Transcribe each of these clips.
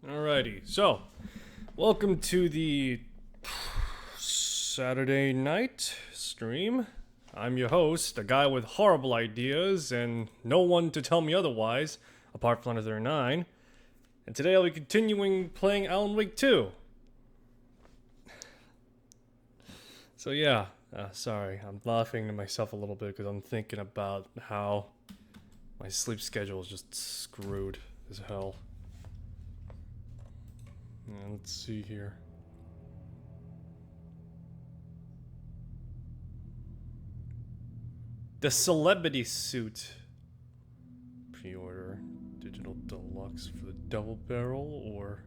Alrighty, so welcome to the Saturday night stream. I'm your host, a guy with horrible ideas and no one to tell me otherwise, apart from Thunder 9. And today I'll be continuing playing Alan Wake 2. So yeah, sorry, I'm laughing to myself a little bit because I'm thinking about how my sleep schedule is just screwed as hell. Yeah, let's see here. The celebrity suit. Pre-order digital deluxe for the double barrel or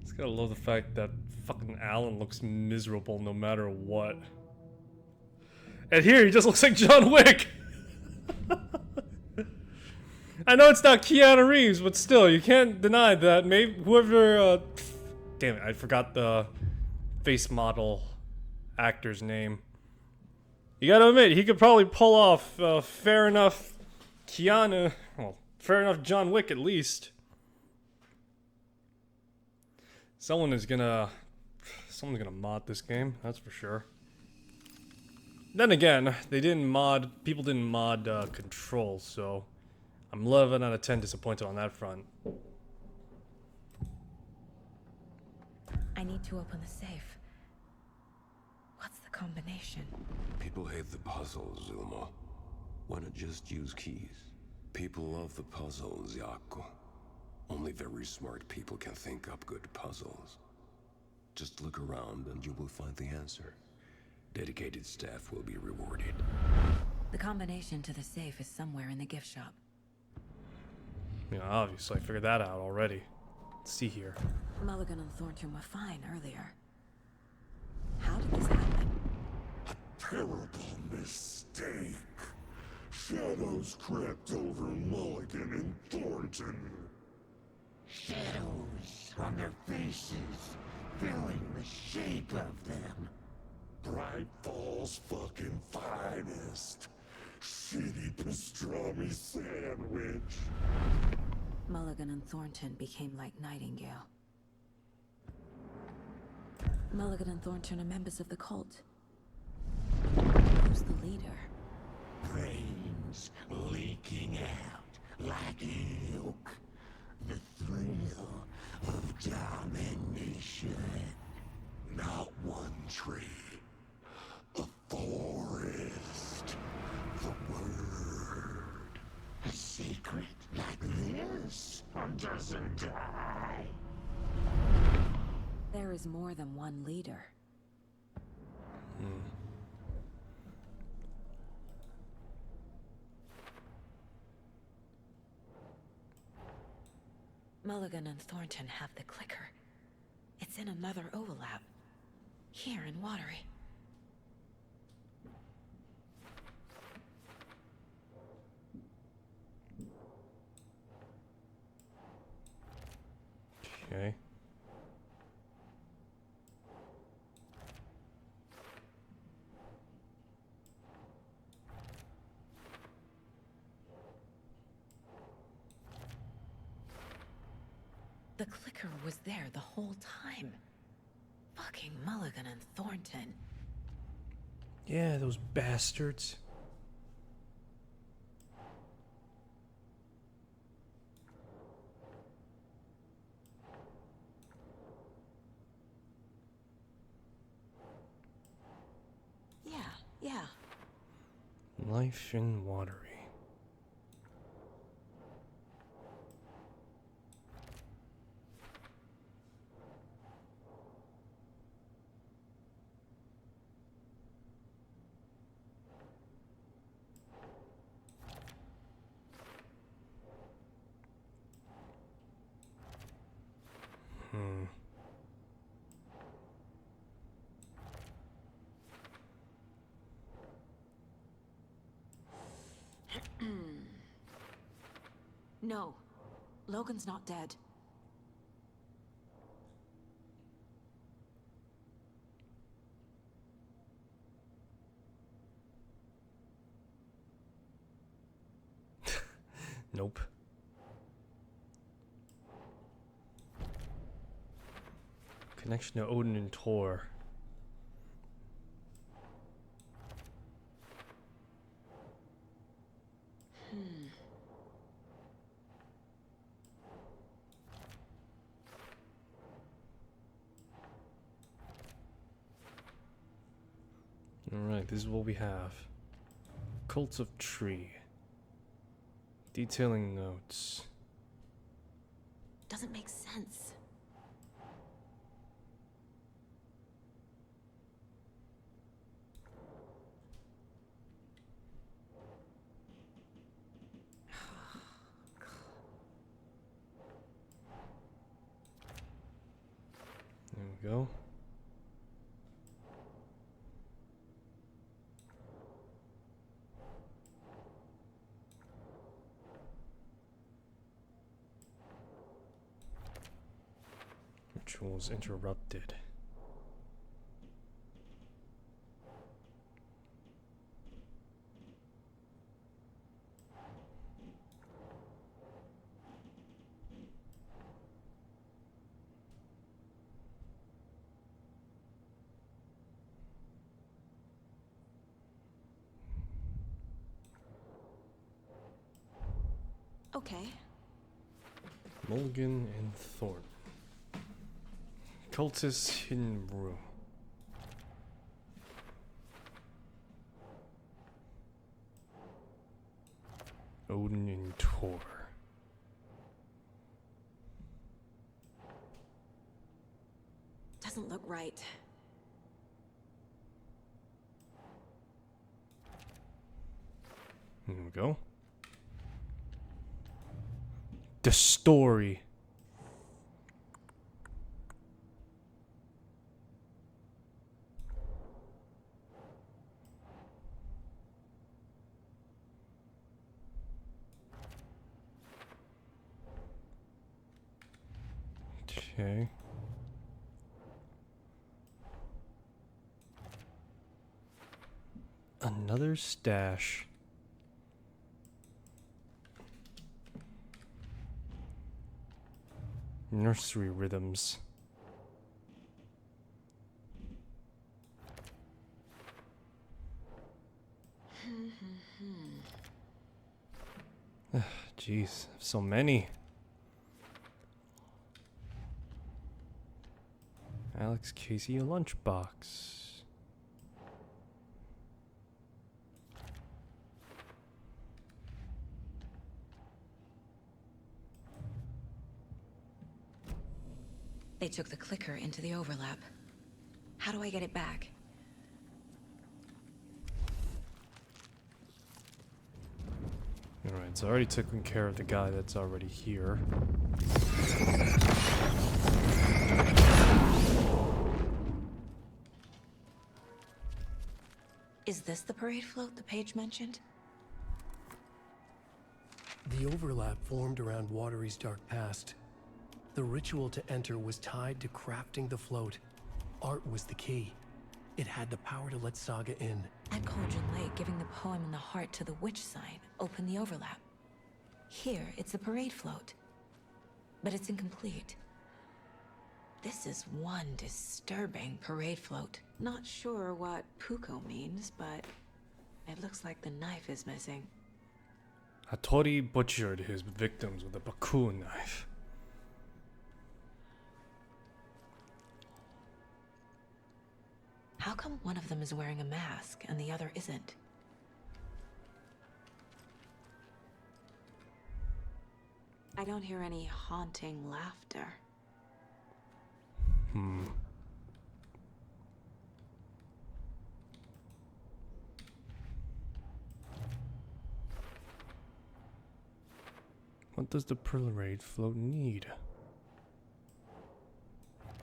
Just gotta love the fact that fucking Alan looks miserable no matter what. And here he just looks like John Wick! I know it's not Keanu Reeves, but still, you can't deny that. Maybe whoever, damn it, I forgot the face model actor's name. You gotta admit, he could probably pull off fair enough fair enough John Wick at least. Someone's gonna mod this game, that's for sure. Then again, people didn't mod Control, so I'm 11 out of 10 disappointed on that front. I need to open the safe. What's the combination? People hate the puzzles, Zulma. Why not just use keys? People love the puzzles, Yaku. Only very smart people can think up good puzzles. Just look around and you will find the answer. Dedicated staff will be rewarded. The combination to the safe is somewhere in the gift shop. Yeah, obviously, I figured that out already. Let's see here. Mulligan and Thornton were fine earlier. How did this happen? Terrible mistake. Shadows crept over Mulligan and Thornton. Shadows on their faces, filling the shape of them. Bright Falls fucking finest. Shitty pastrami sandwich. Mulligan and Thornton became like Nightingale. Mulligan and Thornton are members of the cult. Who's the leader? Brains leaking out like ilk. The thrill of domination. Not one tree. A forest. The word. A secret like this doesn't die. There is more than one leader. Mulligan and Thornton have the clicker. It's in another overlap. Here in Watery. Okay. The clicker was there the whole time. Fucking Mulligan and Thornton. Yeah, those bastards. Yeah. Life in Watery. No. Logan's not dead. Nope. Connection to Odin and Tor. Alright, this is what we have. Cults of Tree. Detailing notes. Doesn't make sense. There we go. Rituals interrupted. Okay. Mulligan and Thorn. Cultist Hidden Room. Odin and Tor. Doesn't look right. There we go. The story. Okay. Another stash. Nursery rhythms. Jeez, so many. Alex Casey, a lunchbox. They took the clicker into the overlap. How do I get it back? Alright, it's already taken care of the guy that's already here. Is this the parade float the page mentioned? The overlap formed around Watery's dark past. The ritual to enter was tied to crafting the float. Art was the key. It had the power to let Saga in. At Cauldron Lake, giving the poem and the heart to the witch sign opened the overlap. Here, it's a parade float. But it's incomplete. This is one disturbing parade float. Not sure what Puko means, but it looks like the knife is missing. Hattori butchered his victims with a Baku knife. How come one of them is wearing a mask and the other isn't? I don't hear any haunting laughter. What does the parade float need?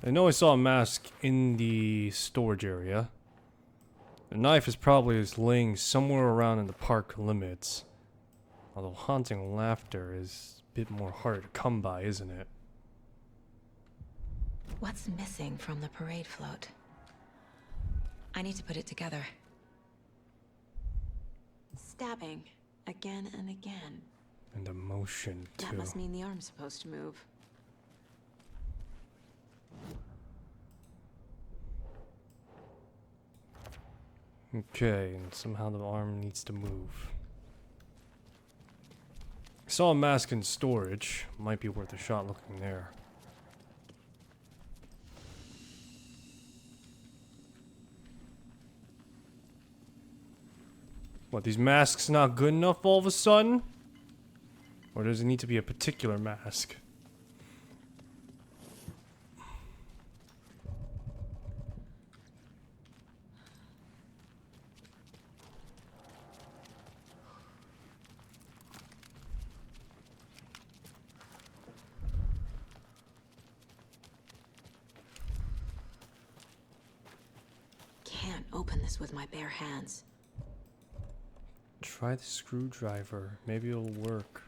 I know I saw a mask in the storage area. The knife is probably just laying somewhere around in the park limits. Although haunting laughter is a bit more harder to come by, isn't it? What's missing from the parade float? I need to put it together. Stabbing, again and again. And the motion, too. That must mean the arm's supposed to move. Okay, and somehow the arm needs to move. I saw a mask in storage. Might be worth a shot looking there. What, these masks not good enough all of a sudden? Or does it need to be a particular mask? Can't open this with my bare hands. Try the screwdriver. Maybe it'll work.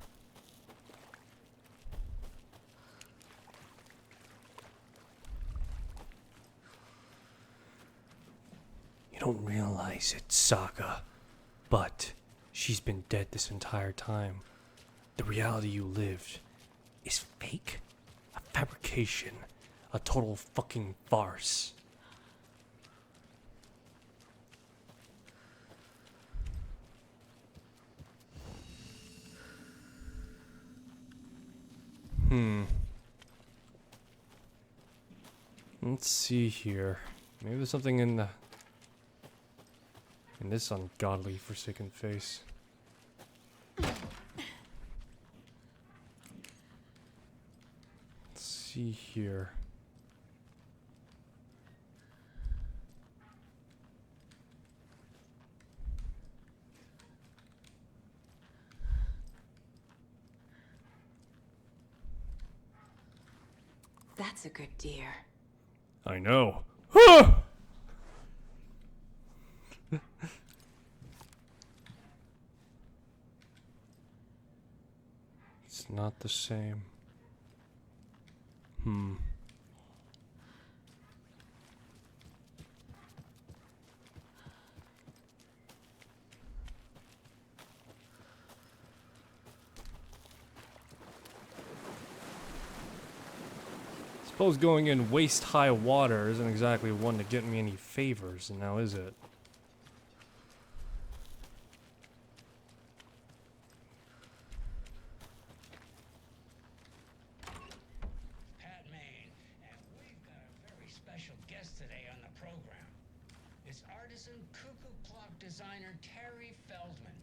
You don't realize it, Saga, but she's been dead this entire time. The reality you lived is fake, a fabrication, a total fucking farce. Let's see here. Maybe there's something in this ungodly forsaken face. Let's see here. That's a good deer. I know. Ah! It's not the same. Suppose going in waist-high water isn't exactly one to get me any favors, now is it? Pat Maine, and we've got a very special guest today on the program. It's artisan cuckoo clock designer Terry Feldman.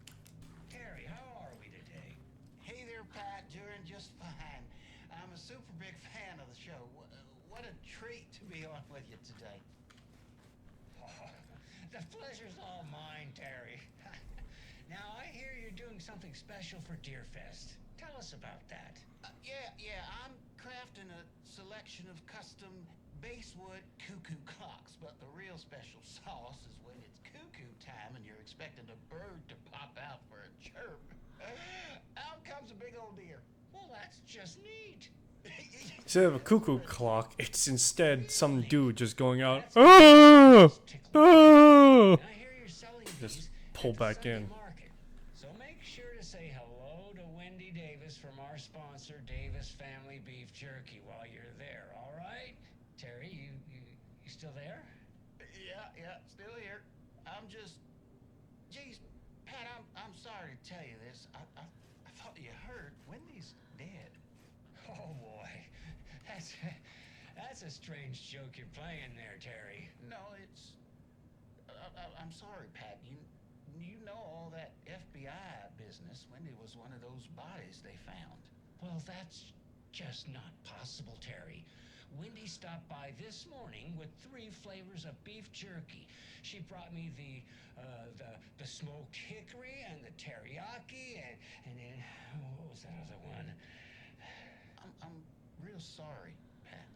Terry, how are we today? Hey there, Pat. Doing just fine. I'm a super big fan of the show. What a treat to be on with you today. Oh, the pleasure's all mine, Terry. Now, I hear you're doing something special for Deerfest. Tell us about that. Yeah, I'm crafting a selection of custom basswood cuckoo clocks, but the real special sauce is when it's cuckoo time and you're expecting a bird to pop out for a chirp. Out comes a big old deer. Well, that's just neat. Instead of a cuckoo clock, it's instead some dude just going out. Ah! Ah! I hear you're selling Just these pull at the back Sunday in. market. So make sure to say hello to Wendy Davis from our sponsor, Davis Family Beef Jerky, while you're there. All right, Terry, you still there? Yeah, still here. I'm just... Geez, Pat, I'm sorry to tell you this. I thought you heard Wendy's dead. Oh boy, that's a strange joke you're playing there, Terry. No, it's... I'm sorry, Pat. You know all that FBI business. Wendy was one of those bodies they found. Well, that's just not possible, Terry. Wendy stopped by this morning with 3 flavors of beef jerky. She brought me the smoked hickory and the teriyaki and then what was that other one? I'm real sorry, Pat.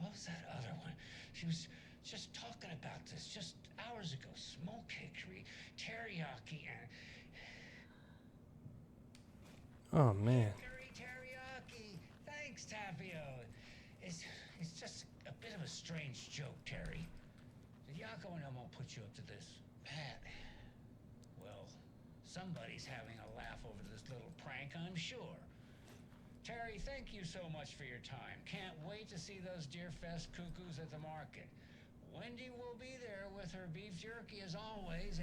What was that other one? She was just talking about this just hours ago. Smoked hickory, teriyaki, and Oh man. hickory teriyaki. Thanks, Tapio. It's just a bit of a strange joke, Terry. Did Yako and Elmo put you up to this? Pat, Well, Somebody's having a laugh over this little prank, I'm sure. Terry, thank you so much for your time. Can't wait to see those Deerfest cuckoos at the market. Wendy will be there with her beef jerky as always,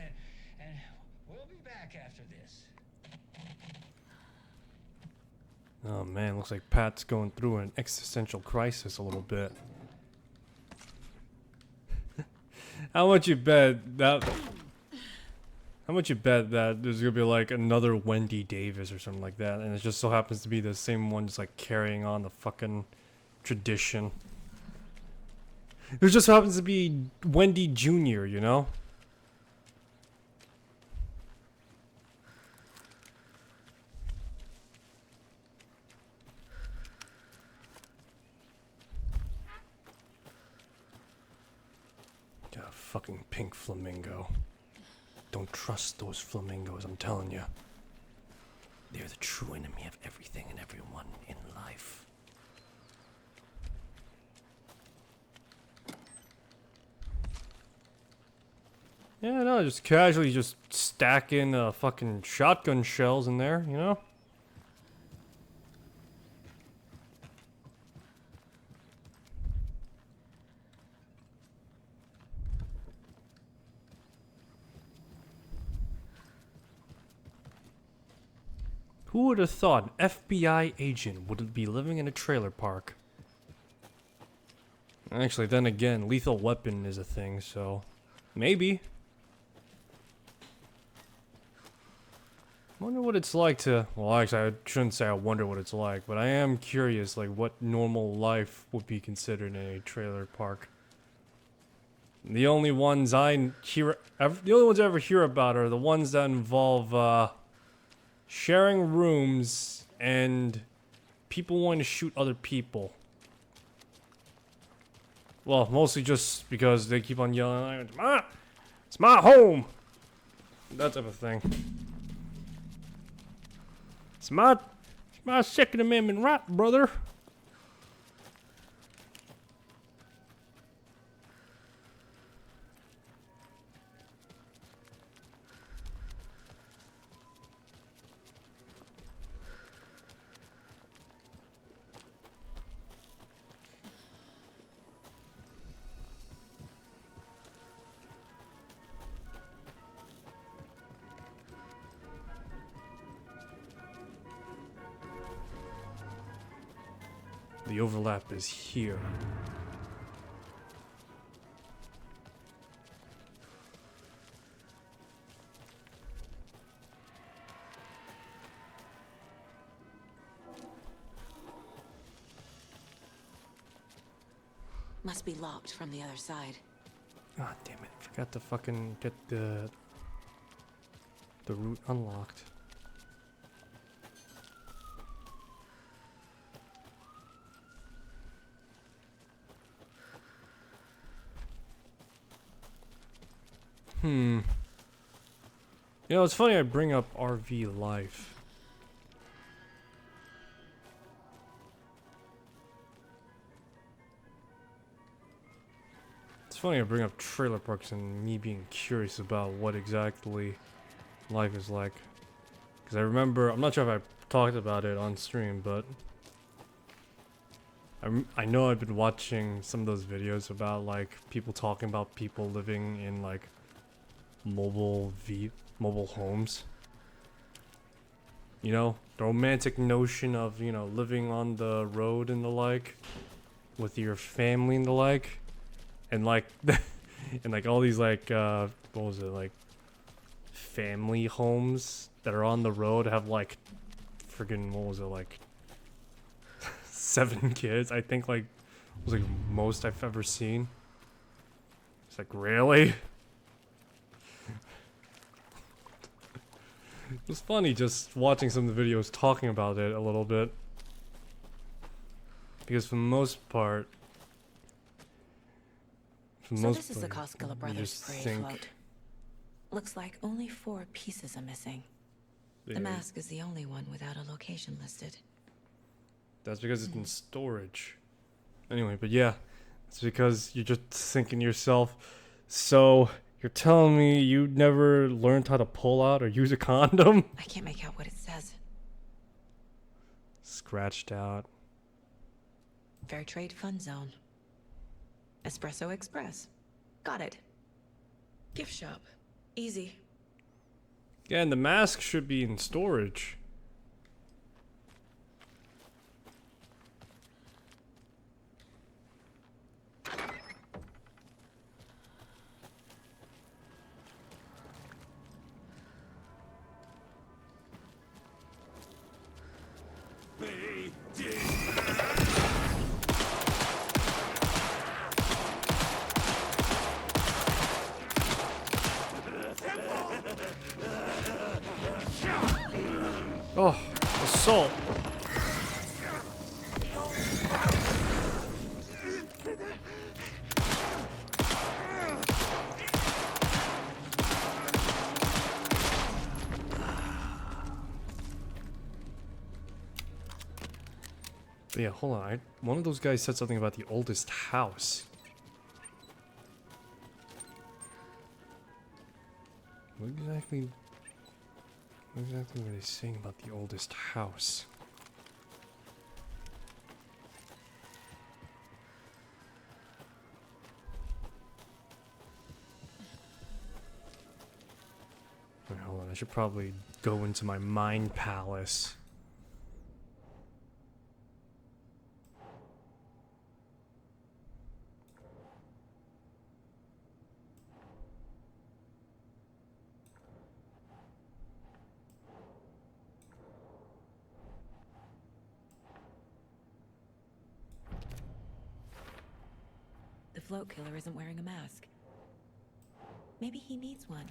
and we'll be back after this. Oh man, looks like Pat's going through an existential crisis a little bit. How much you bet that there's gonna be like another Wendy Davis or something like that, and it just so happens to be the same one just like carrying on the fucking tradition. There just happens to be Wendy Jr., you know? Got a fucking pink flamingo. Don't trust those flamingos, I'm telling you. They're the true enemy of everything and everyone in life. Yeah, no, just casually just stacking fucking shotgun shells in there, you know? Who would have thought an FBI agent would be living in a trailer park? Actually, then again, lethal weapon is a thing, so maybe. Wonder what it's like to, well, actually, I shouldn't say I wonder what it's like, but I am curious, like, what normal life would be considered in a trailer park. The only ones I ever hear about are the ones that involve, sharing rooms and people wanting to shoot other people. Well, mostly just because they keep on yelling, it's my home! That type of thing. It's my Second Amendment right, brother. The overlap is here. Must be locked from the other side. God damn it, forgot to fucking get the route unlocked. You know, it's funny I bring up RV life. It's funny I bring up trailer parks and me being curious about what exactly life is like. Because I remember, I'm not sure if I talked about it on stream, but I know I've been watching some of those videos about like people talking about people living in like mobile homes. You know, the romantic notion of, you know, living on the road and the like with your family and the like, and like and like all these like what was it, like family homes that are on the road have like friggin' what was it, like 7 kids, I think, like was like most I've ever seen. It's like, really? It was funny just watching some of the videos talking about it a little bit. Because for the most part... So this is the Koskela you Brothers just parade think float. Looks like only 4 pieces are missing. The mask is the only one without a location listed. That's because it's in storage. Anyway, but yeah, it's because you're just thinking to yourself, so You're telling me you never learned how to pull out or use a condom? I can't make out what it says. Scratched out. Fair Trade Fun Zone. Espresso Express. Got it. Gift shop. Easy. Yeah, and the mask should be in storage. Oh, assault. But yeah, hold on. One of those guys said something about the oldest house. What exactly were they saying about the oldest house? Wait, hold on. I should probably go into my mind palace. The float killer isn't wearing a mask. Maybe he needs one.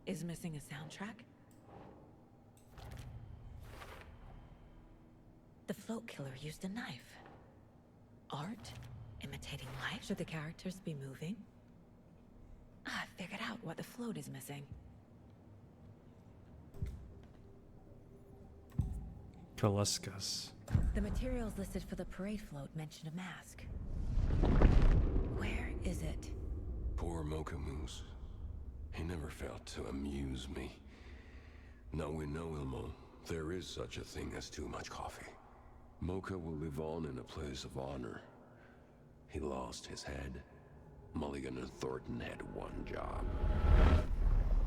Is missing a soundtrack? The float killer used a knife. Art? Imitating life? Should the characters be moving? I figured out what the float is missing. Kaluskas. The materials listed for the parade float mention a mask. Where is it? Poor Mocha Moose. He never failed to amuse me. Now we know, Ilmo, there is such a thing as too much coffee. Mocha will live on in a place of honor. He lost his head. Mulligan and Thornton had one job.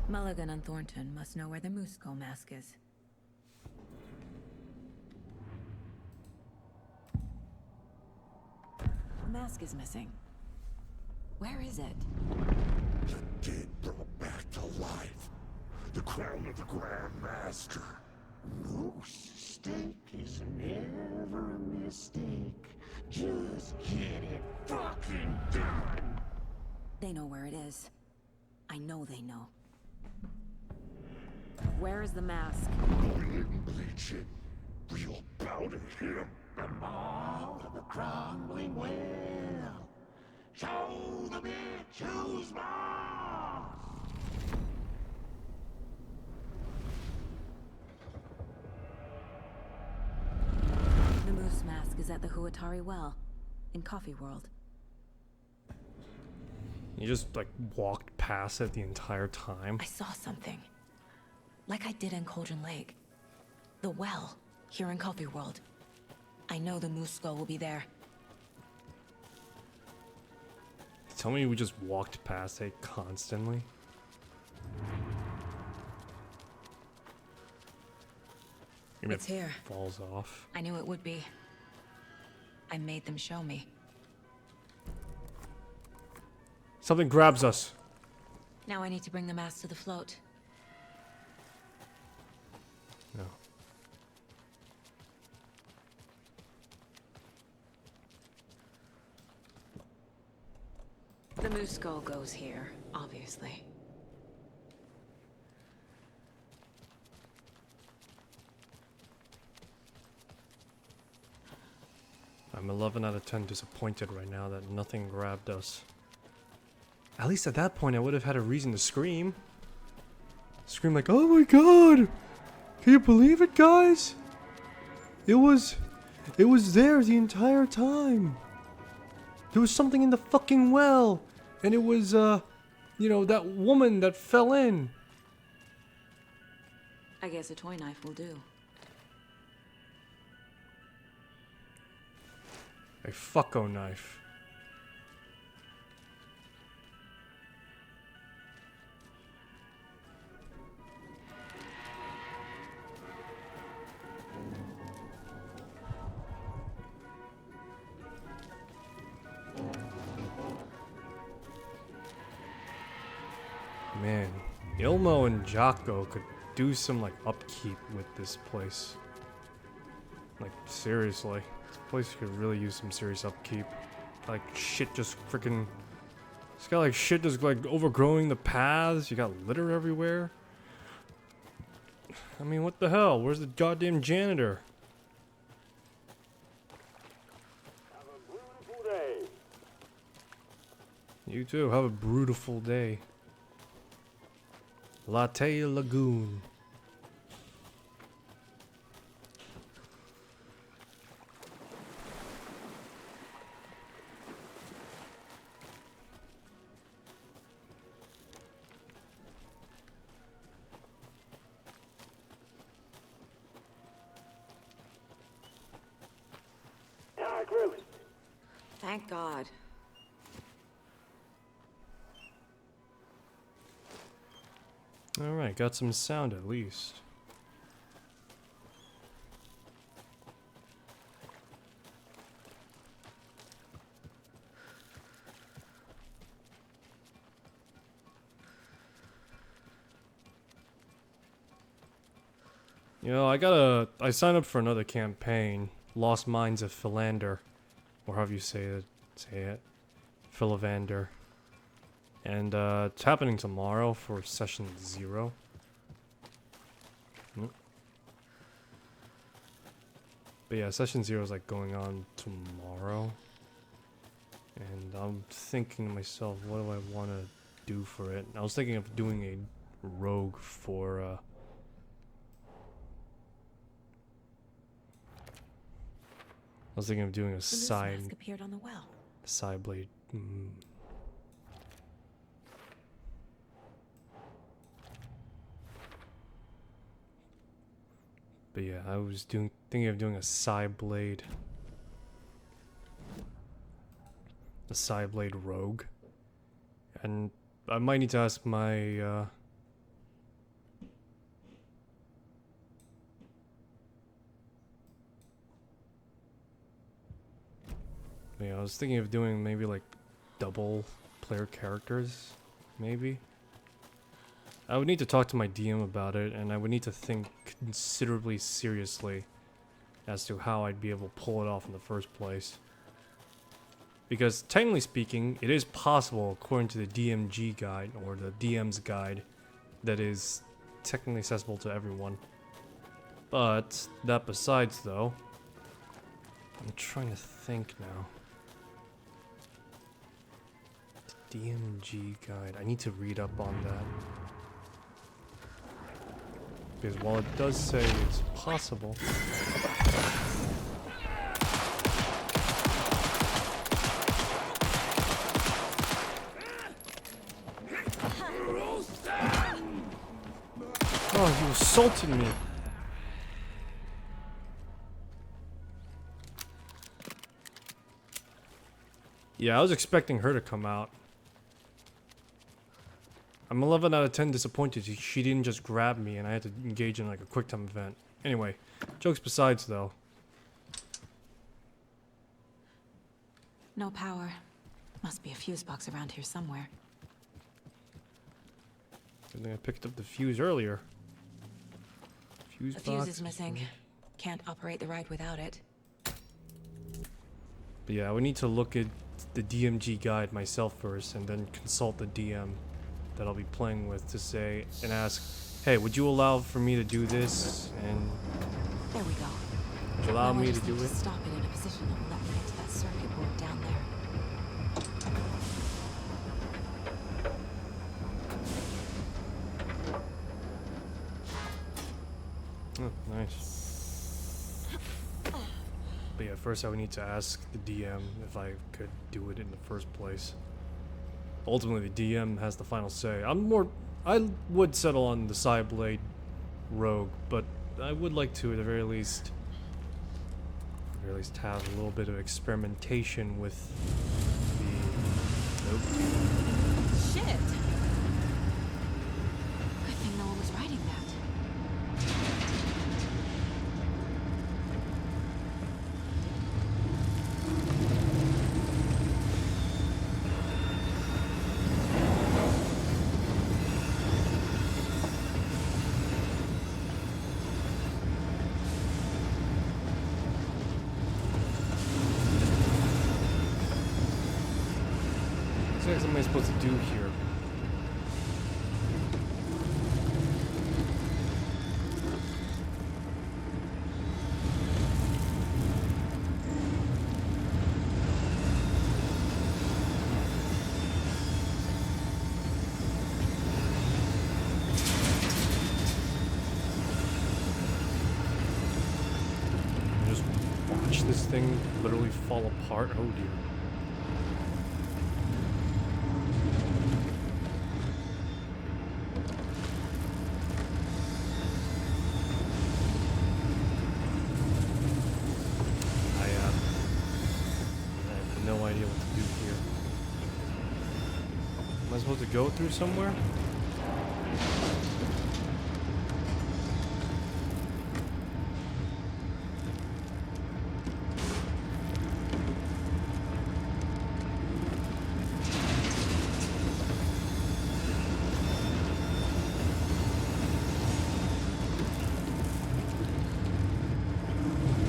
Mulligan and Thornton must know where the Moose Skull mask is. The mask is missing. Where is it? The dead brought back to life. The crown of the Grand Master. Moose steak is never a mistake. Just get it fucking done. They know where it is. I know they know. Where is the mask? Go ahead and bleach it. Real bout of him. The maw of the crumbling well. Show the bitch who's boss. The moose mask is at the Huatari Well, in Coffee World. You just like walked past it the entire time. I saw something. Like I did in Cauldron Lake. The well, here in Coffee World. I know the Moose Skull will be there. Tell me we just walked past it constantly. Maybe It's it here. falls off. I knew it would be. I made them show me. Something grabs us. Now I need to bring the mask to the float. No. The Moose Skull goes here, obviously. I'm 11 out of 10 disappointed right now that nothing grabbed us. At least at that point I would have had a reason to scream. Scream like, oh my god! Can you believe it, guys? It was there the entire time. There was something in the fucking well. And it was, you know, that woman that fell in. I guess a toy knife will do. A fucko knife. Man, Ilmo and Jocko could do some like upkeep with this place. Like seriously, this place could really use some serious upkeep. Like shit just freaking. It's got like shit just like overgrowing the paths. You got litter everywhere. I mean, what the hell? Where's the goddamn janitor? Have a beautiful day. You too. Have a beautiful day. Latte Lagoon. Thank God. Alright, got some sound at least. You know, I signed up for another campaign, Lost Mines of Philander, or however you say it, Philavander. And it's happening tomorrow for session 0. But yeah, session 0 is like going on tomorrow. And I'm thinking to myself, what do I want to do for it? I was thinking of doing a rogue for I was thinking of doing a side Mask appeared on the well. side blade. But yeah, I was thinking of doing a side blade rogue, and I might need to ask my yeah, I was thinking of doing maybe like double player characters, maybe. I would need to talk to my DM about it, and I would need to think considerably seriously as to how I'd be able to pull it off in the first place. Because technically speaking, it is possible according to the DMG guide, or the DM's guide, that is technically accessible to everyone. But, that besides though, I'm trying to think now. The DMG guide, I need to read up on that. Because while it does say it's possible... Oh, you assaulted me! Yeah, I was expecting her to come out. I'm 11 out of 10 disappointed she didn't just grab me and I had to engage in like a quick time event. Anyway, jokes besides though. No power. Must be a fuse box around here somewhere. I think I picked up the fuse earlier. Fuse The box. fuse is missing. Can't operate the ride without it. But yeah, I would need to look at the DMG guide myself first and then consult the DM that I'll be playing with to say and ask, hey, would you allow for me to do this? And There we go. would you allow Now I me to just do need it? Stop it in a position that will let me get to that circuit board down there. Oh, nice. But yeah, first I would need to ask the DM if I could do it in the first place. ultimately the DM has the final say. I would settle on the Psyblade rogue, but I would like to, at the very least, have a little bit of experimentation with the. Nope. Shit! Good thing no one was writing that. What am I supposed to do here? Just watch this thing literally fall apart. Oh dear. No idea what to do here. Am I supposed to go through somewhere?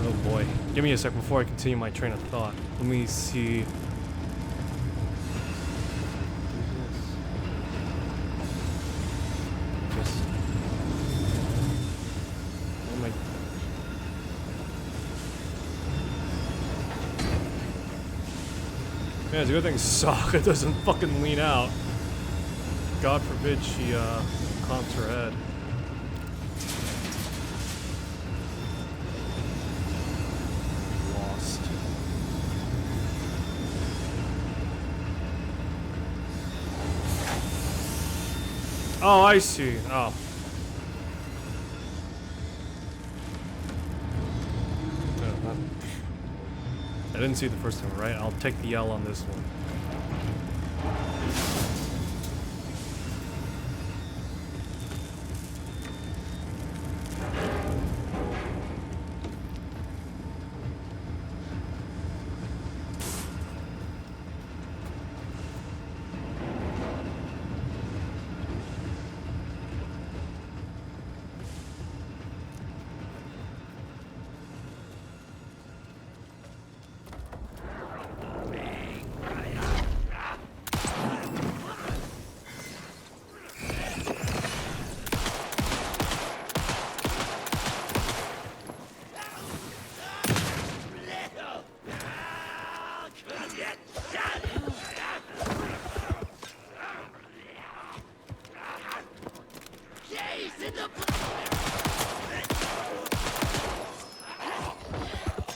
Oh boy. Give me a sec before I continue my train of thought. Let me see. Oh my. Yeah, it's a good thing Saga doesn't fucking lean out. God forbid she conks her head. Oh, I see. Oh. I didn't see it the first time, right? I'll take the L on this one.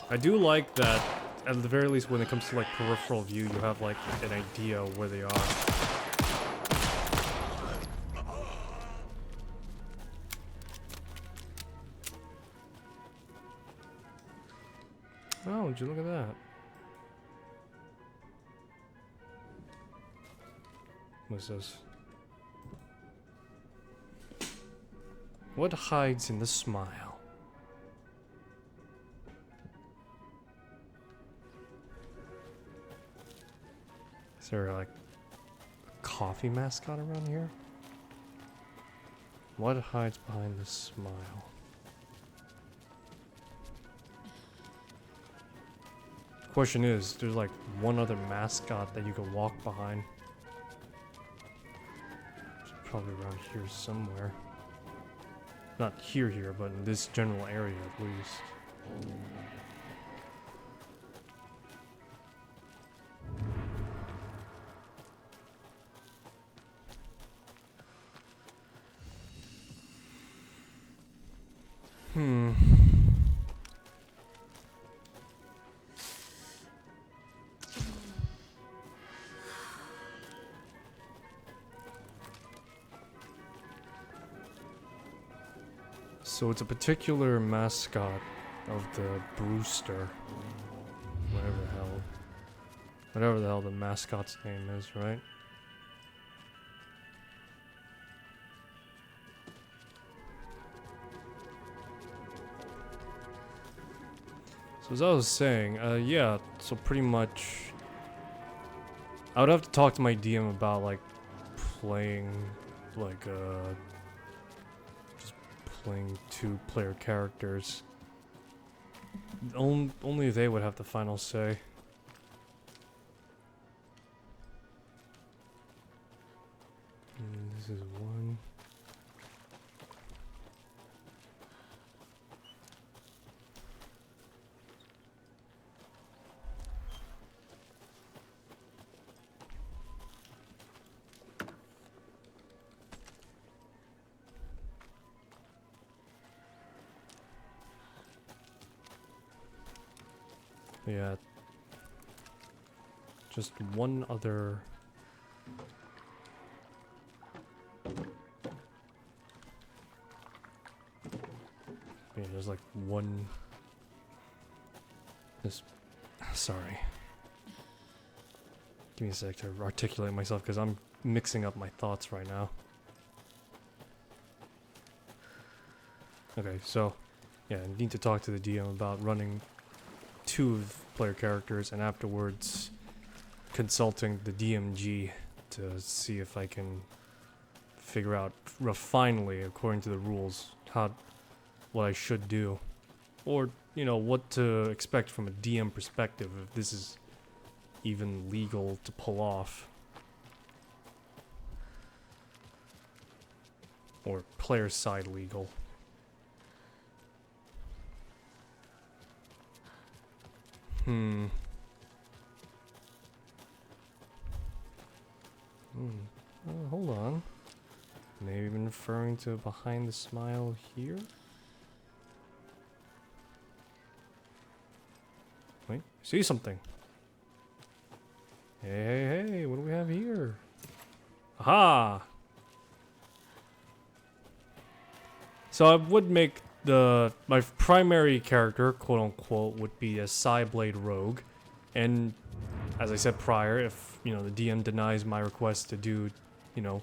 I do like that, at the very least when it comes to like peripheral view, you have like an idea of where they are. Oh, would you look at that? What's this? What hides in the smile? Is there like a coffee mascot around here? What hides behind the smile? The question is, there's like one other mascot that you can walk behind. It's probably around here somewhere. Not here, but in this general area at least. So it's a particular mascot of the Brewster. Whatever the hell the mascot's name is, right? So as I was saying, yeah, so pretty much I would have to talk to my DM about like playing like just playing 2-player characters. Only they would have the final say. This is one. Yeah. Just one other. Yeah, there's like one. This. Sorry. Give me a sec to articulate myself because I'm mixing up my thoughts right now. Okay, so. Yeah, I need to talk to the DM about running 2 player characters and afterwards consulting the DMG to see if I can figure out finally, according to the rules, what I should do, or you know what to expect from a DM perspective if this is even legal to pull off, or player side legal. Hold on. Maybe even referring to behind the smile here? Wait, see something. Hey, what do we have here? Aha! So I would make my primary character, quote unquote, would be a Psyblade Rogue. And as I said prior, if you know the DM denies my request to do, you know,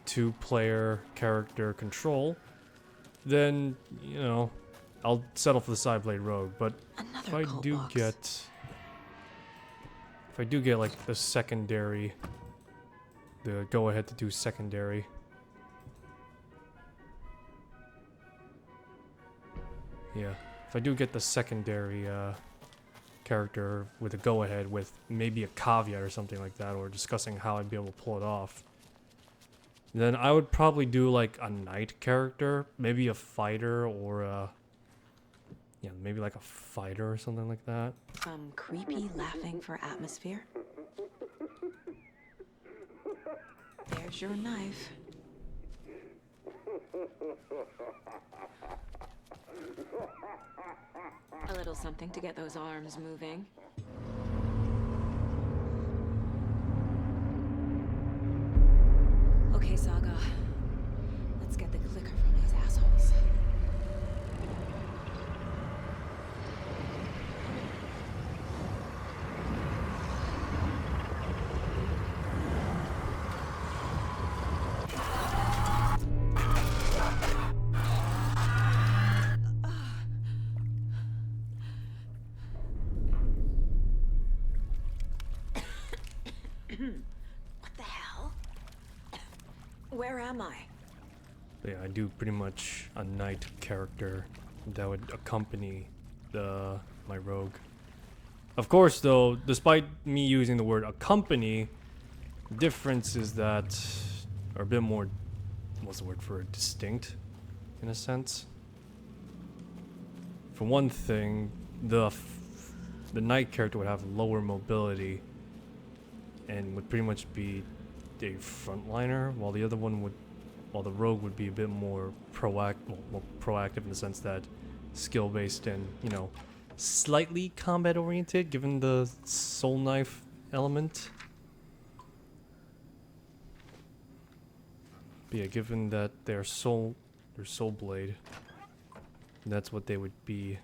2-player character control, then you know I'll settle for the Psyblade Rogue. But if I do get like the secondary, the go ahead to do secondary. Yeah, if I do get the secondary character with a go-ahead with maybe a caveat or something like that, or discussing how I'd be able to pull it off, then I would probably do like a knight character, maybe a fighter, or yeah, maybe like a fighter or something like that. Some creepy laughing for atmosphere. There's your knife. A little something to get those arms moving. Okay, Saga. Let's get the clicker from these assholes. What the hell? Where am I? But yeah, I do pretty much a knight character that would accompany my rogue. Of course, though, despite me using the word accompany, the difference is that are a bit more, what's the word for it, distinct, in a sense. For one thing, the knight character would have lower mobility and would pretty much be a frontliner, while the other one would, while the rogue would be a bit more proactive in the sense that skill-based and, you know, slightly combat-oriented, given the soul knife element. But yeah, given that their soul blade That's what they would be.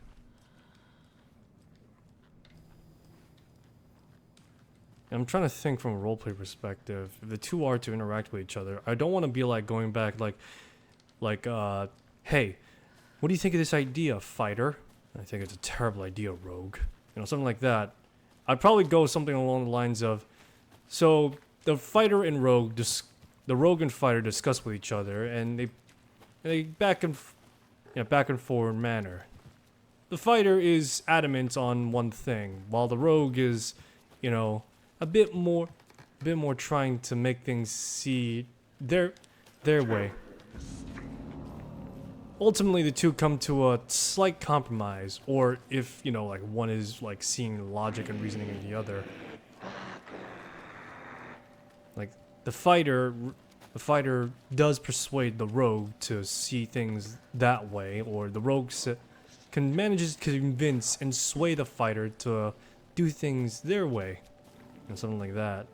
I'm trying to think from a roleplay perspective. If the two are to interact with each other, I don't want to be like going back like, hey, what do you think of this idea, fighter? I think it's a terrible idea, rogue. You know, something like that. I'd probably go something along the lines of, so the fighter and rogue, the rogue and fighter discuss with each other, and they back and forth manner. The fighter is adamant on one thing, while the rogue is, you know, a bit more trying to make things see their way. Ultimately, the two come to a slight compromise, or if, you know, like one is like seeing logic and reasoning in the other. Like the fighter does persuade the rogue to see things that way, or the rogue manages to convince and sway the fighter to do things their way, and something like that.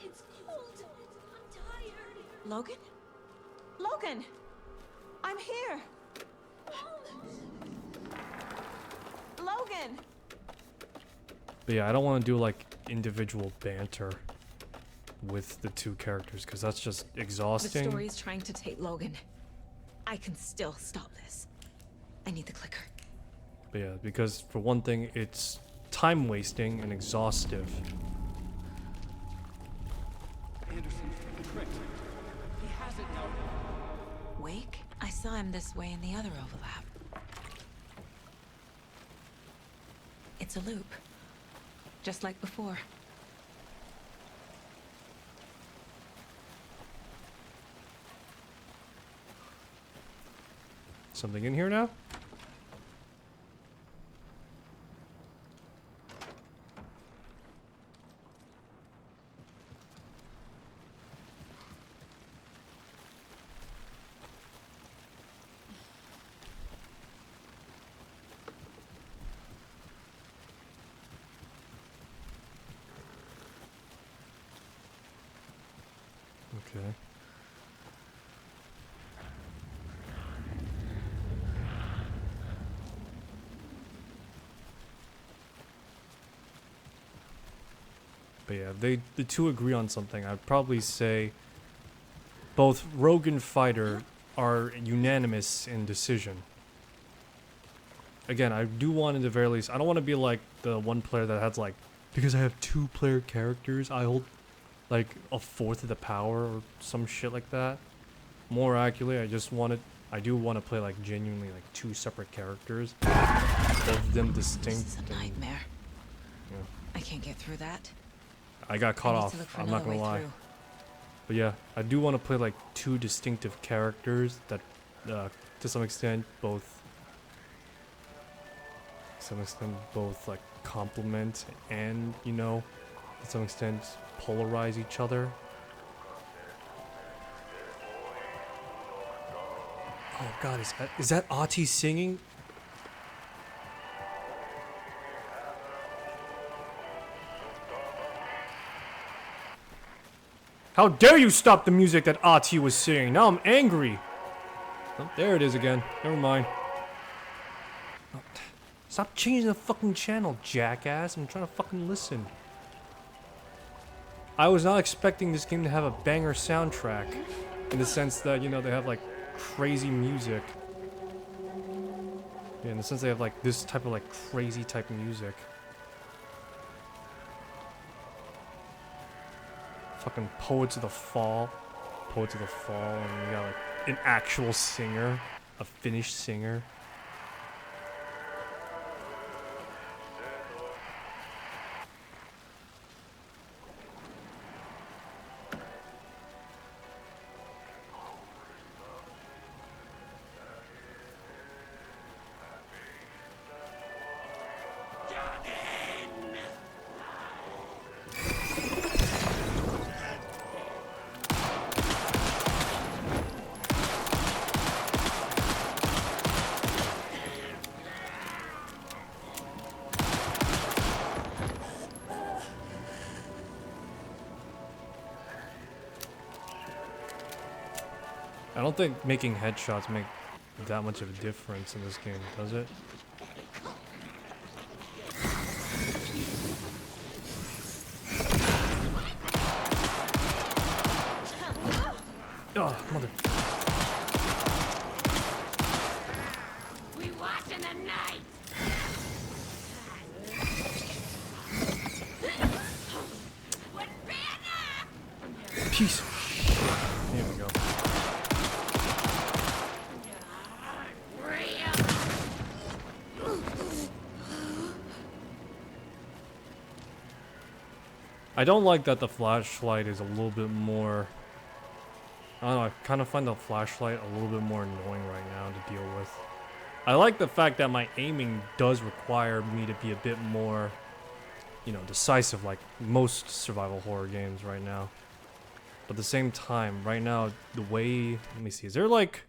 It's cold. I'm tired. Logan? Logan! I'm here! Logan! But yeah, I don't want to do like individual banter with the two characters, because that's just The exhausting. story's trying to take Logan. I can still stop this. I need the clicker. But yeah, because for one thing, it's time wasting and exhaustive. Anderson, correct. He has it now. Wake? I saw him this way in the other overlap. It's a loop. Just like before. Something in here now? Okay. But yeah, the two agree on something. I'd probably say both Rogue and Fighter are unanimous in decision. Again, I do want at the very least, I don't want to be like the one player that has like, because I have two player characters, I hold like a fourth of the power or some shit like that. More accurately, I do want to play like genuinely like two separate characters, both of them distinct. This is a nightmare. Yeah. I can't get through that. I got caught I need to look off. for I'm not another gonna way lie. through. But yeah, I do want to play like two distinctive characters that, to some extent, both like complement and, you know, to some extent polarize each other. Oh God, is that Ahti singing? How dare you stop the music that Ahti was singing? Now I'm angry. Oh, there it is again. Never mind. Oh, stop changing the fucking channel, jackass. I'm trying to fucking listen. I was not expecting this game to have a banger soundtrack. In the sense that, you know, they have like crazy music. Yeah, in the sense they have like this type of like crazy type of music. Fucking Poets of the Fall, and you got like an actual singer, a Finnish singer. I don't think making headshots make that much of a difference in this game, does it? Oh, mother. We watch in the night. Piece of shit. Here we go. I don't like that the flashlight is a little bit more... I don't know, I kind of find the flashlight a little bit more annoying right now to deal with. I like the fact that my aiming does require me to be a bit more, you know, decisive like most survival horror games right now. But at the same time, right now, the way... Let me see, is there like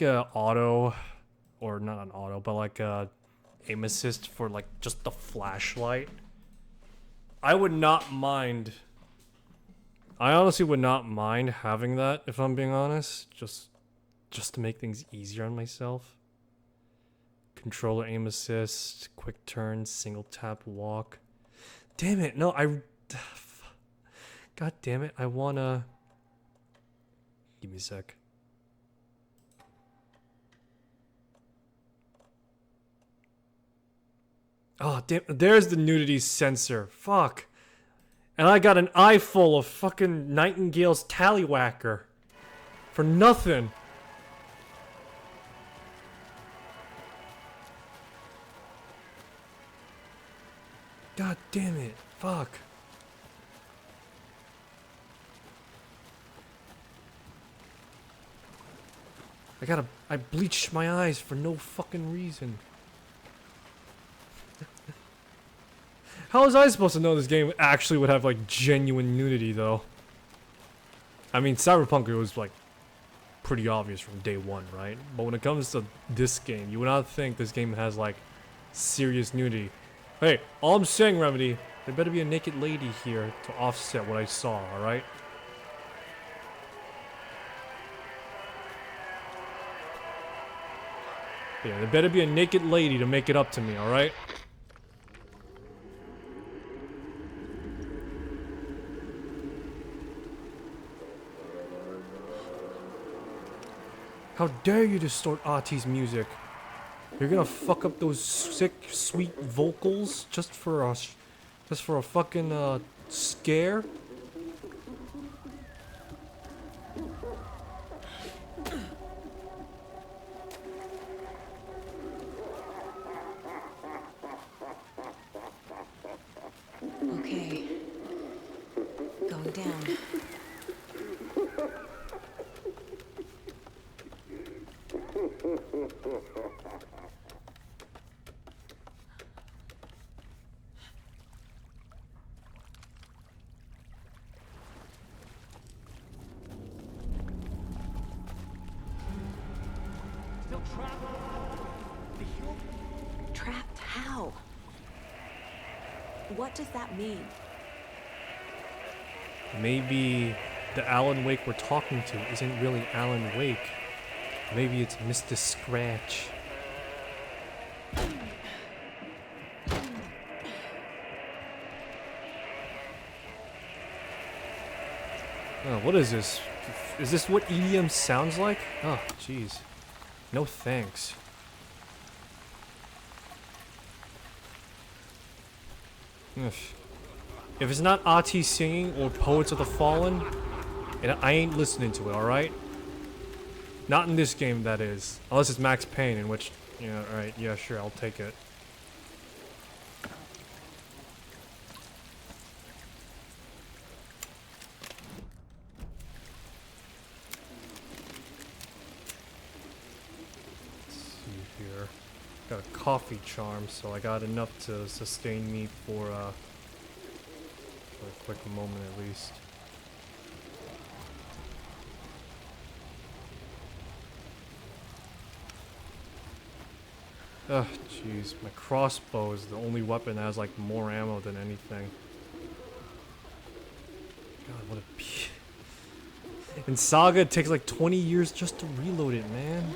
a auto, or not an auto, but like a aim assist for like just the flashlight? I would not mind... I honestly would not mind having that, if I'm being honest. Just to make things easier on myself. Controller aim assist, quick turn, single tap walk. Damn it, no, God damn it, I wanna... Give me a sec. Oh, damn, there's the nudity censor. Fuck. And I got an eye full of fucking Nightingale's tallywhacker. For nothing. God damn it. Fuck. I bleached my eyes for no fucking reason. How was I supposed to know this game actually would have like genuine nudity though? I mean, Cyberpunk was like pretty obvious from day one, right? But when it comes to this game, you would not think this game has like serious nudity. Hey, all I'm saying, Remedy, there better be a naked lady here to offset what I saw, alright? Yeah, there better be a naked lady to make it up to me, alright? How dare you distort Artie's music? You're gonna fuck up those sick, sweet vocals just for a fucking scare? Okay. Going down. Still trapped. The hill. Trapped how? What does that mean? Maybe the Alan Wake we're talking to isn't really Alan Wake. Maybe it's Mr. Scratch. Oh, what is this? Is this what EDM sounds like? Oh, jeez. No thanks. If it's not Artie singing or Poets of the Fallen, and I ain't listening to it, alright? Not in this game, that is. Unless it's Max Payne, in which, you know, alright, yeah, sure, I'll take it. Let's see here. Got a coffee charm, so I got enough to sustain me for a quick moment at least. Ugh, jeez. My crossbow is the only weapon that has, like, more ammo than anything. God, what a In Saga, it takes like 20 years just to reload it, man.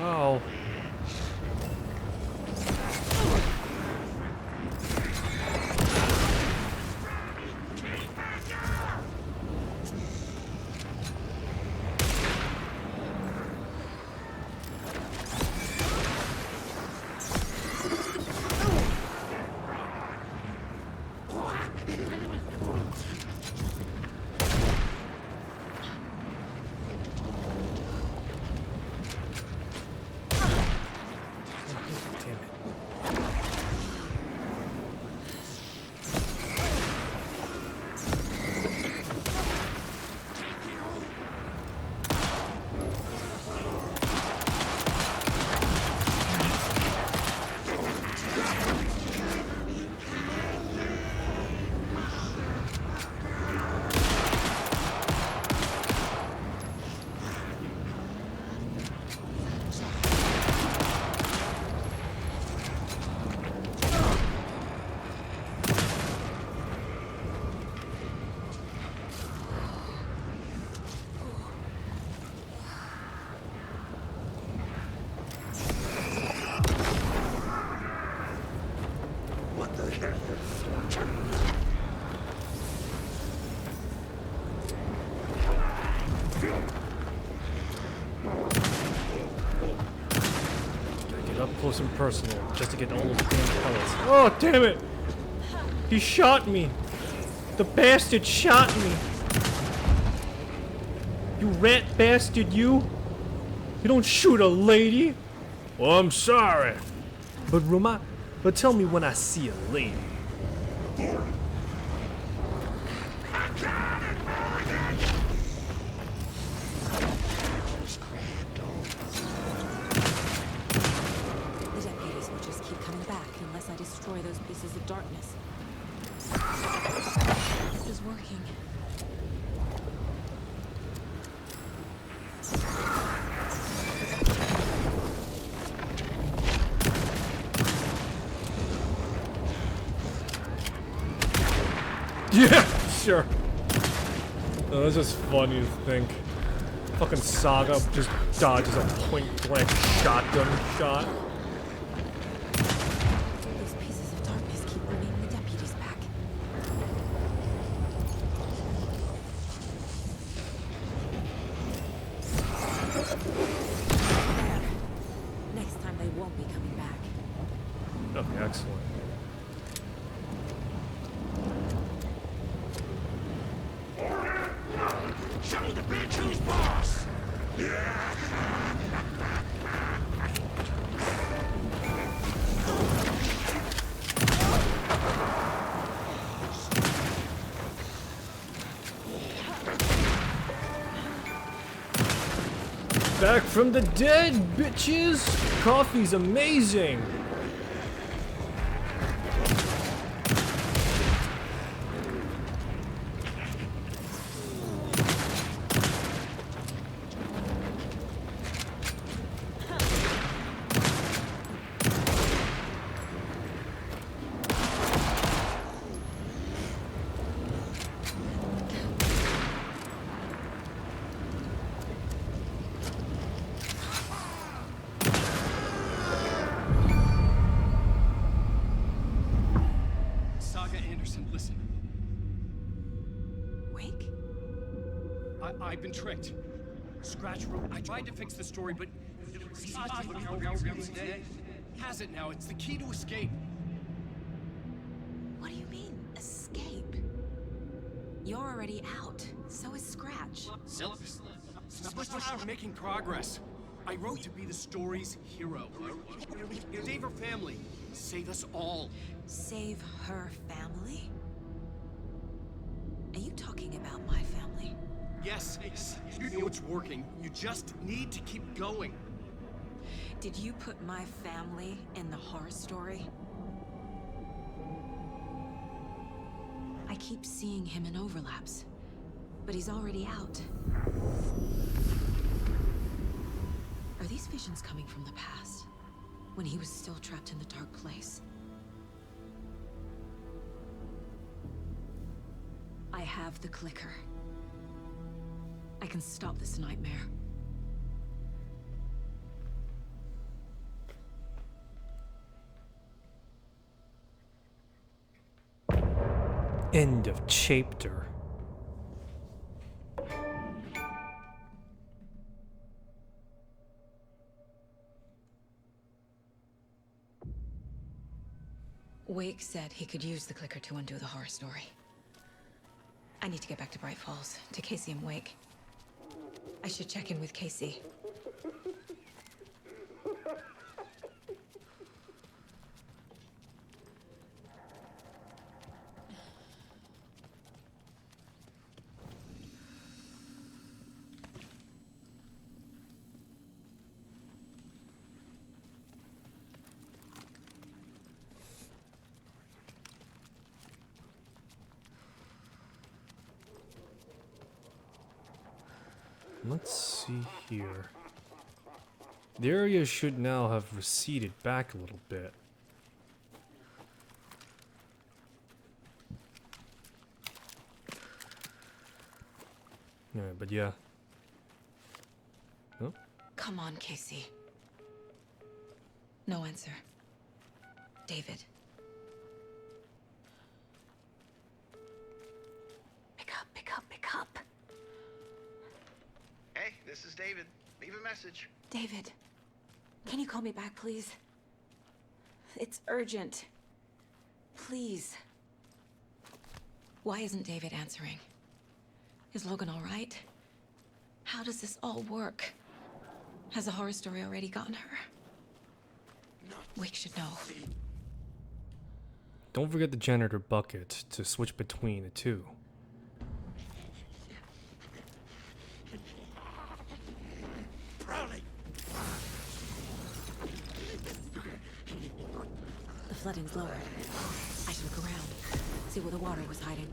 Oh. Damn it. What the hell? Get up close and personal just to get all those damn pellets. Oh, damn it! He shot me! The bastard shot me! You rat bastard, you! You don't shoot a lady! Well, I'm sorry. But tell me when I see a lady. The deputies will just keep coming back unless I destroy those pieces of darkness. This is working. Yeah, sure. No, that's just funny to think. Fucking Saga just dodges a point-blank shotgun shot. Those pieces of darkness keep bringing the deputies back. There. Next time they won't be coming back. Okay, excellent. Show the bitch who's boss! Back from the dead, bitches! Coffee's amazing! Listen, Wake? I've been tricked. Scratch wrote. I tried to fix the story, but has it now. It's the key to escape. What do you mean, escape? You're already out. So is Scratch. We're making progress. I wrote to be the story's hero. Save her family. Save us all. Save her family? Are you talking about my family? Yes, you know it's working. You just need to keep going. Did you put my family in the horror story? I keep seeing him in overlaps, but he's already out. Are these visions coming from the past, when he was still trapped in the dark place? I have the clicker. I can stop this nightmare. End of chapter. Wake said he could use the clicker to undo the horror story. I need to get back to Bright Falls, to Casey and Wake. I should check in with Casey. Let's see here. The area should now have receded back a little bit. Yeah, but yeah. Oh, Come on, Casey. No answer. David. Pick up, pick up, pick up. Hey, this is David. Leave a message. David, can you call me back, please? It's urgent. Please. Why isn't David answering? Is Logan all right? How does this all work? Has the horror story already gotten her? Wake should know. don't forget the janitor bucket to switch between the two. The flooding's lowered. I should look around, see where the water was hiding.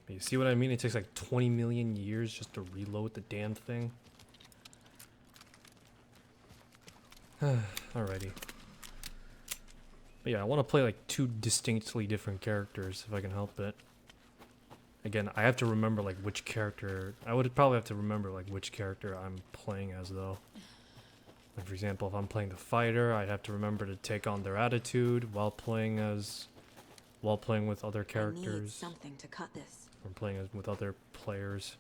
You see what I mean? It takes like 20 million years just to reload the damn thing. Alrighty. But yeah, I want to play like two distinctly different characters if I can help it. Again, I have to remember like which character... I would probably have to remember like which character I'm playing as though. Like for example, if I'm playing the fighter, I'd have to remember to take on their attitude while playing with other I need characters. something to cut this. Or playing with other players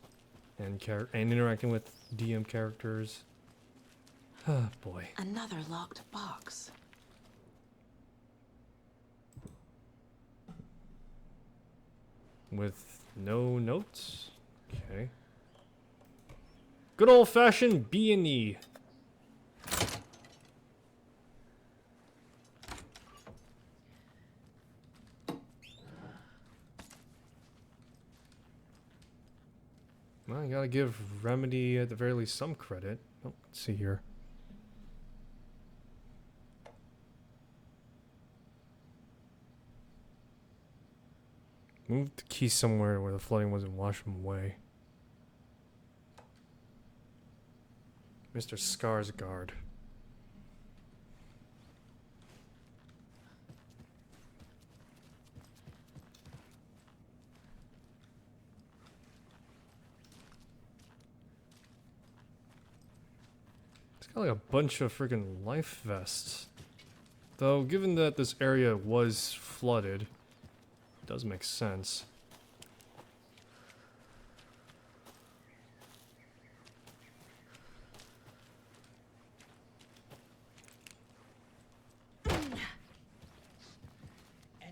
and interacting with DM characters. Oh boy. Another locked box. With no notes? Okay. Good old-fashioned B&E. Well, you gotta give Remedy at the very least some credit. Oh, let's see here. Move the key somewhere where the flooding wasn't washing them away. Mr. Skarsgård. It's got like a bunch of freaking life vests. Though, given that this area was flooded, it does make sense. And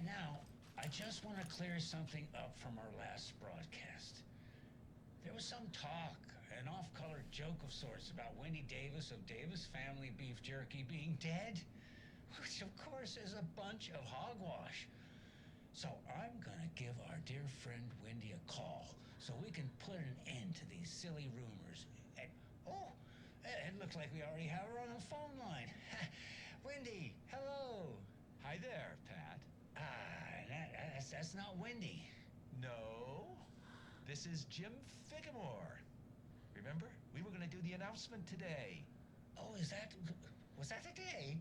now, I just want to clear something up from our last broadcast. There was some talk, an off-color joke of sorts about Wendy Davis of Davis Family Beef Jerky being dead, which of course is a bunch of hogwash. So I'm gonna give our dear friend Wendy a call so we can put an end to these silly rumors. And, oh, it looks like we already have her on the phone line. Wendy, hello. Hi there, Pat. That's not Wendy. No, this is Jim Figamore. Remember, we were going to do the announcement today. Oh, was that today?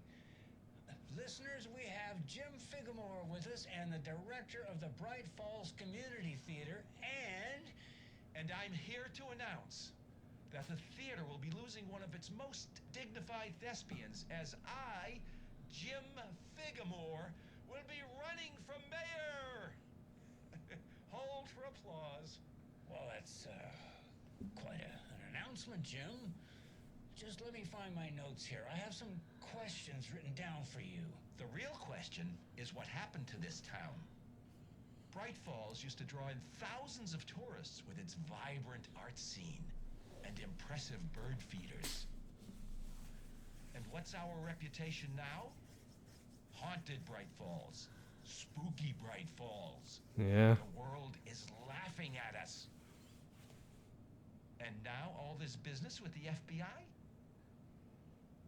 Listeners, we have Jim Figamore with us and the director of the Bright Falls Community Theater And I'm here to announce that the theater will be losing one of its most dignified thespians as I, Jim Figamore, will be running for mayor. Hold for applause. Well, that's quite an announcement, Jim. Just let me find my notes here. I have some questions written down for you. The real question is what happened to this town. Bright Falls used to draw in thousands of tourists with its vibrant art scene and impressive bird feeders. And what's our reputation now? Haunted Bright Falls. Spooky Bright Falls. Yeah. The world is laughing at us. And now all this business with the FBI?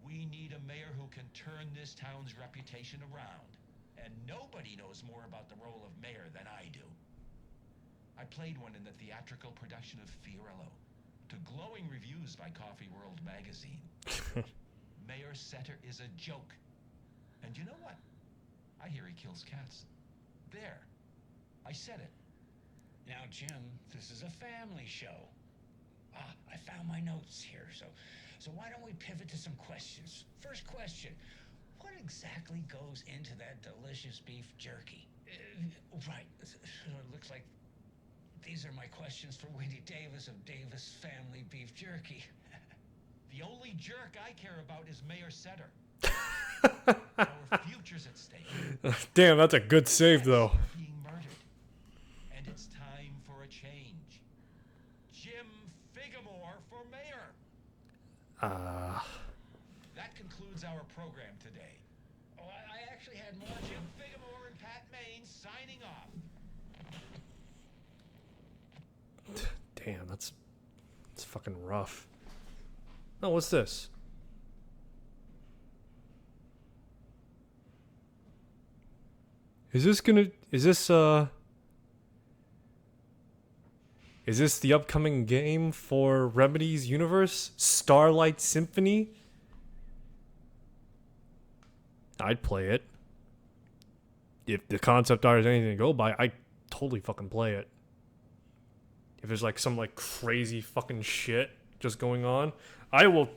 We need a mayor who can turn this town's reputation around. And nobody knows more about the role of mayor than I do. I played one in the theatrical production of Fiorello, to glowing reviews by Coffee World magazine. Mayor Setter is a joke. And you know what? I hear he kills cats. There. I said it. Now, Jim, this is a family show. I found my notes here, so why don't we pivot to some questions? First question, what exactly goes into that delicious beef jerky? Right, so it looks like these are my questions for Wendy Davis of Davis Family Beef Jerky. The only jerk I care about is Mayor Setter. Our future's at stake. Damn, that's a good save, though. Being murdered. And it's time for a change. Jim Figamore for mayor. That concludes our program today. Oh, I actually had more. Jim Figamore and Pat Maine signing off. Damn, that's fucking rough. Oh, what's this? Is this the upcoming game for Remedy's universe? Starlight Symphony? I'd play it. If the concept art is anything to go by, I'd totally fucking play it. If there's like some like crazy fucking shit just going on, I will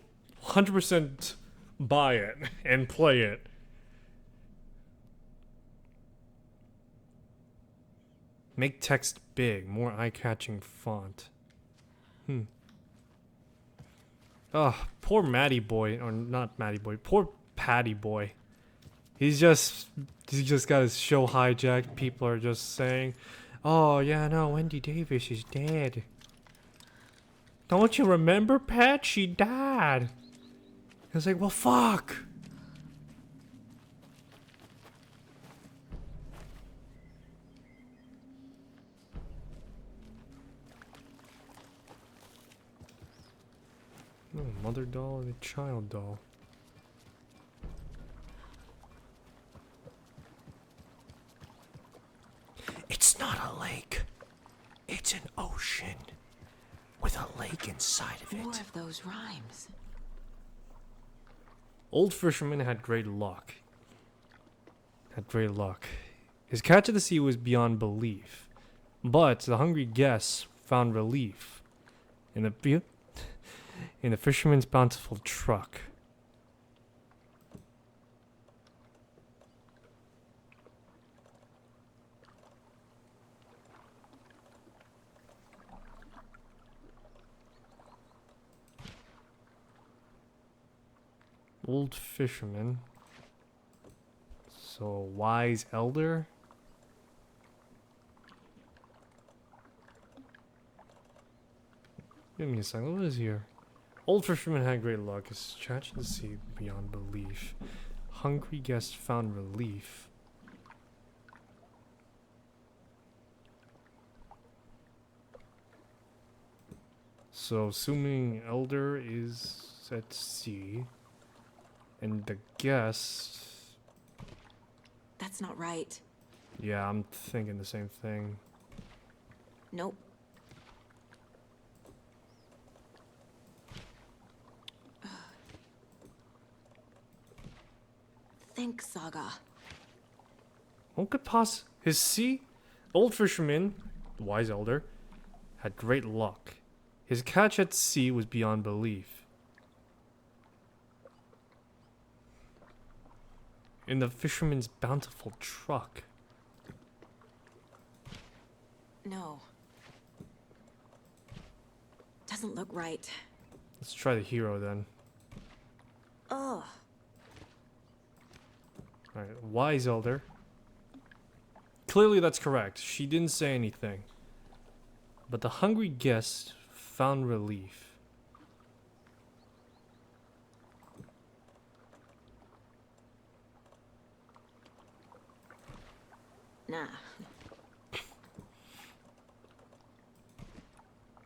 100% buy it and play it. Make text big, more eye-catching font. Oh, poor Matty boy, or not Matty boy, poor Patty boy. He's just got his show hijacked. People are just saying, "Oh yeah, no, Wendy Davis is dead. Don't you remember, Pat? She died." I was like, "Well, fuck." No, mother doll and a child doll. It's not a lake. It's an ocean with a lake inside of it. More of those rhymes. Old fisherman had great luck. His catch of the sea was beyond belief, but the hungry guests found relief in the fisherman's bountiful truck. Old fisherman. So wise elder. Give me a second. What is here? Old fisherman had great luck. His catch at the sea beyond belief. Hungry guest found relief. So, assuming Elder is at sea, and the guest... That's not right. Yeah, I'm thinking the same thing. Nope. Think, Saga. What could his sea? Old fisherman, the wise elder, had great luck. His catch at sea was beyond belief. In the fisherman's bountiful truck. No. Doesn't look right. Let's try the hero then. Ugh. Alright, wise elder. Clearly that's correct. She didn't say anything. But the hungry guest found relief. Nah.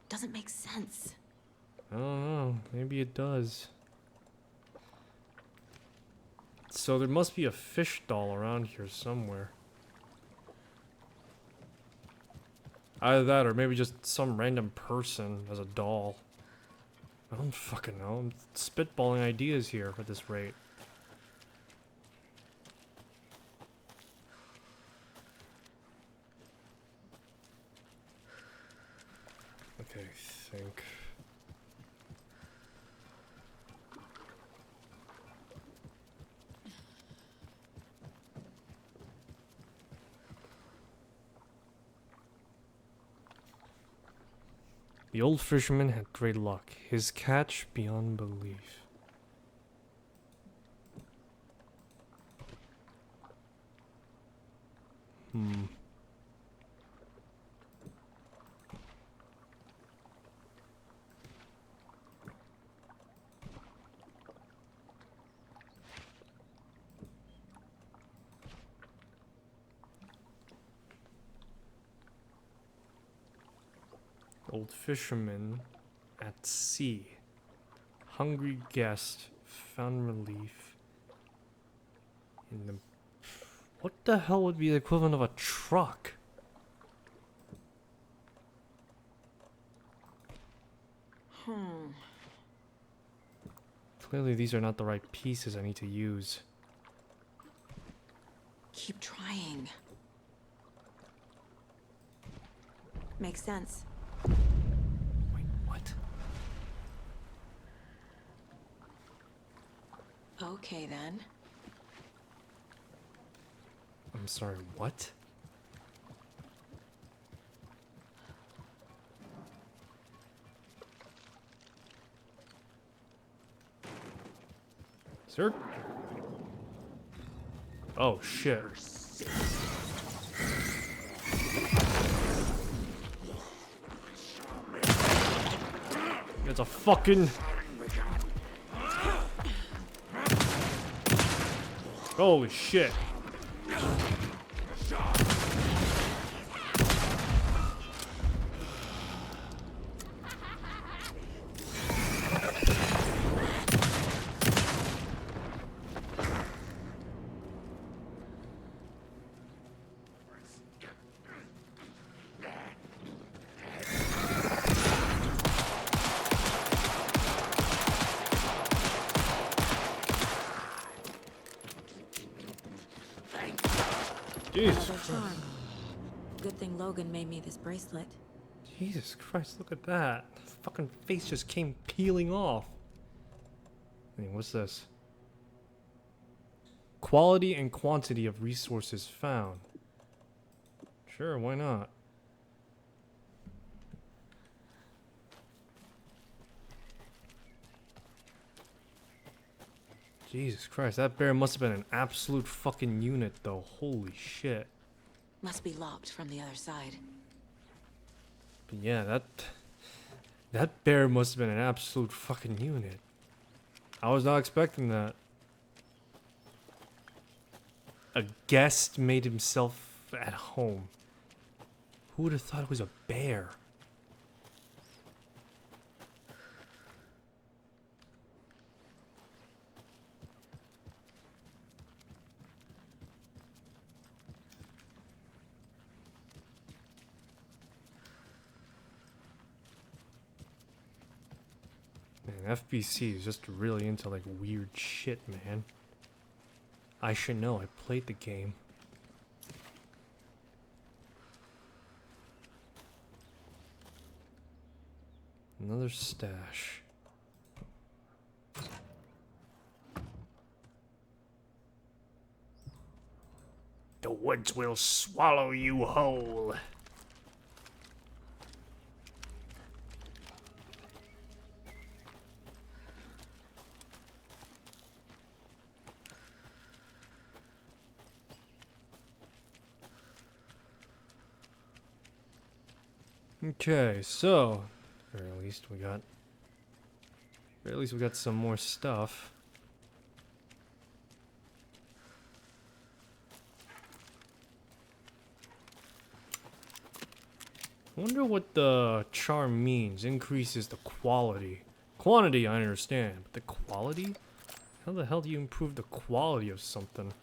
Doesn't make sense. I don't know. Maybe it does. So there must be a fish doll around here somewhere. Either that or maybe just some random person as a doll. I don't fucking know. I'm spitballing ideas here at this rate. Okay, think. The old fisherman had great luck. His catch beyond belief. Old fisherman at sea. Hungry guest found relief in the... What the hell would be the equivalent of a truck? Clearly these are not the right pieces I need to use. Keep trying. Makes sense. Wait, what? Okay then. I'm sorry, what? Sir? Oh, shit. It's a fucking... Holy shit. Jesus Another Christ. charm. Good thing Logan made me this bracelet. Jesus Christ, look at that. The fucking face just came peeling off. Hey, what's this? Quality and quantity of resources found. Sure, why not? Jesus Christ, that bear must have been an absolute fucking unit though. Holy shit. Must be locked from the other side. But yeah, that... That bear must have been an absolute fucking unit. I was not expecting that. A guest made himself at home. Who would have thought it was a bear? Man, FBC is just really into like weird shit, man. I should know, I played the game. Another stash. The woods will swallow you whole. Okay, so or at least we got some more stuff. Wonder what the charm means. Increases the quality. Quantity I understand, but the quality? How the hell do you improve the quality of something?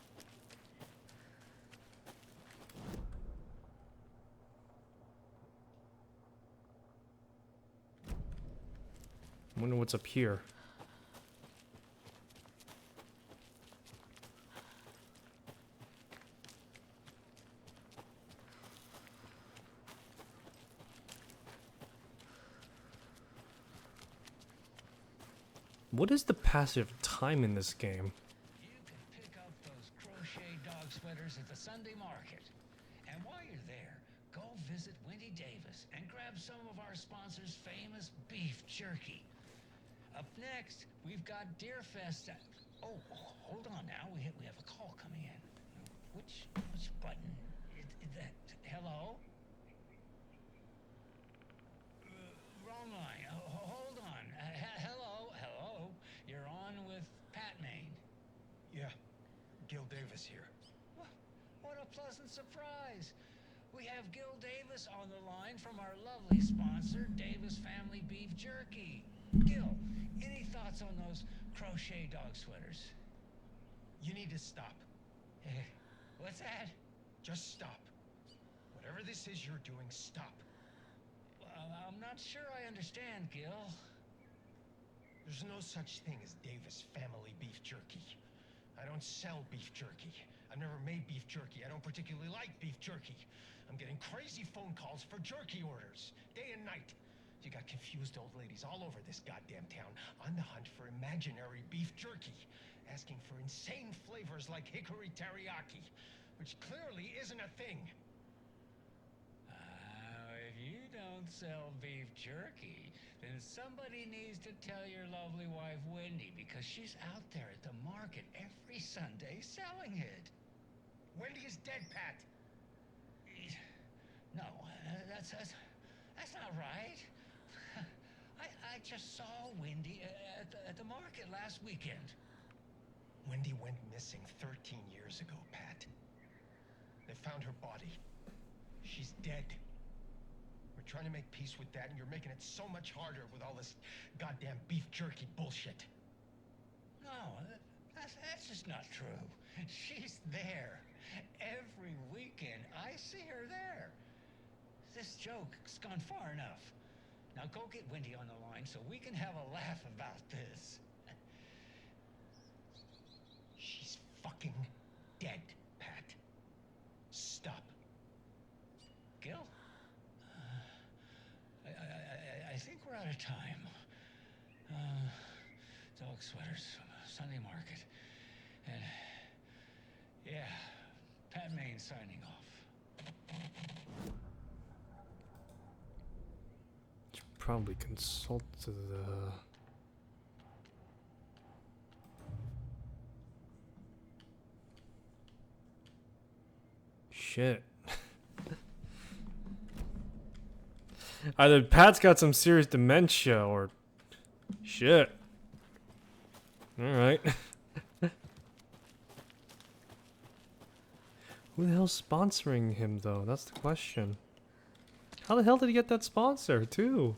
Wonder what's up here. What is the passive time in this game? You can pick up those crochet dog sweaters at the Sunday market. And while you're there, go visit Wendy Davis and grab some of our sponsor's famous beef jerky. Up next, we've got Deerfest. Oh, hold on now. We have a call coming in. Which button? Is that hello? Wrong line. Hold on. Hello. You're on with Pat Maine. Yeah, Gil Davis here. What a pleasant surprise. We have Gil Davis on the line from our lovely sponsor, Davis Family Beef Jerky. Gil, any thoughts on those crochet dog sweaters? You need to stop. What's that? Just stop. Whatever this is you're doing, stop. I'm not sure I understand, Gil. There's no such thing as Davis Family Beef Jerky. I don't sell beef jerky. I've never made beef jerky. I don't particularly like beef jerky. I'm getting crazy phone calls for jerky orders, day and night. You got confused old ladies all over this goddamn town on the hunt for imaginary beef jerky, asking for insane flavors like hickory teriyaki, which clearly isn't a thing. If you don't sell beef jerky, then somebody needs to tell your lovely wife Wendy, because she's out there at the market every Sunday selling it. Wendy is dead, Pat. No, that's not right. I just saw Wendy at the market last weekend. Wendy went missing 13 years ago, Pat. They found her body. She's dead. We're trying to make peace with that, and you're making it so much harder with all this goddamn beef jerky bullshit. No, that's just not true. She's there. Every weekend, I see her there. This joke's gone far enough. Now go get Wendy on the line so we can have a laugh about this. She's fucking dead, Pat. Stop. Gil? I think we're out of time. Dog sweaters, Sunday market. And yeah, Pat Maine signing off. Should probably consult the shit. Either Pat's got some serious dementia or shit. Alright. Who the hell's sponsoring him though? That's the question. How the hell did he get that sponsor too?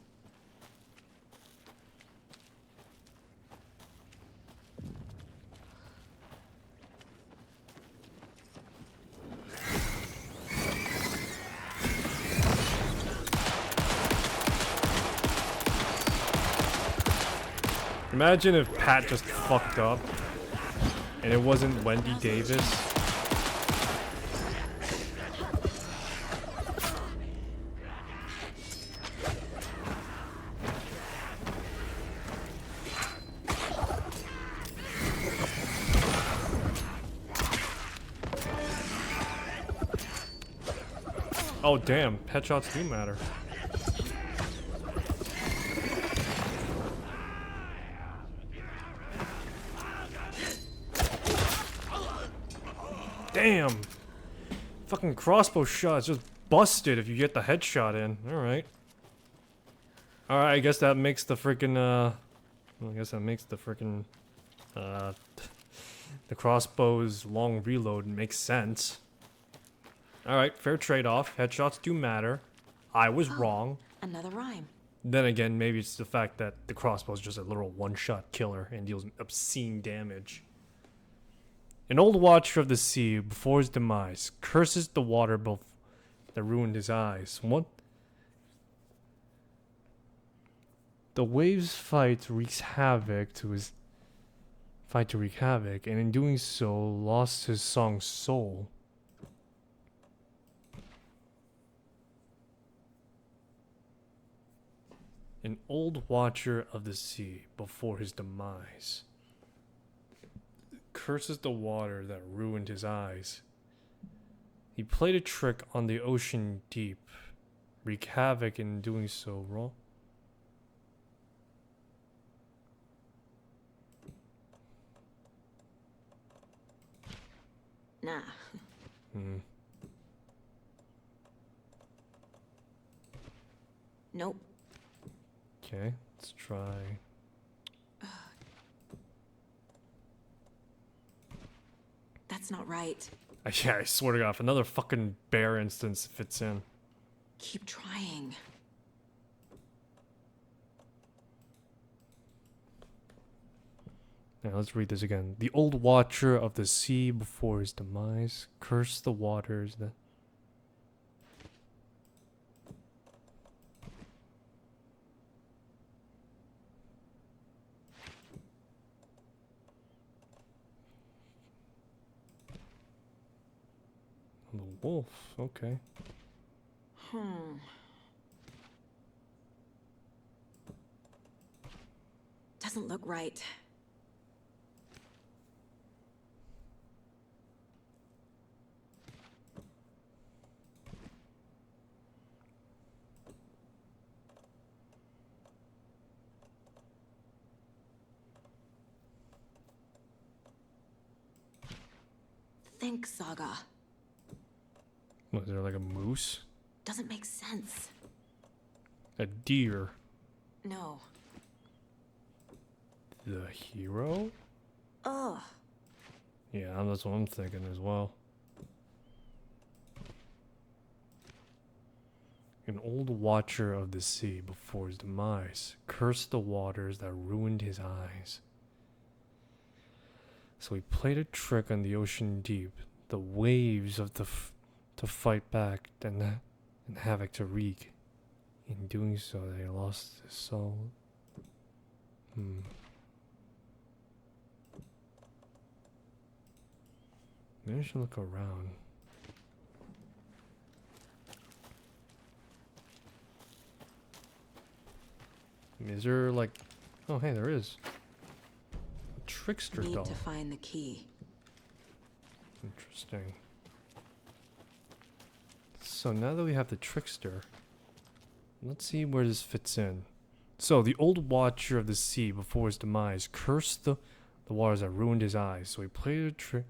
Imagine if Pat just fucked up and it wasn't Wendy Davis. Oh damn, headshots do matter. Damn! Fucking crossbow shot's just busted if you get the headshot in. Alright. Alright, I guess that makes the freaking, well, I guess that makes the freaking, the crossbow's long reload makes sense. Alright, fair trade-off. Headshots do matter. I was wrong. Another rhyme. Then again, maybe it's the fact that the crossbow is just a literal one-shot killer and deals obscene damage. An old watcher of the sea, before his demise, curses the water that ruined his eyes. What? The waves fight to wreak havoc, and in doing so, lost his song's soul. An old watcher of the sea, before his demise, curses the water that ruined his eyes. He played a trick on the ocean deep, wreak havoc in doing so wrong. Nah. Nope. Okay, let's try. That's not right. Yeah, I swear to God, if another fucking bear instance fits in. Keep trying. Now let's read this again. The old watcher of the sea before his demise cursed the waters that... The wolf, okay. Doesn't look right. Think, Saga. What, is there like a moose? Doesn't make sense. A deer? No. The hero? Ugh. Yeah, that's what I'm thinking as well. An old watcher of the sea before his demise cursed the waters that ruined his eyes. So he played a trick on the ocean deep, the waves of to fight back and havoc to wreak. In doing so, they lost his soul. Maybe I should look around. Is there like... Oh, hey, there is. A trickster Need doll. to find the key. Interesting. So now that we have the trickster, let's see where this fits in. So the old watcher of the sea before his demise cursed the waters that ruined his eyes. So he played a trick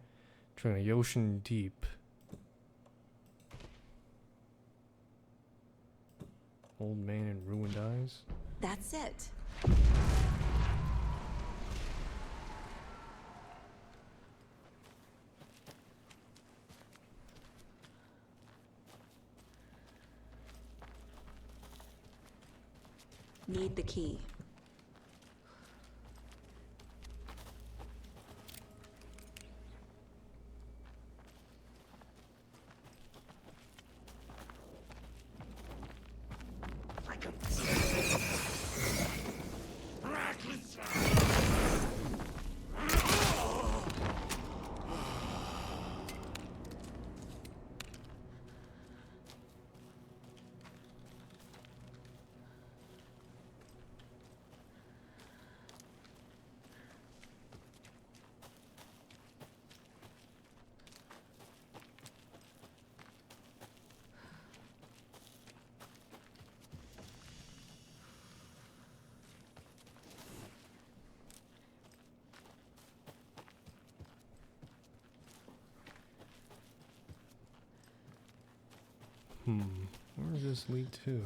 on the ocean deep. Old man in ruined eyes. That's it. Need the key. Where does this lead to?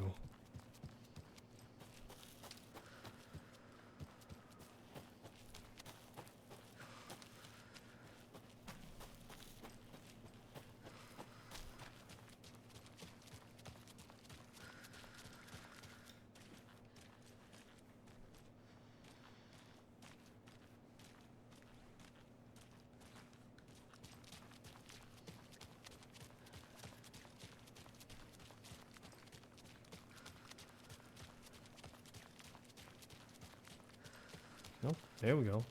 Oh, there we go.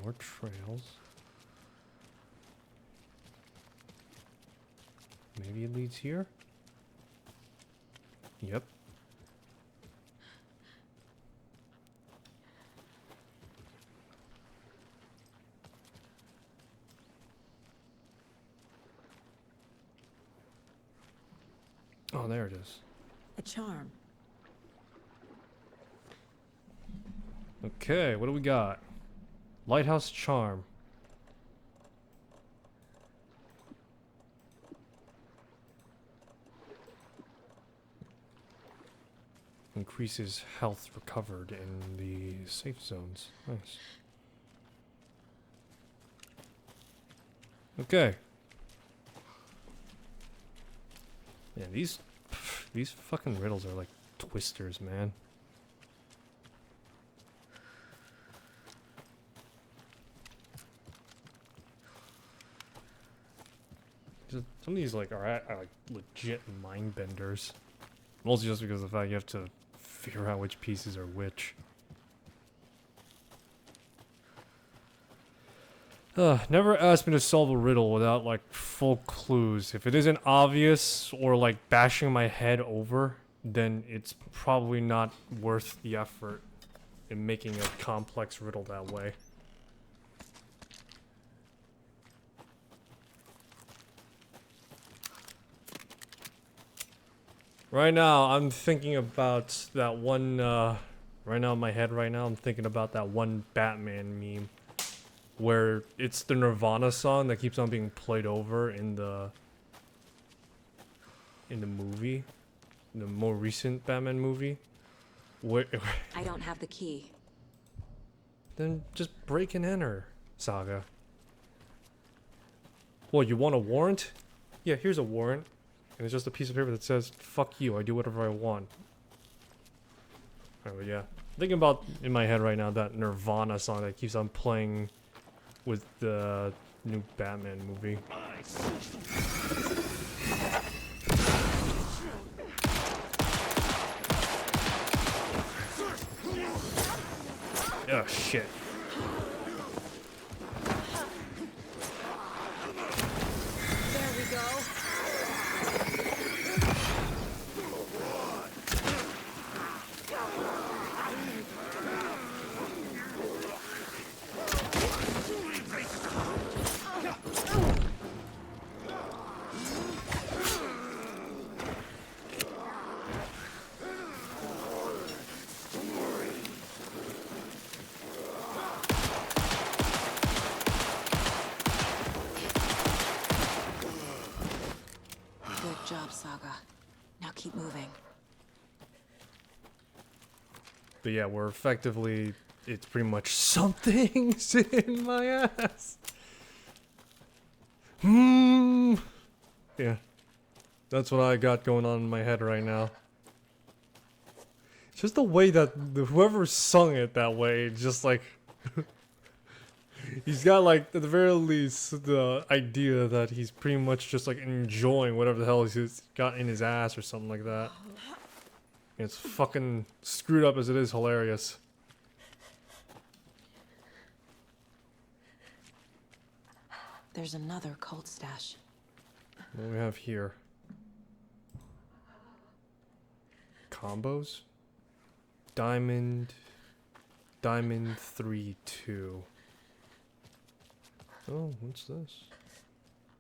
More trails. Maybe it leads here? Yep. Oh, there it is. A charm. Okay, what do we got? Lighthouse charm. Increases health recovered in the safe zones. Nice. Okay. Yeah, these fucking riddles are like twisters, man. Some of these like are like legit mind benders. Mostly just because of the fact you have to figure out which pieces are which. Never ask me to solve a riddle without like full clues. If it isn't obvious or like bashing my head over, then it's probably not worth the effort in making a complex riddle that way. Right now, I'm thinking about that one, right now in my head right now, I'm thinking about that one Batman meme. Where it's the Nirvana song that keeps on being played over in the movie. The more recent Batman movie. Where I don't have the key. Then just break and enter, Saga. Well, you want a warrant? Yeah, here's a warrant. And it's just a piece of paper that says, fuck you, I do whatever I want. Alright, but yeah. Thinking about, in my head right now, that Nirvana song that keeps on playing with the new Batman movie. Oh, shit. There we go. Good job, Saga. Now keep moving. But yeah, we're effectively, it's pretty much something's in my ass. Yeah. That's what I got going on in my head right now. It's just the way that whoever sung it that way, just like he's got like at the very least the idea that he's pretty much just like enjoying whatever the hell he's got in his ass or something like that. And it's fucking screwed up as it is hilarious. There's another cult stash. What do we have here? Combos? Diamond 3-2. Oh, what's this?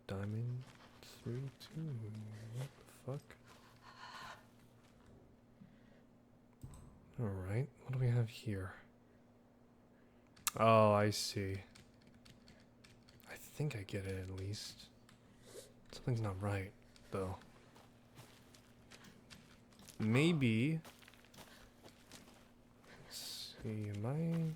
Diamond 3-2. What the fuck? Alright, what do we have here? Oh, I see. I think I get it at least. Something's not right, though. Maybe. Let's see, am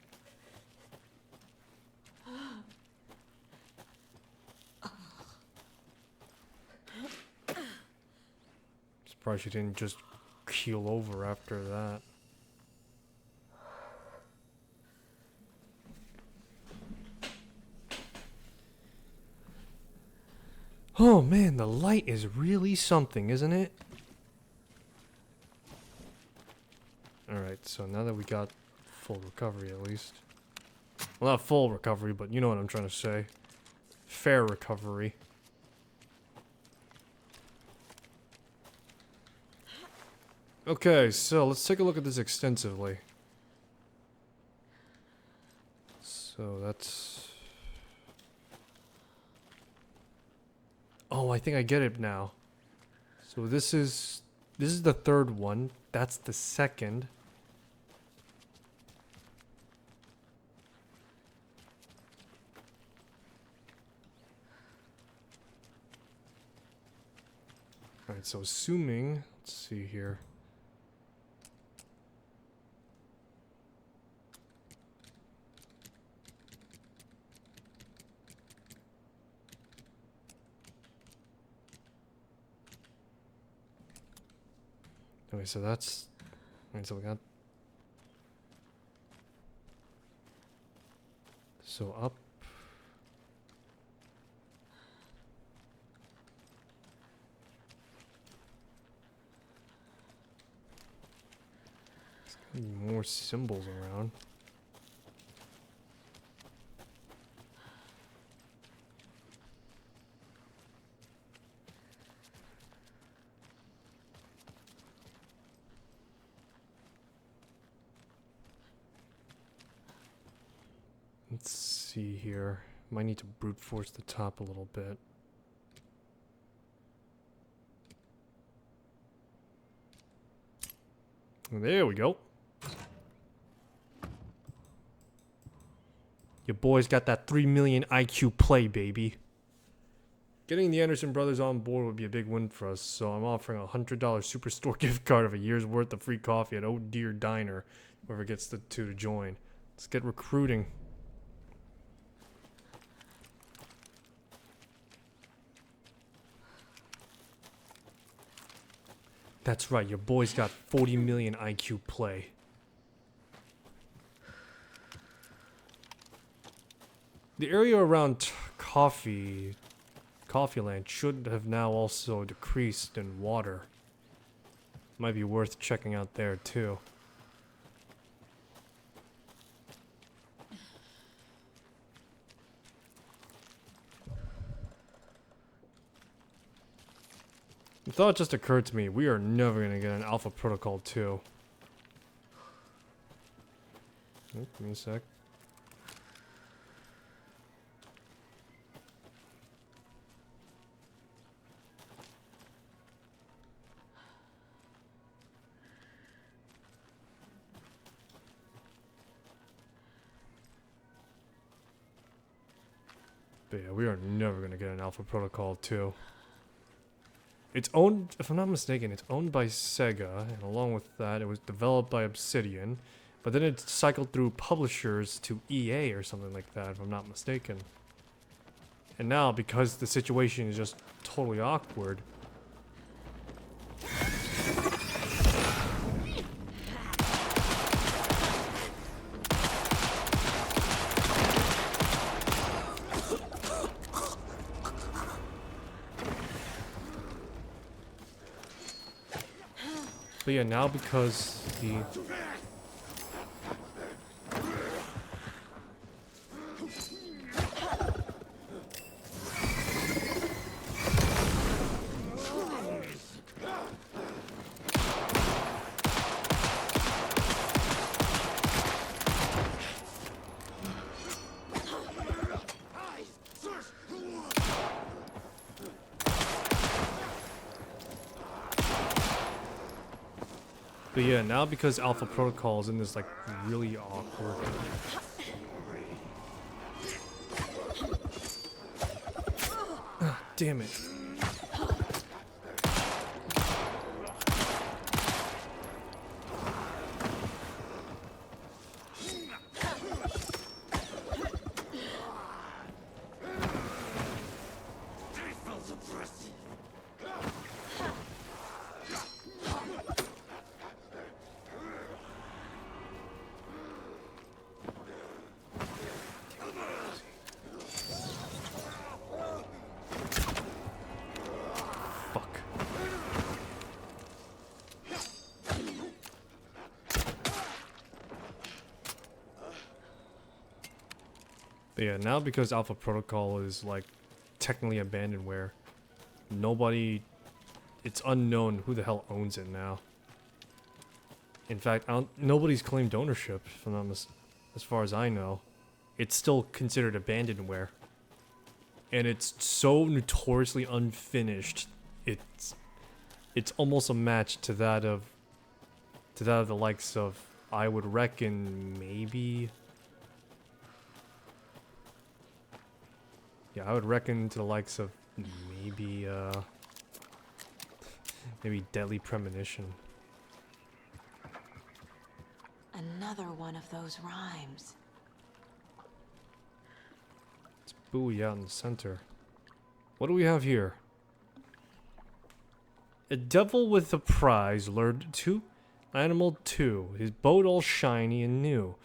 I? Surprised she didn't just keel over after that. Oh man, the light is really something, isn't it? Alright, so now that we got full recovery at least. Well, not full recovery, but you know what I'm trying to say. Fair recovery. Okay, so let's take a look at this extensively. So that's... Oh, I think I get it now. So this is the third one. That's the second. Alright, so assuming, let's see here. Okay, so that's... Alright, so we got... So up... There's gotta be more symbols around. Let's see here. Might need to brute force the top a little bit. There we go. Your boy's got that 3 million IQ play, baby. Getting the Anderson brothers on board would be a big win for us, so I'm offering a $100 Superstore gift card of a year's worth of free coffee at Oh Dear Diner, whoever gets the two to join. Let's get recruiting. That's right, your boy's got 40 million IQ play. The area around Coffeeland should have now also decreased in water. Might be worth checking out there too. The thought just occurred to me, we are never going to get an Alpha Protocol 2. Oh, give me a sec. But yeah, we are never going to get an Alpha Protocol 2. It's owned, if I'm not mistaken, it's owned by Sega, and along with that, it was developed by Obsidian, But then it cycled through publishers to EA or something like that, if I'm not mistaken. And now, because the situation is just totally awkward, but yeah, now because the But yeah, now because Alpha Protocol is in this like really awkward. Ah, damn it. Fuck. But yeah, now because Alpha Protocol is like technically abandonware, nobody, it's unknown who the hell owns it now. In fact, nobody's claimed ownership, if I'm not as far as I know. It's still considered abandonware. And it's so notoriously unfinished. It's almost a match to that of the likes of, I would reckon, maybe. Yeah, I would reckon to the likes of maybe maybe Deadly Premonition. Another one of those rhymes. It's buoy out in the center. What do we have here? A devil with a prize lured to animal 2, his boat all shiny and new.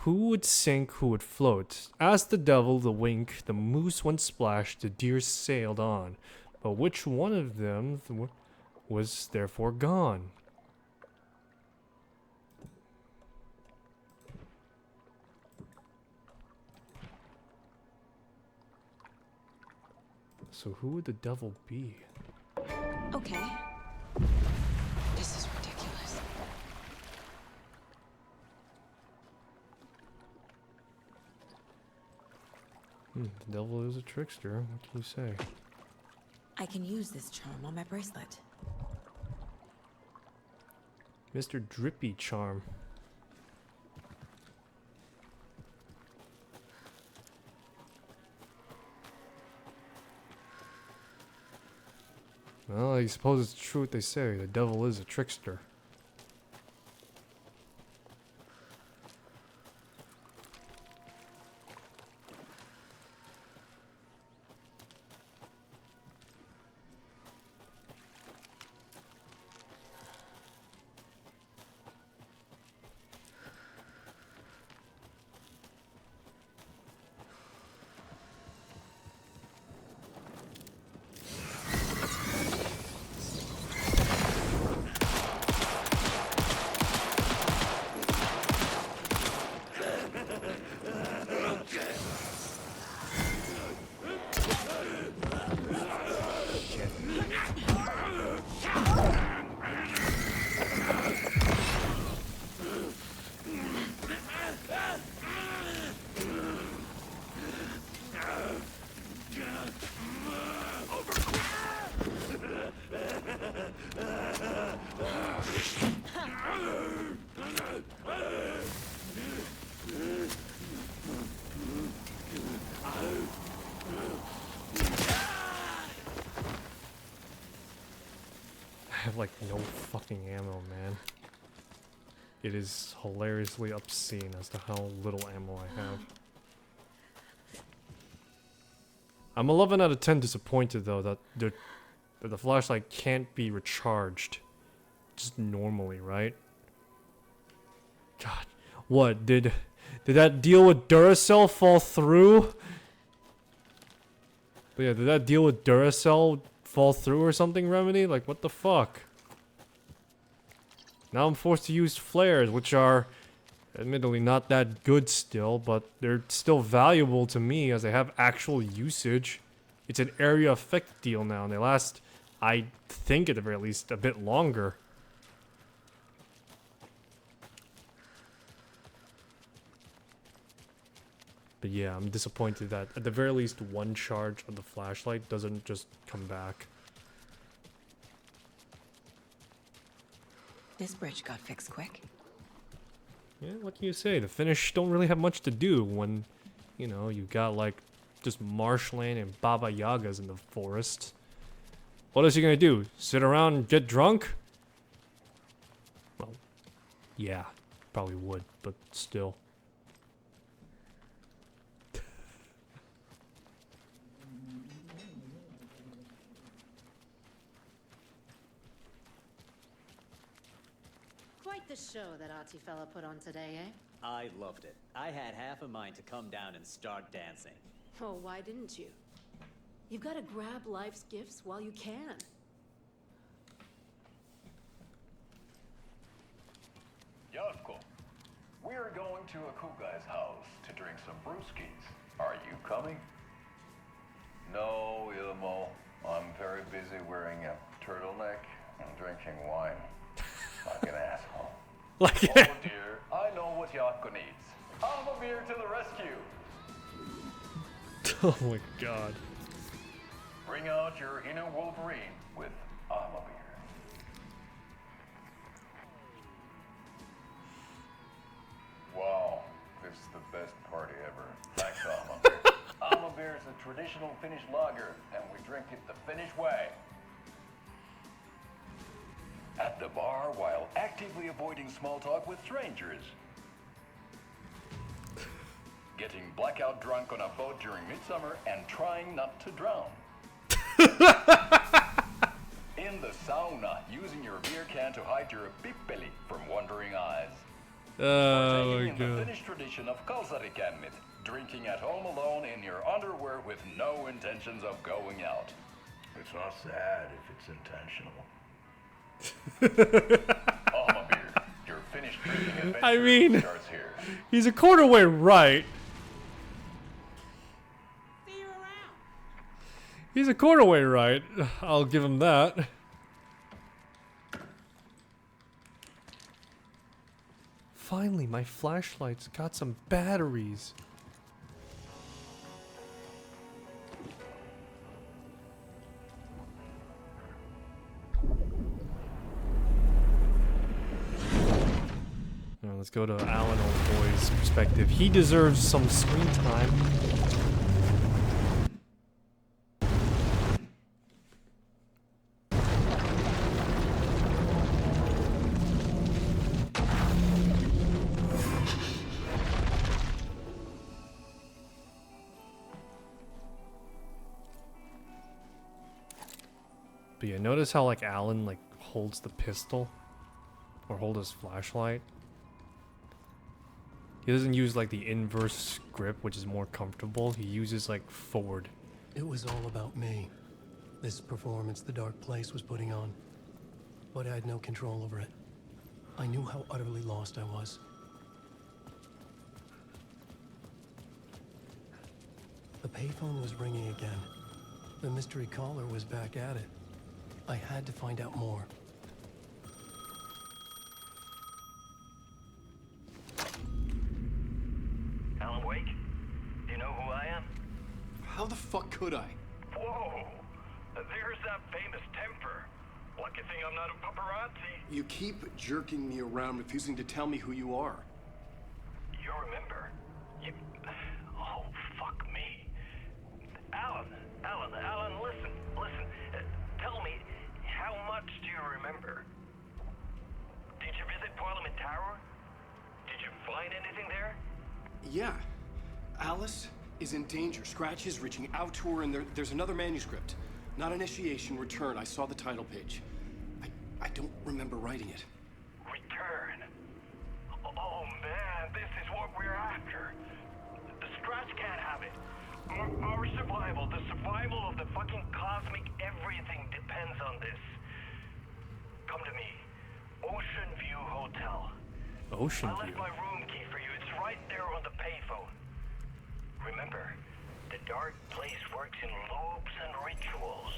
Who would sink, who would float? Asked the devil, the wink, the moose went splash, the deer sailed on. But which one of them was therefore gone? So who would the devil be? Okay. This is ridiculous. The devil is a trickster. What can you say? I can use this charm on my bracelet. Mr. Drippy Charm. Well, I suppose it's true what they say. The devil is a trickster. I have like no fucking ammo, man. it is hilariously obscene as to how little ammo I have. I'm 11 out of 10 disappointed though that the flashlight can't be recharged just normally, right? God, what did that deal with Duracell fall through? But yeah, did that deal with Duracell fall through or something, Remedy? Like, what the fuck? Now I'm forced to use flares, which are admittedly not that good still, but they're still valuable to me as they have actual usage. It's an area effect deal now, and they last, I think at the very least, a bit longer. But yeah, I'm disappointed that at the very least one charge of the flashlight doesn't just come back. This bridge got fixed quick. Yeah, what can you say? The Finnish don't really have much to do when, you know, you've got like just marshland and Baba Yagas in the forest. What else are you gonna do? Sit around and get drunk? Well, yeah, probably would, but still. Quite the show that Artie fella put on today, eh? I loved it. I had half a mind to come down and start dancing. Oh, why didn't you? You've got to grab life's gifts while you can. Yavko, we're going to a cool guy's house to drink some brewskis. Are you coming? No, Ilmo. I'm very busy wearing a turtleneck and drinking wine. Like an asshole. Like oh dear, I know what Yavko needs. Alma beer to the rescue. Oh my god. Bring out your inner Wolverine with Alma beer. Wow, this is the best party ever. Thanks, Alma beer. Alma beer is a traditional Finnish lager, and we drink it the Finnish way. At the bar while actively avoiding small talk with strangers. Getting blackout drunk on a boat during midsummer and trying not to drown. In the sauna, using your beer can to hide your pippeli from wandering eyes. Oh my in the god. Finnish tradition of kalsarikännit, drinking at home alone in your underwear with no intentions of going out. It's not sad if it's intentional. Alma beer, your Finnish drinking adventure I mean, starts here. he's a quarter way right. See you around. He's a quarter way right. I'll give him that. Finally, my flashlight's got some batteries. Now, let's go to Alan, old boy's perspective. He deserves some screen time. But yeah, notice how like Alan like holds the pistol or hold his flashlight. He doesn't use like the inverse grip, which is more comfortable. He uses like forward. It was all about me. This performance the Dark Place was putting on. But I had no control over it. I knew how utterly lost I was. The payphone was ringing again. The mystery caller was back at it. I had to find out more. Alan Wake? Do you know who I am? How the fuck could I? Whoa! There's that famous temper. Lucky thing I'm not a paparazzi. You keep jerking me around, refusing to tell me who you are. You remember? You... Oh, fuck me. Alan, listen. Tell me, how much do you remember? Did you visit Parliament Tower? find anything there? Yeah. Alice is in danger. Scratch is reaching out to her, and there's another manuscript. Not initiation, return. I saw the title page. I don't remember writing it. Return? Oh man, this is what we're after. The Scratch can't have it. Our survival, the survival of the fucking cosmic everything depends on this. Come to me. Ocean View Hotel. Ocean I View. left my room key for you. It's right there on the payphone. Remember, the dark place works in loops and rituals.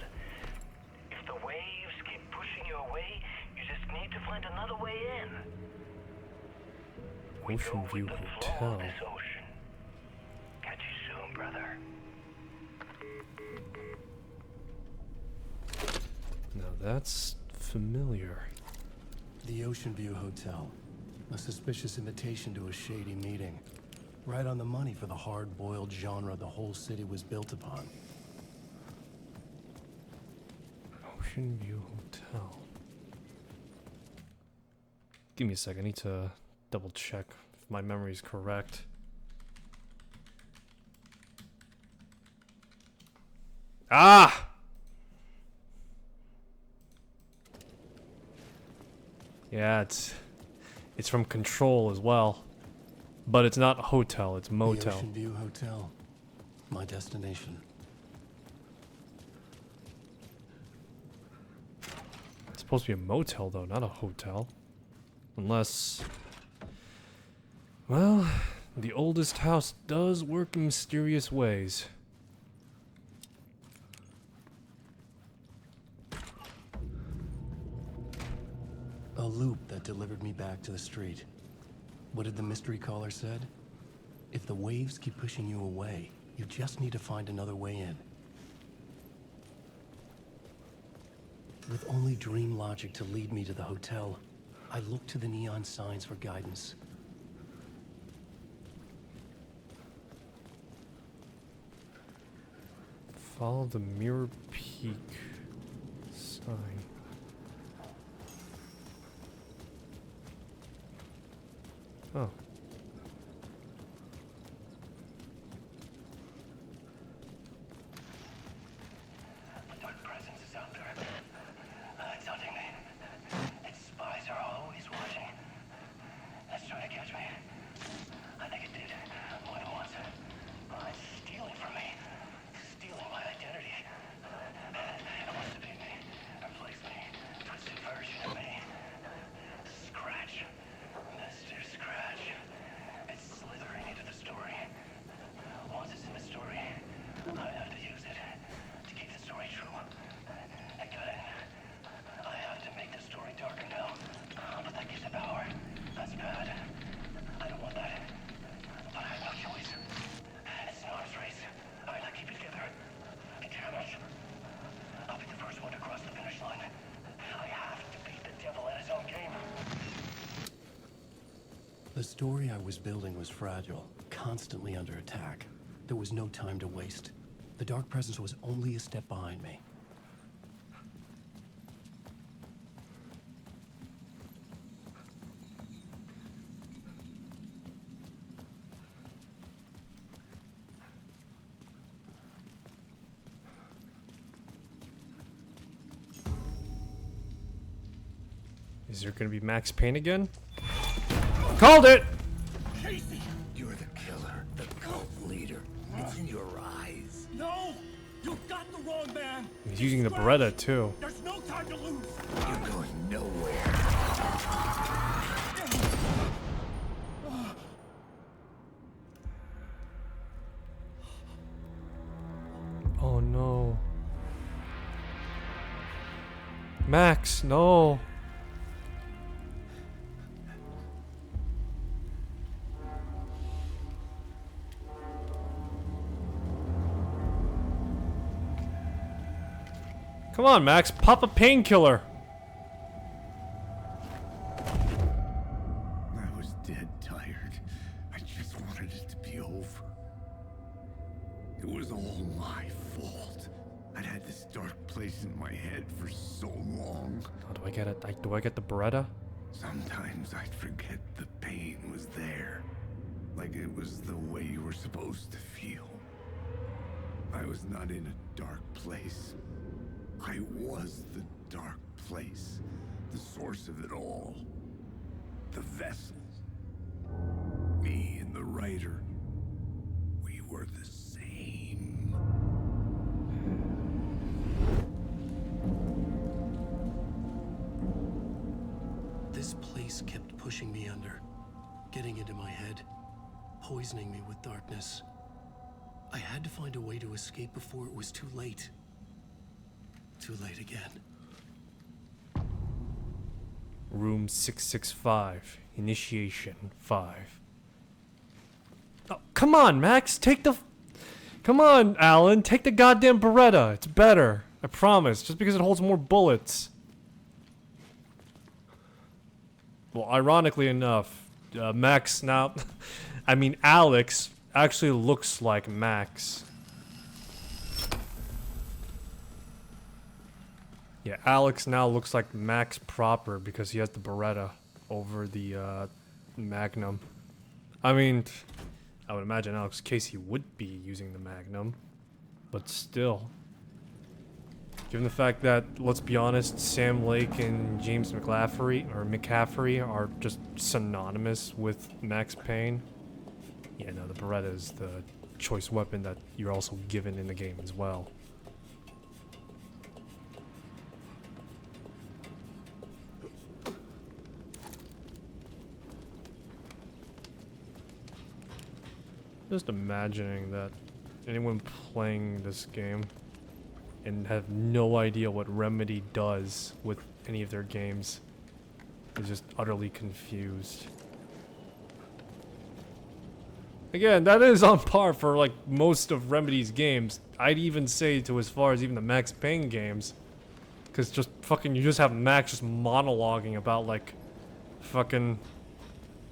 If the waves keep pushing you away, you just need to find another way in. Ocean View Hotel. This ocean. Catch you soon, brother. Now that's familiar. The Ocean View Hotel. A suspicious invitation to a shady meeting. Right on the money for the hard-boiled genre the whole city was built upon. Ocean View Hotel. Give me a sec. I need to double check if my memory is correct. Ah! Yeah, it's from Control as well. But it's not a hotel, it's motel. The Ocean View Hotel. My destination. It's supposed to be a motel though, not a hotel. Unless... well, the oldest house does work in mysterious ways. A loop that delivered me back to the street. What did the mystery caller said? If the waves keep pushing you away, you just need to find another way in. With only dream logic to lead me to the hotel, I looked to the neon signs for guidance. Follow the Mirror Peak sign. Oh. The dark presence is out there. It's hunting me. Its spies are always watching. It's trying to catch me. I think it did more than once. It's stealing from me. Stealing my identity. It wants to be me. Replace me. Twisted version of me. Scratch. Mr. Scratch. It's slithering into the story. Once it's in the story, I have to use it to keep the story true. I got it. I have to make the story darker now. But that gives it power. That's bad. I don't want that. But I have no choice. It's an arms race. I have to keep it together. Damn it. I'll be the first one to cross the finish line. I have to beat the devil at his own game. The story I was building was fragile, constantly under attack. There was no time to waste. The dark presence was only a step behind me. Is there gonna be Max Payne again? Called it! Casey! You're the killer, the cult leader. It's in your eyes. No! You've got the wrong man! He's using the Beretta too. There's no time to lose! You're going nowhere. Oh no. Max, no. Come on, Max, pop a painkiller. I was dead tired. I just wanted it to be over. It was all my fault. I'd had this dark place in my head for so long. Oh, do I get the Beretta? Sometimes I'd forget the pain was there. Like it was the way you were supposed to feel. I was not in a dark place. I was the dark place. The source of it all. The vessel. Me and the writer. We were the same. This place kept pushing me under, getting into my head, poisoning me with darkness. I had to find a way to escape before it was too late. Too late again. Room 665. Initiation 5. Oh, come on, Max. Take the... Come on, Alan. Take the goddamn Beretta. It's better. I promise. Just because it holds more bullets. Well, ironically enough, Max now... I mean, Alex actually looks like Max. Yeah, Alex now looks like Max proper because he has the Beretta over the Magnum. I mean, I would imagine Alex Casey would be using the Magnum, but still. Given the fact that, let's be honest, Sam Lake and James McCaffrey are just synonymous with Max Payne. Yeah, no, the Beretta is the choice weapon that you're also given in the game as well. Just imagining that anyone playing this game and have no idea what Remedy does with any of their games is just utterly confused. Again, that is on par for like most of Remedy's games. I'd even say to as far as even the Max Payne games. Cause just fucking you just have Max just monologuing about like fucking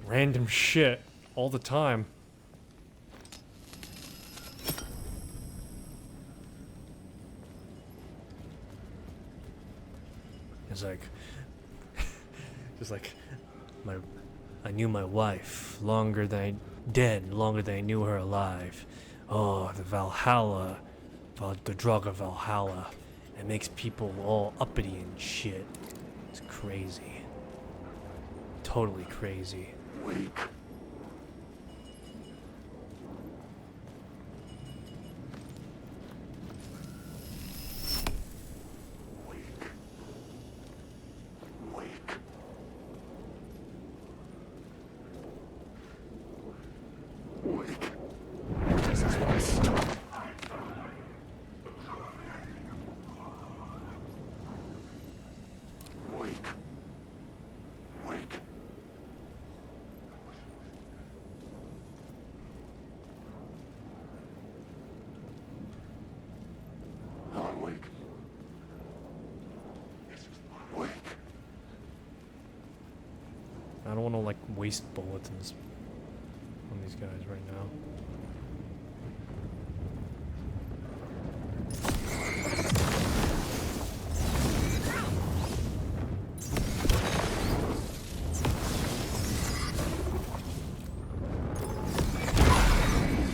random shit all the time. It's like, just like, I knew my wife longer than I knew her alive. Oh, the Valhalla, the drug of Valhalla, it makes people all uppity and shit. It's crazy, totally crazy. Wake. I don't want to like waste bullets on these guys right now.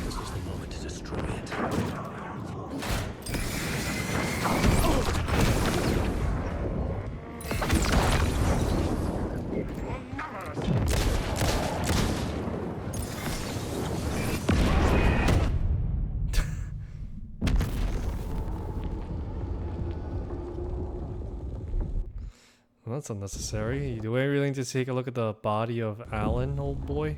This was the moment to destroy it. Well, that's unnecessary. Do we really need to take a look at the body of Alan, old boy?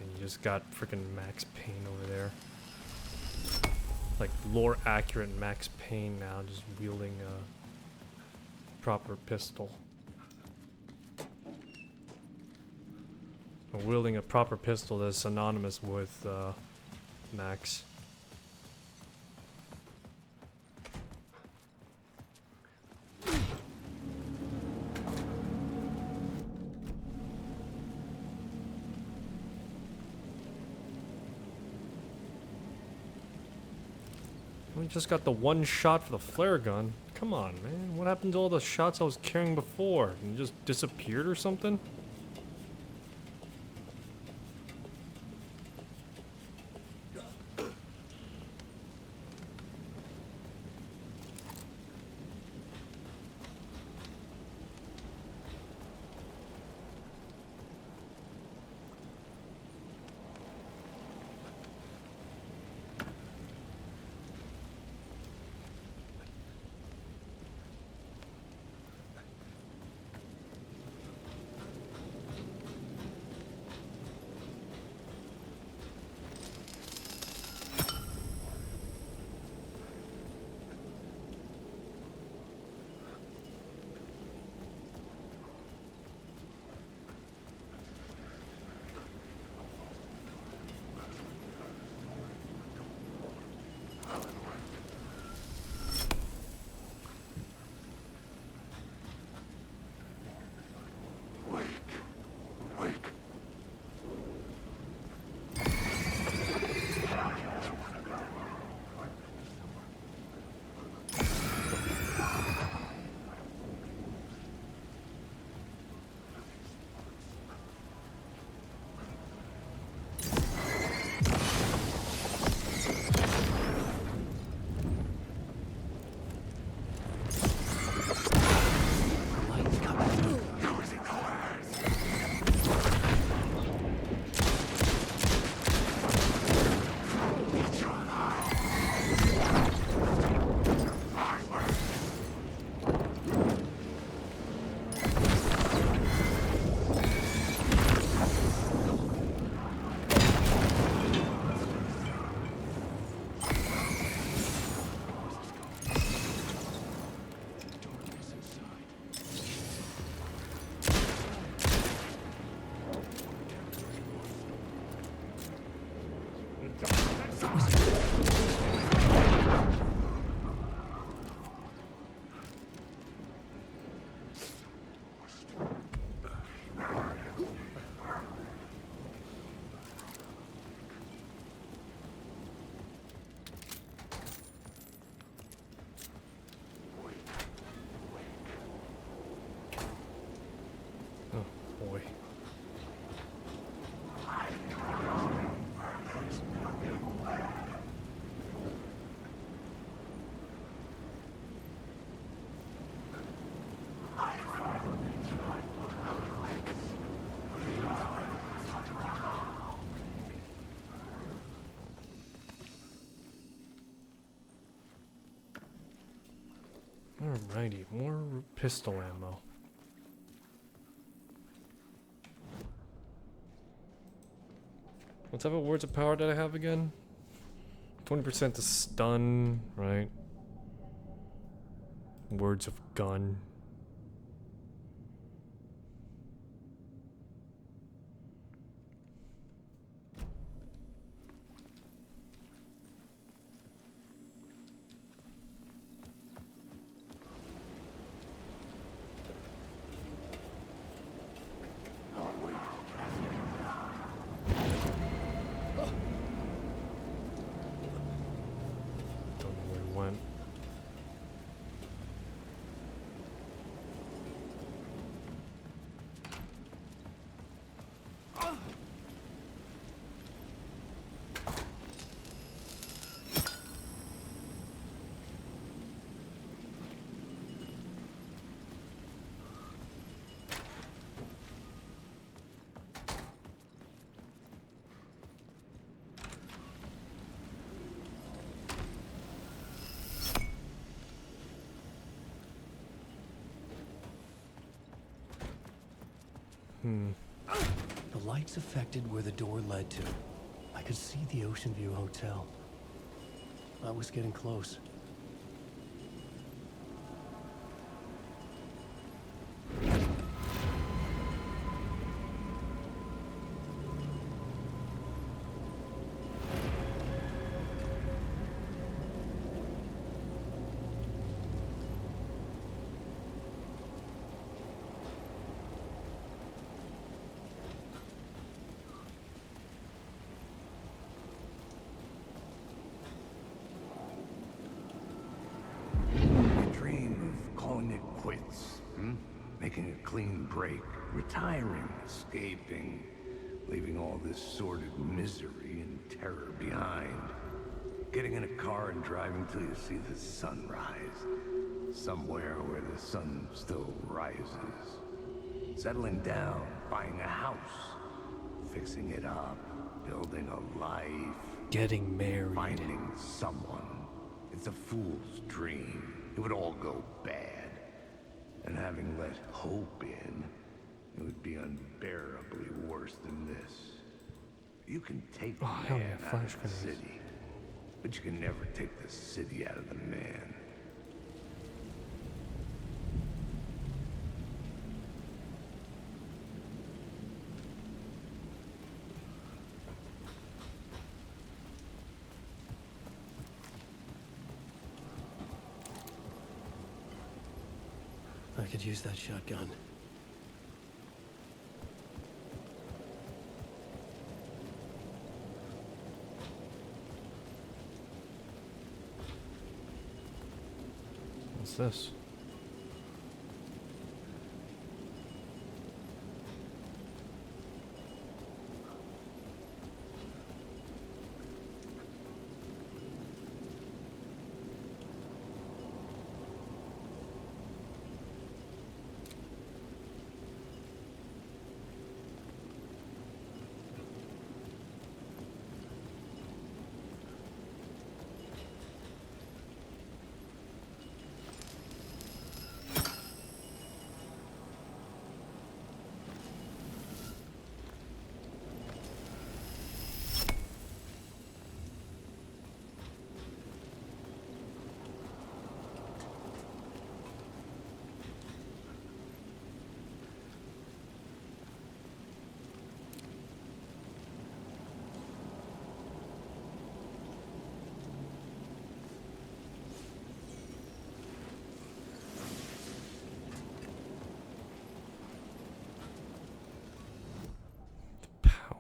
And you just got freaking Max Payne over there. Like lore accurate Max Payne now, just wielding a proper pistol. Or wielding a proper pistol that's synonymous with Max. We just got the one shot for the flare gun. Come on, man. What happened to all the shots I was carrying before? You just disappeared or something? Boy. Alrighty, more pistol ammo. What type of words of power did I have again? 20% to stun, right? Words of gun. The lights affected where the door led to. I could see the Ocean View Hotel. I was getting close. calling it quits, hmm? Making a clean break, retiring, escaping, leaving all this sordid misery and terror behind. Getting in a car and driving till you see the sun rise. Somewhere where the sun still rises. Settling down, buying a house, fixing it up, building a life. Getting married. Finding someone. It's a fool's dream. It would all go bad. And having let hope in, it would be unbearably worse than this. You can take the man out of the city, but you can never take the city out of the man. I could use that shotgun. What's this?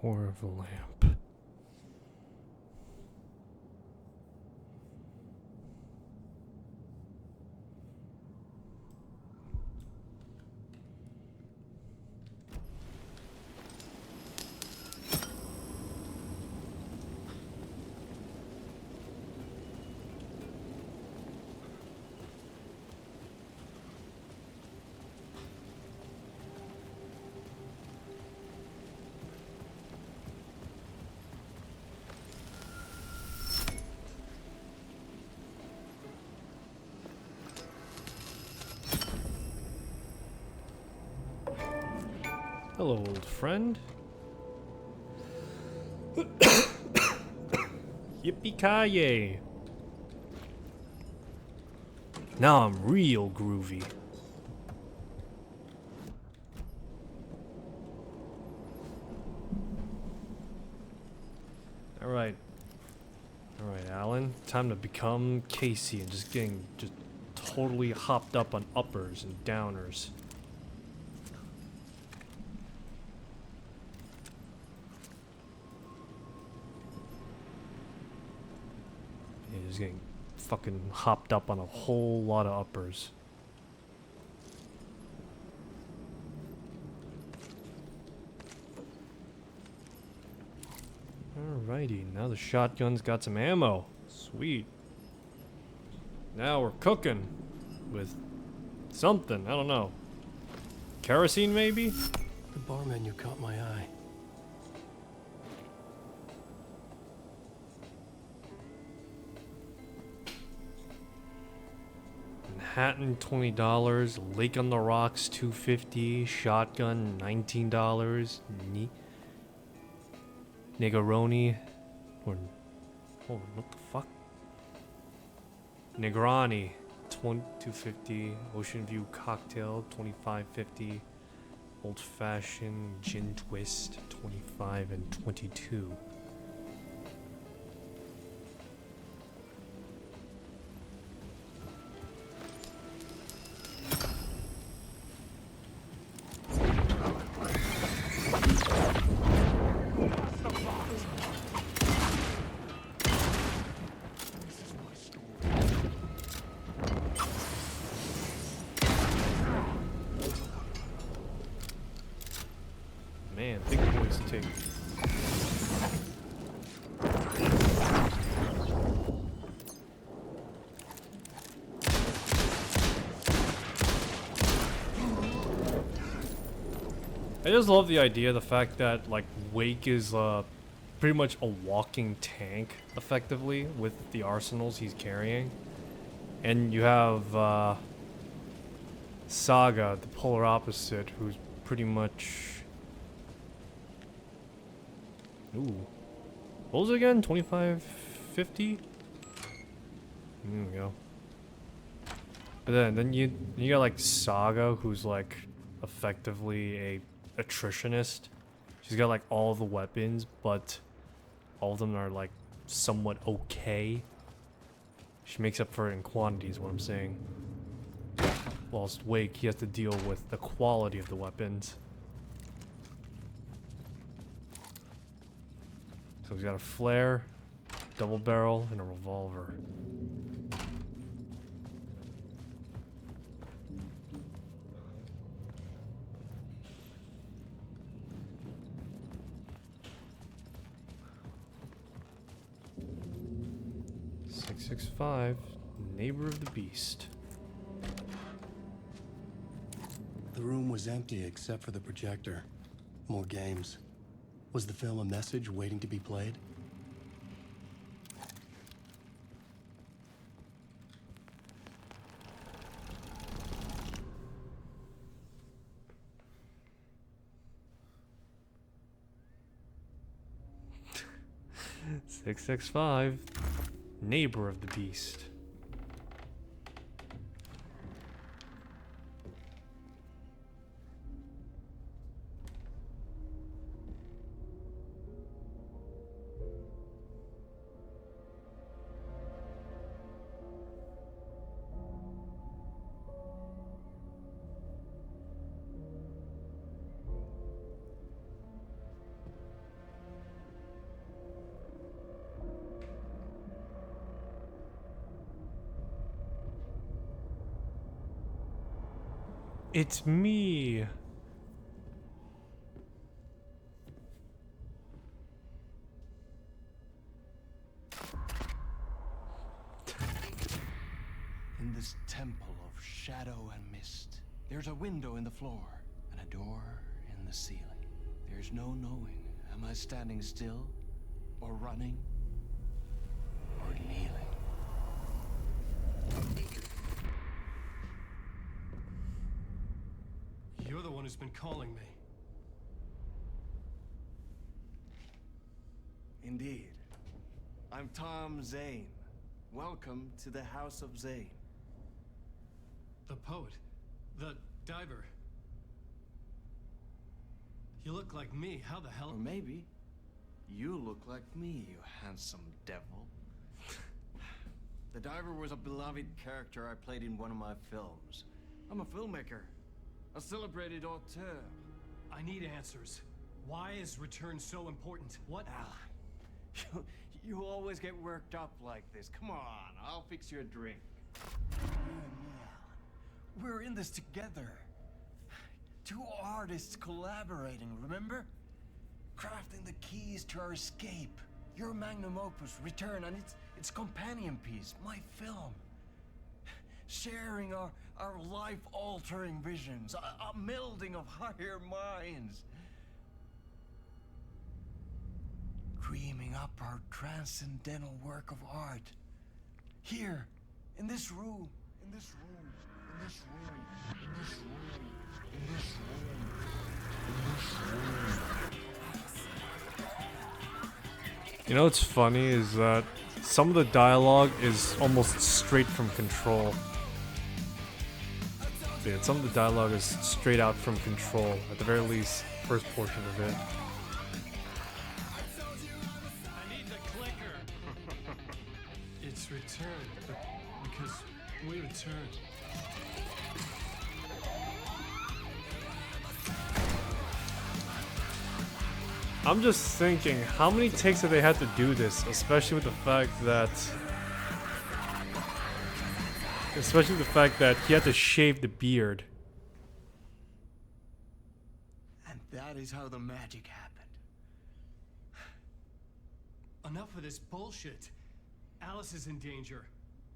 Power of a lamp. Hello, old friend. Yippee-ki-yay. Now I'm real groovy. Alright. Alright, Alan. Time to become Casey and just totally hopped up on uppers and downers. He's getting fucking hopped up on a whole lot of uppers. Alrighty, now the shotgun's got some ammo. Sweet. Now we're cooking with something, I don't know. Kerosene maybe? The bar menu caught my eye. Manhattan $20, Lake on the Rocks $2.50, shotgun $19, Negroni, or oh, what the fuck? Negroni $2.50, Ocean View cocktail $25.50, Old Fashioned gin twist $25 and $22. take. I just love the idea, the fact that like Wake is pretty much a walking tank, effectively, with the arsenals he's carrying. And you have Saga, the polar opposite, who's pretty much... Ooh. What was it again? 2550? There we go. But then you got like Saga, who's like effectively a attritionist. She's got like all the weapons, but all of them are like somewhat okay. She makes up for it in quantity is what I'm saying. Whilst Wake, he has to deal with the quality of the weapons. So he's got a flare, double barrel, and a revolver. .665, neighbor of the beast. The room was empty except for the projector. More games. Was the film a message waiting to be played? .665, neighbor of the beast. It's me. In this temple of shadow and mist, there's a window in the floor and a door in the ceiling. There's no knowing, am I standing still, or running, or kneeling? You're the one who's been calling me. Indeed. I'm Tom Zane. Welcome to the House of Zane. The poet. The diver. You look like me. How the hell? Or maybe you look like me, you handsome devil. The diver was a beloved character I played in one of my films. I'm a filmmaker. A celebrated auteur. I need answers. Why is return so important? What? Alan, you always get worked up like this. Come on, I'll fix you a drink. We're in this together. Two artists collaborating, remember? Crafting the keys to our escape. Your magnum opus, Return, and its companion piece, my film. Sharing our life-altering visions, a melding of higher minds. Dreaming up our transcendental work of art. Here, in this room, in this room, in this room, in this room, in this room, in this room. You know what's funny is that some of the dialogue is almost straight from Control. Yeah, some of the dialogue is straight out from Control, at the very least, first portion of it. I need the clicker. It's returned, because we returned. I'm just thinking, how many takes have they had to do this, especially with the fact that he had to shave the beard. And that is how the magic happened. Enough of this bullshit. Alice is in danger.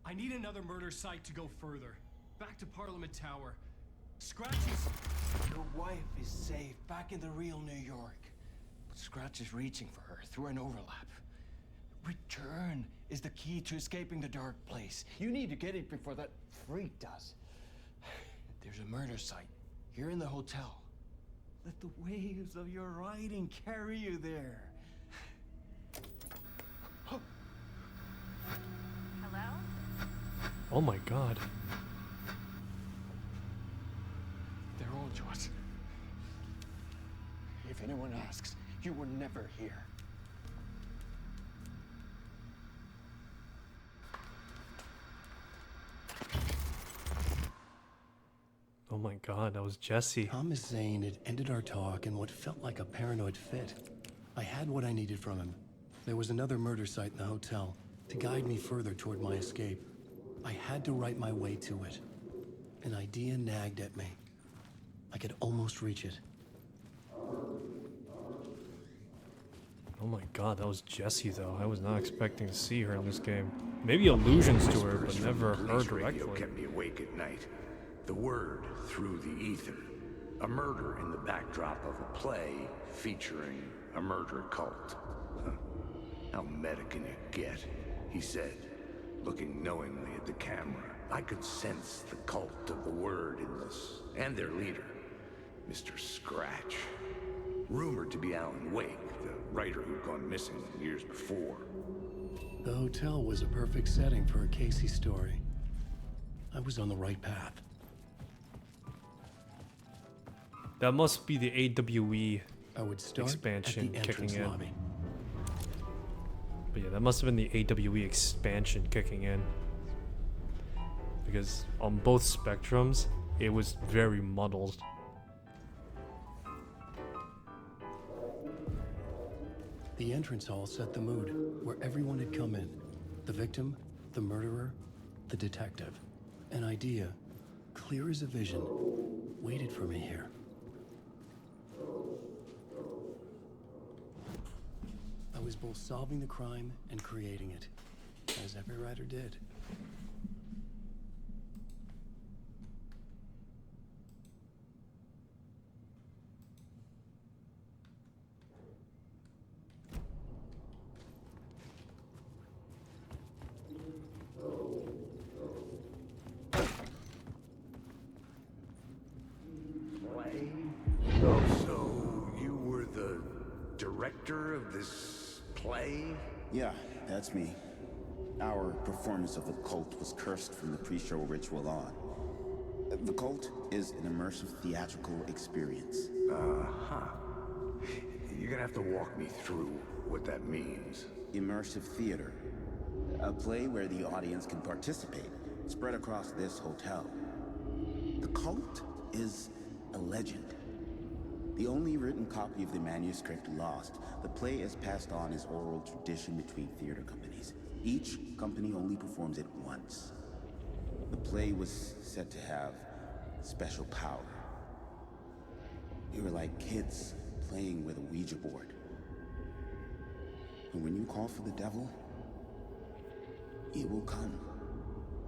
I need another murder site to go further. Back to Parliament Tower. Scratch is... Your wife is safe, back in the real New York. But Scratch is reaching for her through an overlap. Return is the key to escaping the dark place. You need to get it before that freak does. There's a murder site here in the hotel. Let the waves of your writing carry you there. Hello? Oh my god. They're all yours. If anyone asks, you were never here. Oh my god, that was Jesse. Thomas Zane had ended our talk in what felt like a paranoid fit. I had what I needed from him. There was another murder site in the hotel to guide me further toward my escape. I had to write my way to it. An idea nagged at me. I could almost reach it. Oh my god, that was Jessie though. I was not expecting to see her in this game. Maybe allusions to her, but never her directly. Kept me awake at night. The word through the ether. A murder in the backdrop of a play featuring a murder cult. Huh. How meta can it get? He said, looking knowingly at the camera. I could sense the cult of the word in this, and their leader, Mr. Scratch. Rumored to be Alan Wake, the writer who'd gone missing years before. The hotel was a perfect setting for a Casey story. I was on the right path. That must be the AWE I would start expansion at the kicking entrance in. lobby. But yeah, that must have been the AWE expansion kicking in. Because on both spectrums, it was very muddled. The entrance hall set the mood, where everyone had come in. The victim, the murderer, the detective. An idea, clear as a vision, waited for me here. I was both solving the crime and creating it, as every writer did. So you were the director of this play? Yeah, that's me. Our performance of the cult was cursed from the pre-show ritual on. The cult is an immersive theatrical experience. Uh-huh. You're gonna have to walk me through what that means. Immersive theater. A play where the audience can participate, spread across this hotel. The cult is a legend. The only written copy of the manuscript lost, the play is passed on as oral tradition between theater companies. Each company only performs it once. The play was said to have special power. We were like kids playing with a Ouija board. And when you call for the devil, he will come.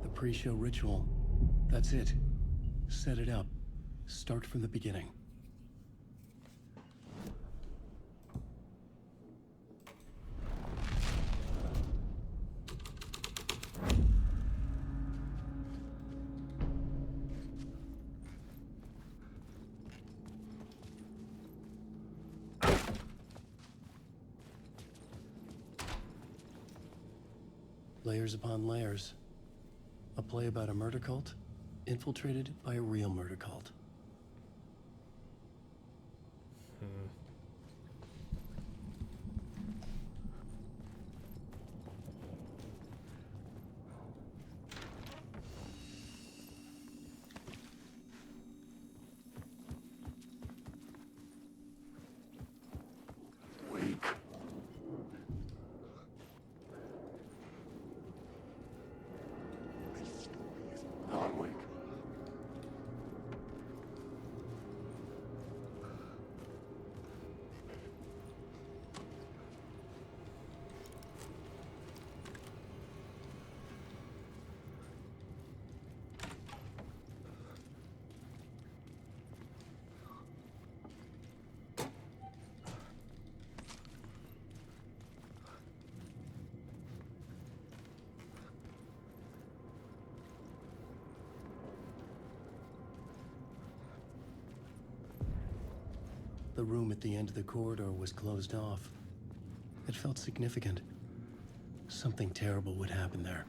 The pre-show ritual. That's it. Set it up. Start from the beginning. Layers upon layers. A play about a murder cult, infiltrated by a real murder cult. The room at the end of the corridor was closed off. It felt significant. Something terrible would happen there.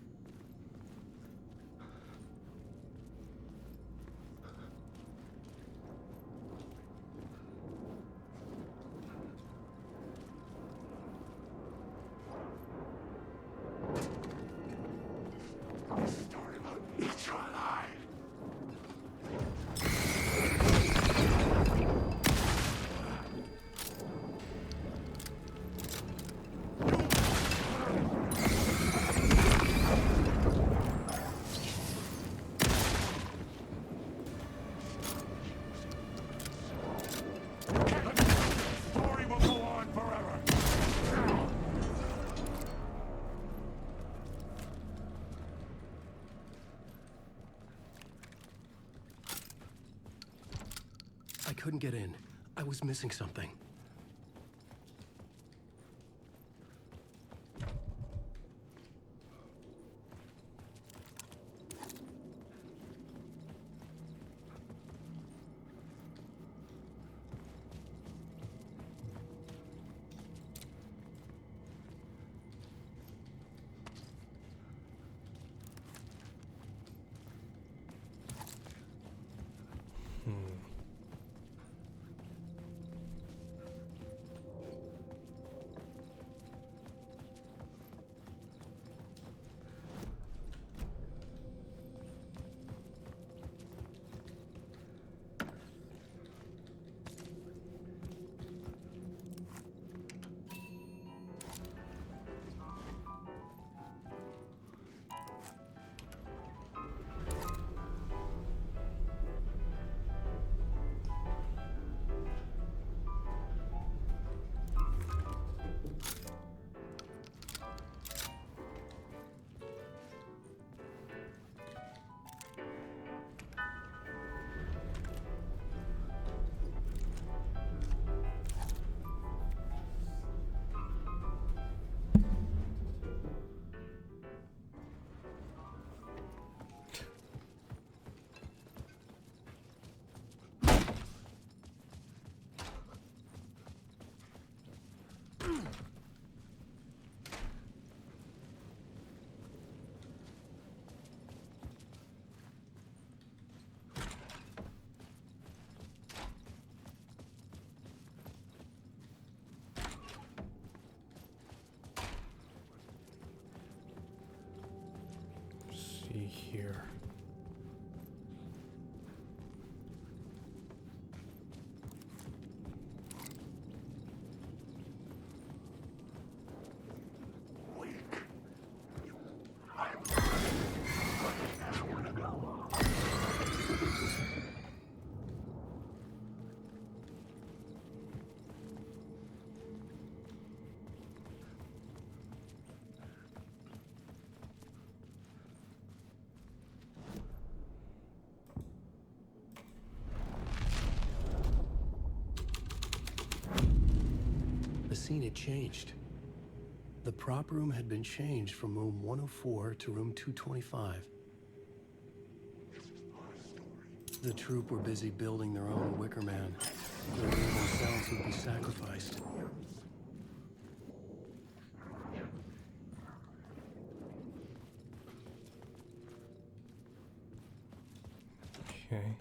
I couldn't get in. I was missing something. Here. The scene had changed. The prop room had been changed from room 104 to room 225. The troupe were busy building their own Wicker Man. They knew themselves would be sacrificed. Okay.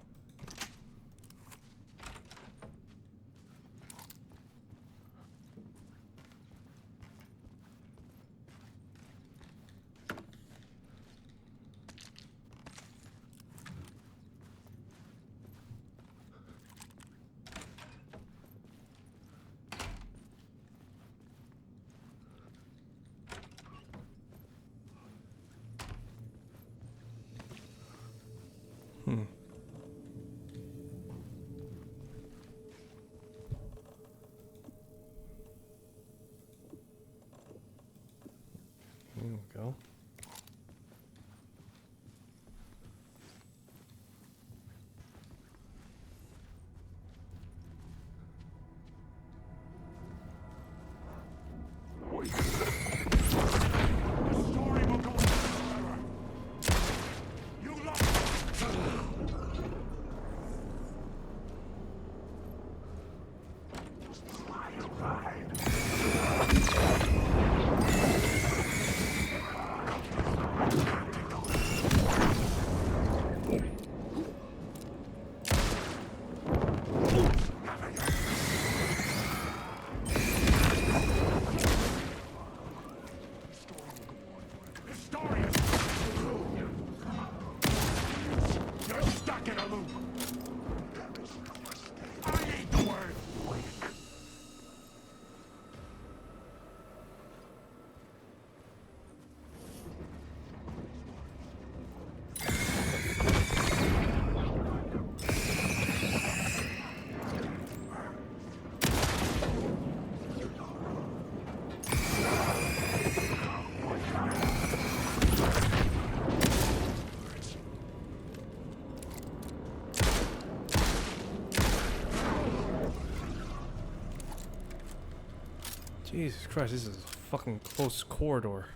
in a loop. There is no mistake. I need the word wake. Jesus Christ, this is a fucking close corridor.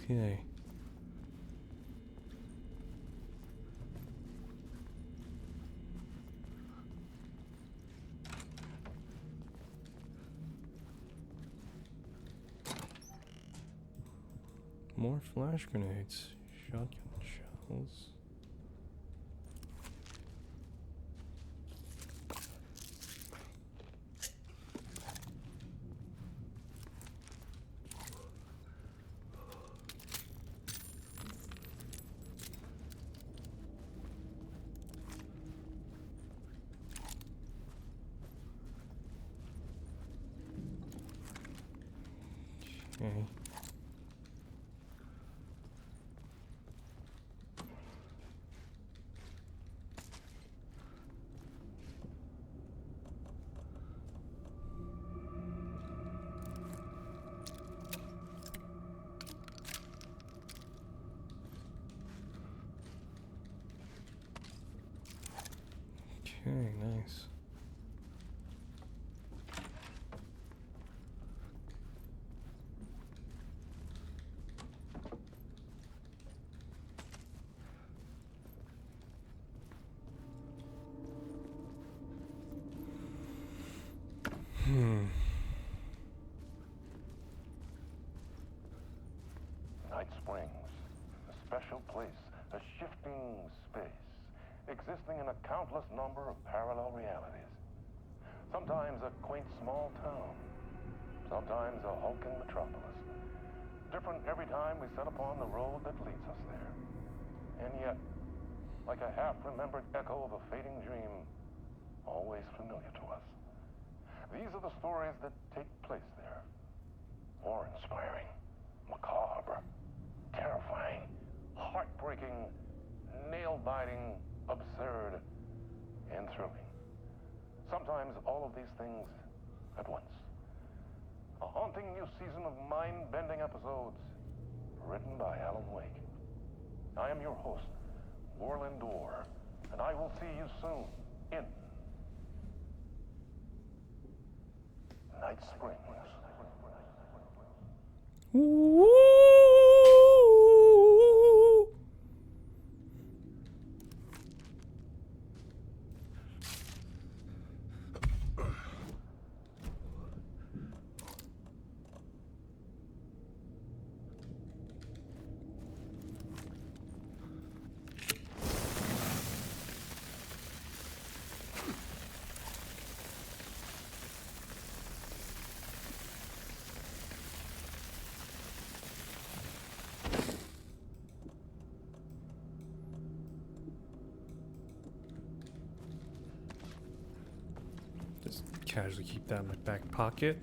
Okay. More flash grenades, shotgun shells. Okay. Okay, nice. Night Springs, a special place, a shifting space, existing in a countless number of parallel realities. Sometimes a quaint small town, sometimes a hulking metropolis. Different every time we set upon the road that leads us there. And yet, like a half-remembered echo of a fading dream, always familiar to us. These are the stories that take place there. Awe-inspiring, macabre, terrifying, heartbreaking, nail-biting, absurd, and thrilling. Sometimes all of these things at once. A haunting new season of mind-bending episodes written by Alan Wake. I am your host, Warland Orr, and I will see you soon in Night Springs. Woo! Just casually keep that in my back pocket.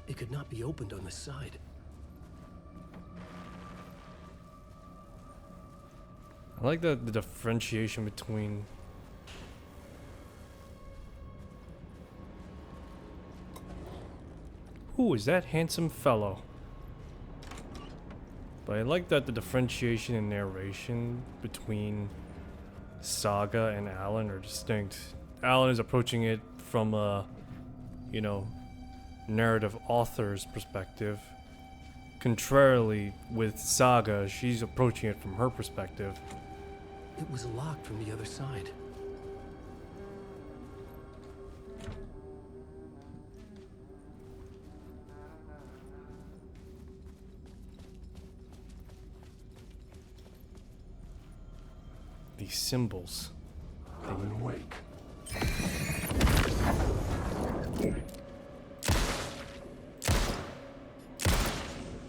It could not be opened on the side. I like the differentiation between Who is that handsome fellow? But I like that the differentiation in narration between Saga and Alan are distinct. Alan is approaching it from a, you know, narrative author's perspective. Contrarily, with Saga, she's approaching it from her perspective. It was locked from the other side. These symbols. Alan, wake.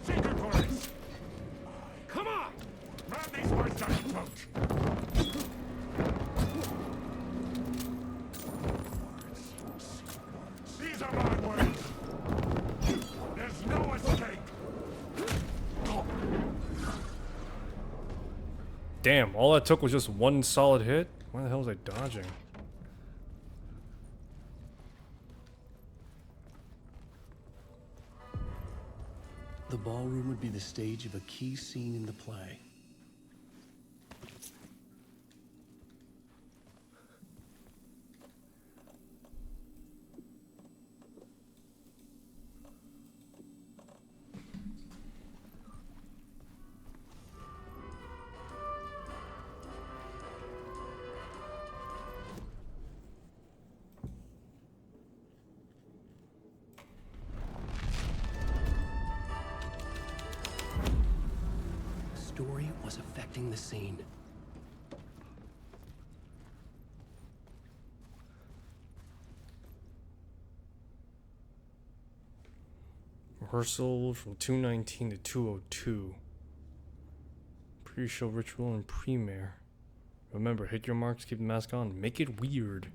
Secret police! Come on! Man these words down the throat! These are my words! There's no escape! Damn, all that took was just one solid hit? Why the hell was I dodging? The ballroom would be the stage of a key scene in the play. Story was affecting the scene. Rehearsal from 219 to 202. Pre-show ritual and premiere. Remember, hit your marks, keep the mask on, make it weird.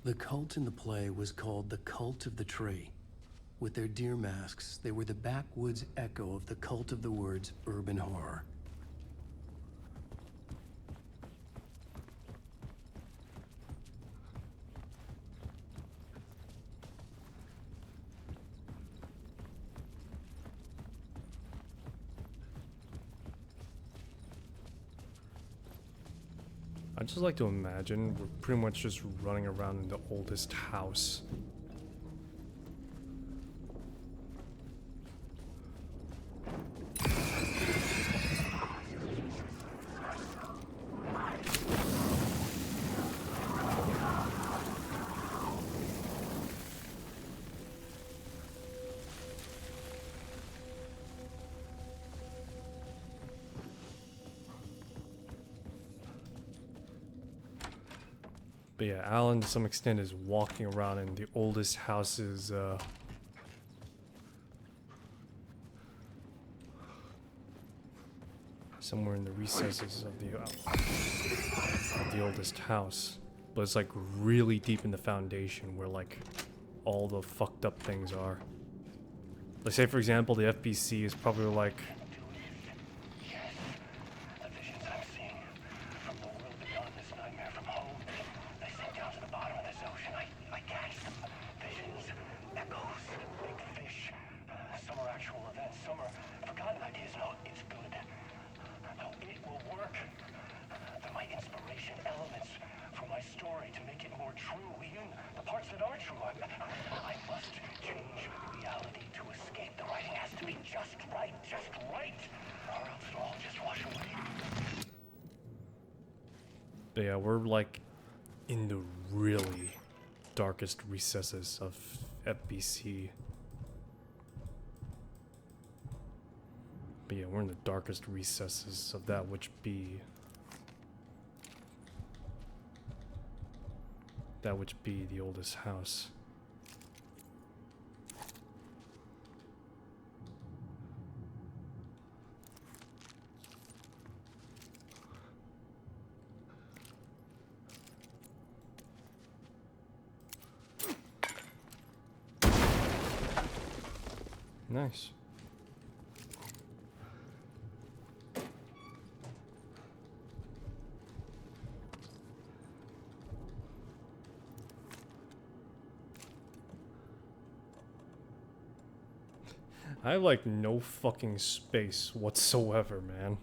The cult in the play was called the Cult of the Tree. With their deer masks, they were the backwoods echo of the cult of the words urban horror. I just like to imagine we're pretty much just running around in the oldest house. But yeah, Alan to some extent is walking around in the oldest houses, somewhere in the recesses of the oldest house. But it's like really deep in the foundation where like all the fucked up things are. Like say for example, the FBC is probably like But yeah, we're like in the really darkest recesses of FBC. But yeah, we're in the darkest recesses of that which be the oldest house. Nice. I have like no fucking space whatsoever, man.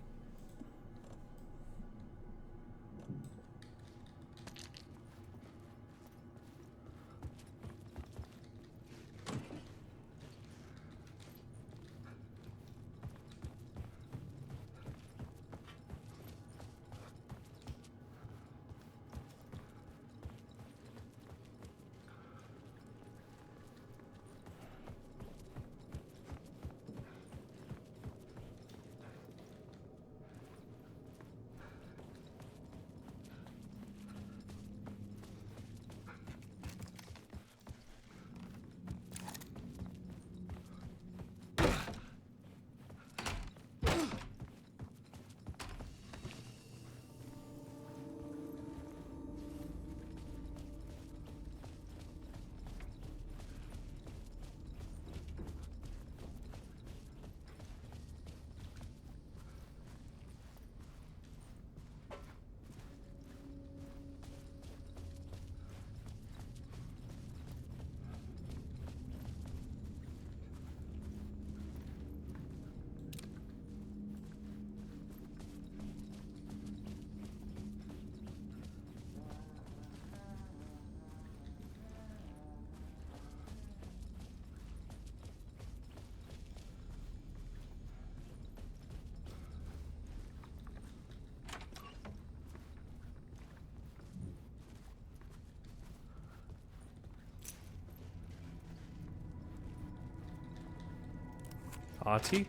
Artie?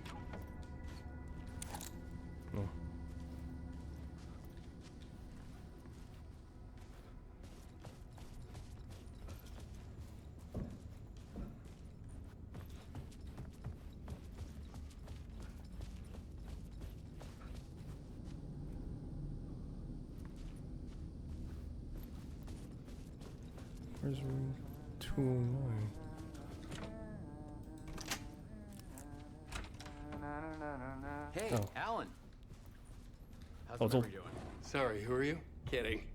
Oh. Where's room 209? Hey, Oh. Alan. How's Oh, the memory doing? Sorry, who are you? Kidding.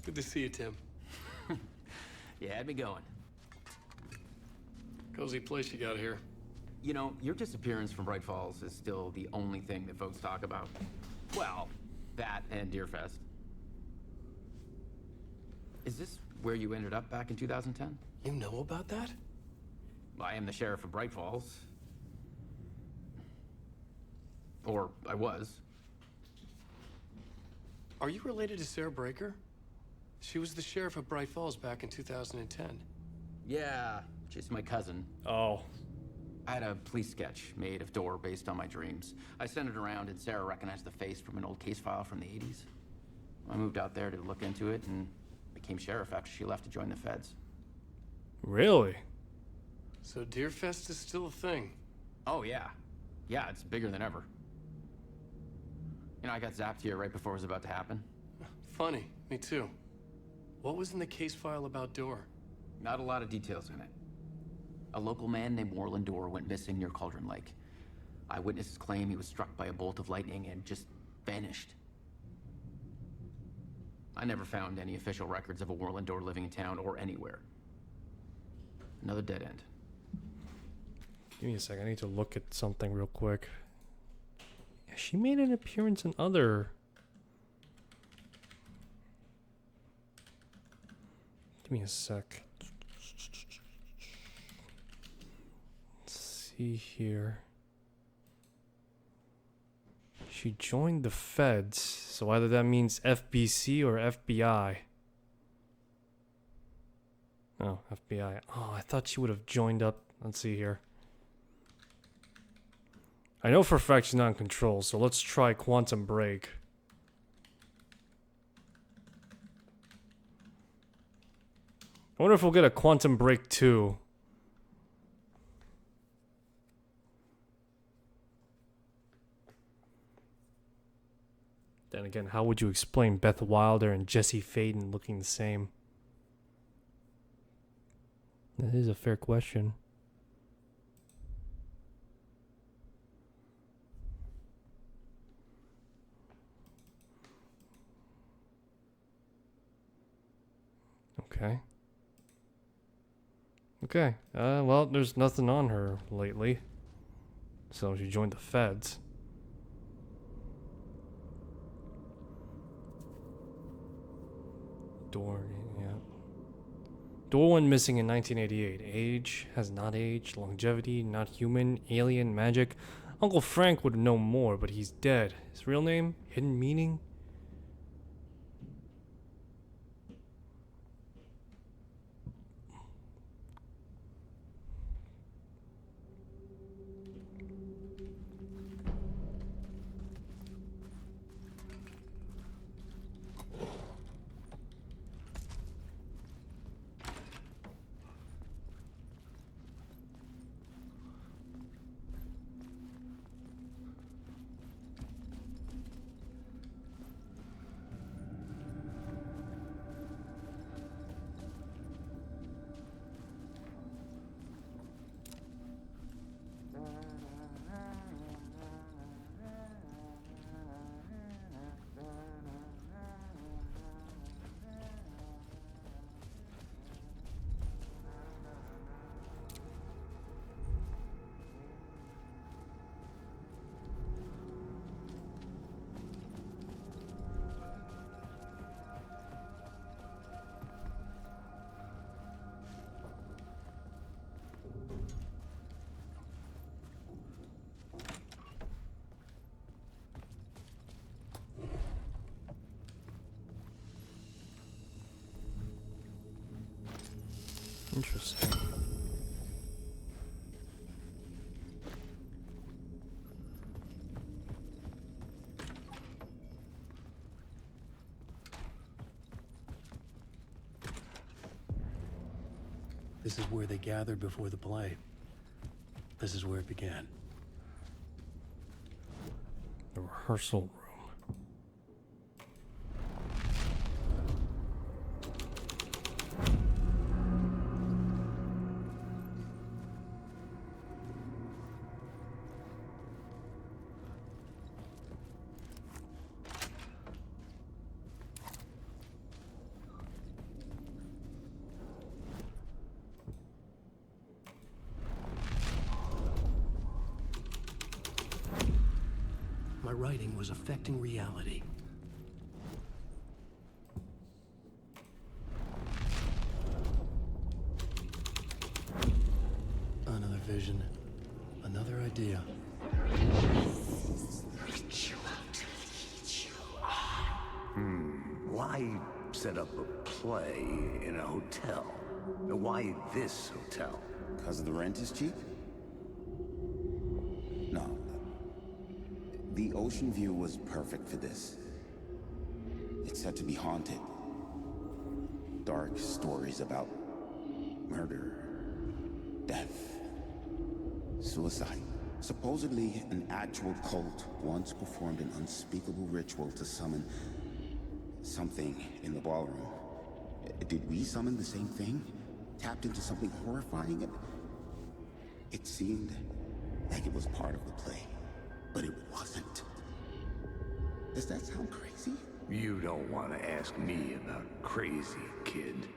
Good to see you, Tim. You had me going. Cozy place you got here. You know, your disappearance from Bright Falls is still the only thing that folks talk about. Well, that and Deerfest. Is this where you ended up back in 2010? You know about that? I am the sheriff of Bright Falls. Or I was. Are you related to Sarah Breaker? She was the sheriff of Bright Falls back in 2010. Yeah, she's my cousin. Oh. I had a police sketch made of Door based on my dreams. I sent it around and Sarah recognized the face from an old case file from the 80s. I moved out there to look into it and became sheriff after she left to join the feds. Really? So Deerfest is still a thing? Oh, yeah. Yeah, it's bigger than ever. You know, I got zapped here right before it was about to happen. Funny, me too. What was in the case file about Door? Not a lot of details in it. A local man named Warland Door went missing near Cauldron Lake. Eyewitnesses claim he was struck by a bolt of lightning and just vanished. I never found any official records of a Warland Door living in town or anywhere. Another dead end. Give me a second. I need to look at something real quick. Yeah, she made an appearance in other... Give me a sec. Let's see here. She joined the feds, so either that means FBC or FBI. Oh, FBI. Oh, I thought she would have joined up. Let's see here. I know for a fact she's not in control, so let's try Quantum Break. I wonder if we'll get a Quantum Break 2. Then again, how would you explain Beth Wilder and Jesse Faden looking the same? That is a fair question. Okay. Okay. Well, there's nothing on her lately. So she joined the feds. Door, yeah. Door went missing in 1988. Age has not aged. Longevity, not human. Alien, magic. Uncle Frank would know more, but he's dead. His real name? Hidden meaning? Interesting. This is where they gathered before the play. This is where it began. The rehearsal room. My writing was affecting reality. Another vision, another idea. Why set up a play in a hotel? Why this hotel? Because the rent is cheap? No. The ocean view was perfect for this. It's said to be haunted. Dark stories about murder, death, suicide. Supposedly, an actual cult once performed an unspeakable ritual to summon something in the ballroom. Did we summon the same thing? Tapped into something horrifying? It seemed like it was part of the play, but it wasn't. Does that sound crazy? You don't want to ask me about crazy, kid.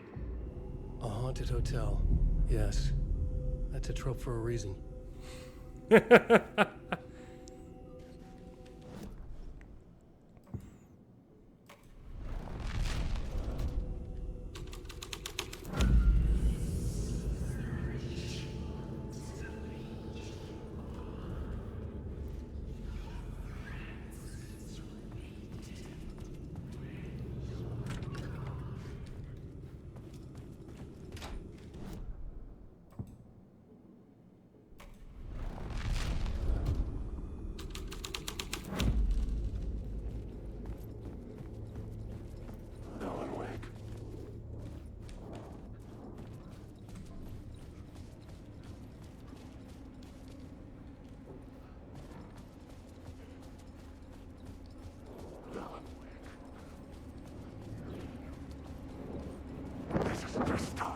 A haunted hotel. Yes. That's a trope for a reason. This time.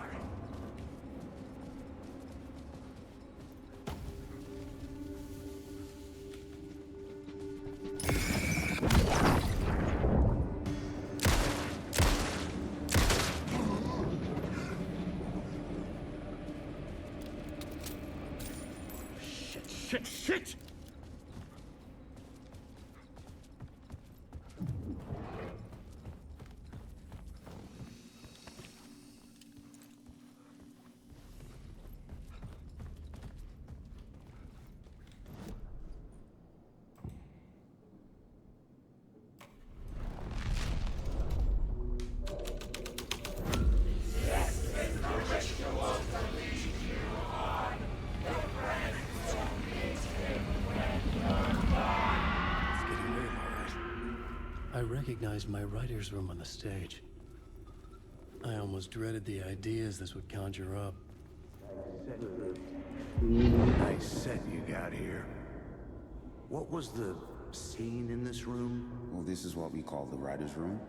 Shit! I recognized my writer's room on the stage. I almost dreaded the ideas this would conjure up. Nice set you got here. What was the scene in this room? Well, this is what we call the writer's room.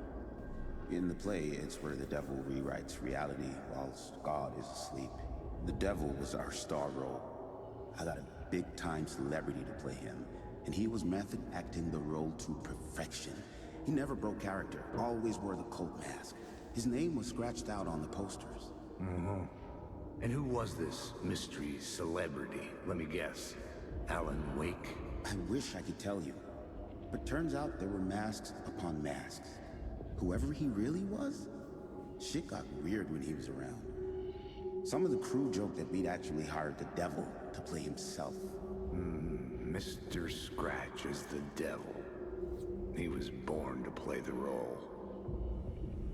In the play, it's where the devil rewrites reality whilst God is asleep. The devil was our star role. I got a big-time celebrity to play him, and he was method acting the role to perfection. He never broke character, always wore the cult mask. His name was scratched out on the posters. Mm-hmm. And who was this mystery celebrity? Let me guess. Alan Wake? I wish I could tell you, but turns out there were masks upon masks. Whoever he really was, shit got weird when he was around. Some of the crew joked that we'd actually hired the devil to play himself. Mr. Scratch is the devil. He was born to play the role.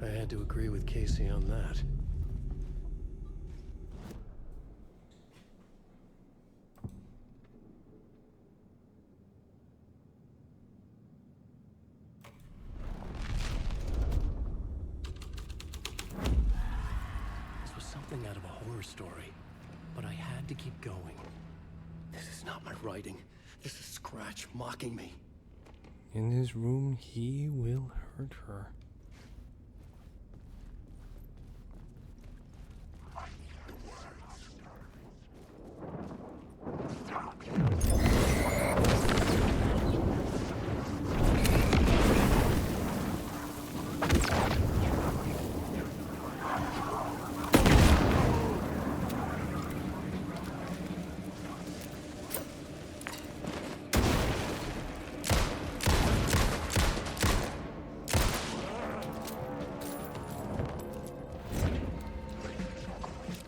I had to agree with Casey on that. This was something out of a horror story, but I had to keep going. This is not my writing. This is Scratch mocking me. In his room, he will hurt her.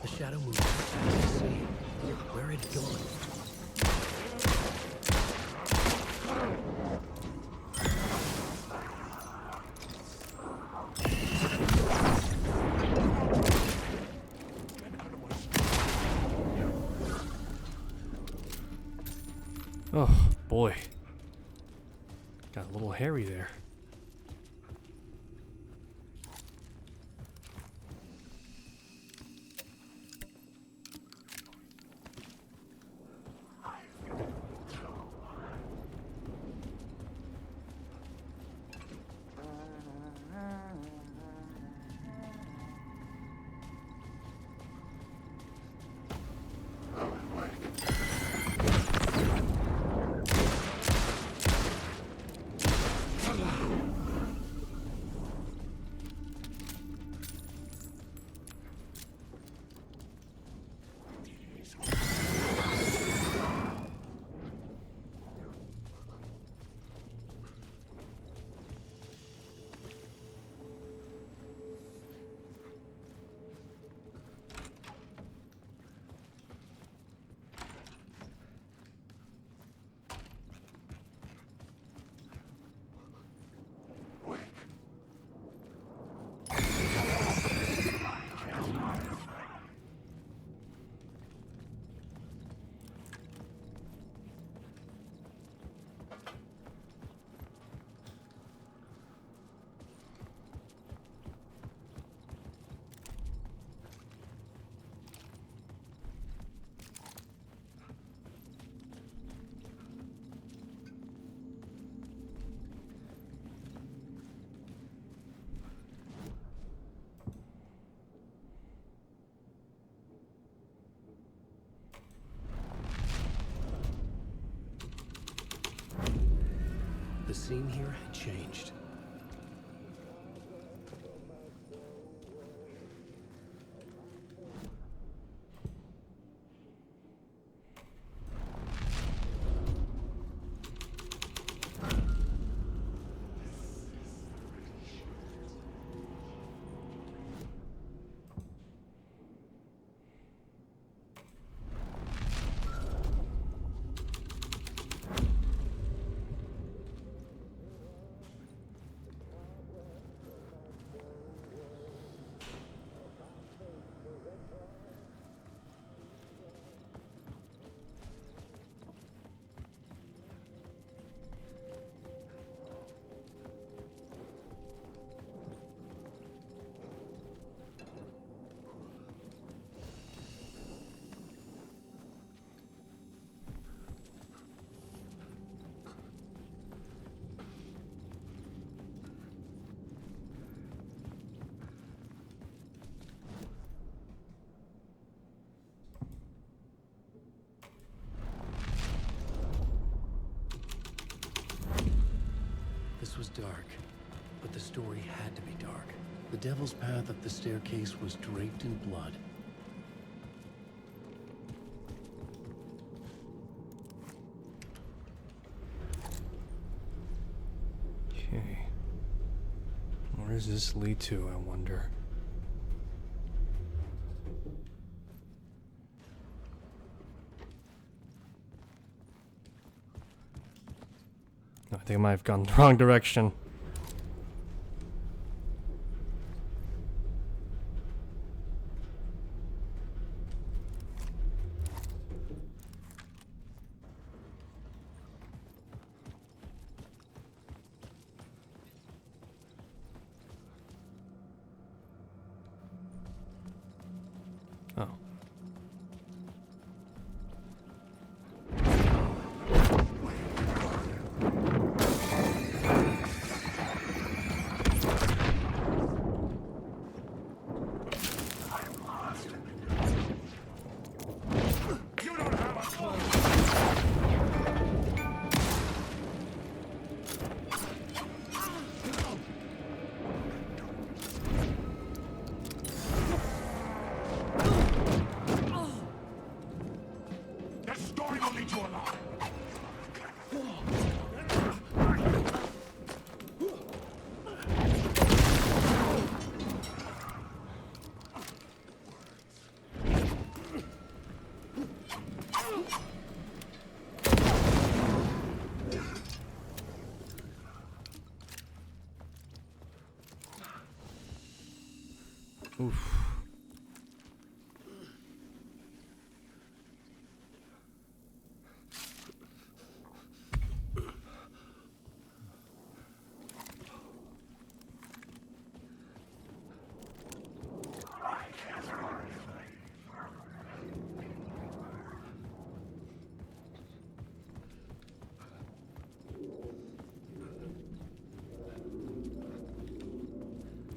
The shadow moved. I see. Where had it gone? Oh, boy. Got a little hairy there. The scene here had changed. dark, but the story had to be dark. The devil's path up the staircase was draped in blood. Okay. Where does this lead to, I wonder? I think I might have gone the wrong direction. Oh. That story will lead you a lie. Oof.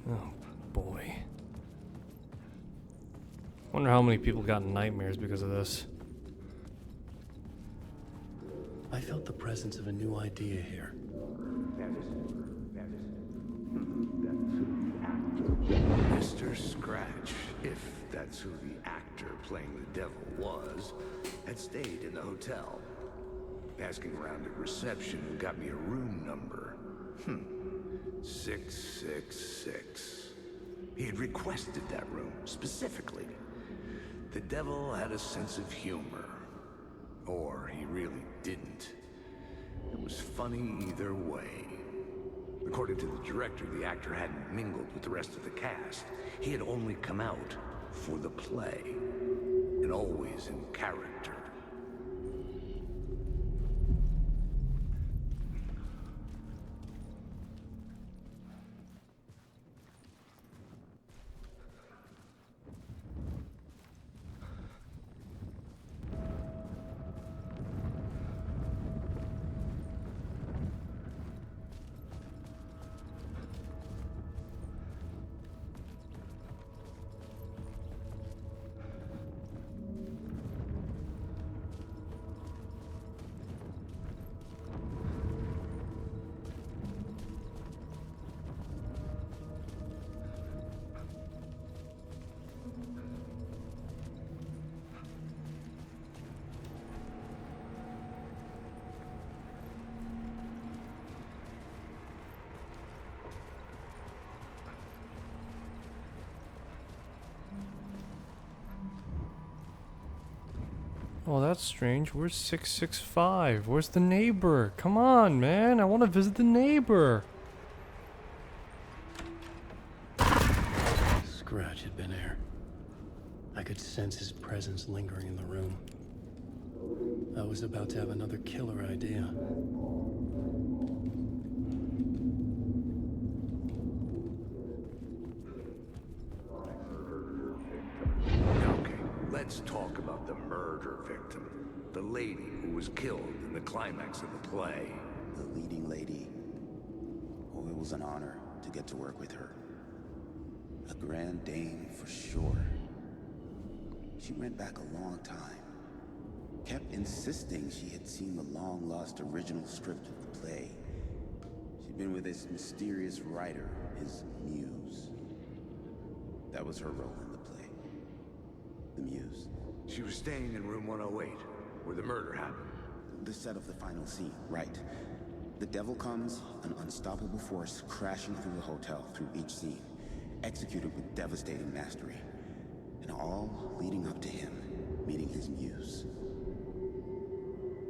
Oh boy. Wonder how many people got nightmares because of this. I felt the presence of a new idea here. Mr. Scratch, if that's who the actor playing the devil was, had stayed in the hotel. Asking around at reception got me a room number. 666. He had requested that room, specifically. The devil had a sense of humor. Or he really didn't. It was funny either way. According to the director, the actor hadn't mingled with the rest of the cast. He had only come out for the play, and always in character. Oh, that's strange. Where's 665? Where's the neighbor? Come on, man. I want to visit the neighbor. Scratch had been here. I could sense his presence lingering in the room. I was about to have another killer idea. Okay, let's talk about the murder victim. The lady who was killed in the climax of the play. The leading lady. Oh, it was an honor to get to work with her. A grand dame for sure. She went back a long time. Kept insisting she had seen the long-lost original script of the play. She She'd been with this mysterious writer, his muse. That was her role in the play. The muse. She was staying in room 108, where the murder happened. The set of the final scene, right. The devil comes, an unstoppable force crashing through the hotel through each scene, executed with devastating mastery. And all leading up to him meeting his muse.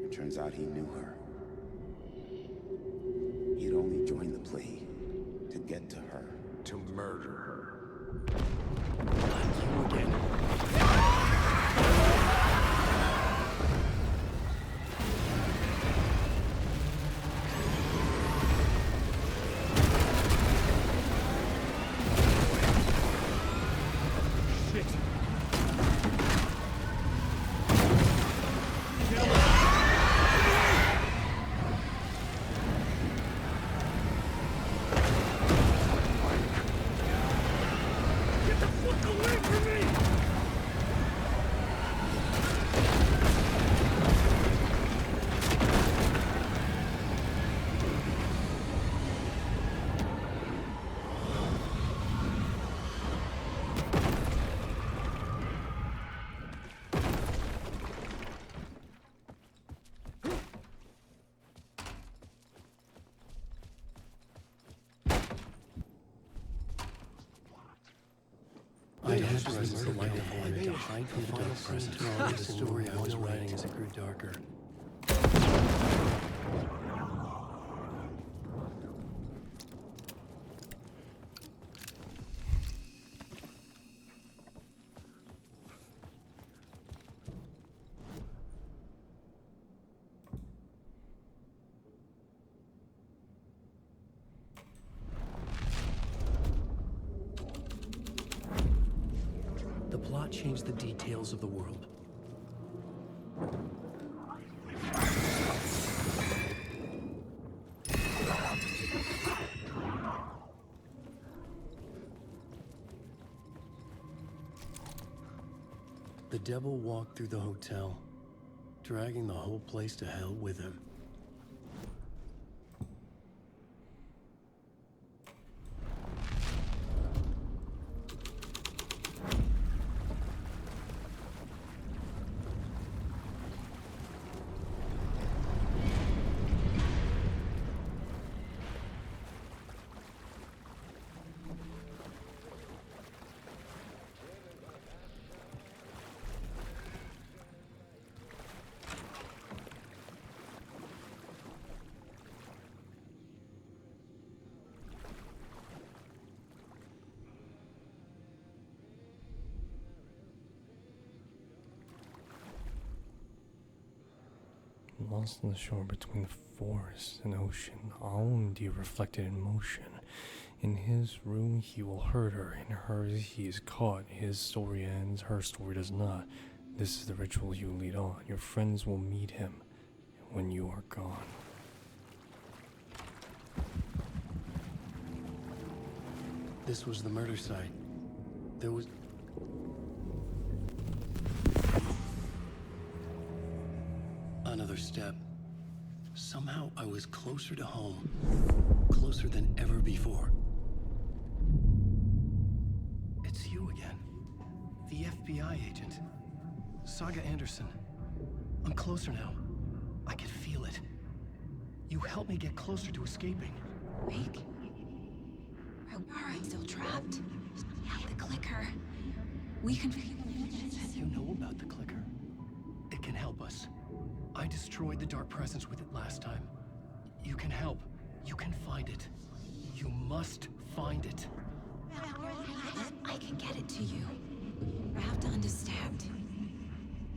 It turns out he knew her. He had only joined the play to get to her. To murder her. Not you again. I had presence of light and to hide from the dark presence. The story I was writing as it grew darker. The plot changed the details of the world. The devil walked through the hotel, dragging the whole place to hell with him. Lost on the shore between forest and ocean, Alundi reflected in motion. In his room he will hurt her, in hers he is caught. His story ends, her story does not. This is the ritual you lead on. Your friends will meet him when you are gone. This was the murder site. There was... Another step. Somehow I was closer to home. Closer than ever before. It's you again. The FBI agent. Saga Anderson. I'm closer now. I can feel it. You helped me get closer to escaping. Wake. Are I still trapped? The clicker. We can... You know about the clicker. It can help us. I destroyed the dark presence with it last time. You can help. You can find it. You must find it. I can get it to you. I have to understand.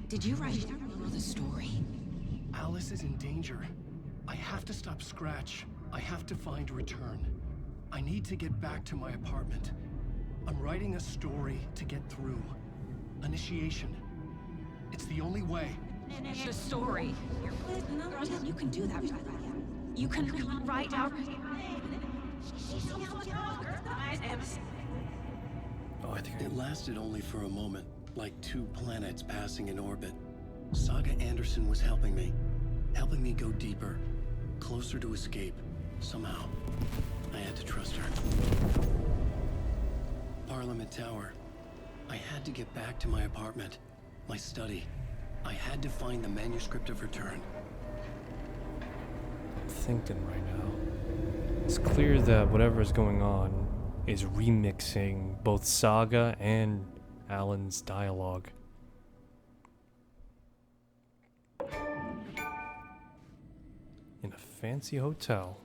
Did you write the story? Alice is in danger. I have to stop Scratch. I have to find Return. I need to get back to my apartment. I'm writing a story to get through. Initiation. It's the only way. The story. You can do that. You can write out. Oh, I think it lasted only for a moment, like two planets passing in orbit. Saga Anderson was helping me go deeper, closer to escape. Somehow, I had to trust her. Parliament Tower. I had to get back to my apartment, my study. I had to find the manuscript of return. I'm thinking right now. It's clear that whatever is going on is remixing both Saga and Alan's dialogue. In a fancy hotel.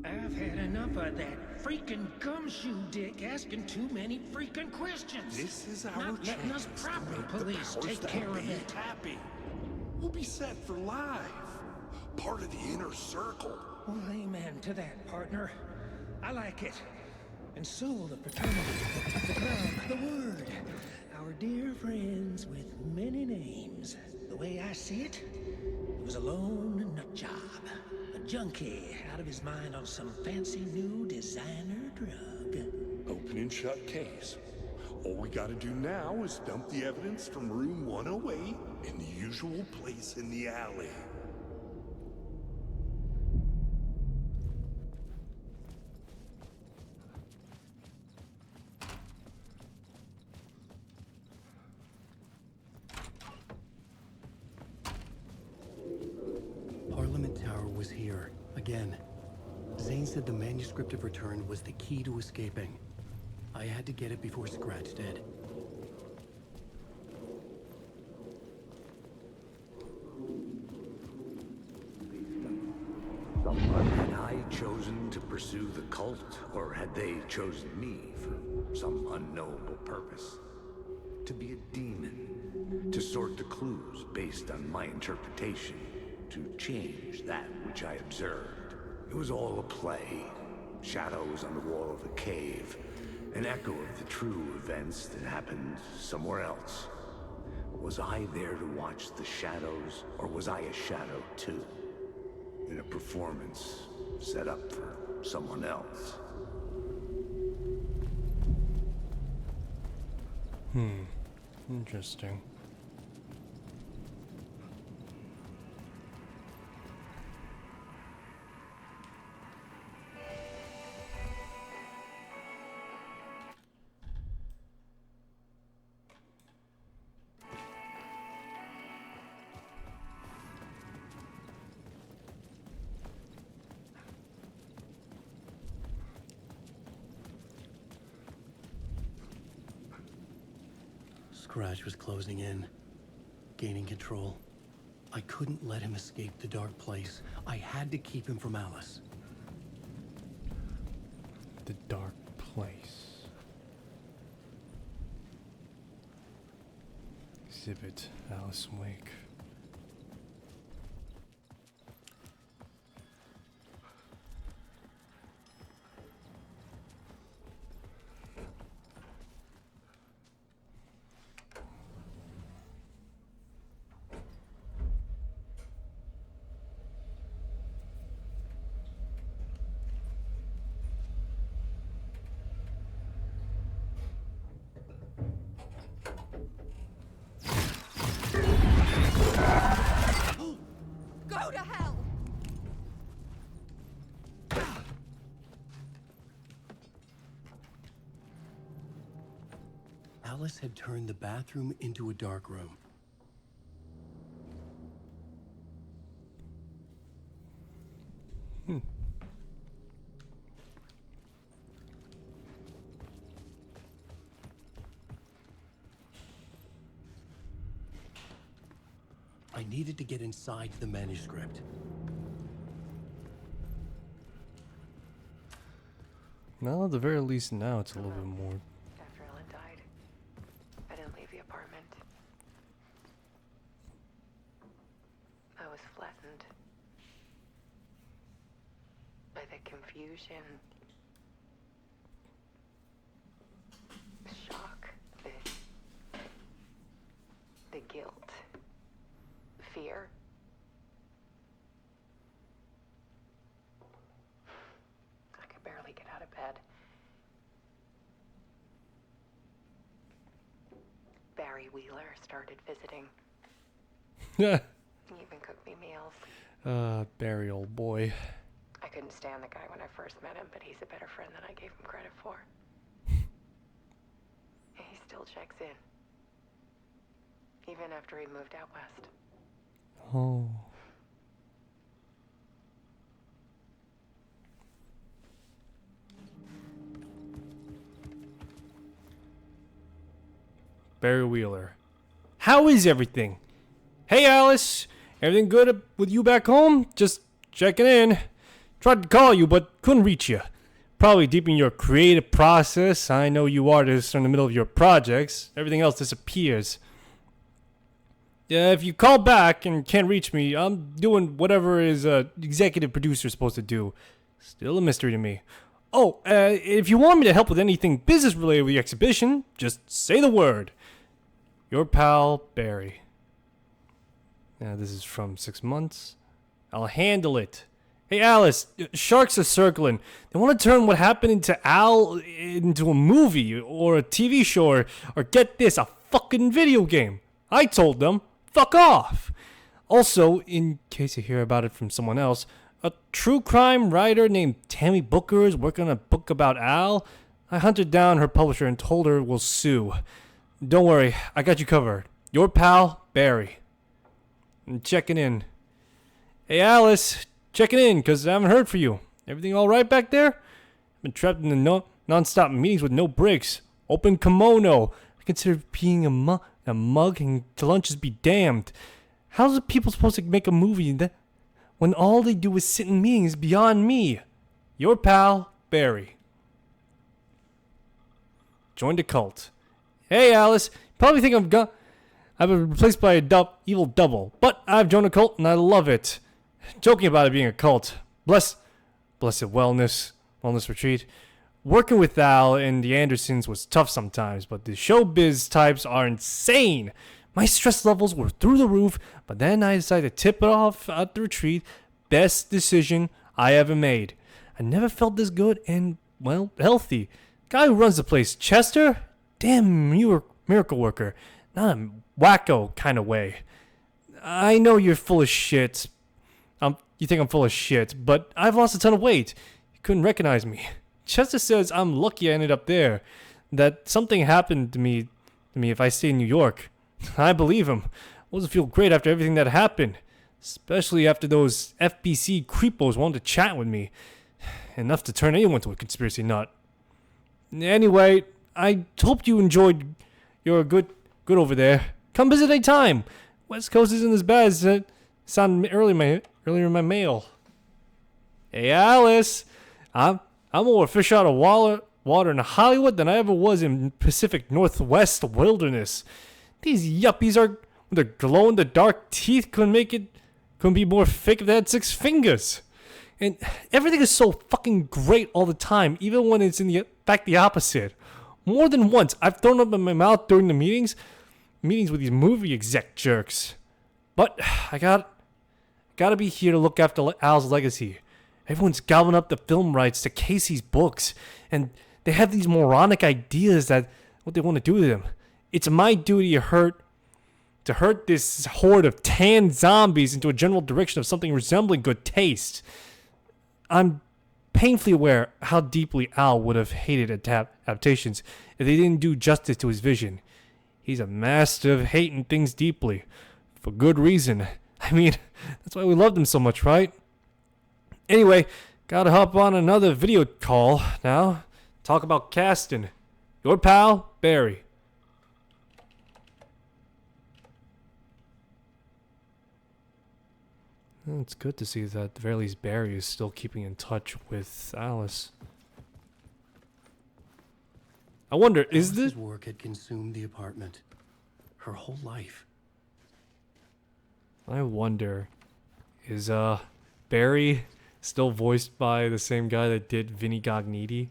I've had enough of that freaking gumshoe dick asking too many freaking questions. This is our Not letting us chance proper to make the police powers take that care of be it. happy. We'll be set for life. Part of the inner circle. Well, amen to that, partner. I like it. And so will the fraternity, the club, the word. Our dear friends with many names. The way I see it, it was a lone nut job. A junkie out of his mind on some fancy new designer drug. Open and shut case. All we gotta do now is dump the evidence from room 108 in the usual place in the alley. Parliament Tower was here, again. Zane said the manuscript of return was the key to escaping. I had to get it before Scratch did. Had I chosen to pursue the cult, or had they chosen me for some unknowable purpose? To be a demon, to sort the clues based on my interpretation, to change that which I observed. It was all a play. Shadows on the wall of the cave, an echo of the true events that happened somewhere else. Was I there to watch the shadows, or was I a shadow too? In a performance set up for someone else. Interesting. Scratch was closing in, gaining control. I couldn't let him escape the dark place. I had to keep him from Alice. The dark place. Exhibit Alice Wake. Go to hell! Alice had turned the bathroom into a dark room. I needed to get inside the manuscript. No, at the very least now it's a little bit more. After Alan died, I didn't leave the apartment. I was flattened by the confusion, the shock, the guilt, fear. I could barely get out of bed. Barry Wheeler started visiting. Yeah. He even cooked me meals. Barry, old boy. I couldn't stand the guy when I first met him, but he's a better friend than I gave him credit for. He still checks in. Even after he moved out west. Oh. Barry Wheeler. How is everything? Hey, Alice. Everything good with you back home? Just checking in. Tried to call you, but couldn't reach you. Probably deep in your creative process. I know you artists are in the middle of your projects. Everything else disappears. Yeah, if you call back and can't reach me, I'm doing whatever is executive producer supposed to do. Still a mystery to me. Oh, if you want me to help with anything business related with the exhibition, just say the word. Your pal, Barry. Yeah, this is from 6 months. I'll handle it. Hey, Alice, sharks are circling. They want to turn what happened to Al into a movie or a TV show or get this, a fucking video game. I told them, fuck off. Also, in case you hear about it from someone else, a true crime writer named Tammy Booker is working on a book about Al. I hunted down her publisher and told her we'll sue. Don't worry, I got you covered. Your pal, Barry. I'm checking in. Hey, Alice, checking in, because I haven't heard from you. Everything all right back there? I've been trapped in the non-stop meetings with no breaks. Open kimono. I consider being a mug and to lunches be damned. How's the people supposed to make a movie when all they do is sit in meetings beyond me? Your pal, Barry. Joined a cult. Hey, Alice. Probably think I've been replaced by a evil double, but I've joined a cult and I love it. Joking about it being a cult. Blessed wellness retreat. Working with Al and the Andersons was tough sometimes, but the showbiz types are insane. My stress levels were through the roof, but then I decided to tip it off at the retreat. Best decision I ever made. I never felt this good and, well, healthy. Guy who runs the place, Chester? Damn miracle worker. Not a wacko kind of way. I know you're full of shit. You think I'm full of shit, but I've lost a ton of weight. You couldn't recognize me. Chester says I'm lucky I ended up there. That something happened to me if I stay in New York. I believe him. Doesn't feel great after everything that happened. Especially after those FBC creepos wanted to chat with me. Enough to turn anyone to a conspiracy nut. Anyway, I hope you enjoyed your good over there. Come visit any time. West Coast isn't as bad as it sounded earlier in my mail. Hey, Alice. I'm more fish out of water in Hollywood than I ever was in Pacific Northwest wilderness. These yuppies with their glow-in-the-dark teeth couldn't be more fake if they had 6 fingers. And everything is so fucking great all the time, even when it's in fact the opposite. More than once, I've thrown up in my mouth during the meetings with these movie exec jerks. But I gotta be here to look after Al's legacy. Everyone's gobbling up the film rights to Casey's books, and they have these moronic ideas that what they want to do to them. It's my duty to hurt this horde of tan zombies into a general direction of something resembling good taste. I'm painfully aware how deeply Al would have hated adaptations if they didn't do justice to his vision. He's a master of hating things deeply, for good reason. I mean, that's why we loved him so much, right? Anyway, gotta hop on another video call now. Talk about casting. Your pal, Barry. Well, it's good to see that at the very least Barry is still keeping in touch with Alice. I wonder, is Alice's this work had consumed the apartment. Her whole life. I wonder, is Barry still voiced by the same guy that did Vinnie Gognitti?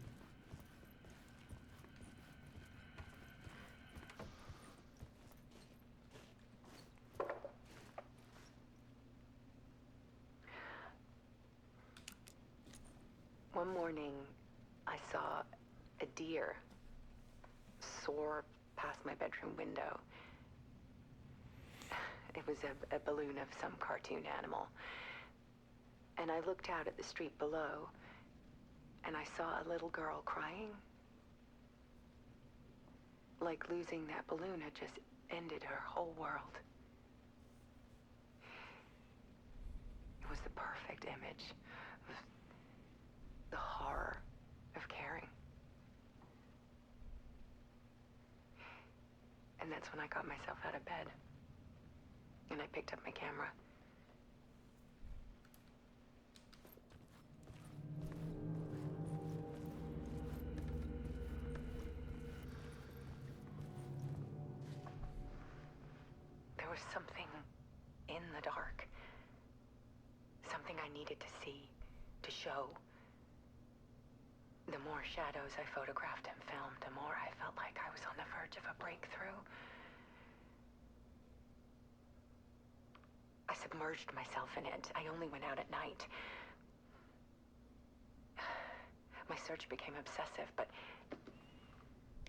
One morning, I saw a deer soar past my bedroom window. It was a balloon of some cartoon animal. And I looked out at the street below, and I saw a little girl crying. Like losing that balloon had just ended her whole world. It was the perfect image of the horror of caring. And that's when I got myself out of bed. And I picked up my camera. There was something in the dark. Something I needed to see, to show. The more shadows I photographed and filmed, the more I felt like I was on the verge of a breakthrough. I submerged myself in it. I only went out at night. My search became obsessive, but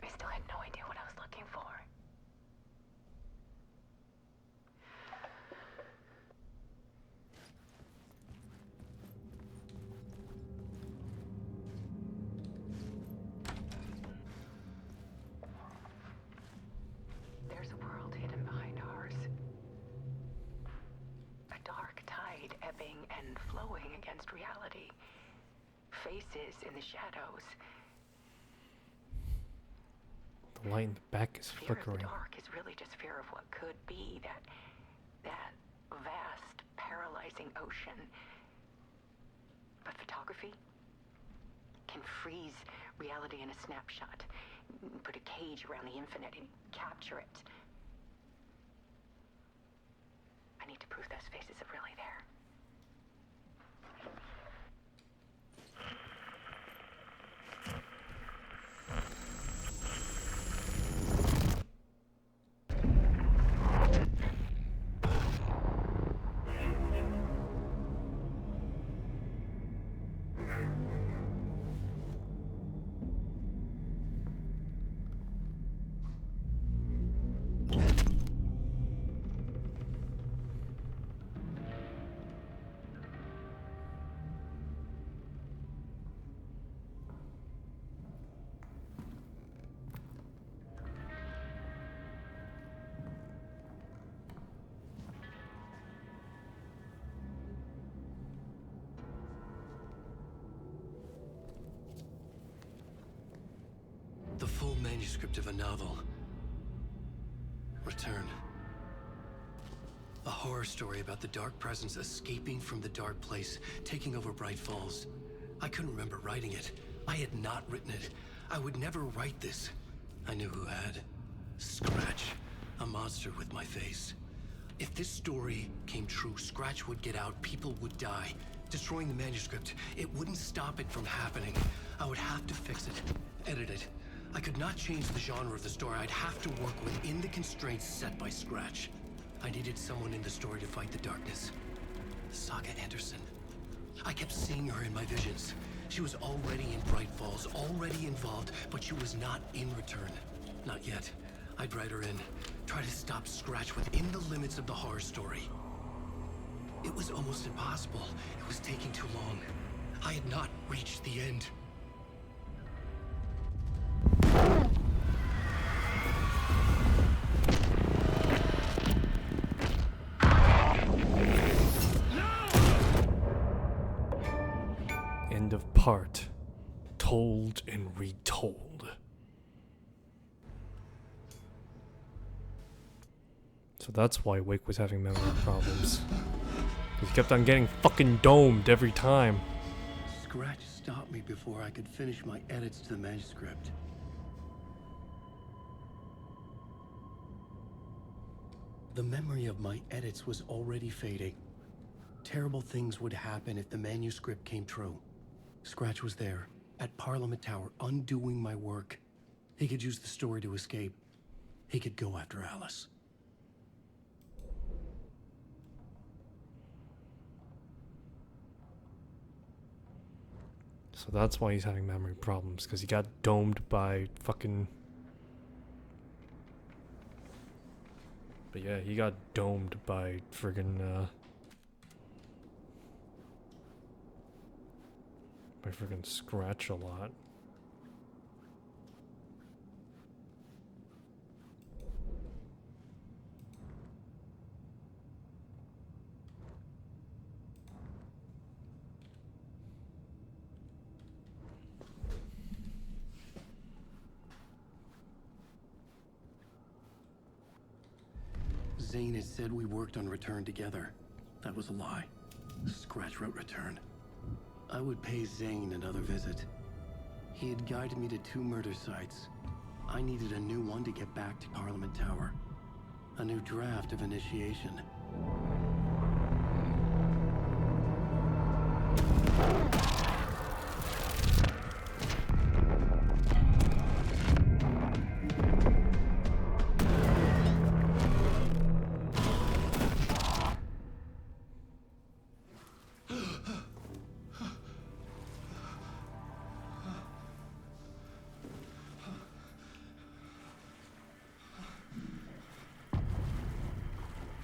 I still had no idea what I was looking for. There's a world hidden behind ours. A dark tide ebbing and flowing against reality. Faces in the shadows. The light in the back is Fear flickering. of the dark is really just fear of what could be, that vast, paralyzing ocean. But photography can freeze reality in a snapshot, put a cage around the infinite and capture it. I need to prove those faces are really there. The full manuscript of a novel. Return. A horror story about the dark presence escaping from the dark place, taking over Bright Falls. I couldn't remember writing it. I had not written it. I would never write this. I knew who had. Scratch. A monster with my face. If this story came true, Scratch would get out, people would die. Destroying the manuscript, it wouldn't stop it from happening. I would have to fix it, edit it. I could not change the genre of the story. I'd have to work within the constraints set by Scratch. I needed someone in the story to fight the darkness. Saga Anderson. I kept seeing her in my visions. She was already in Bright Falls, already involved, but she was not in Return. Not yet. I'd write her in, try to stop Scratch within the limits of the horror story. It was almost impossible. It was taking too long. I had not reached the end. End of part. Told and retold. So that's why Wake was having memory problems. He kept on getting fucking domed every time. Scratch stopped me before I could finish my edits to the manuscript. The memory of my edits was already fading. Terrible things would happen if the manuscript came true. Scratch was there, at Parliament Tower, undoing my work. He could use the story to escape. He could go after Alice. So that's why he's having memory problems, because he got domed by fucking... But yeah, he got domed by friggin', by friggin' Scratch a lot. Zane had said we worked on Return together. That was a lie. Scratch wrote Return. I would pay Zane another visit. He had guided me to 2 murder sites. I needed a new one to get back to Parliament Tower. A new draft of initiation.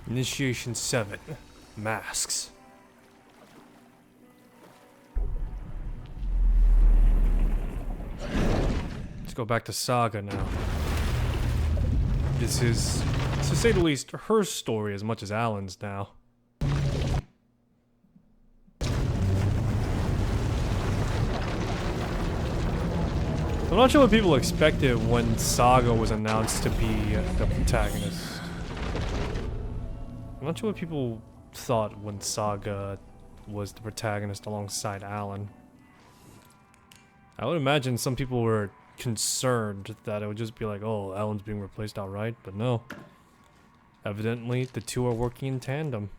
Initiation 7. Masks. Let's go back to Saga now. This is, to say the least, her story as much as Alan's now. I'm not sure what people expected when Saga was announced to be the protagonist. I'm not sure what people thought when Saga was the protagonist alongside Alan. I would imagine some people were concerned that it would just be like, oh, Alan's being replaced outright, but no. Evidently, the two are working in tandem,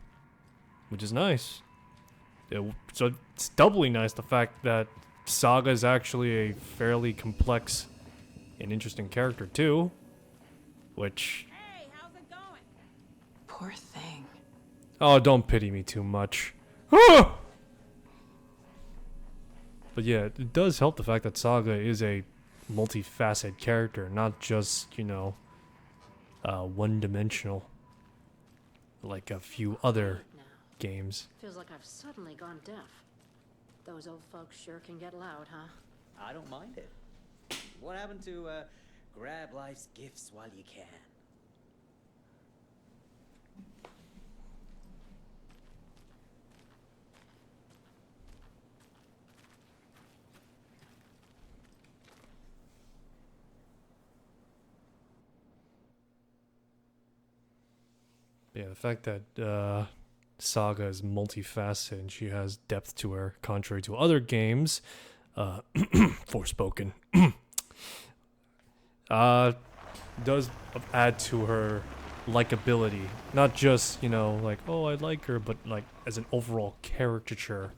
which is nice. So it's doubly nice the fact that Saga is actually a fairly complex and interesting character too, which... Poor thing. Oh, don't pity me too much. Ah! But yeah, it does help the fact that Saga is a multifaceted character, not just, you know, one-dimensional, like a few other games. Feels like I've suddenly gone deaf. Those old folks sure can get loud, huh? I don't mind it. What happened to, grab life's gifts while you can? Yeah, the fact that Saga is multifaceted and she has depth to her, contrary to other games, Forspoken, does add to her likability. Not just, you know, like, oh, I like her, but like as an overall caricature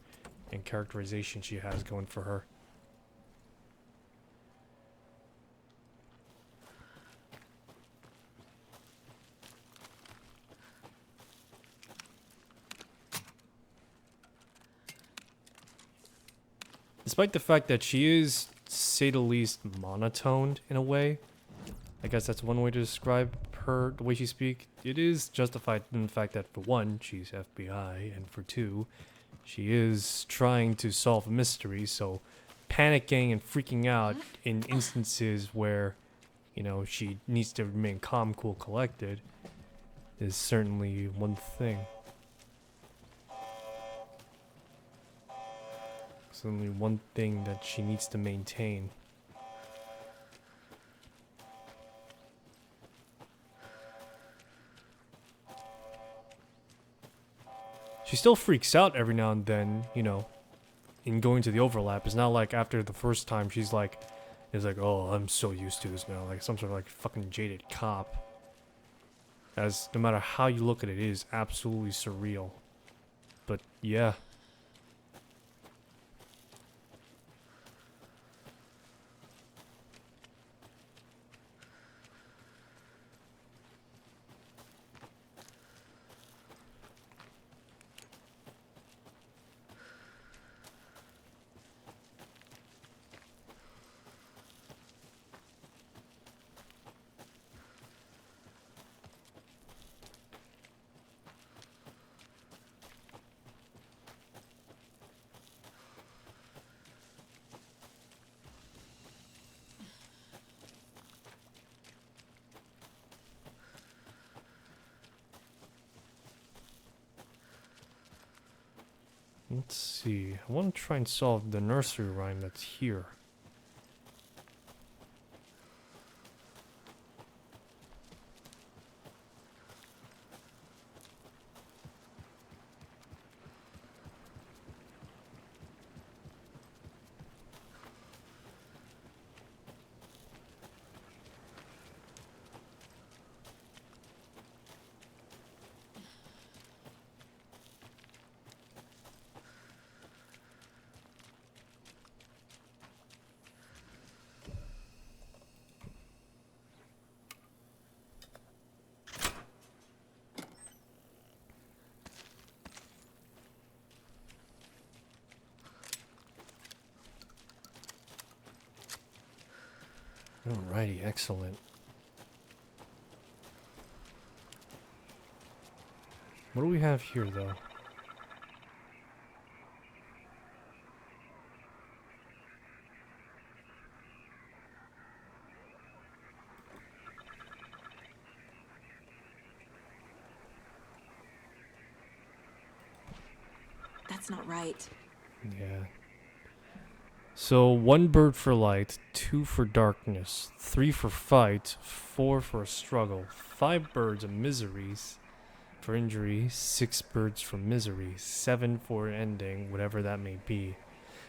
and characterization she has going for her. Despite the fact that she is, to say the least, monotoned in a way, I guess that's one way to describe her, the way she speaks. It is justified in the fact that, for one, she's FBI, and for two, she is trying to solve a mystery, so panicking and freaking out in instances where, you know, she needs to remain calm, cool, collected is certainly one thing. Only one thing that she needs to maintain. She still freaks out every now and then, you know, in going to the overlap. It's not like after the first time she's like, oh, I'm so used to this now, like some sort of like fucking jaded cop. as no matter how you look at it, it is absolutely surreal. But yeah. Let's see. I want to try and solve the nursery rhyme that's here. Alrighty, excellent. What do we have here, though? That's not right. Yeah. So 1 bird for light, 2 for darkness, 3 for fight, 4 for a struggle, 5 birds of miseries for injury, 6 birds for misery, 7 for ending, whatever that may be.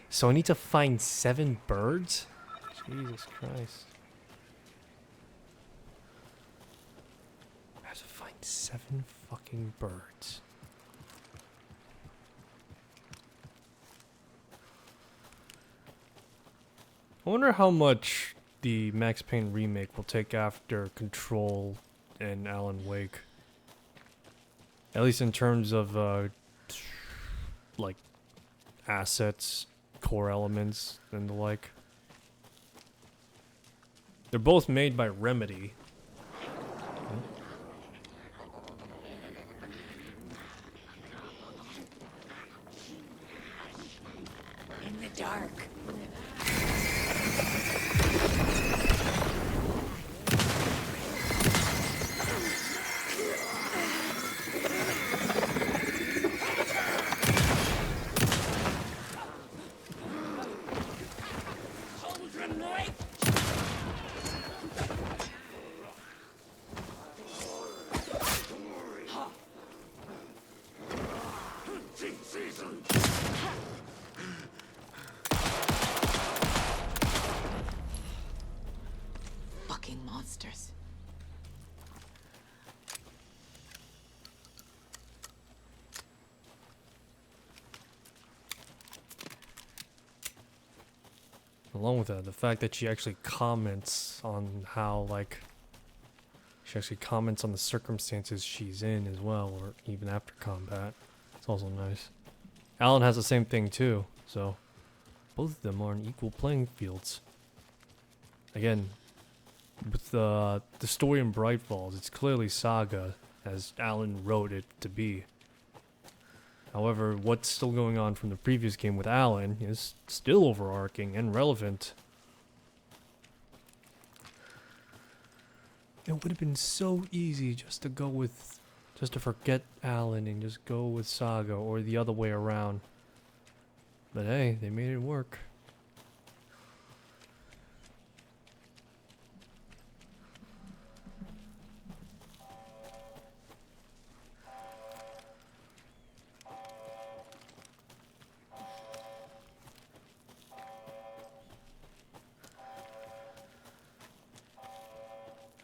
So I need to find 7 birds? Jesus Christ. I have to find 7 fucking birds. I wonder how much the Max Payne remake will take after Control and Alan Wake. At least in terms of, like, assets, core elements, and the like. They're both made by Remedy. In the dark. Fucking monsters. Along with that, the fact that she actually comments on how, like, she actually comments on the circumstances she's in as well, or even after combat. It's also nice. Alan has the same thing too, so both of them are on equal playing fields. Again, with the story in Bright Falls, it's clearly Saga, as Alan wrote it to be. However, what's still going on from the previous game with Alan is still overarching and relevant. It would have been so easy just to forget Alan and just go with Saga, or the other way around. But hey, they made it work.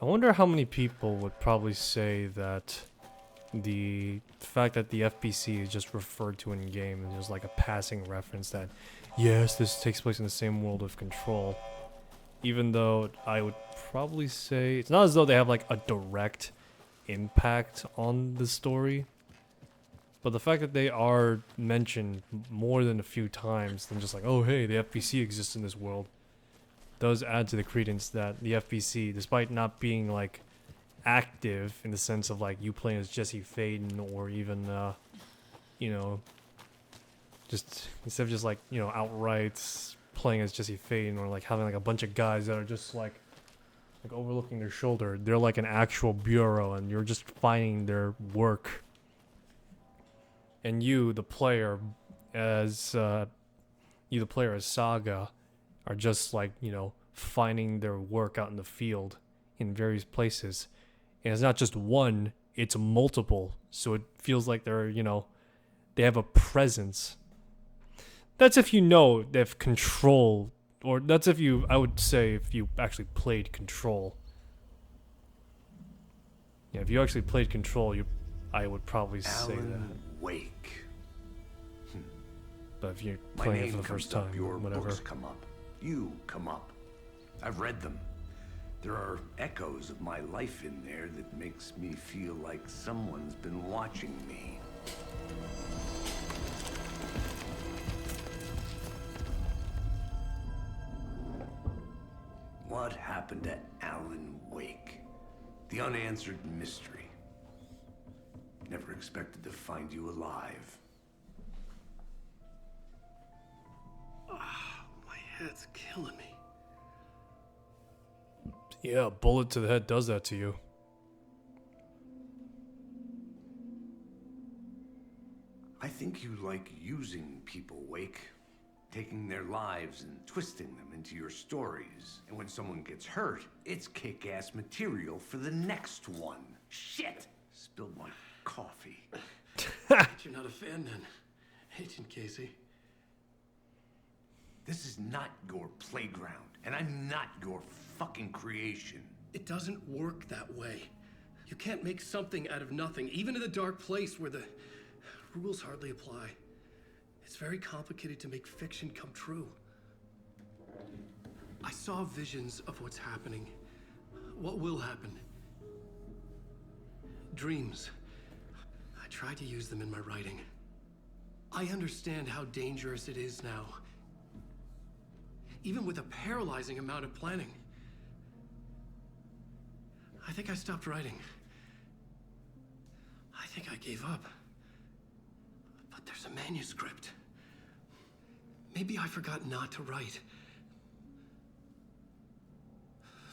I wonder how many people would probably say that the fact that the FBC is just referred to in game is just like a passing reference that, yes, this takes place in the same world of Control. Even though I would probably say it's not as though they have like a direct impact on the story, but the fact that they are mentioned more than a few times than just like, oh hey, the FBC exists in this world, does add to the credence that the FBC, despite not being like active in the sense of like you playing as Jesse Faden or even you know, just instead of just like, you know, outright playing as Jesse Faden or like having like a bunch of guys that are just like overlooking their shoulder, they're like an actual bureau and you're just finding their work. And you, the player, as Saga, are just like, you know, finding their work out in the field in various places. And it's not just one, it's multiple. So it feels like they're, you know, they have a presence. That's if you know they have Control, or that's if you, I would say, if you actually played Control. Yeah, if you actually played Control, I would probably say Alan that. Wake. But if you're My playing it name for the first comes up, time, your whatever. books come up. You come up. I've read them. There are echoes of my life in there that makes me feel like someone's been watching me. What happened to Alan Wake? The unanswered mystery. Never expected to find you alive. My head's killing me. Yeah, a bullet to the head does that to you. I think you like using people, Wake. Taking their lives and twisting them into your stories. And when someone gets hurt, it's kick-ass material for the next one. Shit! Spilled my coffee. You're not a fan then, Agent Casey. This is not your playground, and I'm not your fucking creation. It doesn't work that way. You can't make something out of nothing, even in a dark place where the rules hardly apply. It's very complicated to make fiction come true. I saw visions of what's happening, what will happen. Dreams. I tried to use them in my writing. I understand how dangerous it is now. Even with a paralyzing amount of planning. I think I stopped writing. I think I gave up. But there's a manuscript. Maybe I forgot not to write.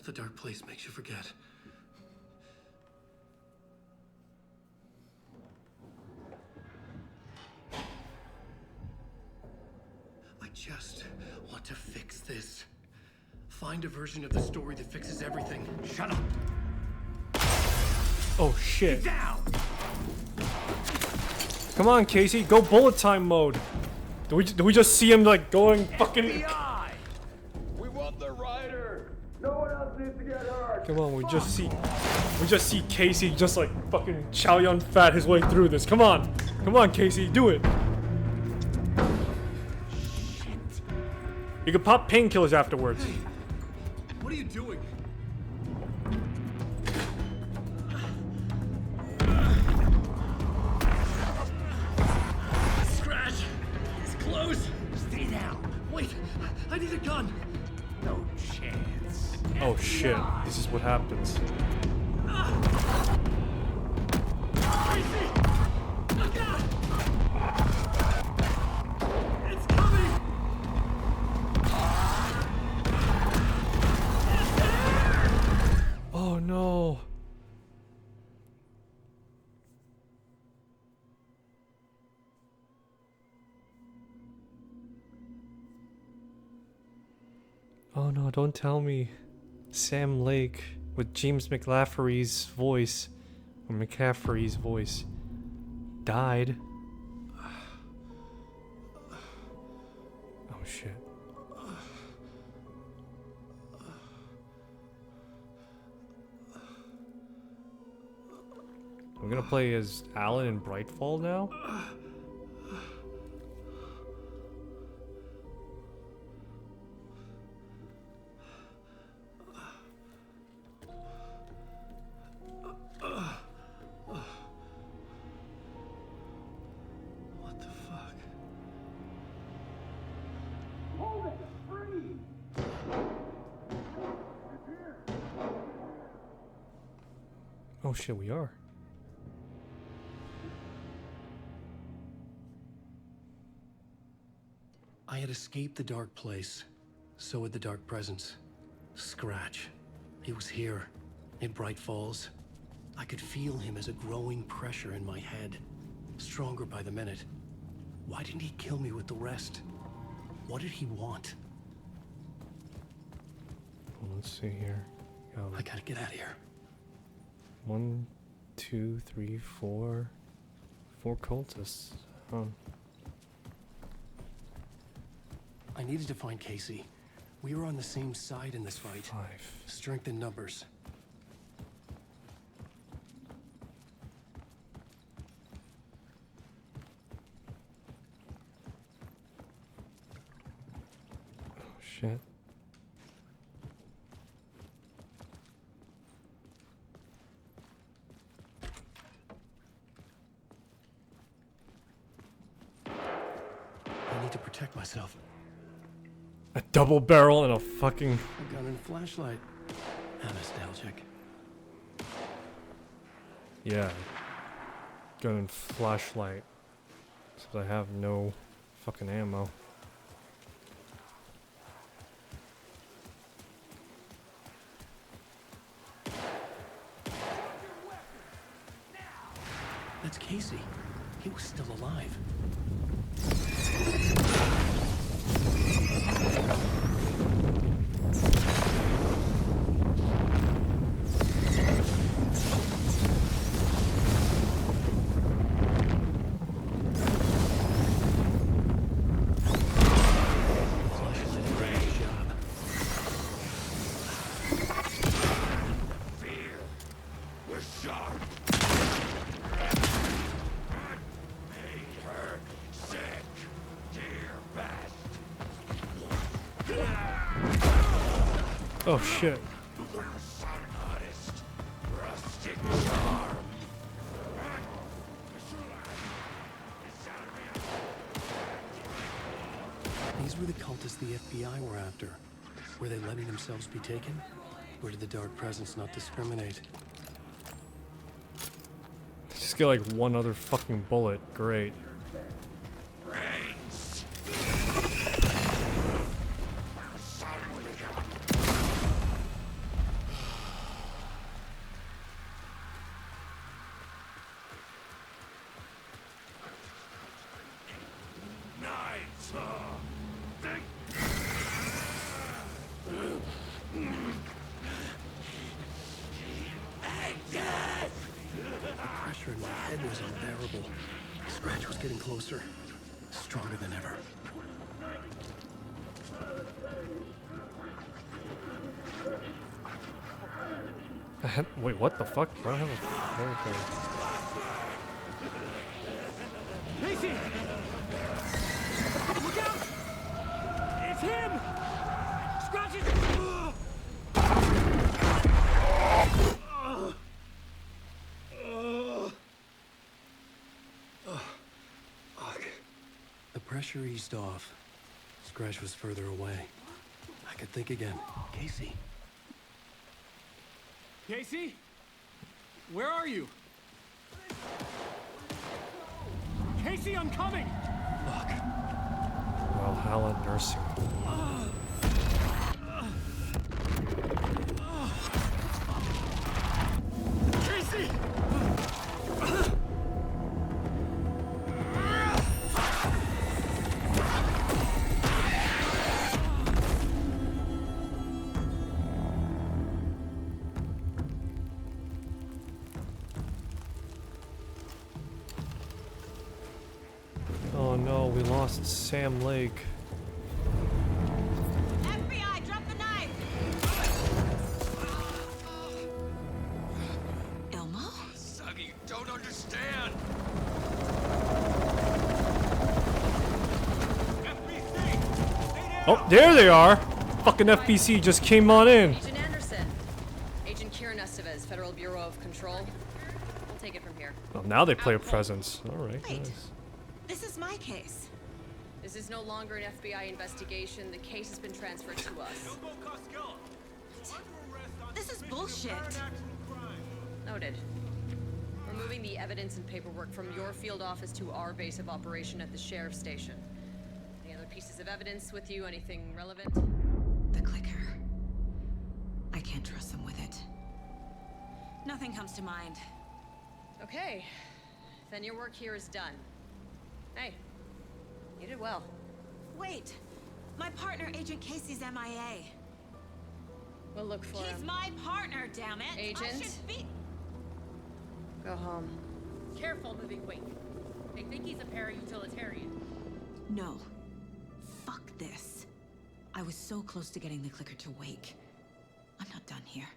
The dark place makes you forget. I just want to fix this. Find a version of the story that fixes everything. Shut up! Oh shit. Get down! Come on, Casey, go bullet time mode. Do we just see him like going fucking? FBI! We want the rider! No one else needs to get hurt! Come on, we just see Casey just like fucking Chow Yun Fat his way through this. Come on, Casey, do it. Shit. You can pop painkillers afterwards. Hey, what are you doing? Scratch! It's close! Stay down! Wait, I need a gun! No chance. Oh shit, this is what happens. It's coming! Oh no. Oh no, don't tell me. Sam Lake with James McCaffrey's voice, or McCaffrey's voice, died. Oh shit. I'm gonna play as Alan in Brightfall now? What the fuck? Hold it! Free! Oh shit, we are. I had escaped the dark place. So had the dark presence. Scratch. He was here, in Bright Falls. I could feel him as a growing pressure in my head. Stronger by the minute. Why didn't he kill me with the rest? What did he want? Let's see here. I gotta get out of here. 1, 2, 3, 4. 4 cultists. Huh. I needed to find Casey. We were on the same side in this fight. 5. Strength in numbers. Oh shit. I need to protect myself. A double barrel and a fucking... A gun and a flashlight. How nostalgic. Yeah. Gun and flashlight. Except I have no fucking ammo. That's Casey. He was still alive. Oh shit. These were the cultists the FBI were after. Were they letting themselves be taken? Or did the dark presence not discriminate? Just get like one other fucking bullet. Great. Pressure in my head was unbearable. Scratch was getting closer. Stronger than ever. Wait, what the fuck? I don't have a... Okay. Casey! Look out! It's him! Scratch it! Fuck. The pressure eased off. Scratch was further away. I could think again. Casey. Casey? Where are you? Casey, I'm coming! Fuck. Valhalla nursing. Casey! Oh no, we lost Sam Lake. FBI, drop the knife! Elmo? Saga, you don't understand. Oh, there they are! Fucking FBC just came on in. Agent Anderson. Agent Kieran Estevez, Federal Bureau of Control. We'll take it from here. Well, now they play a presence. Alright, Wait. nice. This is my case. This is no longer an FBI investigation. The case has been transferred to us. This is bullshit. Noted. We're moving the evidence and paperwork from your field office to our base of operation at the sheriff's station. Any other pieces of evidence with you? Anything relevant? The clicker. I can't trust them with it. Nothing comes to mind. Okay. Then your work here is done. Hey, you did well. Wait! My partner, Agent Casey's MIA. We'll look for him. He's my partner, damn it! Agent? I should be... Go home. Careful moving Wake. They think he's a para-utilitarian. No. Fuck this. I was so close to getting the clicker to Wake. I'm not done here.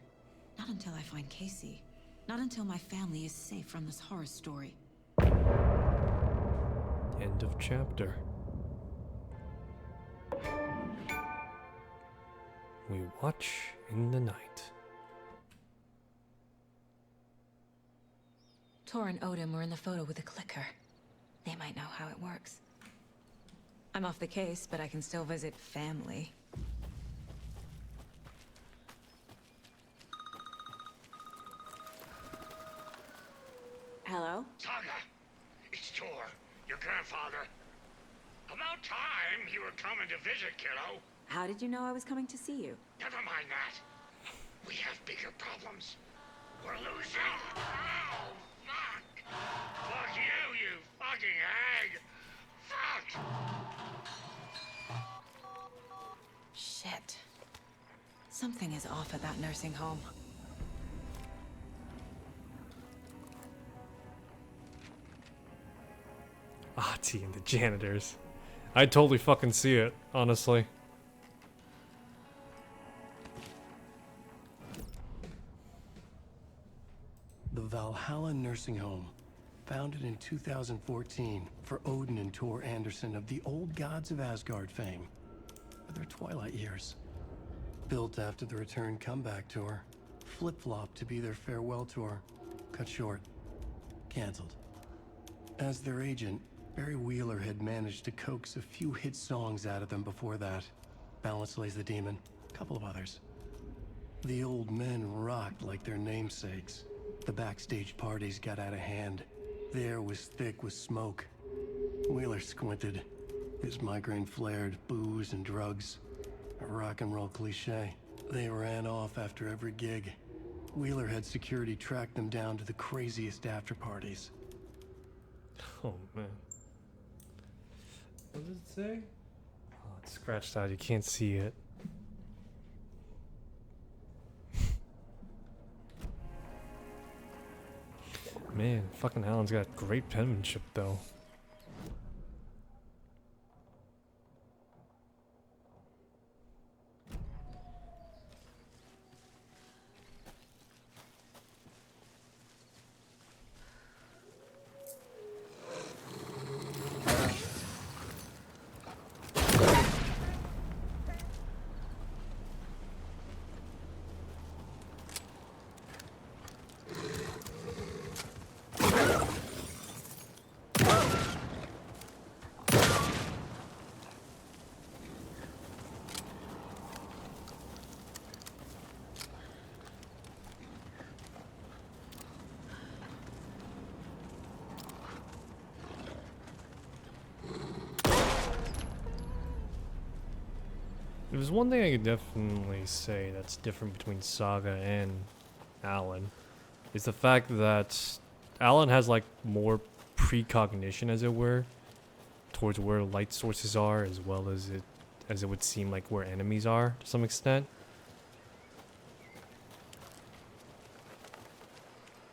Not until I find Casey. Not until my family is safe from this horror story. End of chapter. We watch in the night. Tor and Odin were in the photo with the clicker. They might know how it works. I'm off the case, but I can still visit family. Hello? Saga, it's Tor, your grandfather. About time you were coming to visit, kiddo. How did you know I was coming to see you? Never mind that. We have bigger problems. We're losing. Oh, fuck. Fuck you fucking hag. Fuck. Shit. Something is off at that nursing home. Ahti and the janitors. I totally fucking see it, honestly. The Valhalla Nursing Home, founded in 2014 for Odin and Tor Anderson of the old gods of Asgard fame, for their twilight years. Built after the return comeback tour, flip-flopped to be their farewell tour, cut short, canceled. As their agent, Barry Wheeler had managed to coax a few hit songs out of them before that. Balance Lays the Demon, a couple of others. The old men rocked like their namesakes. The backstage parties got out of hand. The air was thick with smoke. Wheeler squinted. His migraine flared, booze and drugs. A rock and roll cliche. They ran off after every gig. Wheeler had security track them down to the craziest after parties. Oh man. What does it say? Oh, it's scratched out. You can't see it. Man, fucking Alan's got great penmanship though. If there's one thing I could definitely say that's different between Saga and Alan, is the fact that Alan has like more precognition, as it were, towards where light sources are, as well as it would seem like where enemies are to some extent.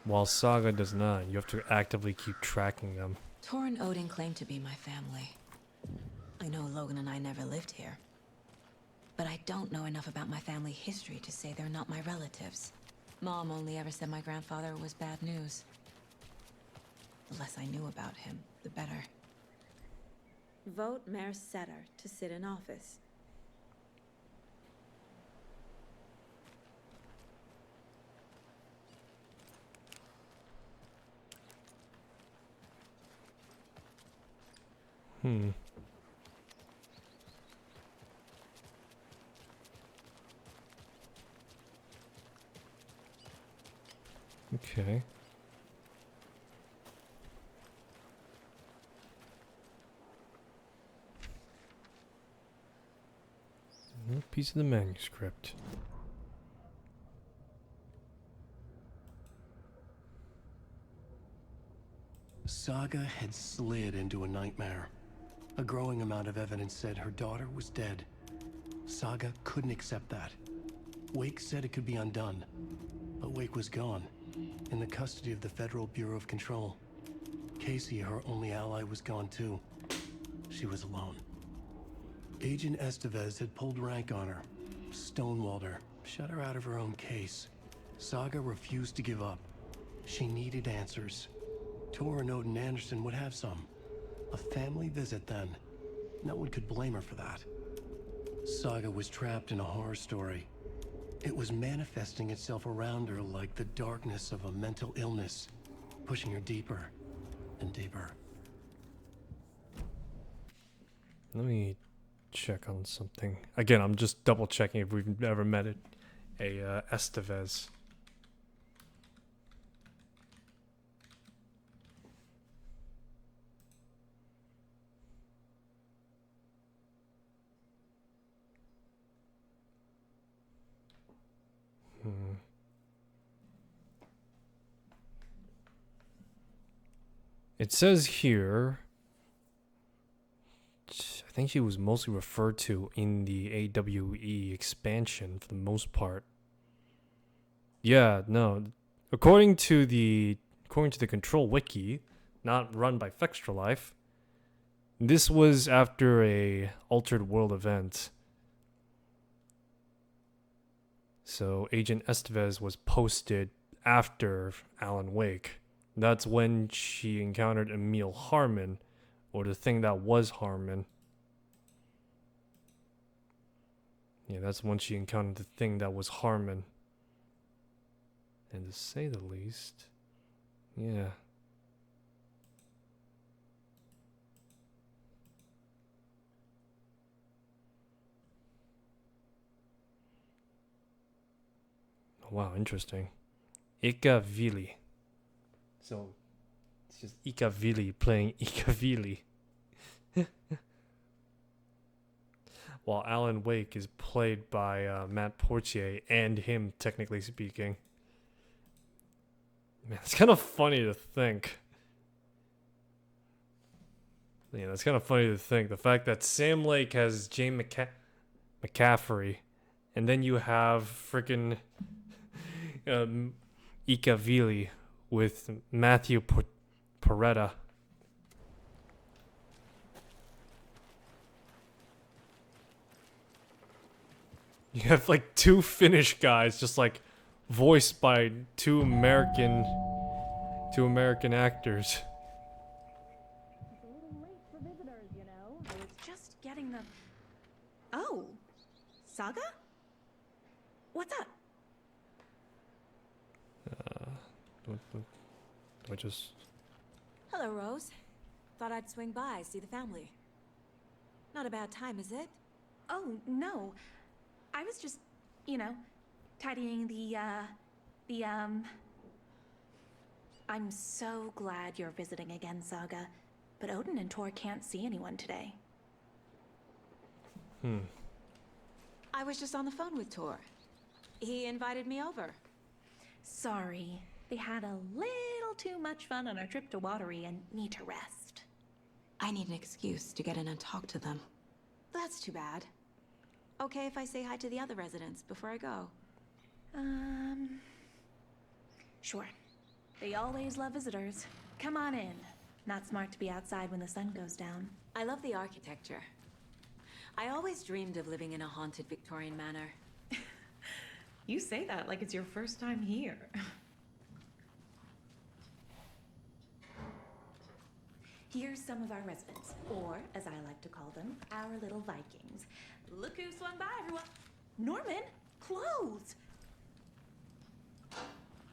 While Saga does not, you have to actively keep tracking them. Tor and Odin claim to be my family. I know Logan and I never lived here. But I don't know enough about my family history to say they're not my relatives. Mom only ever said my grandfather was bad news. The less I knew about him, the better. Vote Mayor Setter to sit in office. Okay. Another piece of the manuscript. Saga had slid into a nightmare. A growing amount of evidence said her daughter was dead. Saga couldn't accept that. Wake said it could be undone. But Wake was gone, in the custody of the Federal Bureau of Control. Casey, her only ally, was gone too. She was alone. Agent Estevez had pulled rank on her, stonewalled her, shut her out of her own case. Saga refused to give up. She needed answers. Tor and Odin Anderson would have some. A family visit then. No one could blame her for that. Saga was trapped in a horror story. It was manifesting itself around her like the darkness of a mental illness, pushing her deeper and deeper. Let me check on something. Again, I'm just double checking if we've ever met a Estevez. It says here, I think she was mostly referred to in the AWE expansion for the most part. Yeah, no. According to the Control Wiki, not run by Fextra Life, this was after a Altered World event. So Agent Estevez was posted after Alan Wake. That's when she encountered Emil Harmon, or the thing that was Harmon. Yeah, that's when she encountered the thing that was Harmon. And to say the least, yeah. Wow, interesting. Ikavili. So, it's just Ikavili playing Ikavili. While Alan Wake is played by Matt Portier, and him, technically speaking. Man, it's kind of funny to think. Yeah, that's kind of funny to think. The fact that Sam Lake has Jane McCaffrey, and then you have freaking Ikavili with Matthew Porretta. You have like two Finnish guys just like voiced by two American actors. It's a little late for visitors, you know. I was just getting the... Oh, Saga? What's up? I just... Hello, Rose. Thought I'd swing by, see the family. Not a bad time, is it? Oh, no. I was just, you know, tidying the I'm so glad you're visiting again, Saga. But Odin and Tor can't see anyone today. I was just on the phone with Tor. He invited me over. Sorry. They had a little too much fun on our trip to Watery and need to rest. I need an excuse to get in and talk to them. That's too bad. Okay if I say hi to the other residents before I go? Sure. They always love visitors. Come on in. Not smart to be outside when the sun goes down. I love the architecture. I always dreamed of living in a haunted Victorian manor. You say that like it's your first time here. Here's some of our residents, or as I like to call them, our little Vikings. Look who swung by, everyone. Norman, clothes.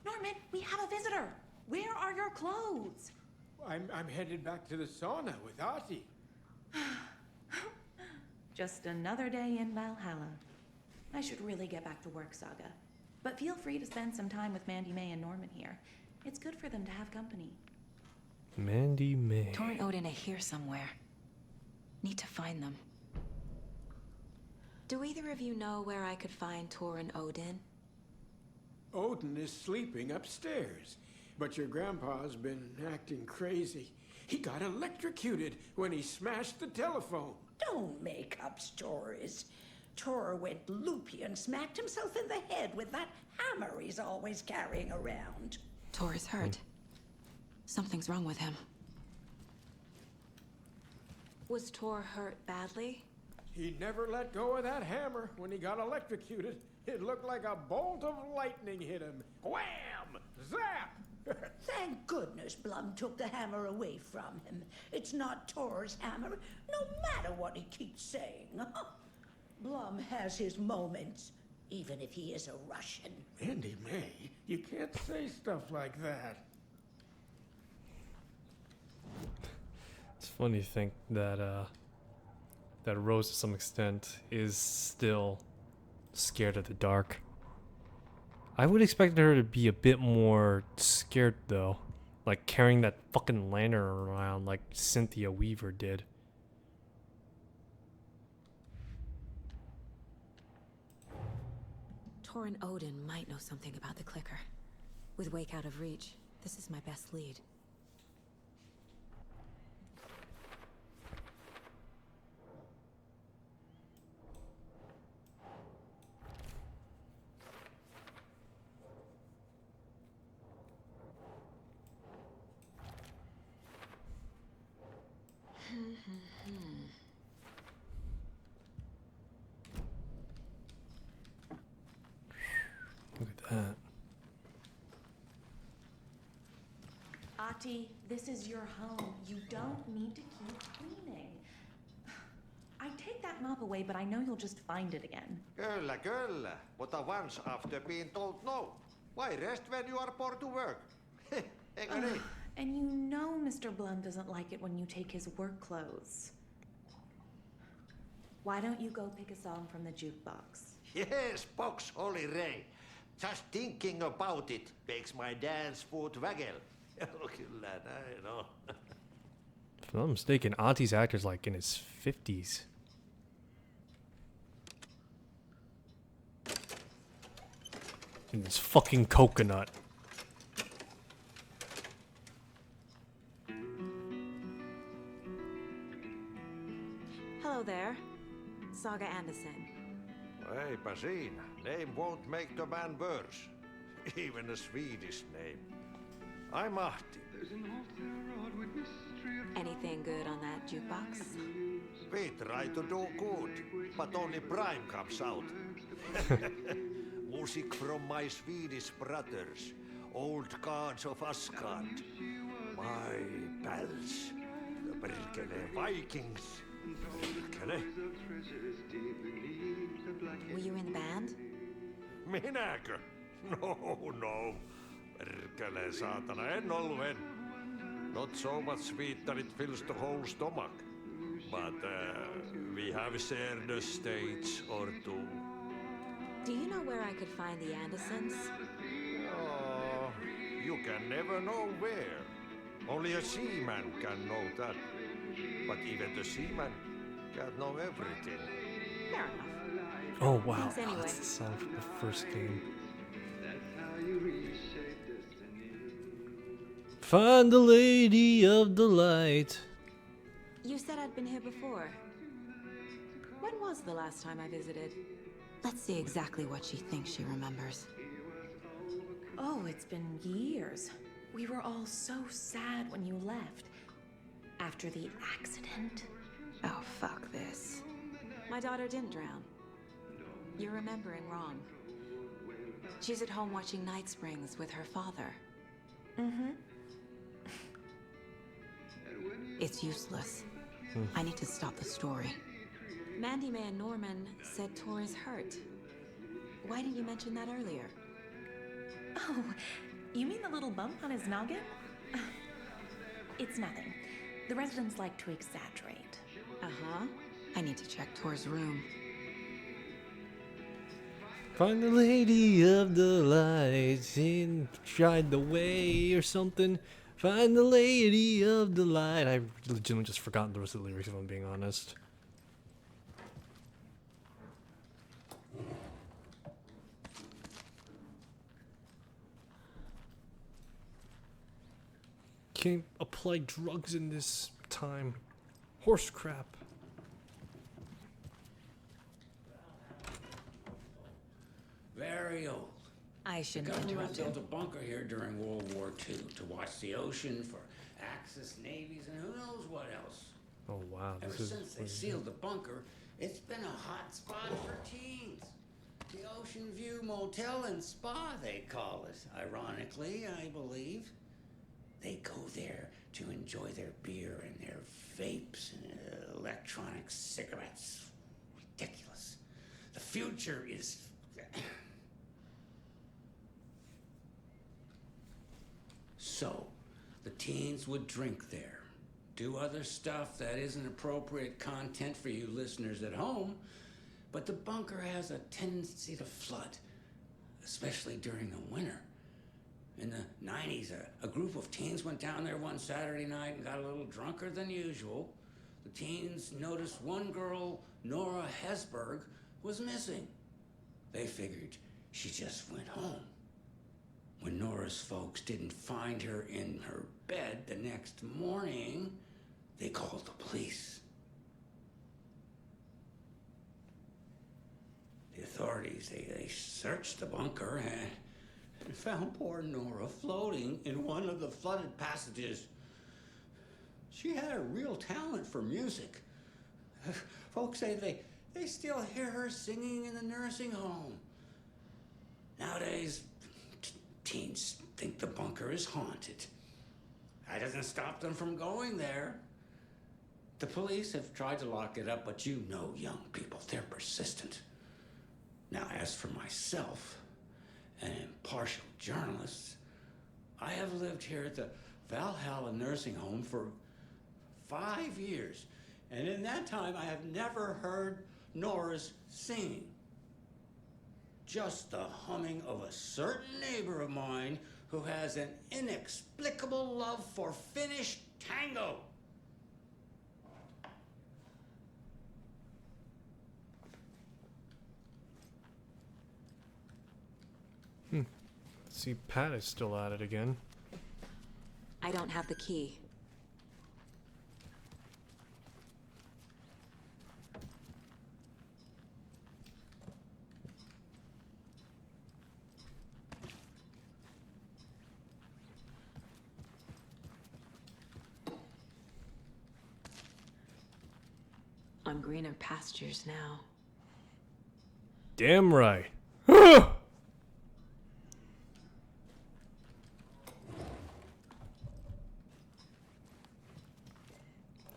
Norman, we have a visitor. Where are your clothes? I'm headed back to the sauna with Artie. Just another day in Valhalla. I should really get back to work, Saga. But feel free to spend some time with Mandy May and Norman here. It's good for them to have company. Mandy May. Tor and Odin are here somewhere. Need to find them. Do either of you know where I could find Tor and Odin? Odin is sleeping upstairs, but your grandpa's been acting crazy. He got electrocuted when he smashed the telephone. Don't make up stories. Tor went loopy and smacked himself in the head with that hammer he's always carrying around. Tor is hurt. Something's wrong with him. Was Tor hurt badly? He never let go of that hammer when he got electrocuted. It looked like a bolt of lightning hit him. Wham! Zap! Thank goodness Blum took the hammer away from him. It's not Tor's hammer, no matter what he keeps saying. Blum has his moments, even if he is a Russian. Mandy May, you can't say stuff like that. It's funny to think that that Rose, to some extent, is still scared of the dark. I would expect her to be a bit more scared, though. Like carrying that fucking lantern around like Cynthia Weaver did. Tor and Odin might know something about the clicker. With Wake out of reach, this is my best lead. Look at that. Ati, this is your home. You don't need to keep cleaning. I take that mop away, but I know you'll just find it again. Kyllä, kyllä. Mutta once after being told no. Why rest when you are bored to work? Eikö niin? And you know Mr. Blum doesn't like it when you take his work clothes. Why don't you go pick a song from the jukebox? Yes, box Olli Ray. Just thinking about it makes my dance foot waggle. Kyllä näin on. If I'm not mistaken, Ati's actor's like in his 50s. In this fucking coconut. Hello there. Saga Anderson. Eipä siinä. Name won't make the man worse. Even a Swedish name. I'm Ahti. Anything good on that jukebox? We try to do good, but only Prime comes out. Music from my Swedish brothers, old gods of Asgard. My pals, the Perkele Vikings. Perkele. Were you in the band? Minäkö? No. Perkele saatana, en ollut. Not so much sweet that it fills the whole stomach. But we have shared a stage or two. Do you know where I could find the Andersons? Oh, you can never know where. Only a seaman can know that. But even the seaman can't know everything. Fair enough. Oh wow, Thanks anyway. that's the sound from the first game. Find the Lady of the Light. You said I'd been here before. When was the last time I visited? Let's see exactly what she thinks she remembers. Oh, it's been years. We were all so sad when you left. After the accident. Oh, fuck this. My daughter didn't drown. You're remembering wrong. She's at home watching Night Springs with her father. Mm-hmm. It's useless. I need to stop the story. Mandy May and Norman said Tor is hurt. Why didn't you mention that earlier? Oh, you mean the little bump on his noggin? It's nothing. The residents like to exaggerate. Uh-huh. I need to check Tor's room. Find the lady of the lights in Shine the Way or something. Find the lady of the light. I legitimately just forgotten the rest of the lyrics if I'm being honest. Can't apply drugs in this time. Horse crap. Very old. I The shouldn't government interrupt him. built a bunker here during World War II to watch the ocean for Axis navies and who knows what else. Oh wow. Ever since they sealed the bunker, it's been a hot spot for teens. The Ocean View Motel and Spa, they call it. Ironically, I believe. They go there to enjoy their beer and their vapes and electronic cigarettes. Ridiculous. The future is... So, the teens would drink there, do other stuff that isn't appropriate content for you listeners at home, but the bunker has a tendency to flood, especially during the winter. In the 90s, a group of teens went down there one Saturday night and got a little drunker than usual. The teens noticed one girl, Nora Hesberg, was missing. They figured she just went home. When Nora's folks didn't find her in her bed the next morning, they called the police. The authorities, they searched the bunker and found poor Nora floating in one of the flooded passages. She had a real talent for music. Folks say they still hear her singing in the nursing home. Nowadays, teens think the bunker is haunted. That doesn't stop them from going there. The police have tried to lock it up, but you know young people, they're persistent. Now, as for myself, an impartial journalist, I have lived here at the Valhalla Nursing Home for 5 years, and in that time I have never heard Nora's singing. Just the humming of a certain neighbor of mine who has an inexplicable love for Finnish tango. See, Pat is still at it again. I don't have the key. On greener pastures now. Damn right.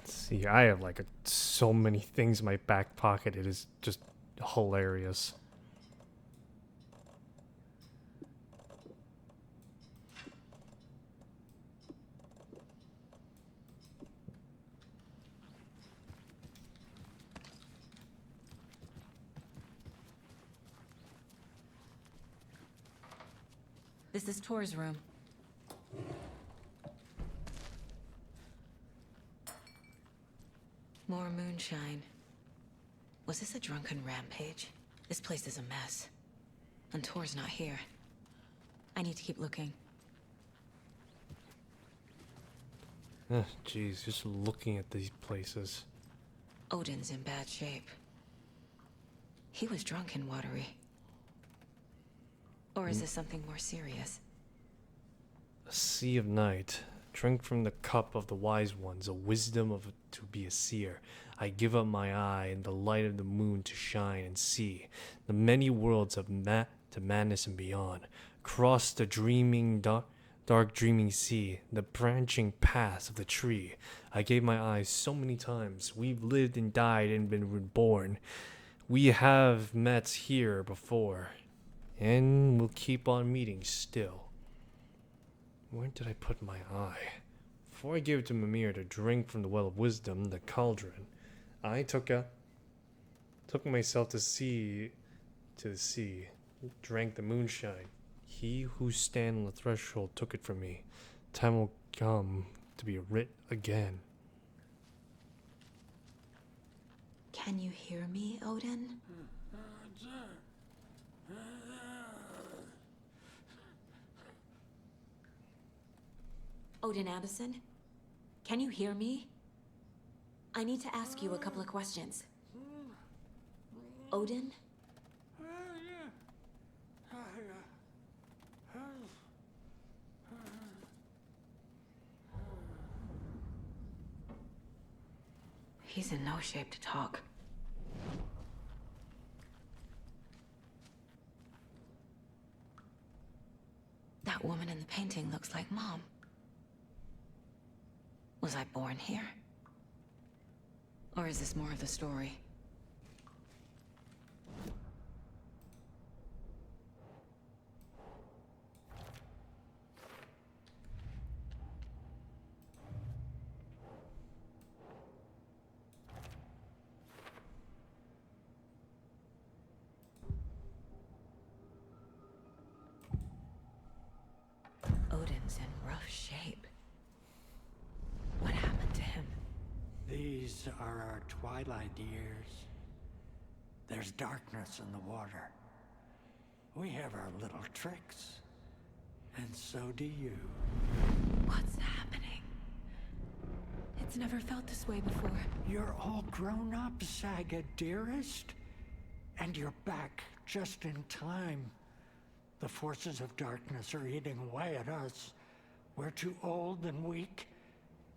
See, I have like so many things in my back pocket. It is just hilarious. This is Tor's room. More moonshine. Was this a drunken rampage? This place is a mess. And Tor's not here. I need to keep looking. Jeez, just looking at these places. Odin's in bad shape. He was drunk and watery. Or is this something more serious? A sea of night. Drink from the cup of the wise ones, a wisdom of to be a seer. I give up my eye in the light of the moon to shine and see the many worlds of to madness and beyond. Across the dreaming dark dreaming sea, the branching paths of the tree. I gave my eyes so many times. We've lived and died and been reborn. We have met here before, and we'll keep on meeting still. Where did I put my eye? Before I gave it to Mimir to drink from the well of wisdom, the cauldron, I took out Took myself to the sea, drank the moonshine. He who stand on the threshold took it from me. Time will come to be writ again. Can you hear me, Odin? Odin Addison? Can you hear me? I need to ask you a couple of questions. Odin? He's in no shape to talk. That woman in the painting looks like Mom. Was I born here? Or is this more of the story? Odin's in rough shape. What happened to him? These are our twilight years. There's darkness in the water. We have our little tricks. And so do you. What's happening? It's never felt this way before. You're all grown up, Saga, dearest. And you're back just in time. The forces of darkness are eating away at us. We're too old and weak.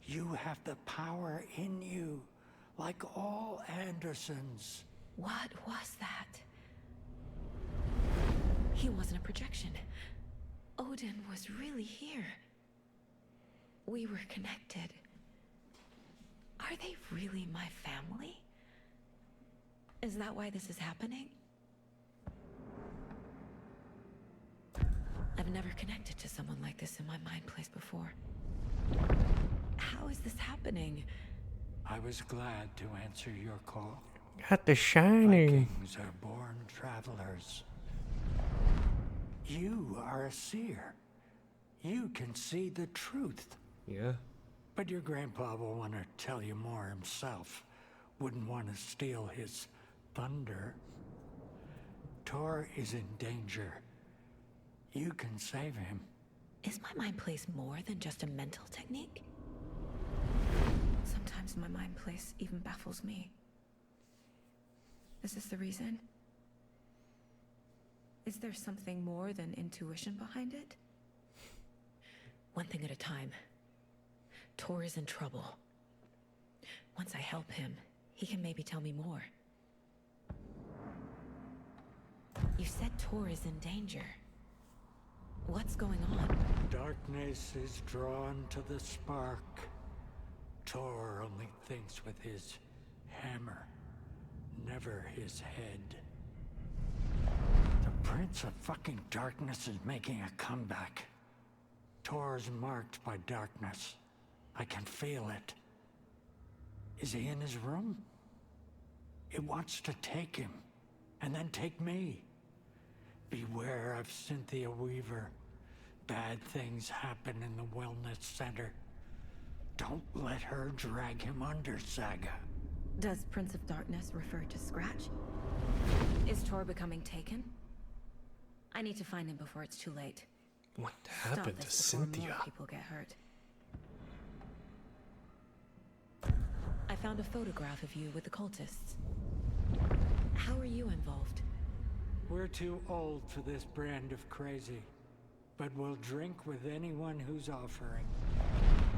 You have the power in you, like all Andersons. What was that? He wasn't a projection. Odin was really here. We were connected. Are they really my family? Is that why this is happening? I've never connected to someone like this in my mind place before. How is this happening? I was glad to answer your call. Got the shining. Vikings are born travelers. You are a seer. You can see the truth. Yeah. But your grandpa will want to tell you more himself. Wouldn't want to steal his thunder. Tor is in danger. You can save him. Is my mind place more than just a mental technique? Sometimes my mind place even baffles me. Is this the reason? Is there something more than intuition behind it? One thing at a time. Tor is in trouble. Once I help him, he can maybe tell me more. You said Tor is in danger. What's going on? Darkness is drawn to the spark. Tor only thinks with his hammer, never his head. The Prince of fucking Darkness is making a comeback. Tor's marked by darkness. I can feel it. Is he in his room? It wants to take him, and then take me. Beware of Cynthia Weaver. Bad things happen in the wellness center. Don't let her drag him under, Saga. Does Prince of Darkness refer to Scratch? Is Tor becoming taken? I need to find him before it's too late. What Stop happened to this before Cynthia? more people get hurt. I found a photograph of you with the cultists. How are you involved? We're too old for this brand of crazy, but we'll drink with anyone who's offering.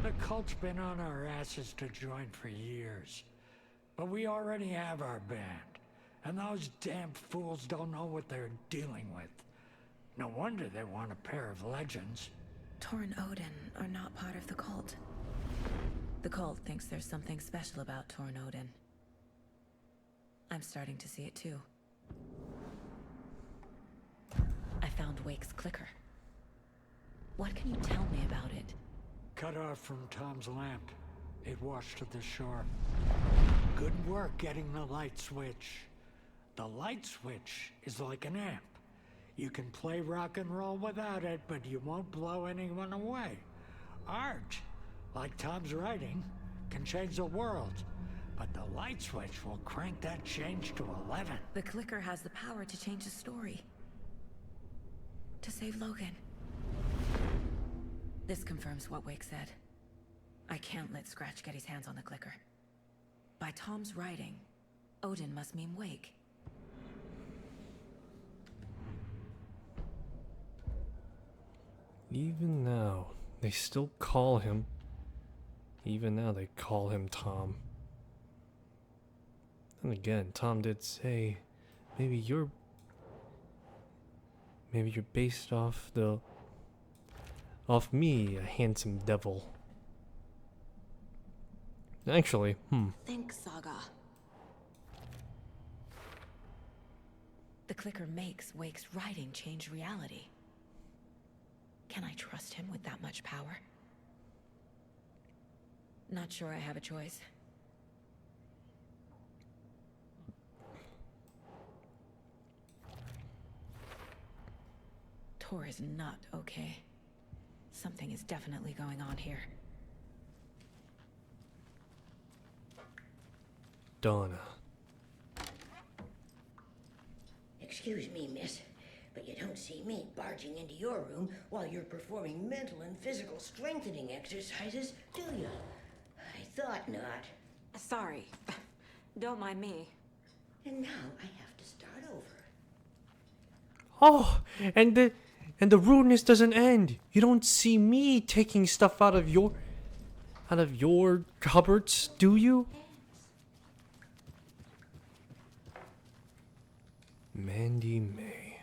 The cult's been on our asses to join for years, but we already have our band, and those damn fools don't know what they're dealing with. No wonder they want a pair of legends. Tor and Odin are not part of the cult. The cult thinks there's something special about Tor and Odin. I'm starting to see it too. I found Wake's clicker. What can you tell me about it? Cut off from Tom's lamp. It washed to the shore. Good work getting the light switch. The light switch is like an amp. You can play rock and roll without it, but you won't blow anyone away. Art, like Tom's writing, can change the world. But the light switch will crank that change to 11. The clicker has the power to change the story. To save Logan. This confirms what Wake said. I can't let Scratch get his hands on the clicker. By Tom's writing, Odin must mean Wake. Even now, they still call him. Even now, they call him Tom. And again, Tom did say, maybe you're based off me, a handsome devil. Actually, Think, Saga. The clicker makes Wake's writing change reality. Can I trust him with that much power? Not sure I have a choice. Tor is not okay. Something is definitely going on here. Donna. Excuse me, miss, but you don't see me barging into your room while you're performing mental and physical strengthening exercises, do you? I thought not. Sorry. Don't mind me. And now I have to start over. Oh, and the rudeness doesn't end. You don't see me taking stuff out of your cupboards, do you? Mandy May.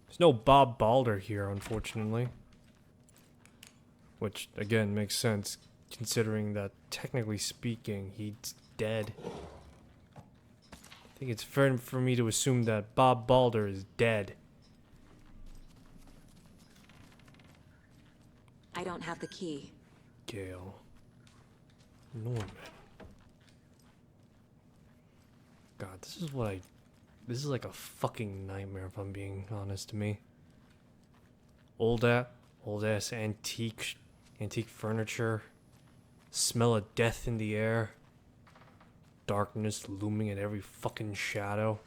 There's no Bob Balder here, unfortunately. Which, again, makes sense, considering that, technically speaking, he's dead. I think it's fair for me to assume that Bob Balder is dead. I don't have the key. Gale. Norman. God, this is like a fucking nightmare if I'm being honest to me. Old ass antique furniture. Smell of death in the air. Darkness looming at every fucking shadow.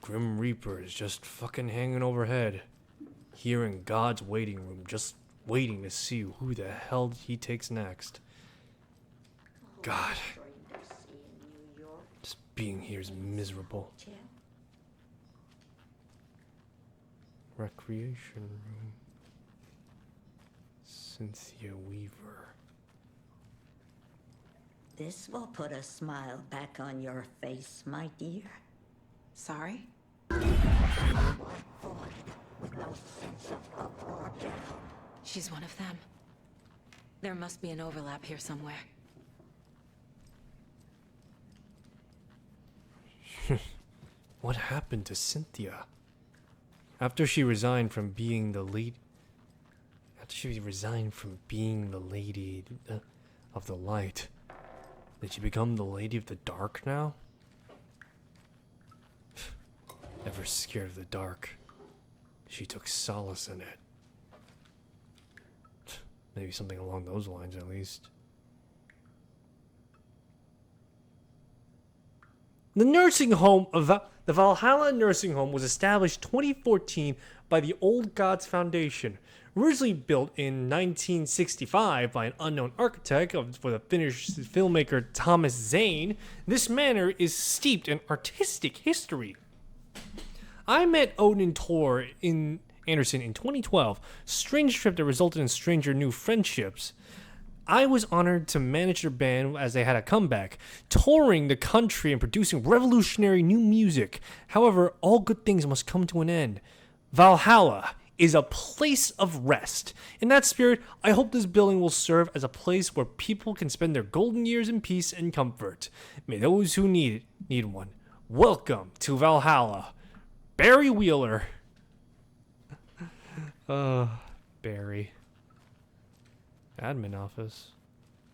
Grim Reaper is just fucking hanging overhead. Here in God's waiting room, just waiting to see who the hell he takes next. God. Just being here is miserable. Recreation room. Cynthia Weaver. This will put a smile back on your face, my dear. Sorry? She's one of them. There must be an overlap here somewhere. What happened to Cynthia? After she resigned from being the lead... After she resigned from being the lady of the light, did she become the lady of the dark now? Ever scared of the dark, she took solace in it. Maybe something along those lines, at least. The nursing home of the Valhalla Nursing Home was established 2014 by the Old Gods Foundation. Originally built in 1965 by an unknown architect for the Finnish filmmaker Thomas Zane, this manor is steeped in artistic history. I met Odin Tor Anderson in 2012, strange trip that resulted in stranger new friendships. I was honored to manage their band as they had a comeback, touring the country and producing revolutionary new music. However, all good things must come to an end. Valhalla is a place of rest. In that spirit, I hope this building will serve as a place where people can spend their golden years in peace and comfort. May those who need one. Welcome to Valhalla. Barry Wheeler. Barry. Admin office.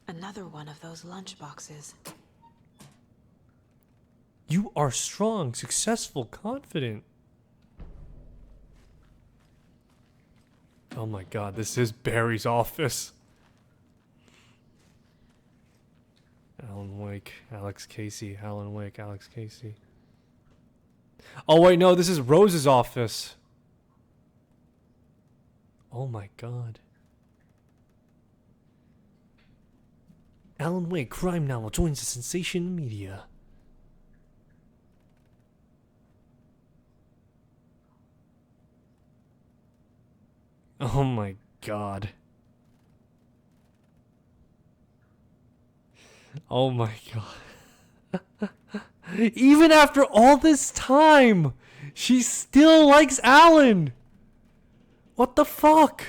Another one of those lunch boxes. You are strong, successful, confident. Oh my god, this is Barry's office. Alan Wake, Alex Casey, Alan Wake, Alex Casey. Oh wait, no, this is Rose's office. Oh my god. Alan Wake, crime novel, joins the sensation media. Oh my god. Oh my god. Even after all this time, she still likes Alan. What the fuck?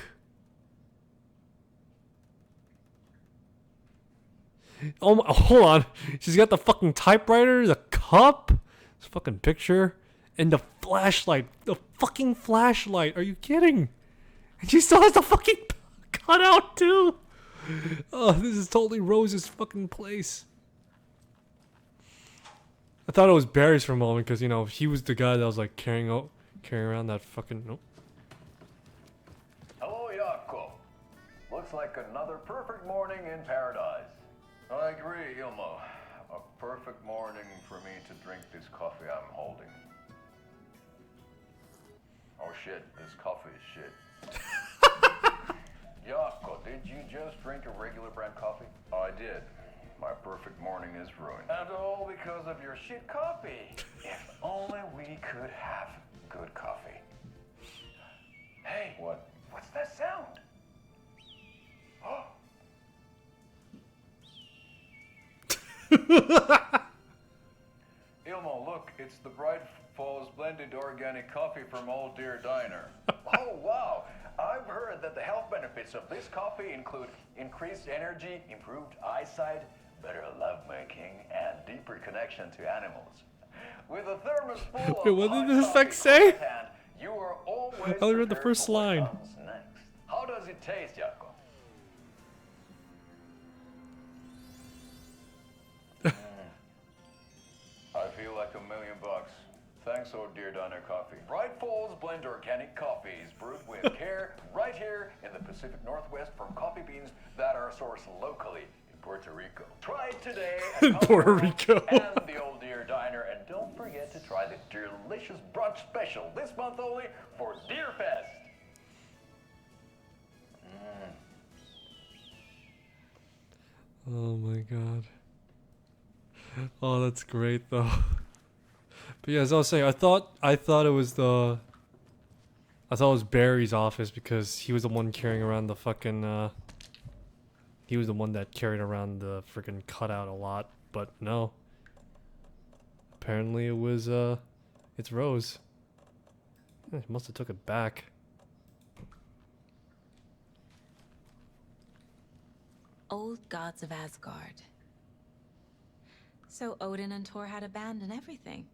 Oh my, hold on. She's got the fucking typewriter, the cup, this fucking picture, and the flashlight. The fucking flashlight. Are you kidding? And she still has the fucking cutout too. Oh, this is totally Rose's fucking place. I thought it was Barry's for a moment because, you know, he was the guy that was like carrying around that fucking. Nope. Hello, Jaakko. Looks like another perfect morning in paradise. I agree, Ilmo. A perfect morning for me to drink this coffee I'm holding. Oh shit, this coffee is shit. Jaakko, did you just drink a regular brand coffee? I did. My perfect morning is ruined. And all because of your shit coffee. If only we could have good coffee. Hey, what? What's that sound? Oh. Ilmo, look, it's the Bright Falls blended organic coffee from Old Deer Diner. Oh, wow. I've heard that the health benefits of this coffee include increased energy, improved eyesight, better lovemaking, and deeper connection to animals. With a thermos full Wait, of what hot did this coffee fuck say? in hand, you are always I only read the prepared first for what line. comes next. How does it taste, Jaakko? I feel like $1 million. Thanks, Old Deer Diner Coffee. Bright Falls Blend Organic Coffee is brewed with care right here in the Pacific Northwest from coffee beans that are sourced locally in Puerto Rico. Try it today at Puerto Rico. and the Old Deer Diner, and don't forget to try the delicious brunch special this month only for Deer Fest. Oh my god. Oh, that's great though. But yeah, as I was saying, I thought it was Barry's office because he was the one carrying around the fucking he was the one that carried around the freaking cutout a lot, but no. Apparently it was it's Rose. He must have took it back. Old gods of Asgard. So Odin and Thor had a band and everything.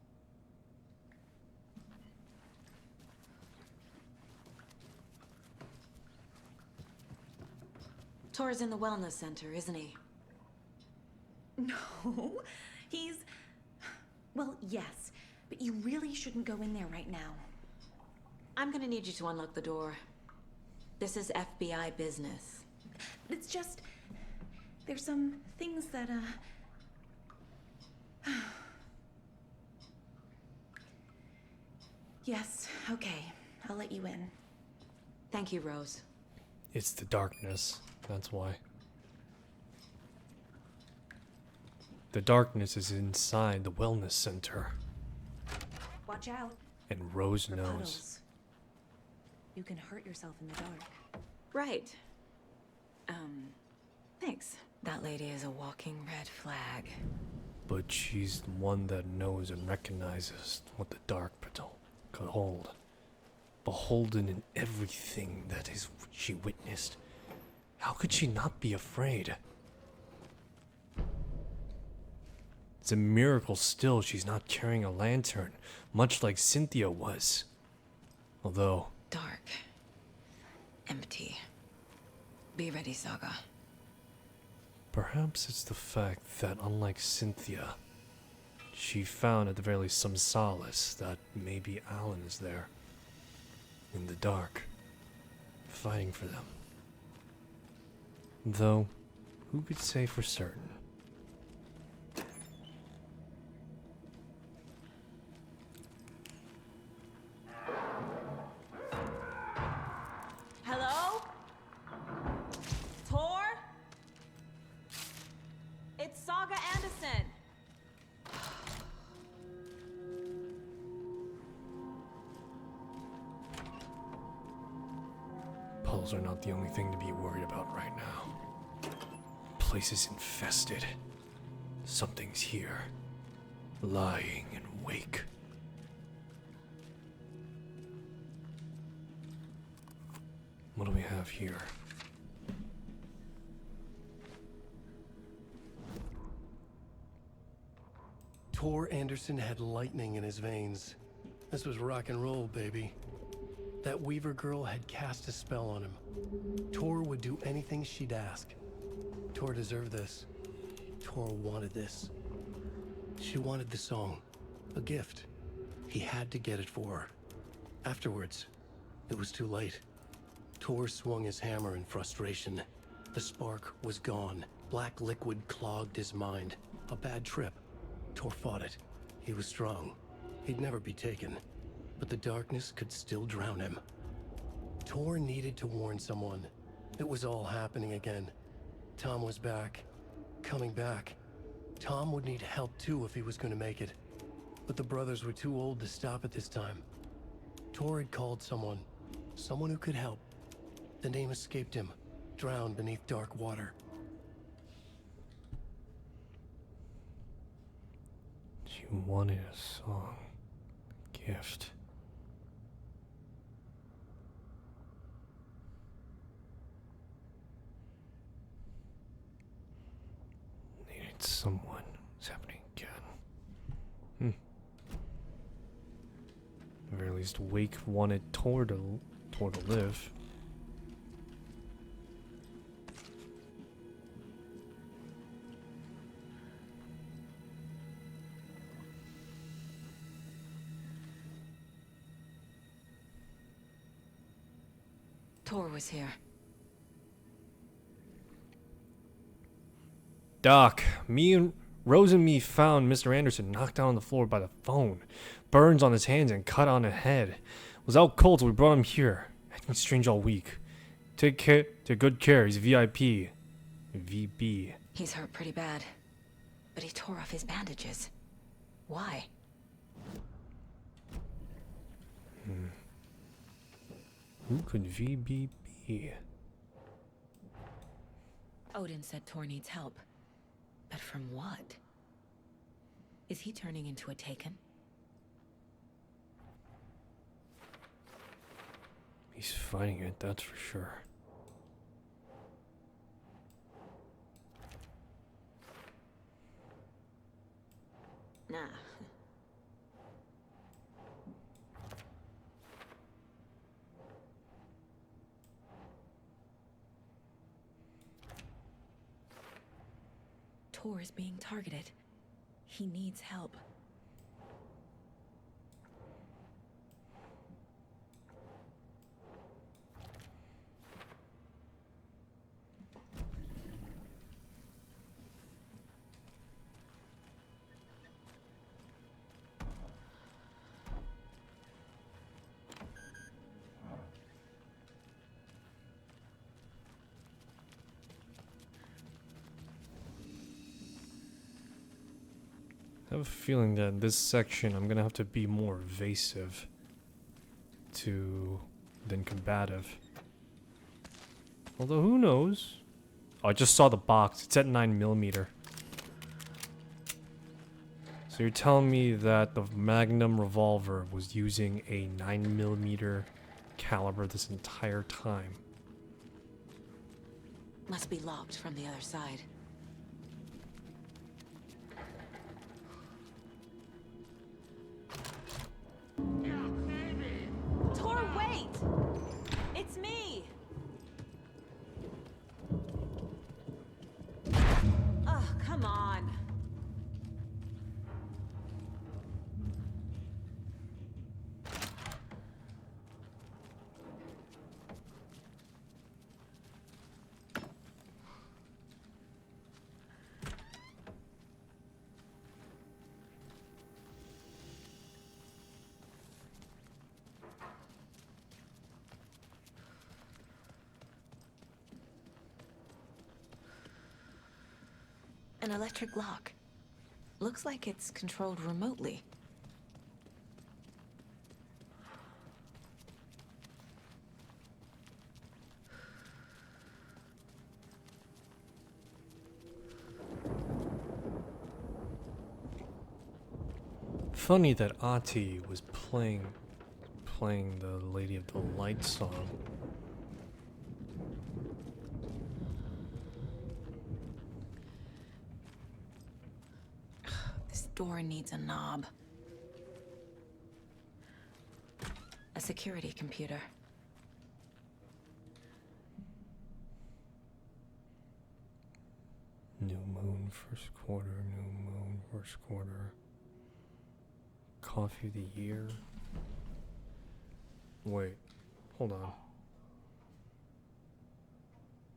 Thor's in the wellness center, isn't he? No, he's... Well, yes, but you really shouldn't go in there right now. I'm gonna need you to unlock the door. This is FBI business. It's just... There's some things that, Yes, okay. I'll let you in. Thank you, Rose. It's the darkness. That's why. The darkness is inside the wellness center. Watch out. And Rose For knows. puddles. You can hurt yourself in the dark. Right. Thanks. That lady is a walking red flag. But she's the one that knows and recognizes what the dark could hold. Beholden in everything that is she witnessed. How could she not be afraid? It's a miracle still she's not carrying a lantern, much like Cynthia was. Although... Dark. Empty. Be ready, Saga. Perhaps it's the fact that, unlike Cynthia, she found at the very least some solace that maybe Alan is there. In the dark. Fighting for them. Though, who could say for certain? Hello? Tor? It's Saga Anderson. Puddles are not the only thing to be worried about right now. Place is infested. Something's here. Lying in wake. What do we have here? Tor Anderson had lightning in his veins. This was rock and roll, baby. That Weaver girl had cast a spell on him. Tor would do anything she'd ask. Tor deserved this. Tor wanted this. She wanted the song. A gift. He had to get it for her. Afterwards, it was too late. Tor swung his hammer in frustration. The spark was gone. Black liquid clogged his mind. A bad trip. Tor fought it. He was strong. He'd never be taken. But the darkness could still drown him. Tor needed to warn someone. It was all happening again. Tom was back. Coming back. Tom would need help too if he was going to make it. But the brothers were too old to stop it this time. Tor had called someone. Someone who could help. The name escaped him. Drowned beneath dark water. She wanted a song. A gift. Needed someone. It's happening again. At the very least, Wake wanted Tor to live. Tor was here. Doc, Rose and me found Mr. Anderson knocked out on the floor by the phone. Burns on his hands and cut on the head. Was out cold, so we brought him here. Acting strange all week. Take good care. He's VIP. VB. He's hurt pretty bad. But he tore off his bandages. Why? Who could VB be? Odin said Tor needs help. But from what? Is he turning into a Taken? He's fighting it, that's for sure. Nah. Tor is being targeted. He needs help. I have a feeling that in this section I'm gonna have to be more evasive than combative. Although who knows? Oh, I just saw the box. It's at 9mm. So you're telling me that the Magnum revolver was using a 9mm caliber this entire time? Must be locked from the other side. Tor, wait! It's me! Ugh, come on. An electric lock. Looks like it's controlled remotely. Funny that Ati was playing the Lady of the Light song. This door needs a knob. A security computer. New moon, first quarter, new moon, first quarter. Coffee of the year. Wait, hold on.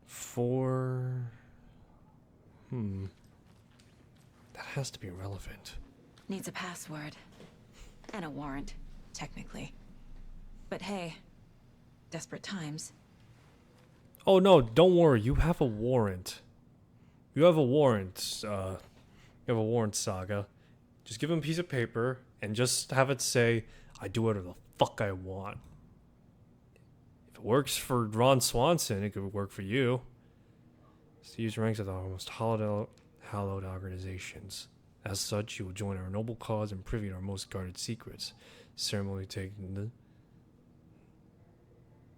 4. That has to be relevant. Needs a password. And a warrant, technically. But hey, desperate times. Oh no, don't worry, you have a warrant. You have a warrant, Saga. Just give him a piece of paper and just have it say, I do whatever the fuck I want. If it works for Ron Swanson, it could work for you. Steve's ranks are the most hallowed organizations. As such, you will join our noble cause and privy to our most guarded secrets. Ceremony taking the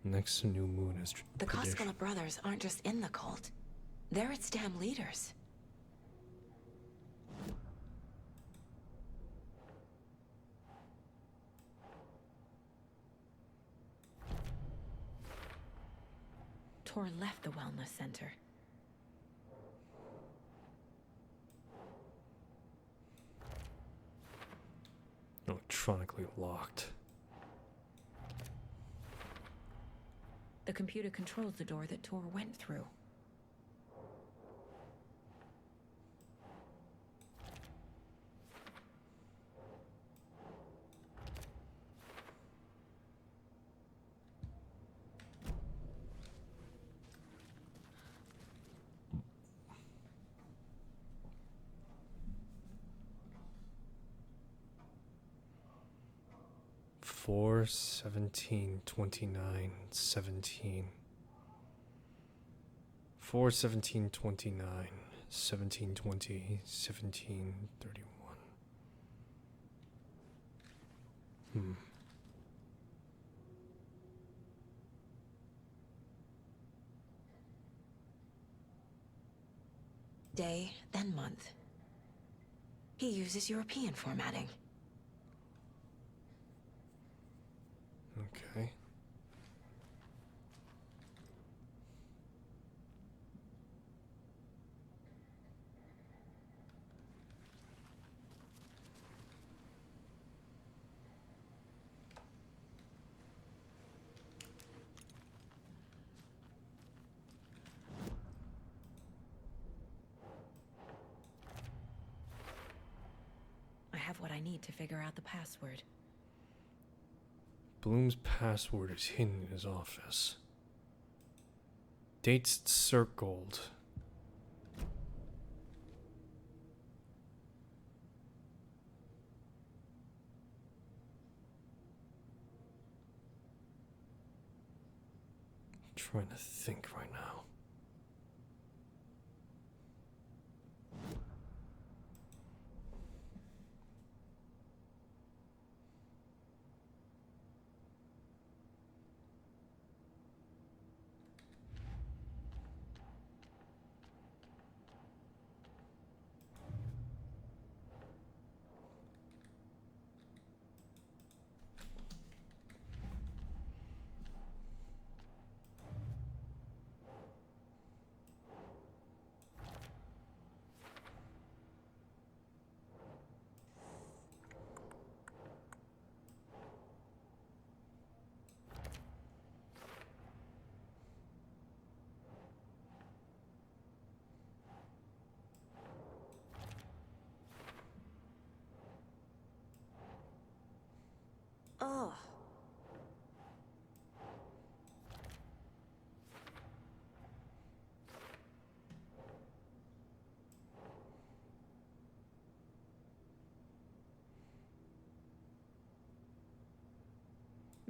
next new moon as The Koskela brothers aren't just in the cult. They're its damn leaders. Tor left the wellness center. Electronically locked. The computer controls the door that Tor went through. Four 17 29 17. 4 17 29 17 20 17 31. Day, then month. He uses European formatting. Okay. I have what I need to figure out the password. Bloom's password is hidden in his office. Dates circled. I'm trying to think right now.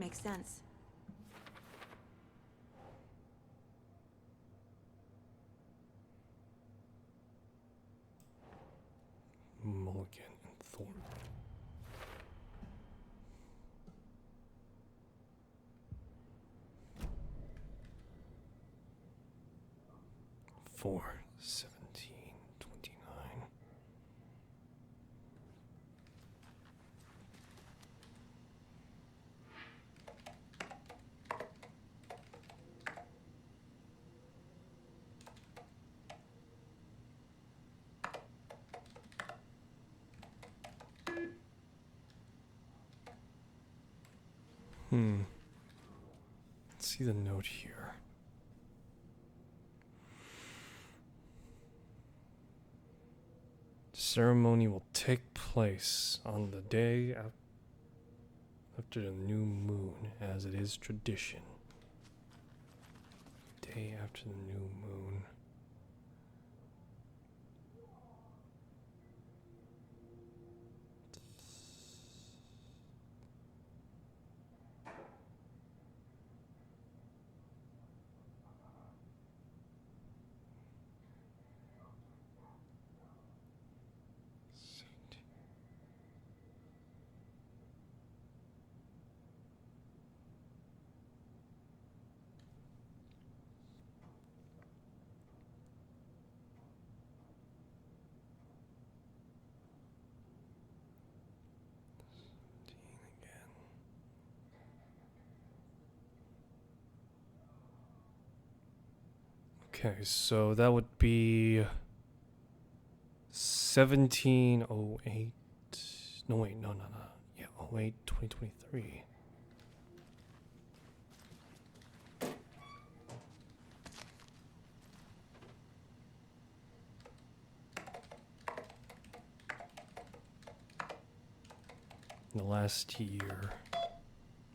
Makes sense. Mulligan and Thornton. Four, 17, 29. Let's see the note here. The ceremony will take place on the day after the new moon, as it is tradition. Day after the new moon. Okay, so that would be 1708. No, wait, no. Yeah, 08, 2023. The last year.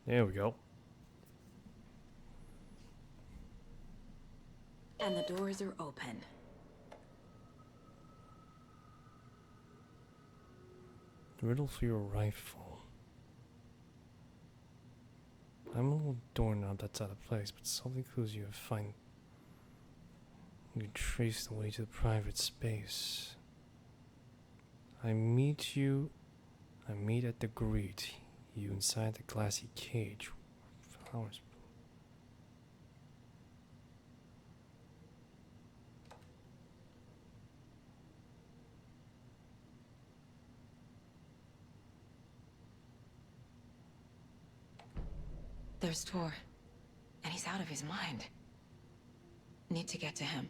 There we go. And the doors are open. Riddle for your rifle. I'm a little doorknob that's out of place, but solving clues you find. You trace the way to the private space. I meet at the grate. You inside the glassy cage. Flowers. There's Tor. And he's out of his mind. Need to get to him.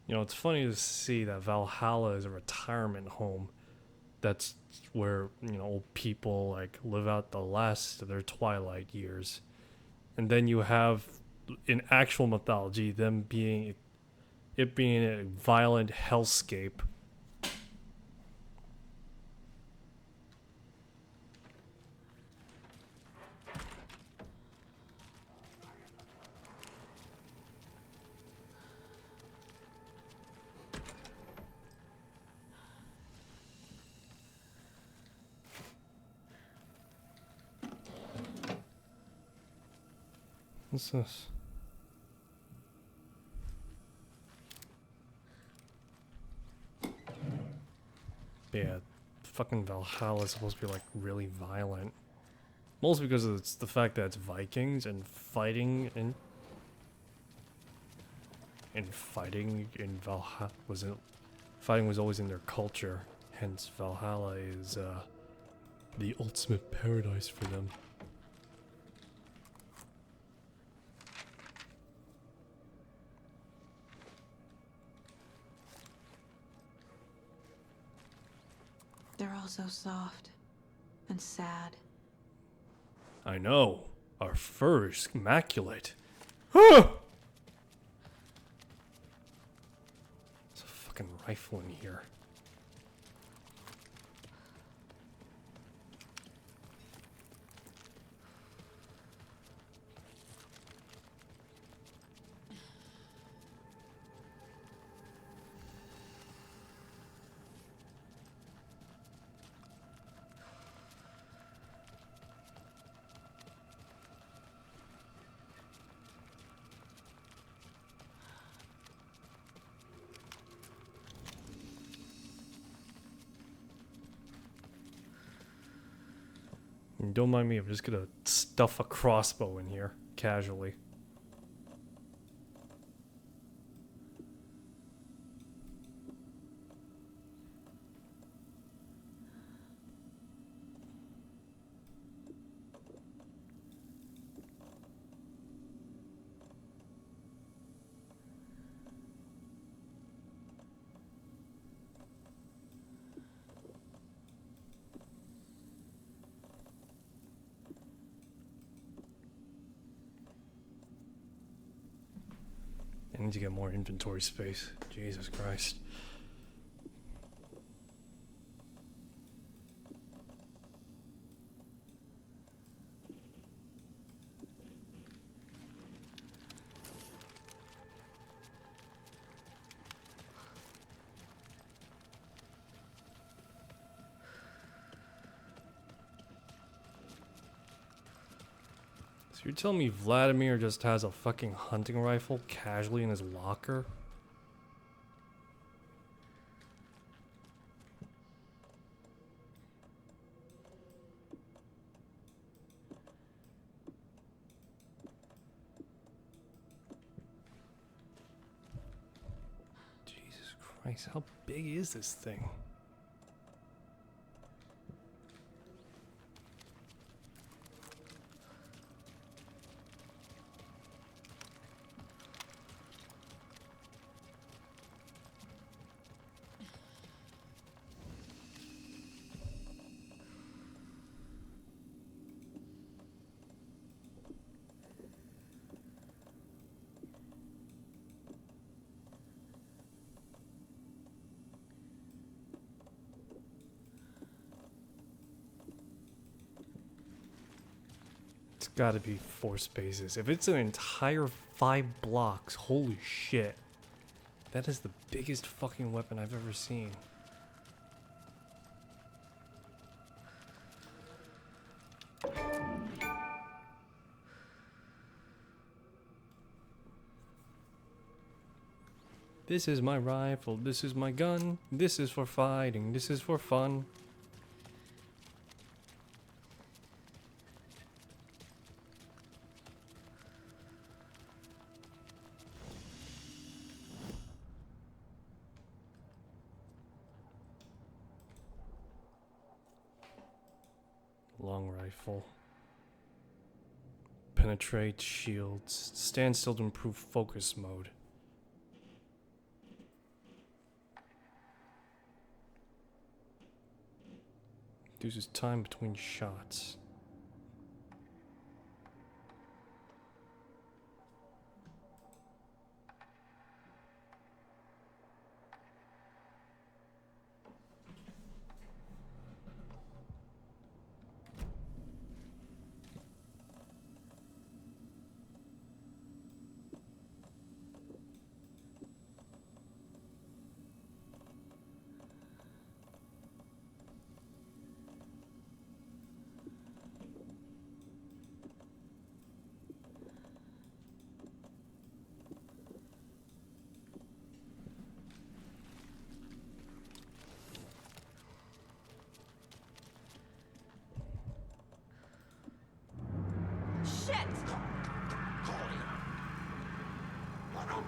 You know, it's funny to see that Valhalla is a retirement home. That's where, you know, old people like live out the last of their twilight years. And then you have, in actual mythology, them being a violent hellscape. What's this? Yeah, fucking Valhalla is supposed to be like really violent. Mostly because it's the fact that it's Vikings and fighting in Valhalla fighting was always in their culture. Hence Valhalla is the ultimate paradise for them. They're all so soft and sad. I know. Our fur is immaculate. There's a fucking rifle in here. And don't mind me, I'm just gonna stuff a crossbow in here, casually. I need to get more inventory space. Jesus Christ. So you're telling me Vladimir just has a fucking hunting rifle casually in his locker? Jesus Christ, how big is this thing? It's gotta be 4 spaces. If it's an entire 5 blocks, holy shit. That is the biggest fucking weapon I've ever seen. This is my rifle, this is my gun, this is for fighting, this is for fun. Long rifle. Penetrate shields. Stand still to improve focus mode. Reduces time between shots.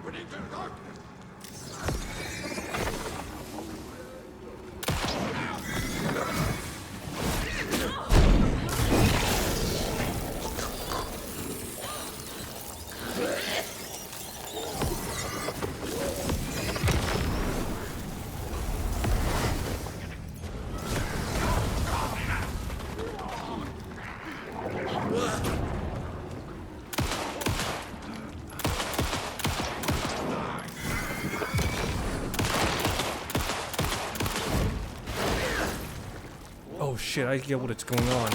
Opening to darkness! Oh shit, I get what's going on.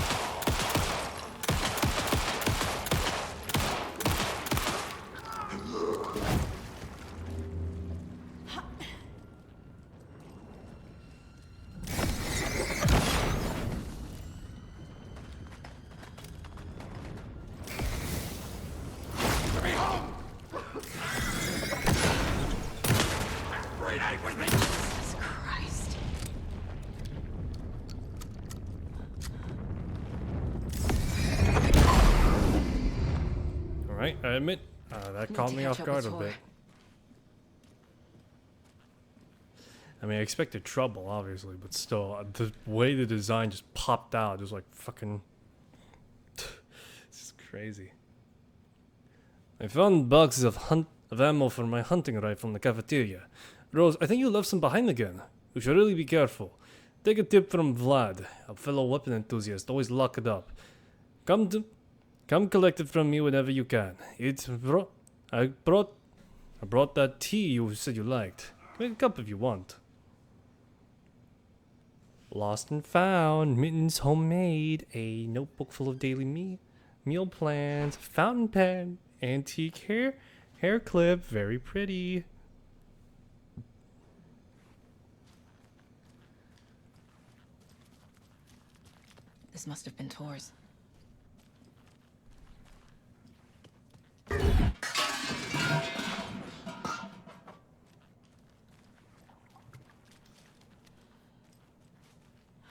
admit, that caught me off guard a bit. I mean, I expected trouble, obviously, but still, the way the design just popped out, just like fucking... This is crazy. I found boxes of ammo for my hunting rifle in the cafeteria. Rose, I think you left some behind again. You should really be careful. Take a tip from Vlad, a fellow weapon enthusiast. Always lock it up. Come collect it from me whenever you can. I brought that tea you said you liked. Make a cup if you want. Lost and found, mittens homemade, a notebook full of daily meal plans, fountain pen, antique hair clip, very pretty. This must have been Tor's.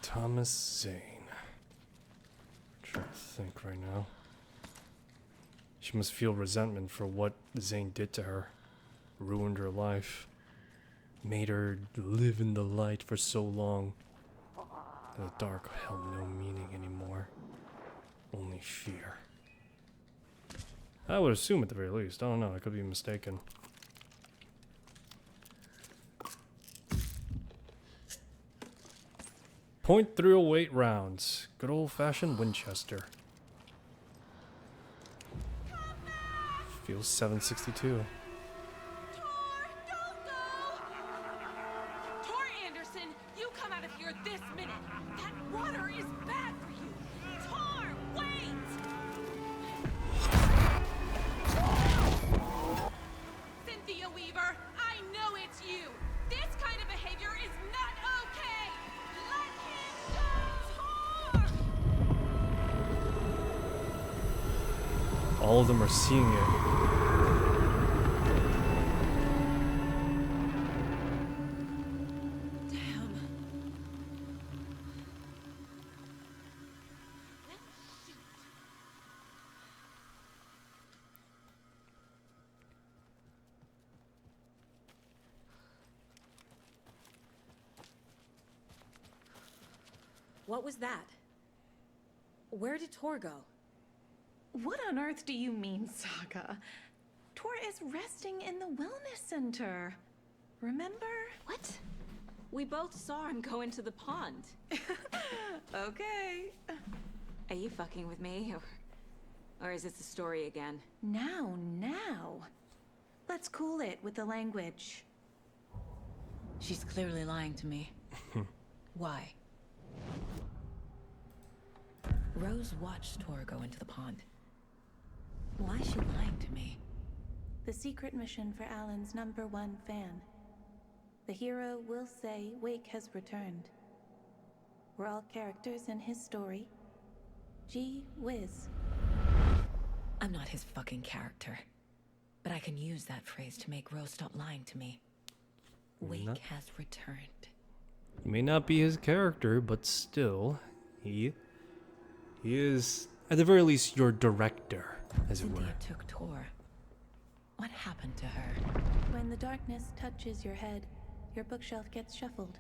Thomas Zane. I'm trying to think right now. She must feel resentment for what Zane did to her. Ruined her life. Made her live in the light for so long. The dark held no meaning anymore. Only fear. I would assume at the very least. I don't know, I could be mistaken. .308 rounds. Good old-fashioned Winchester. Feels 762. Tor Anderson, you come out of here this minute. That water is bad for you. Tor, wait! Cynthia Weaver, I know it's you. This kind of behavior is not okay. Let him go, Tor! All of them are seeing it. What was that? Where did Tor go? What on earth do you mean, Saga? Tor is resting in the wellness center. Remember? What? We both saw him go into the pond. Okay. Are you fucking with me? Or is this the story again? Now. Let's cool it with the language. She's clearly lying to me. Why? Rose watched Tor go into the pond. Why is she lying to me? The secret mission for Alan's #1 fan. The hero will say Wake has returned. We're all characters in his story. Gee whiz. I'm not his fucking character. But I can use that phrase to make Rose stop lying to me. Wake has returned. May not be his character, but still, he is, at the very least, your director, as it were. Cynthia took Tor. What happened to her? When the darkness touches your head, your bookshelf gets shuffled.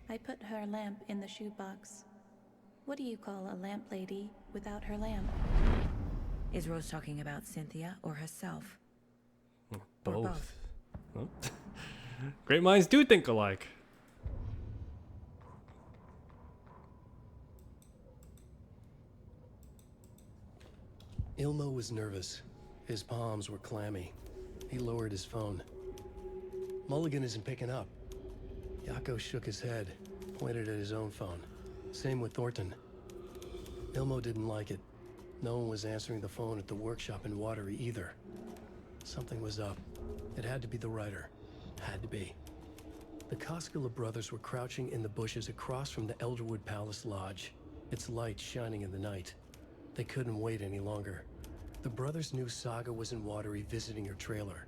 I put her lamp in the shoebox. What do you call a lamp lady without her lamp? Is Rose talking about Cynthia or herself? Both. Or both. Oh. Great minds do think alike. Ilmo was nervous. His palms were clammy. He lowered his phone. Mulligan isn't picking up. Yako shook his head, pointed at his own phone. Same with Thornton. Ilmo didn't like it. No one was answering the phone at the workshop in Watery either. Something was up. It had to be the writer. Had to be. The Koskela brothers were crouching in the bushes across from the Elderwood Palace Lodge, its light shining in the night. They couldn't wait any longer. The brothers knew Saga was in Watery visiting her trailer.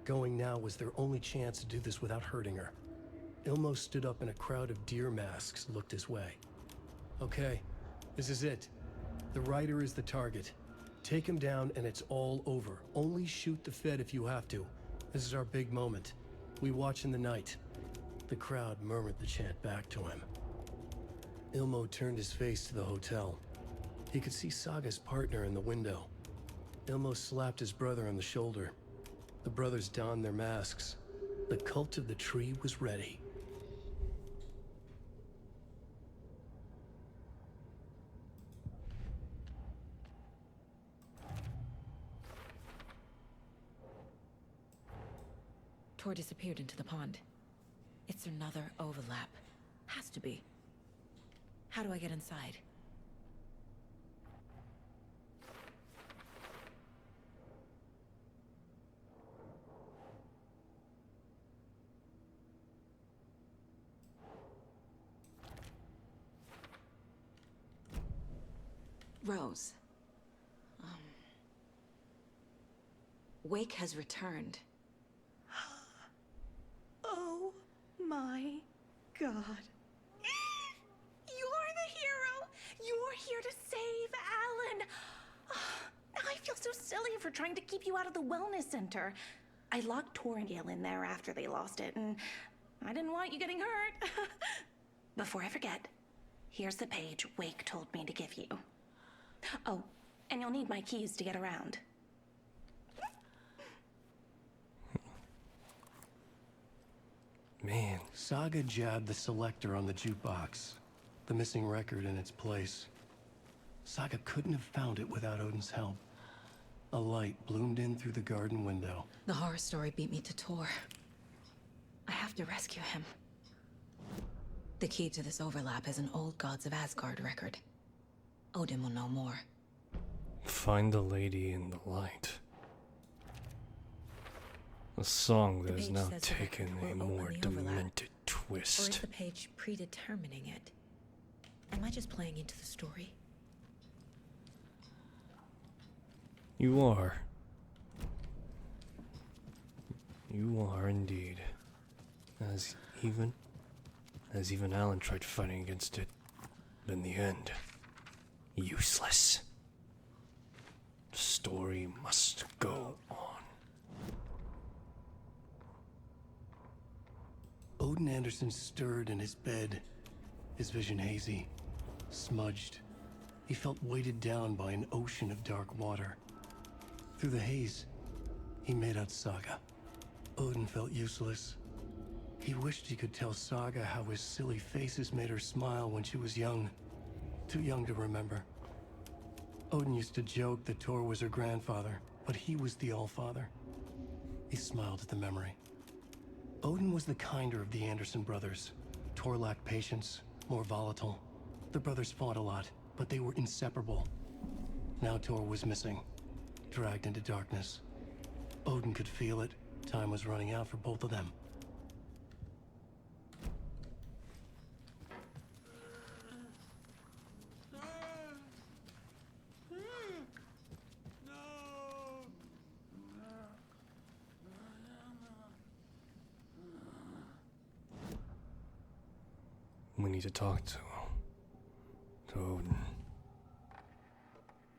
Going now was their only chance to do this without hurting her. Ilmo stood up and a crowd of deer masks looked his way. Okay, this is it. The writer is the target. Take him down and it's all over. Only shoot the Fed if you have to. This is our big moment. We watch in the night. The crowd murmured the chant back to him. Ilmo turned his face to the hotel. He could see Saga's partner in the window. Ilmo slapped his brother on the shoulder. The brothers donned their masks. The cult of the tree was ready. Tor disappeared into the pond. It's another overlap. Has to be. How do I get inside? Rose. Wake has returned. Oh my god. You're the hero! You're here to save Alan! I feel so silly for trying to keep you out of the wellness center. I locked Tor and Gale in there after they lost it, and I didn't want you getting hurt. Before I forget, here's the page Wake told me to give you. Oh, and you'll need my keys to get around. Man. Saga jabbed the selector on the jukebox, the missing record in its place. Saga couldn't have found it without Odin's help. A light bloomed in through the garden window. The horror story beat me to Tor. I have to rescue him. The key to this overlap is an old Gods of Asgard record. Odin will know more. Find the lady in the light. A song that has now taken a more demented twist. Or is the page predetermining it? Am I just playing into the story? You are. You are indeed. As even Alan tried fighting against it, but in the end, useless. The story must go on. Odin Anderson stirred in his bed, his vision hazy, smudged. He felt weighted down by an ocean of dark water. Through the haze, he made out Saga. Odin felt useless. He wished he could tell Saga how his silly faces made her smile when she was young. Too young to remember. Odin used to joke that Tor was her grandfather, but he was the Allfather. He smiled at the memory. Odin was the kinder of the Anderson brothers. Tor lacked patience, more volatile. The brothers fought a lot, but they were inseparable. Now Tor was missing, dragged into darkness. Odin could feel it. Time was running out for both of them. We need to talk to Odin.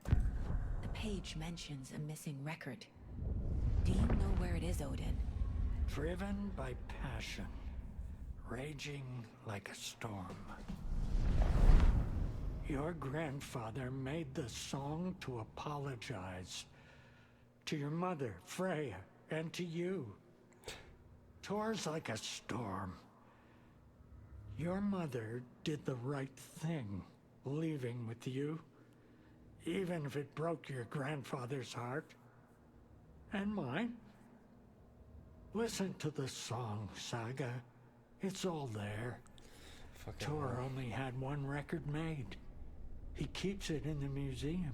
The page mentions a missing record. Do you know where it is, Odin? Driven by passion, raging like a storm. Your grandfather made the song to apologize to your mother, Freya, and to you. Tor's like a storm. Your mother did the right thing, leaving with you, even if it broke your grandfather's heart. And mine. Listen to the song, Saga. It's all there. Tor only had one record made. He keeps it in the museum.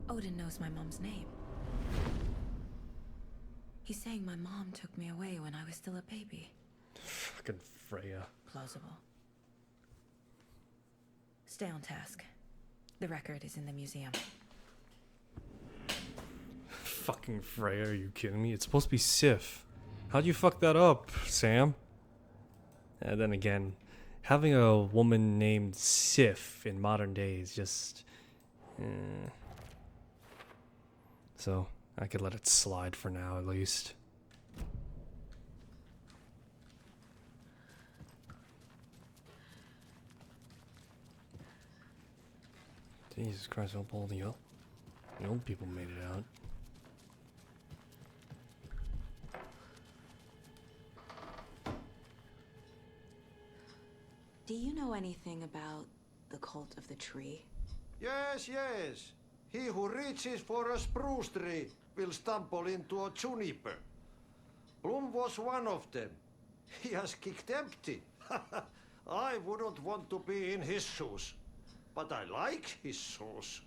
Odin knows my mom's name. He's saying my mom took me away when I was still a baby. Fucking Freya. Plausible. Stay on task. The record is in the museum. Fucking Freya, are you kidding me? It's supposed to be Sif. How'd you fuck that up, Sam? And then again, having a woman named Sif in modern day is just... So I could let it slide for now, at least. Jesus Christ, I hope all the old people made it out. Do you know anything about the cult of the tree? Yes, yes. He who reaches for a spruce tree will stumble into a juniper. Bloom was one of them. He has kicked empty. I wouldn't want to be in his shoes, but I like his shoes.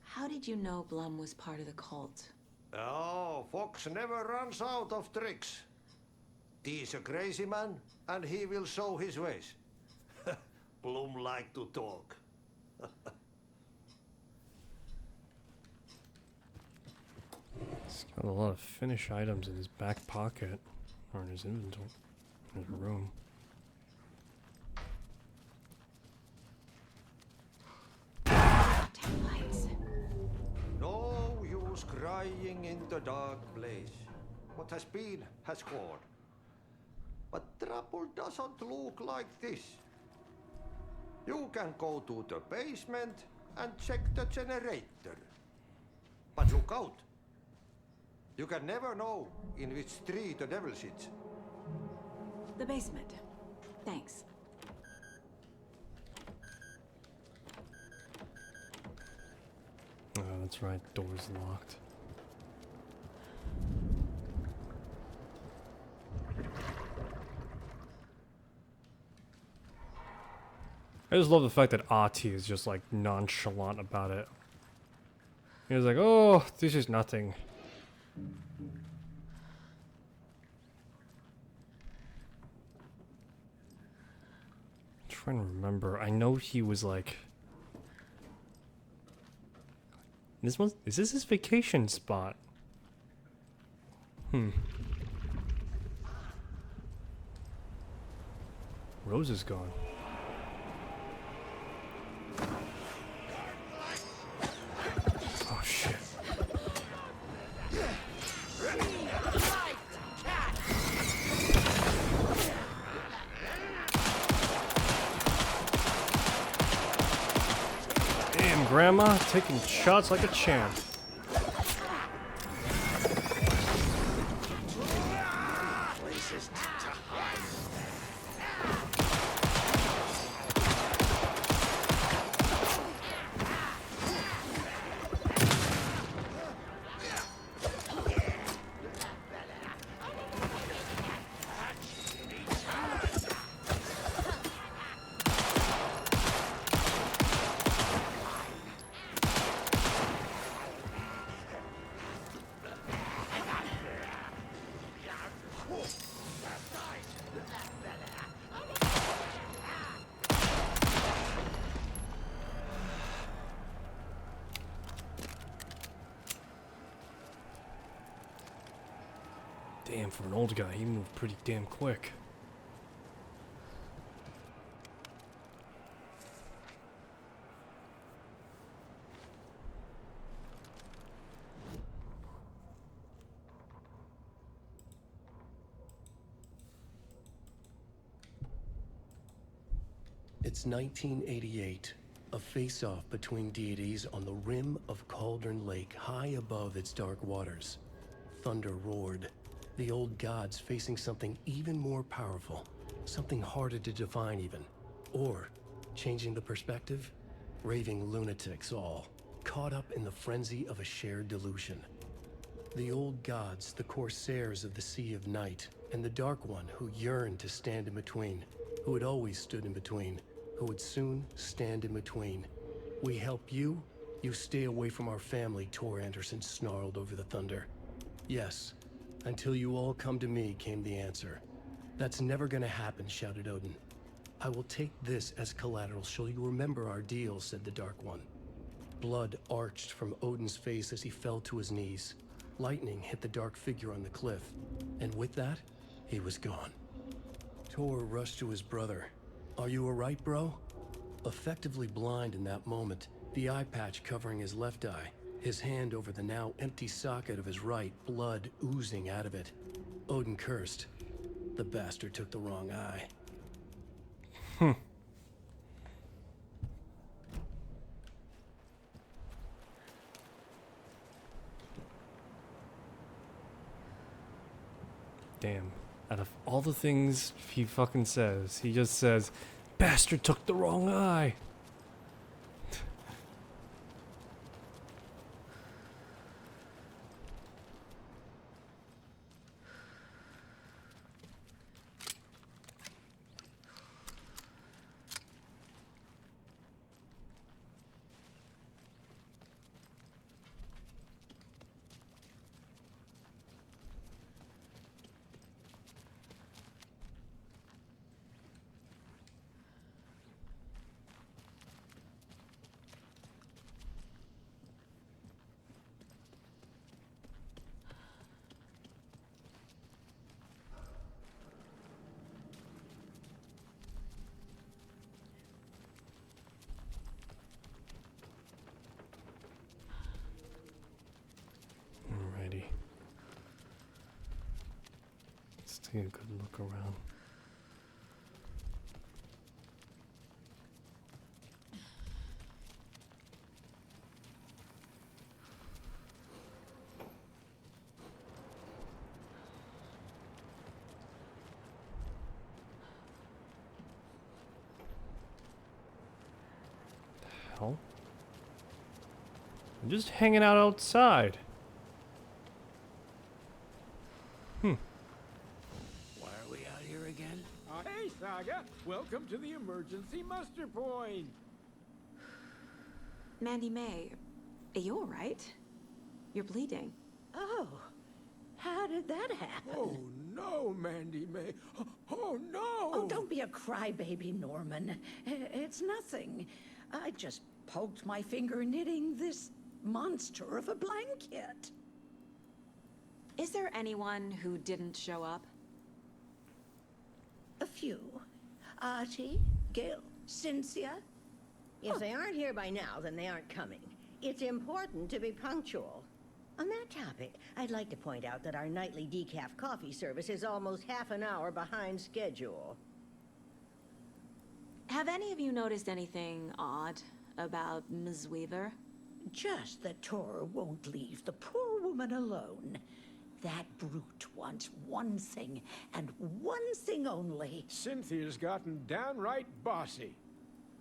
How did you know Blum was part of the cult? Oh, Fox never runs out of tricks. He's a crazy man, and he will show his ways. Bloom like to talk. He's got a lot of finished items in his back pocket, or in his inventory, in his room. No use crying in the dark place. What has been has gone. But trouble doesn't look like this. You can go to the basement and check the generator. But look out. You can never know in which tree the devil sits. The basement. Thanks. Oh, that's right. Door's locked. I just love the fact that Ahti is just like nonchalant about it. He's like, oh, this is nothing. I'm trying to remember. I know he was like... Is this his vacation spot? Rose is gone. Oh shit. Damn, Grandma, taking shots like a champ. Damn, for an old guy, he moved pretty damn quick. It's 1988, a face-off between deities on the rim of Cauldron Lake, high above its dark waters. Thunder roared. The old gods facing something even more powerful, something harder to define even. Or, changing the perspective, raving lunatics all, caught up in the frenzy of a shared delusion. The old gods, the corsairs of the Sea of Night, and the Dark One who yearned to stand in between, who had always stood in between, who would soon stand in between. We help you, you stay away from our family, Tor Anderson snarled over the thunder. Yes. Until you all come to me, came the answer. That's never gonna happen, shouted Odin. I will take this as collateral, shall you remember our deal, said the Dark One. Blood arched from Odin's face as he fell to his knees. Lightning hit the dark figure on the cliff, and with that, he was gone. Tor rushed to his brother. Are you alright, bro? Effectively blind in that moment, the eye patch covering his left eye, His hand over the now empty socket of his right, blood oozing out of it. Odin cursed. The bastard took the wrong eye. Damn. Out of all the things he fucking says, he just says, "Bastard took the wrong eye." Alrighty. Let's take a good look around. Hell? I'm just hanging out outside. Why are we out here again? Hey, Saga. Welcome to the emergency muster point. Mandy May, are you all right? You're bleeding. Oh, how did that happen? Oh, no, Mandy May. Oh, no. Oh, don't be a crybaby, Norman. It's nothing. I just poked my finger knitting this monster of a blanket. Is there anyone who didn't show up? A few. Artie, Gil, Cynthia. If they aren't here by now, then they aren't coming. It's important to be punctual. On that topic, I'd like to point out that our nightly decaf coffee service is almost half an hour behind schedule. Have any of you noticed anything odd about Ms. Weaver? Just that Tor won't leave the poor woman alone. That brute wants one thing, and one thing only. Cynthia's gotten downright bossy.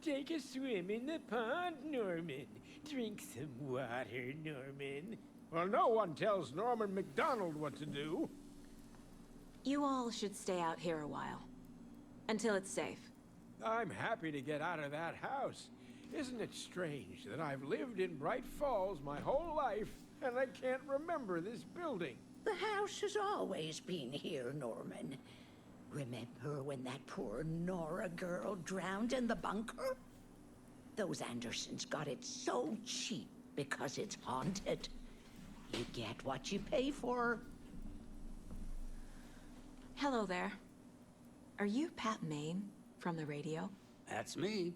Take a swim in the pond, Norman. Drink some water, Norman. Well, no one tells Norman McDonald what to do. You all should stay out here a while. Until it's safe. I'm happy to get out of that house. Isn't it strange that I've lived in Bright Falls my whole life, and I can't remember this building? The house has always been here, Norman. Remember when that poor Nora girl drowned in the bunker? Those Andersons got it so cheap because it's haunted. You get what you pay for. Hello there. Are you Pat Maine from the radio? That's me.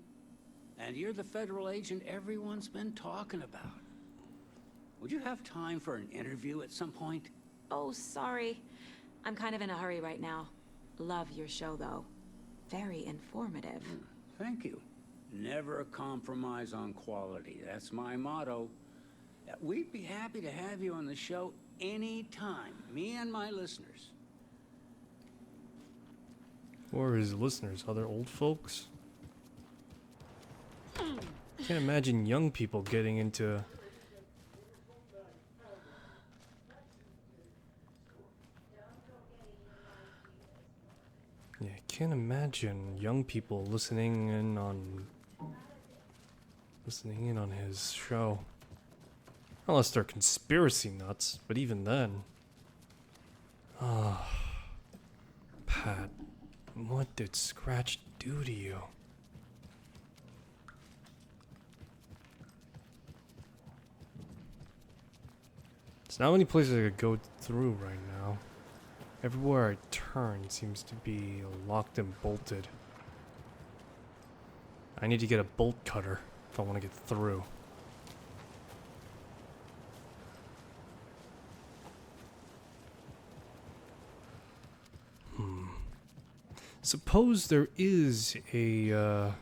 And you're the federal agent everyone's been talking about. Would you have time for an interview at some point? Oh, sorry. I'm kind of in a hurry right now. Love your show, though. Very informative. Thank you. Never compromise on quality. That's my motto. We'd be happy to have you on the show anytime. Me and my listeners. Or his listeners, other old folks? Can't imagine young people getting into... Yeah, I can't imagine young people listening in on his show. Unless they're conspiracy nuts, but even then. Ah, Pat, what did Scratch do to you? There's not many places I could go through right now. Everywhere I turn seems to be locked and bolted. I need to get a bolt cutter if I want to get through. Suppose there is a, yeah,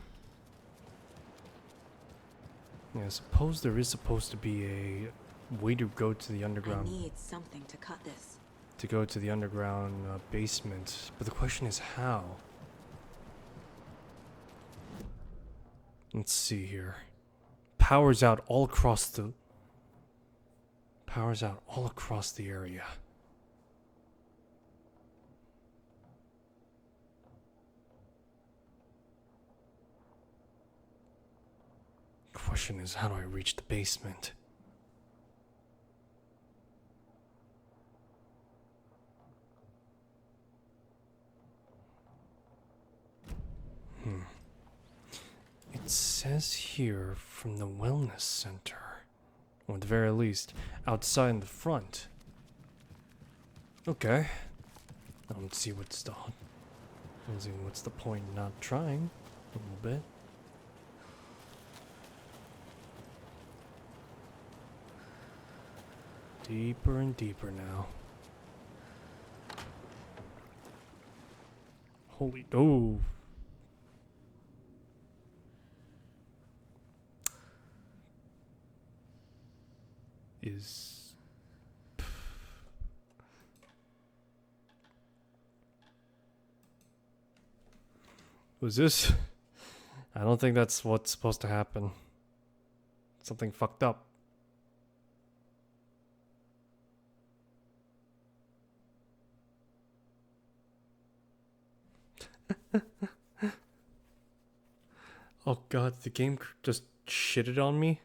suppose there is supposed to be a way to go to the underground. I need something to cut this. To go to the underground basement. But the question is how? Let's see here. Power's out all across the... Power's out all across the area. Question is, how do I reach the basement? It says here from the wellness center, or at the very least, outside in the front. Okay. Let's see what's the point in not trying a little bit. Deeper and deeper now. Holy, oh. Was this? I don't think that's what's supposed to happen. Something fucked up. Oh god, the game just shitted on me.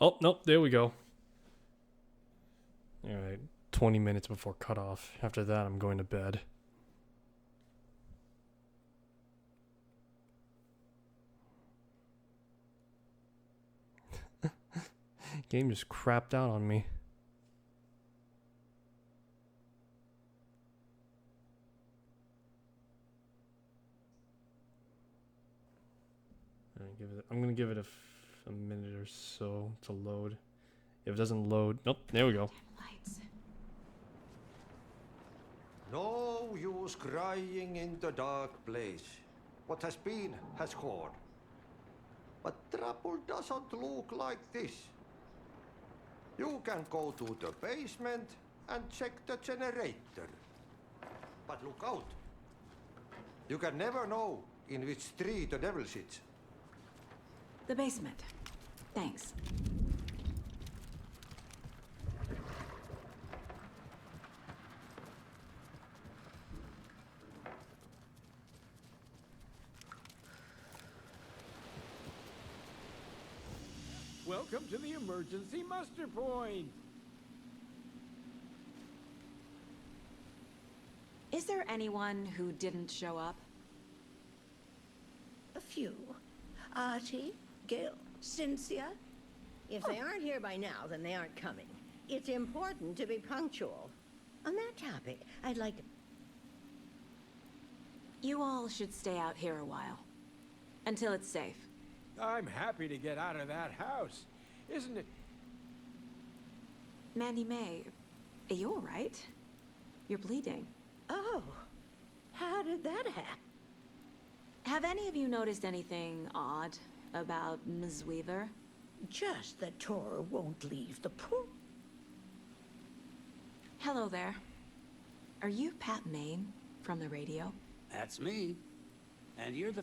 Oh, nope, there we go. Alright, 20 minutes before cutoff. After that, I'm going to bed. Game just crapped out on me. I'm gonna give it a minute or so to load. If it doesn't load, nope, there we go. Lights. No use crying in the dark place. What has been has gone. But trouble doesn't look like this. You can go to the basement and check the generator. But look out. You can never know in which tree the devil sits. The basement. Thanks. Welcome to the emergency muster point. Is there anyone who didn't show up? A few. Artie, Gil, Cynthia. If they aren't here by now, then they aren't coming. It's important to be punctual. On that topic, I'd like to... You all should stay out here a while. Until it's safe. I'm happy to get out of that house. Isn't it? Mandy May, are you alright? You're bleeding. Oh, how did that happen? Have any of you noticed anything odd about Ms. Weaver? Just that Tora won't leave the pool. Hello there. Are you Pat Maine from the radio? That's me. And you're the...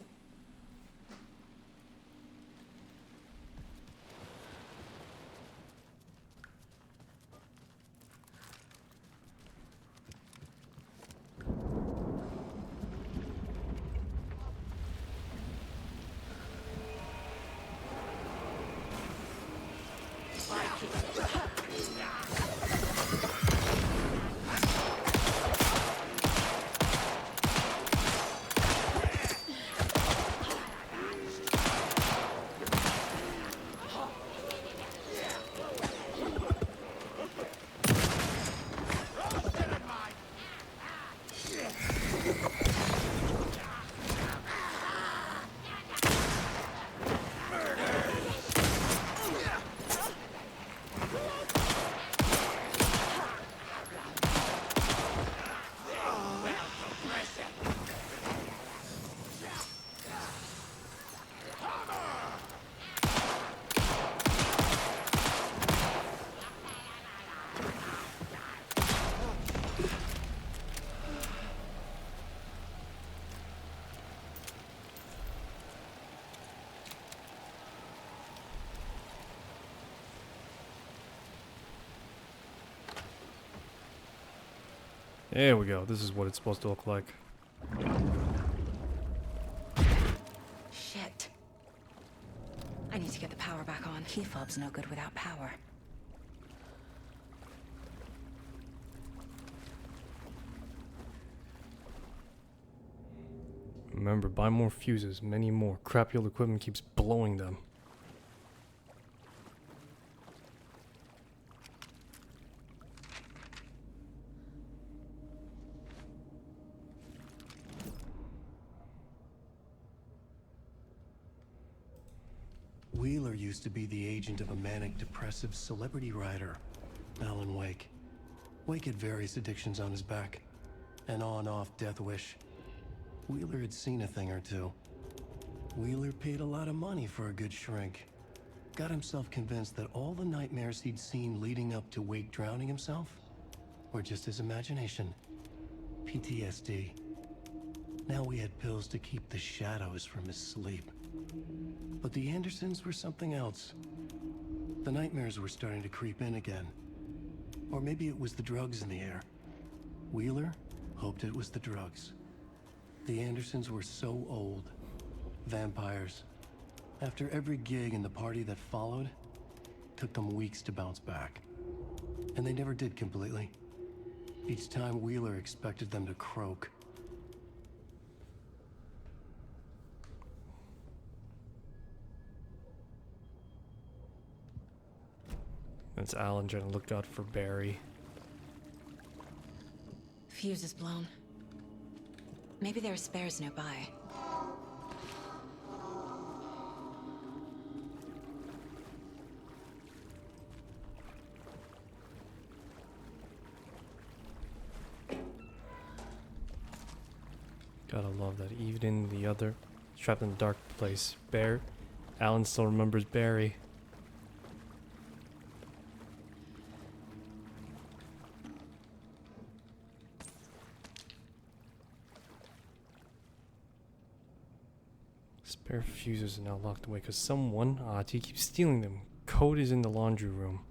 There we go. This is what it's supposed to look like. Shit. I need to get the power back on. Key fob's no good without power. Remember, buy more fuses, many more. Crappy old equipment keeps blowing them. Wheeler used to be the agent of a manic-depressive celebrity writer, Alan Wake. Wake had various addictions on his back. An on-off death wish. Wheeler had seen a thing or two. Wheeler paid a lot of money for a good shrink. Got himself convinced that all the nightmares he'd seen leading up to Wake drowning himself were just his imagination. PTSD. Now we had pills to keep the shadows from his sleep. But the Andersons were something else. The nightmares were starting to creep in again. Or maybe it was the drugs in the air. Wheeler hoped it was the drugs. The Andersons were so old. Vampires. After every gig and the party that followed, took them weeks to bounce back. And they never did completely. Each time Wheeler expected them to croak. That's Alan trying to look out for Barry. Fuse is blown. Maybe there are spares nearby. Gotta love that. Even in the other, trapped in the dark place, Alan still remembers Barry. Spare fuses are now locked away because someone, he keeps stealing them. Code is in the laundry room.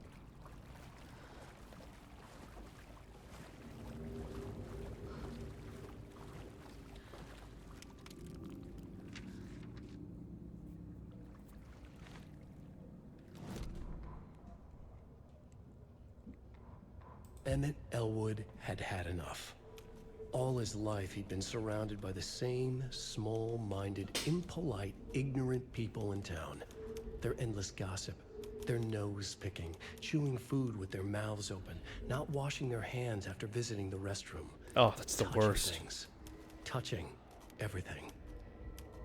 Emmett Elwood had had enough. All his life, he'd been surrounded by the same small-minded, impolite, ignorant people in town. Their endless gossip, their nose-picking, chewing food with their mouths open, not washing their hands after visiting the restroom. Oh, that's the Touching worst. things, touching everything.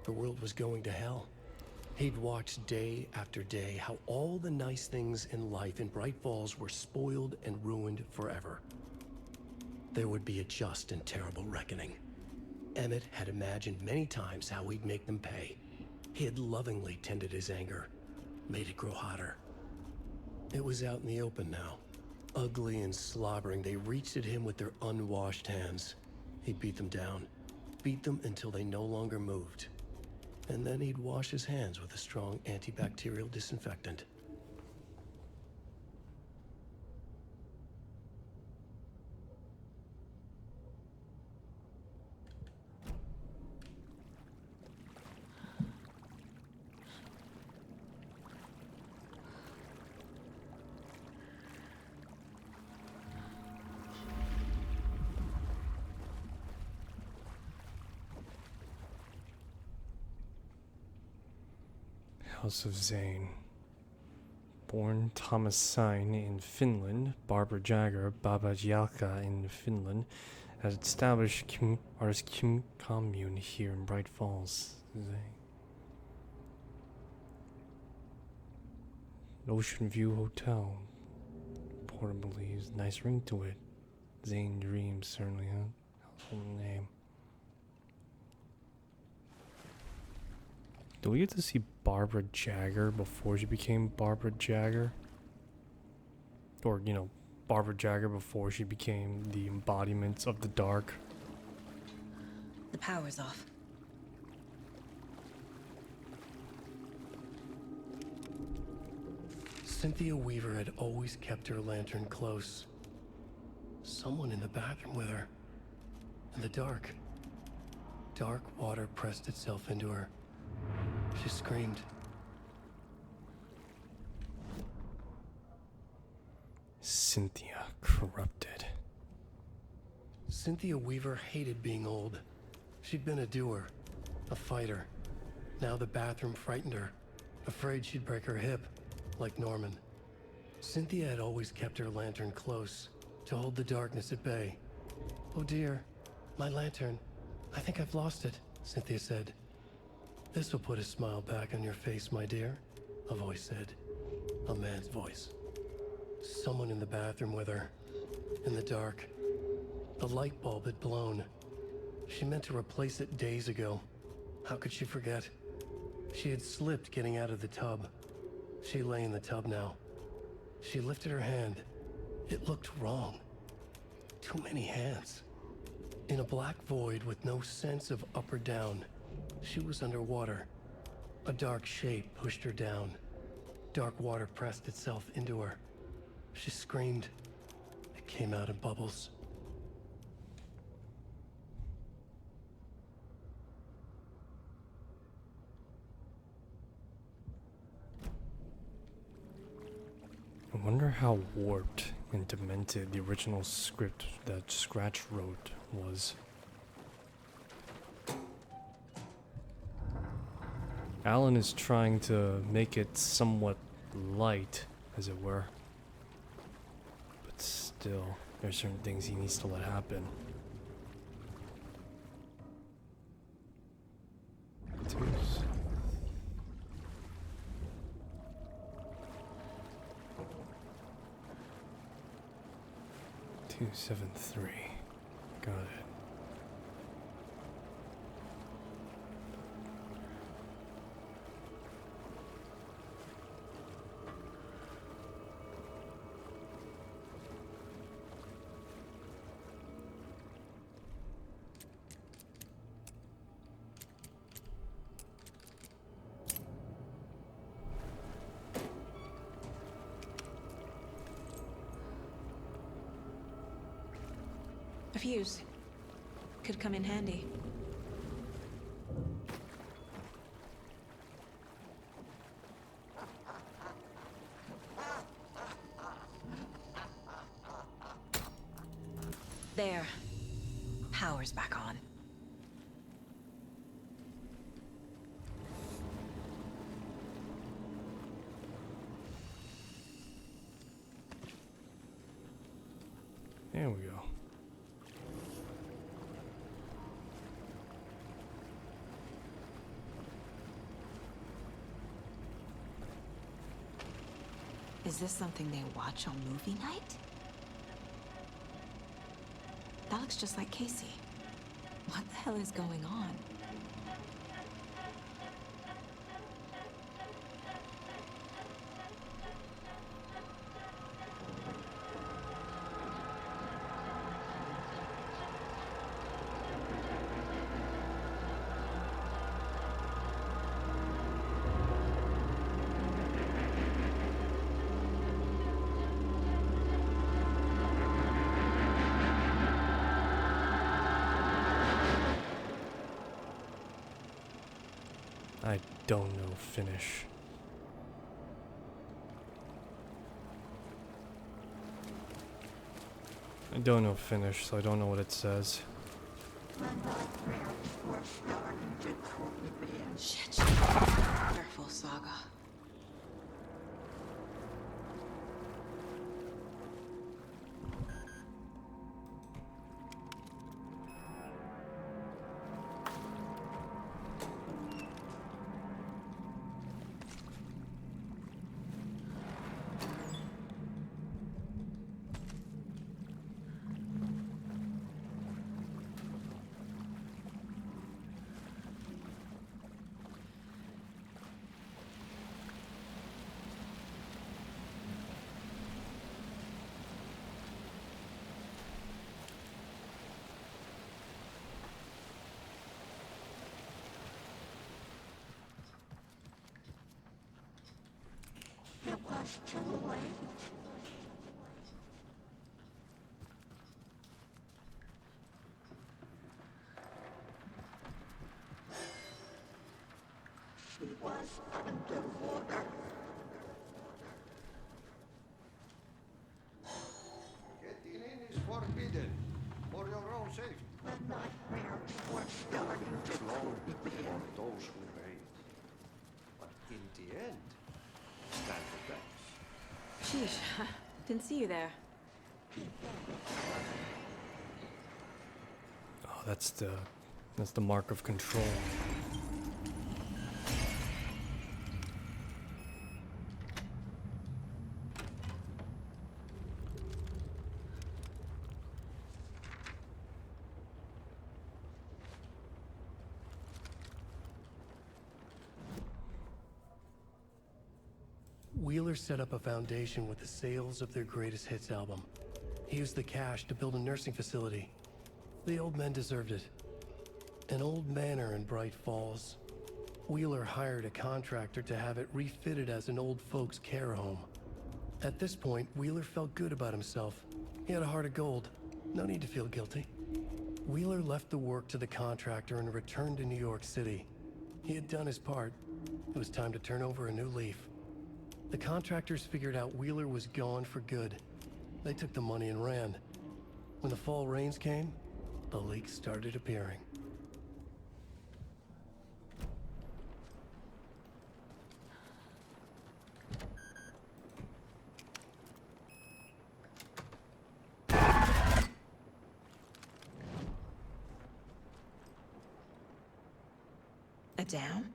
The world was going to hell. He'd watched day after day how all the nice things in life in Bright Falls were spoiled and ruined forever. There would be a just and terrible reckoning. Emmett had imagined many times how he'd make them pay. He had lovingly tended his anger, made it grow hotter. It was out in the open now. Ugly and slobbering, they reached at him with their unwashed hands. He beat them down, beat them until they no longer moved. And then he'd wash his hands with a strong antibacterial disinfectant. House of Zane. Born Thomas Sain in Finland, Barbara Jagger, Baba Jalka in Finland, has established artist commune here in Bright Falls. Zane. Ocean View Hotel. Porter believes. Nice ring to it. Zane Dreams, certainly, huh? Household name. Do we get to see Barbara Jagger before she became Barbara Jagger? Or, you know, Barbara Jagger before she became the embodiment of the dark? The power's off. Cynthia Weaver had always kept her lantern close. Someone in the bathroom with her. and the dark. Dark water pressed itself into her. She screamed. Cynthia corrupted. Cynthia Weaver hated being old. She'd been a doer, a fighter. Now the bathroom frightened her, afraid she'd break her hip, like Norman. Cynthia had always kept her lantern close, to hold the darkness at bay. "Oh dear, my lantern. I think I've lost it," Cynthia said. "This will put a smile back on your face, my dear," a voice said. A man's voice. Someone in the bathroom with her. In the dark. The light bulb had blown. She meant to replace it days ago. How could she forget? She had slipped getting out of the tub. She lay in the tub now. She lifted her hand. It looked wrong. Too many hands. In a black void with no sense of up or down, she was underwater. A dark shape pushed her down. Dark water pressed itself into her. She screamed. It came out in bubbles. I wonder how warped and demented the original script that Scratch wrote was. Alan is trying to make it somewhat light, as it were. But still, there's certain things he needs to let happen. Twos. 273. Got it. A fuse. Could come in handy. There. Power's back on. There we go. Is this something they watch on movie night? That looks just like Casey. What the hell is going on? I don't know finish. I don't know finish, so I don't know what it says. Shit. Careful, Saga. It was too late. was underwater. Getting in is forbidden. For your own safety. The nightmares were starting to Slow for those who hate. But in the end, stand the test. Sheesh, didn't see you there. Oh, that's the mark of control. Wheeler set up a foundation with the sales of their greatest hits album. He used the cash to build a nursing facility. The old men deserved it. An old manor in Bright Falls. Wheeler hired a contractor to have it refitted as an old folks' care home. At this point, Wheeler felt good about himself. He had a heart of gold. No need to feel guilty. Wheeler left the work to the contractor and returned to New York City. He had done his part. It was time to turn over a new leaf. The contractors figured out Wheeler was gone for good. They took the money and ran. When the fall rains came, the leaks started appearing. A dam?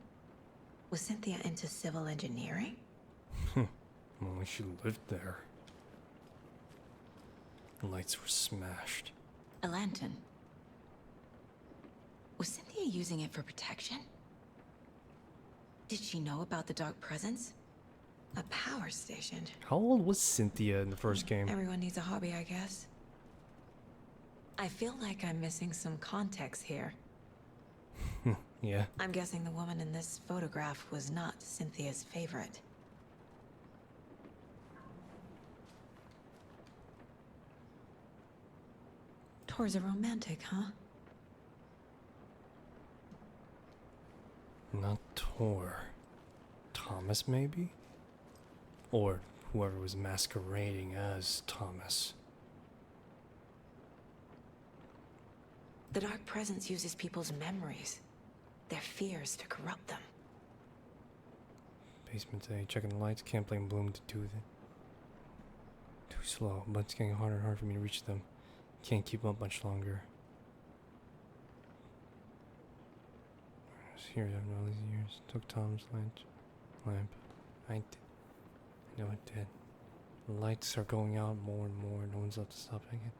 Was Cynthia into civil engineering? Only she lived there. The lights were smashed. A lantern. Was Cynthia using it for protection? Did she know about the dark presence? A power station. How old was Cynthia in the first game? Everyone needs a hobby, I guess. I feel like I'm missing some context here. Yeah. I'm guessing the woman in this photograph was not Cynthia's favorite. Tor's a romantic, huh? Not Tor. Thomas, maybe? Or whoever was masquerading as Thomas. The dark presence uses people's memories, their fears to corrupt them. Basement today, checking the lights, can't blame Bloom to do that. Too slow, but it's getting harder and harder for me to reach them. Can't keep up much longer. I was here after all these years. Took Tom's lamp. I know it did. The lights are going out more and more. No one's up to stopping it.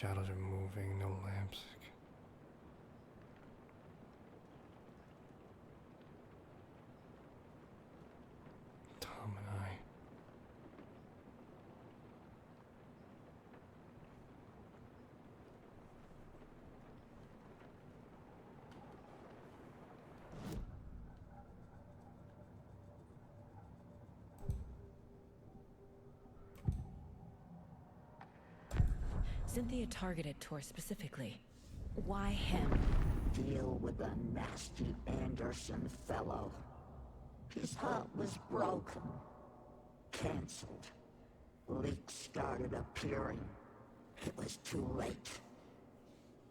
Shadows are moving, no lamps. Tom and I. Cynthia targeted Tor specifically. Why him? Deal with the nasty Anderson fellow. His hub was broken. Cancelled. Leaks started appearing. It was too late.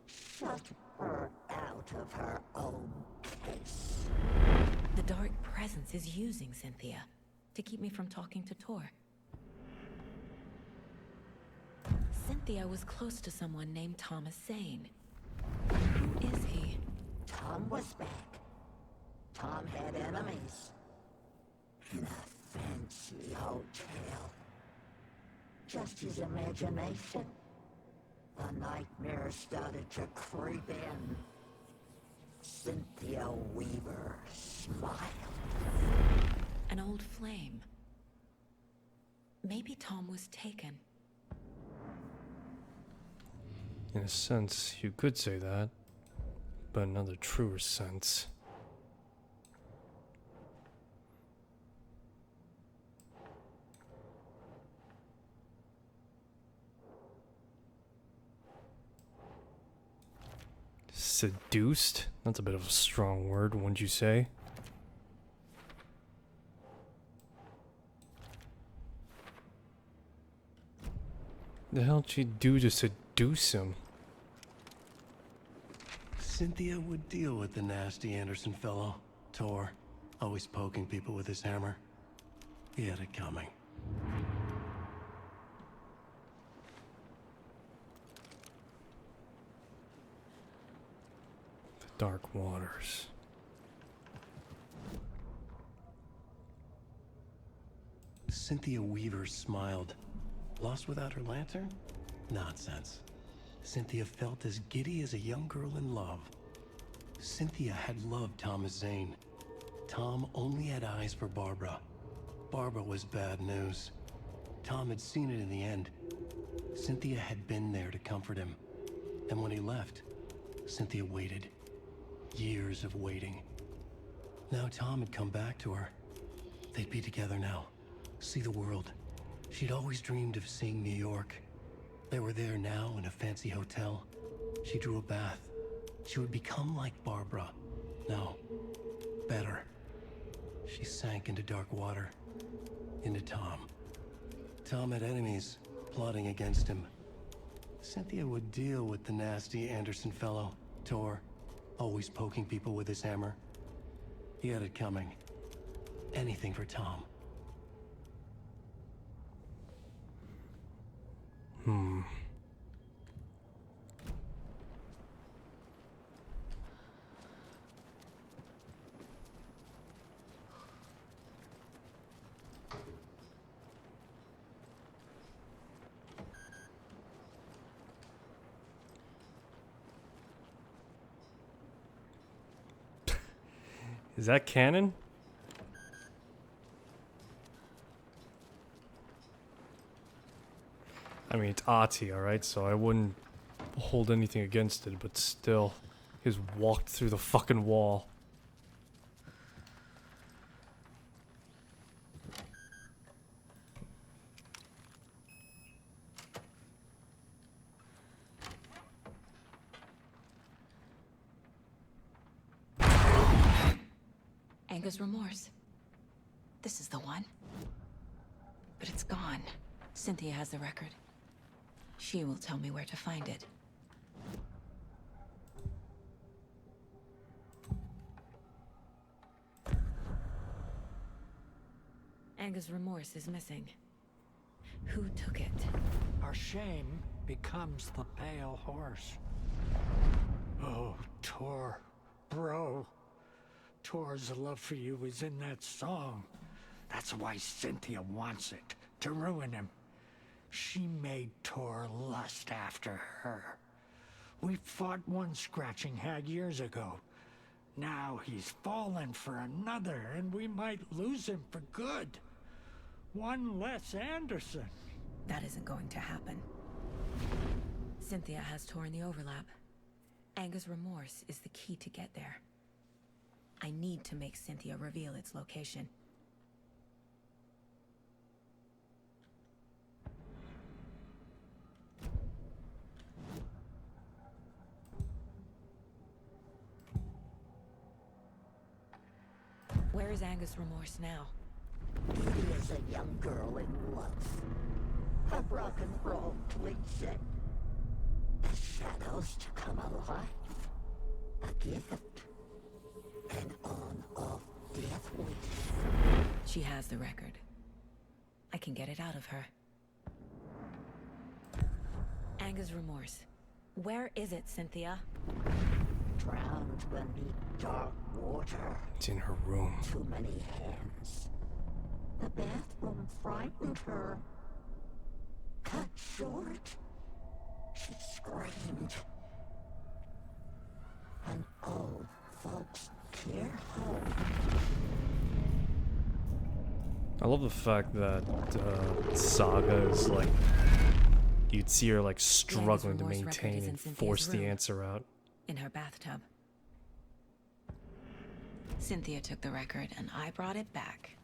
Shut her out of her own case. The dark presence is using Cynthia to keep me from talking to Tor. Cynthia was close to someone named Thomas Zane. Who is he? Tom was back. Tom had enemies. In a fancy hotel. Just his imagination. The nightmare started to creep in. Cynthia Weaver smiled. An old flame. Maybe Tom was taken. In a sense, you could say that, but another truer sense. Seduced? That's a bit of a strong word, wouldn't you say? The hell'd she do to seduce him? Cynthia would deal with the nasty Anderson fellow, Tor, always poking people with his hammer. He had it coming. The dark waters. Cynthia Weaver smiled. Lost without her lantern? Nonsense. Cynthia felt as giddy as a young girl in love. Cynthia had loved Thomas Zane. Tom only had eyes for Barbara. Barbara was bad news. Tom had seen it in the end. Cynthia had been there to comfort him. And when he left, Cynthia waited. Years of waiting. Now Tom had come back to her. They'd be together now. See the world. She'd always dreamed of seeing New York. They were there now in a fancy hotel. She drew a bath. She would become like Barbara. No, better. She sank into dark water. Into Tom. Tom had enemies plotting against him. Cynthia would deal with the nasty Anderson fellow, Tor, always poking people with his hammer. He had it coming. Anything for Tom. Is that canon? I mean, it's Ahti, alright, so I wouldn't hold anything against it, but still, he's walked through the fucking wall. Anger's remorse. This is the one. But it's gone. Cynthia has the record. She will tell me where to find it. Anger's remorse is missing. Who took it? Our shame becomes the pale horse. Oh, Tor, bro. Tor's love for you is in that song. That's why Cynthia wants it, to ruin him. She made Tor lust after her. We fought one scratching hag years ago. Now he's fallen for another, and we might lose him for good. One less Anderson. That isn't going to happen. Cynthia has torn the overlap. Anger's remorse is the key to get there. I need to make Cynthia reveal its location. Where is Anger's remorse now? Beauty is a young girl in love. A rock and roll twinset. The shadows to come alive. A gift. An on-off death wish. She has the record. I can get it out of her. Anger's remorse. Where is it, Cynthia? Drowned beneath dark water. It's in her room. Too many hands. The bathroom frightened her. Cut short. She screamed. An old folks care home. I love the fact that Saga is like, you'd see her like struggling to maintain and force the answer out. In her bathtub. Cynthia took the record and I brought it back.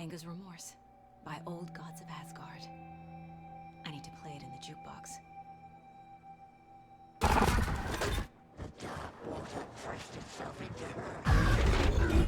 Anger's Remorse by Old Gods of Asgard. I need to play it in the jukebox. The dark water pressed itself into her.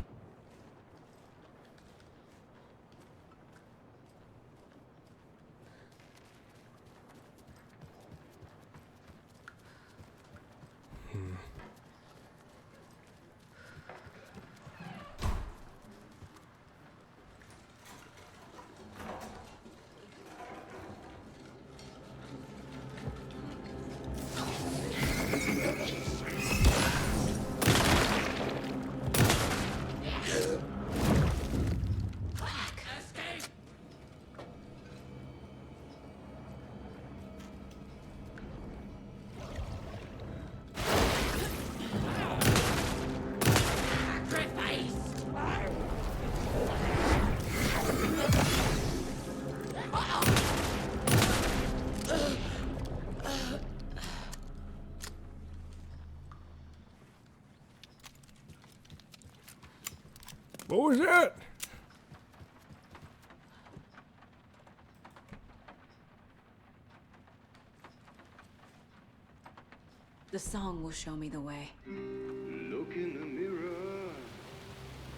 What was that? The song will show me the way. Look in the mirror,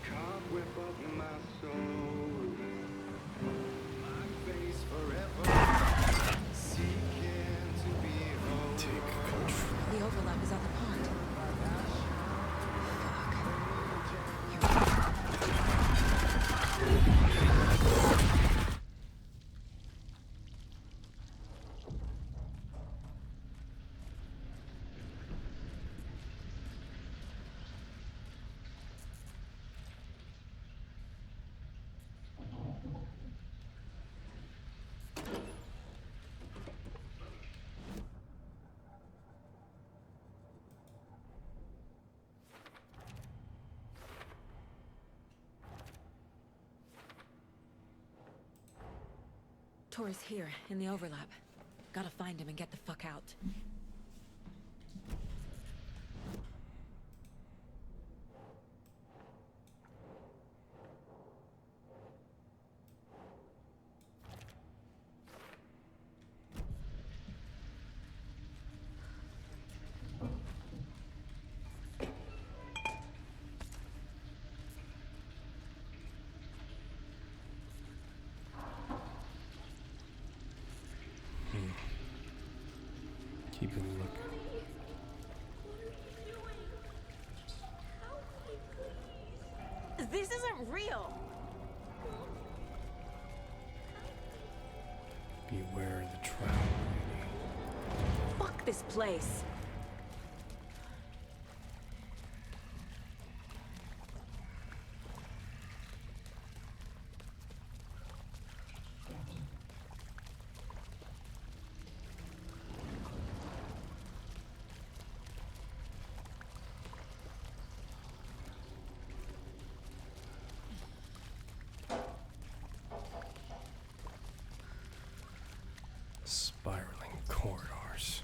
cobweb of my soul. My face forever, seeking to be whole. Take control. The overlap is at the pond. Tor is here, in the overlap. Gotta find him and get the fuck out. Keep him looking. This isn't real. Beware the trap. Fuck this place. Spiraling corridors.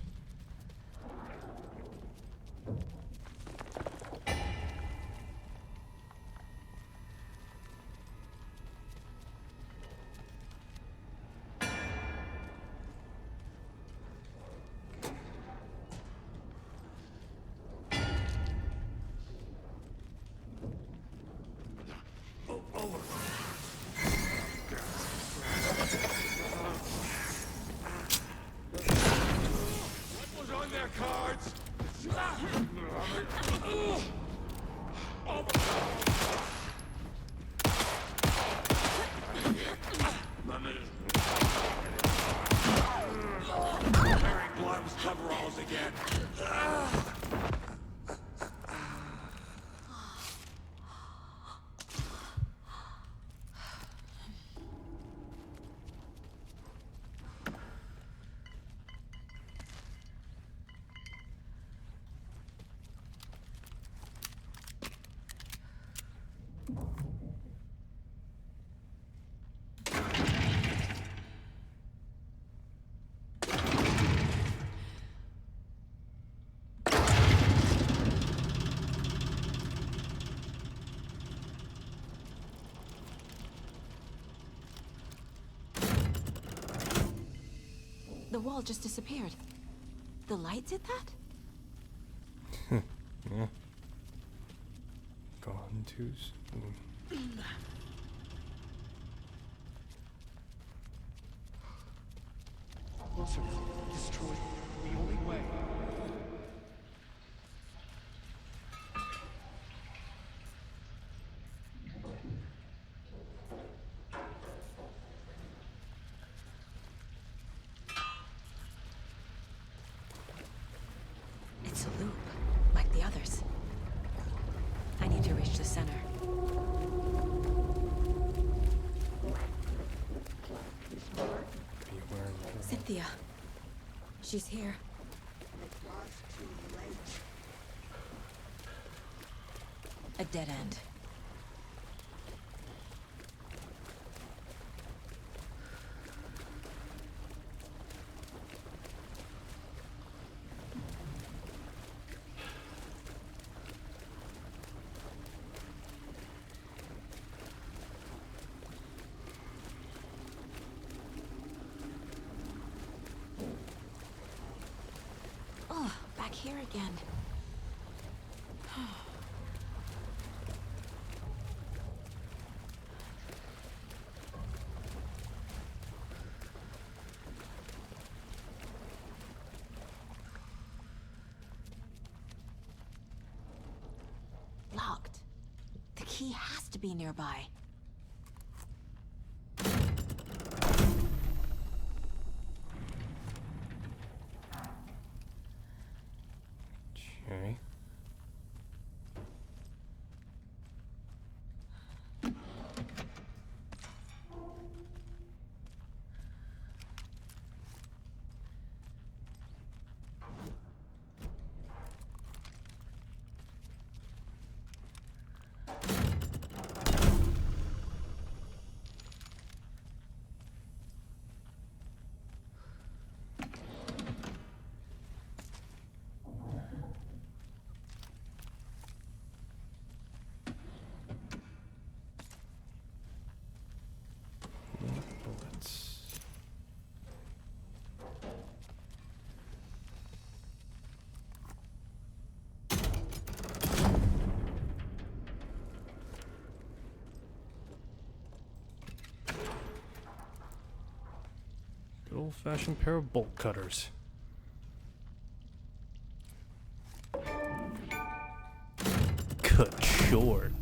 wall just disappeared. The light did that? Yeah. Gone too soon. Closer. Destroy the only way. It's a loop, like the others. I need to reach the center. Cynthia. She's here. A dead end. Oh, back here again. Locked. The key has to be nearby. Okay. Bullets. Good old-fashioned pair of bolt cutters. Cut short.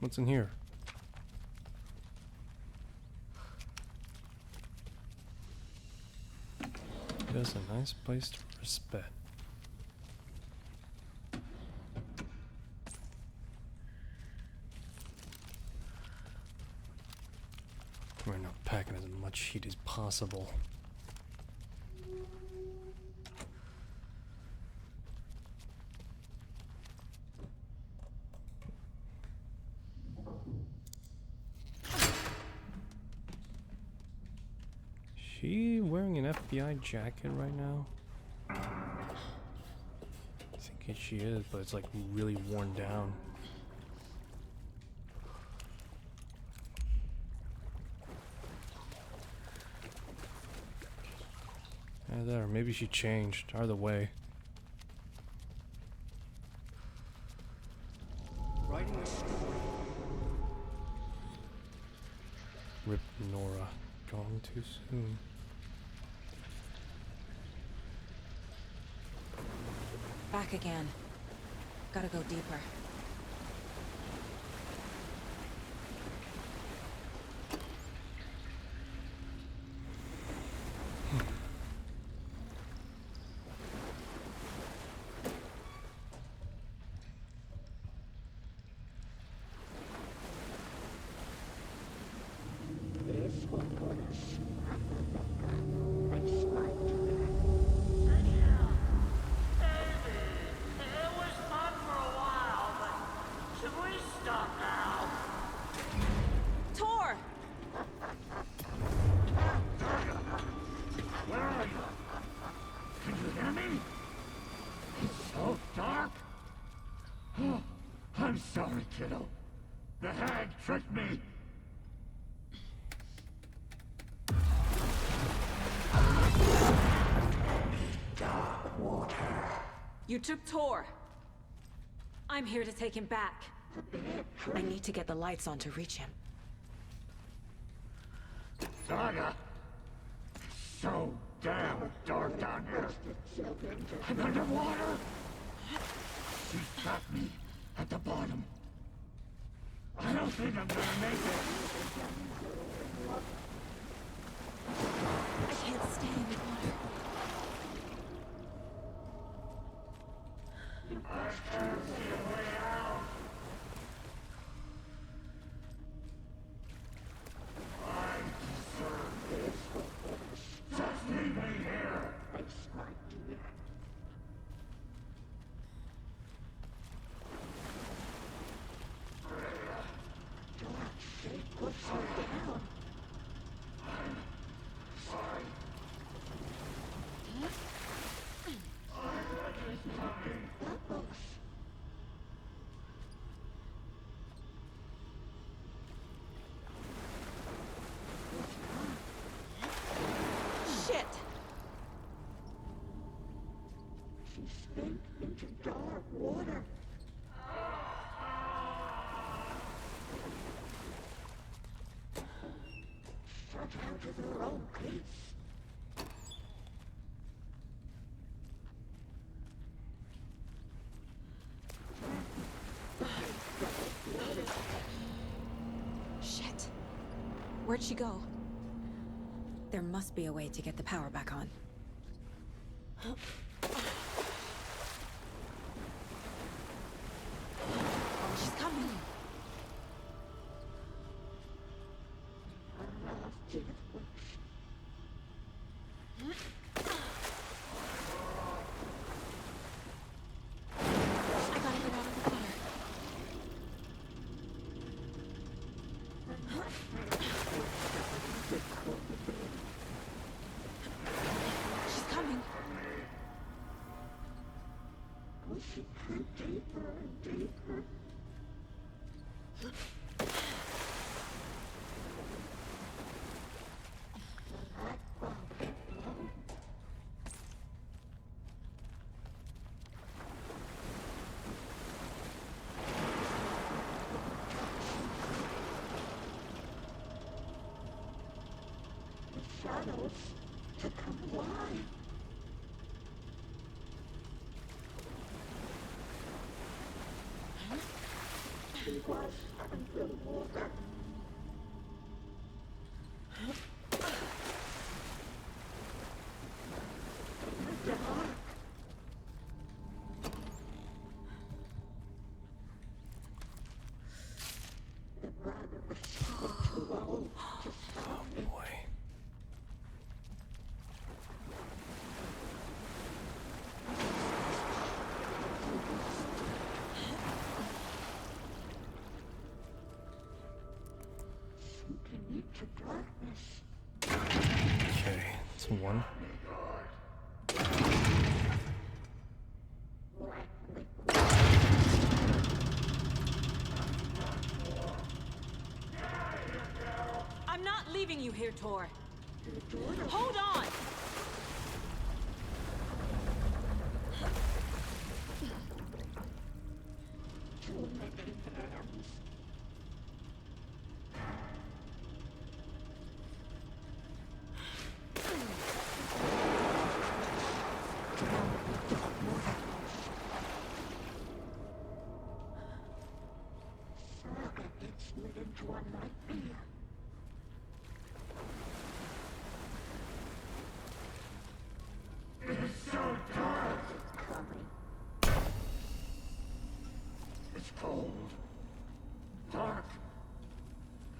What's in here? That's a nice place to respect. We're not packing as much heat as possible. She wearing an FBI jacket right now? I think she is, but it's like really worn down. There, maybe she changed. Either way. Writing a story. Rip Nora. Gone too soon. Back again. Gotta go deeper. hear me? It's so dark. Oh, I'm sorry, kiddo. The hag tricked me. Dark water. You took Tor. I'm here to take him back. I need to get the lights on to reach him. Saga. So damn dark down here. And underwater. She's got me at the bottom. I don't think I'm gonna make it. I can't stay in the water. I can't see a way out. I deserve this. Just leave me here. Puts her down. I'm sorry. I'm coming. Shit! She sank into dark water. Shut out of her own place. Shit. Where'd she go? There must be a way to get the power back on. Oh, she's coming. I gotta get out of the water. She's coming. Pushing her deeper and deeper. Shadows to come alive. She was underwater. Dark. The brother was too old to stop me. Boy. Sinking into darkness. Okay, it's one. I'm not leaving you here, Tor. Hold on! Too many hands. Saga gets slid into a nightmare. It's so dark. Coming. It's cold. Dark.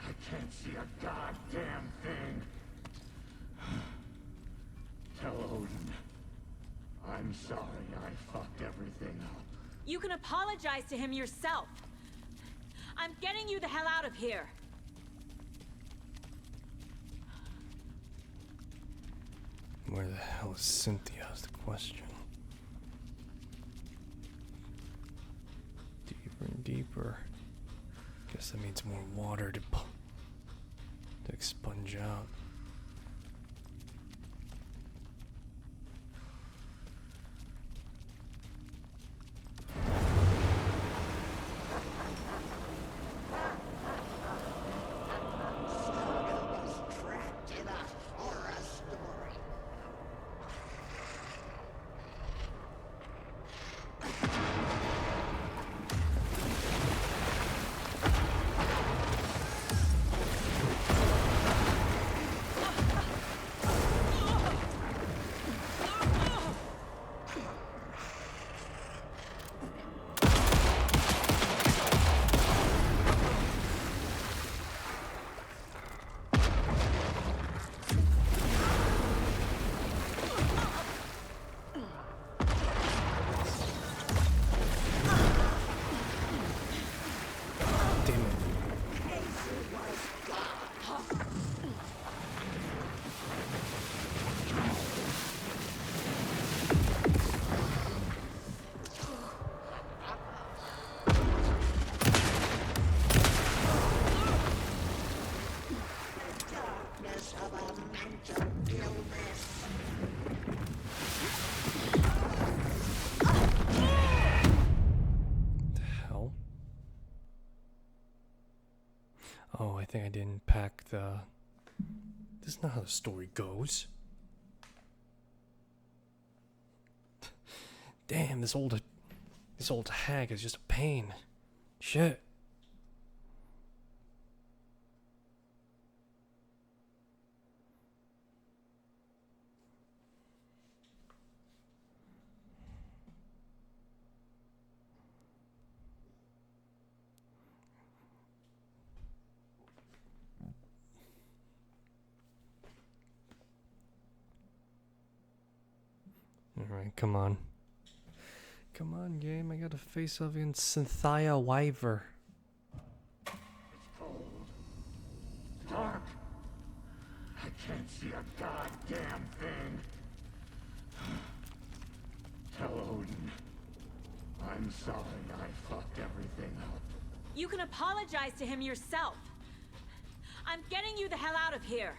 I can't see a goddamn thing. Tell Odin. I'm sorry I fucked everything up. You can apologize to him yourself. I'm getting you the hell out of here. Where the hell is Cynthia is the question. Deeper and deeper. Guess that means more water to expunge out. Oh, I think I didn't pack the... This is not how the story goes. Damn, this old hag is just a pain. Shit. Alright, come on. Come on, game. I gotta face off against Cynthia Wyver. Dark. I can't see a goddamn thing. Tell Odin. I'm sorry I fucked everything up. You can apologize to him yourself. I'm getting you the hell out of here.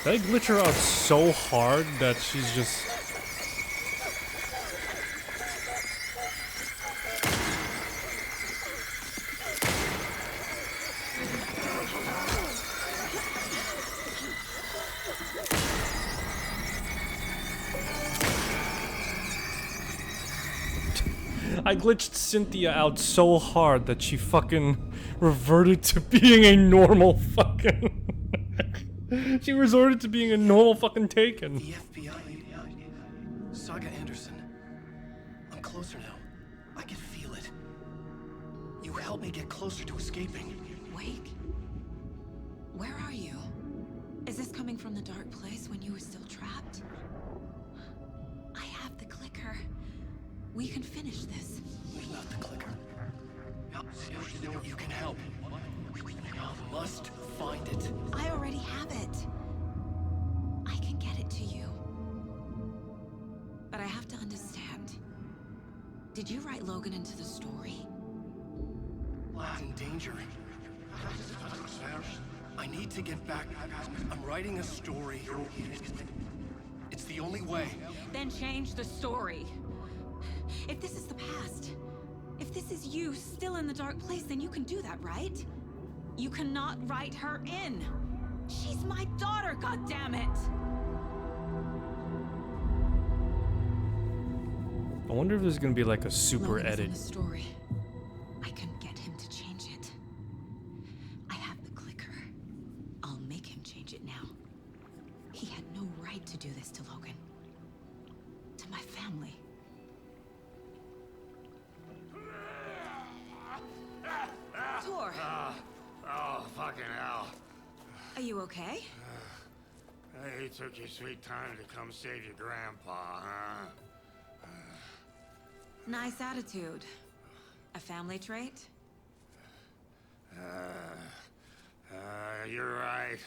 Did I glitch her out so hard that she's just... I glitched Cynthia out so hard that she fucking reverted to being a normal fucking... She resorted to being a normal fucking Taken. The FBI. Saga Anderson. I'm closer now. I can feel it. You helped me get closer to escaping. Wake? Where are you? Is this coming from the dark place when you were still trapped? I have the clicker. We can finish this. Not the clicker. You can help. You must find it. I already have it. I can get it to you. But I have to understand. Did you write Logan into the story? Lad's in danger. I need to get back. I'm writing a story. It's the only way. Then change the story. If this is the past, if this is you still in the dark place, then you can do that, right? You cannot write her in. She's my daughter, goddammit! I wonder if there's gonna be like a super Logan's edit. in the story. I can get him to change it. I have the clicker. I'll make him change it now. He had no right to do this to Logan. To my family. Tor! Oh, fucking hell. Are you okay? Hey, you took your sweet time to come save your grandpa, huh? Nice attitude. A family trait? You're right.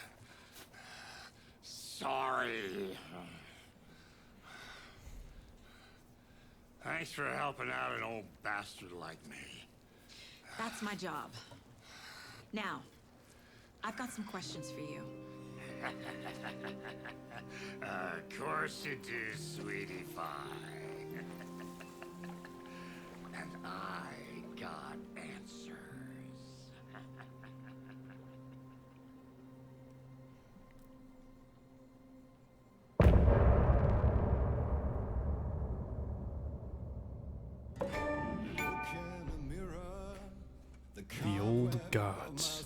Sorry. Thanks for helping out an old bastard like me. That's my job. Now, I've got some questions for you. Of course you do, sweetie pie. And I got answers. The old gods.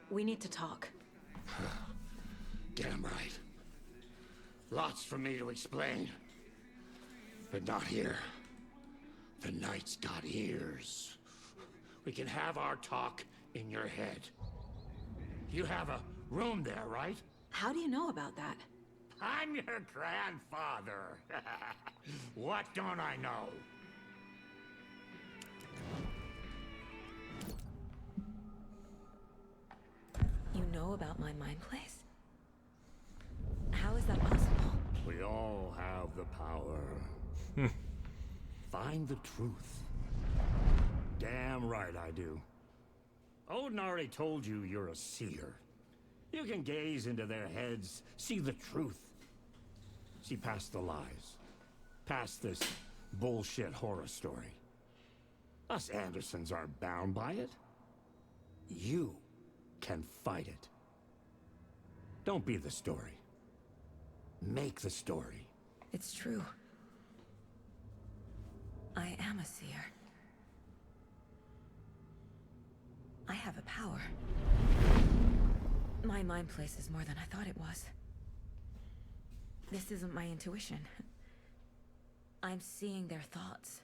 We need to talk. Damn right. Lots for me to explain. But not here. The night's got ears. We can have our talk in your head. You have a room there, right? How do you know about that? I'm your grandfather. What don't I know? You know about my mind place? How is that possible? We all have the power. Find the truth. Damn right I do. Odin already told you you're a seer. You can gaze into their heads, see the truth. See past the lies. Past this bullshit horror story. Us Andersons aren't bound by it. You can fight it. Don't be the story. Make the story. It's true. I am a seer. I have a power. My mind place is more than I thought it was. This isn't my intuition. I'm seeing their thoughts.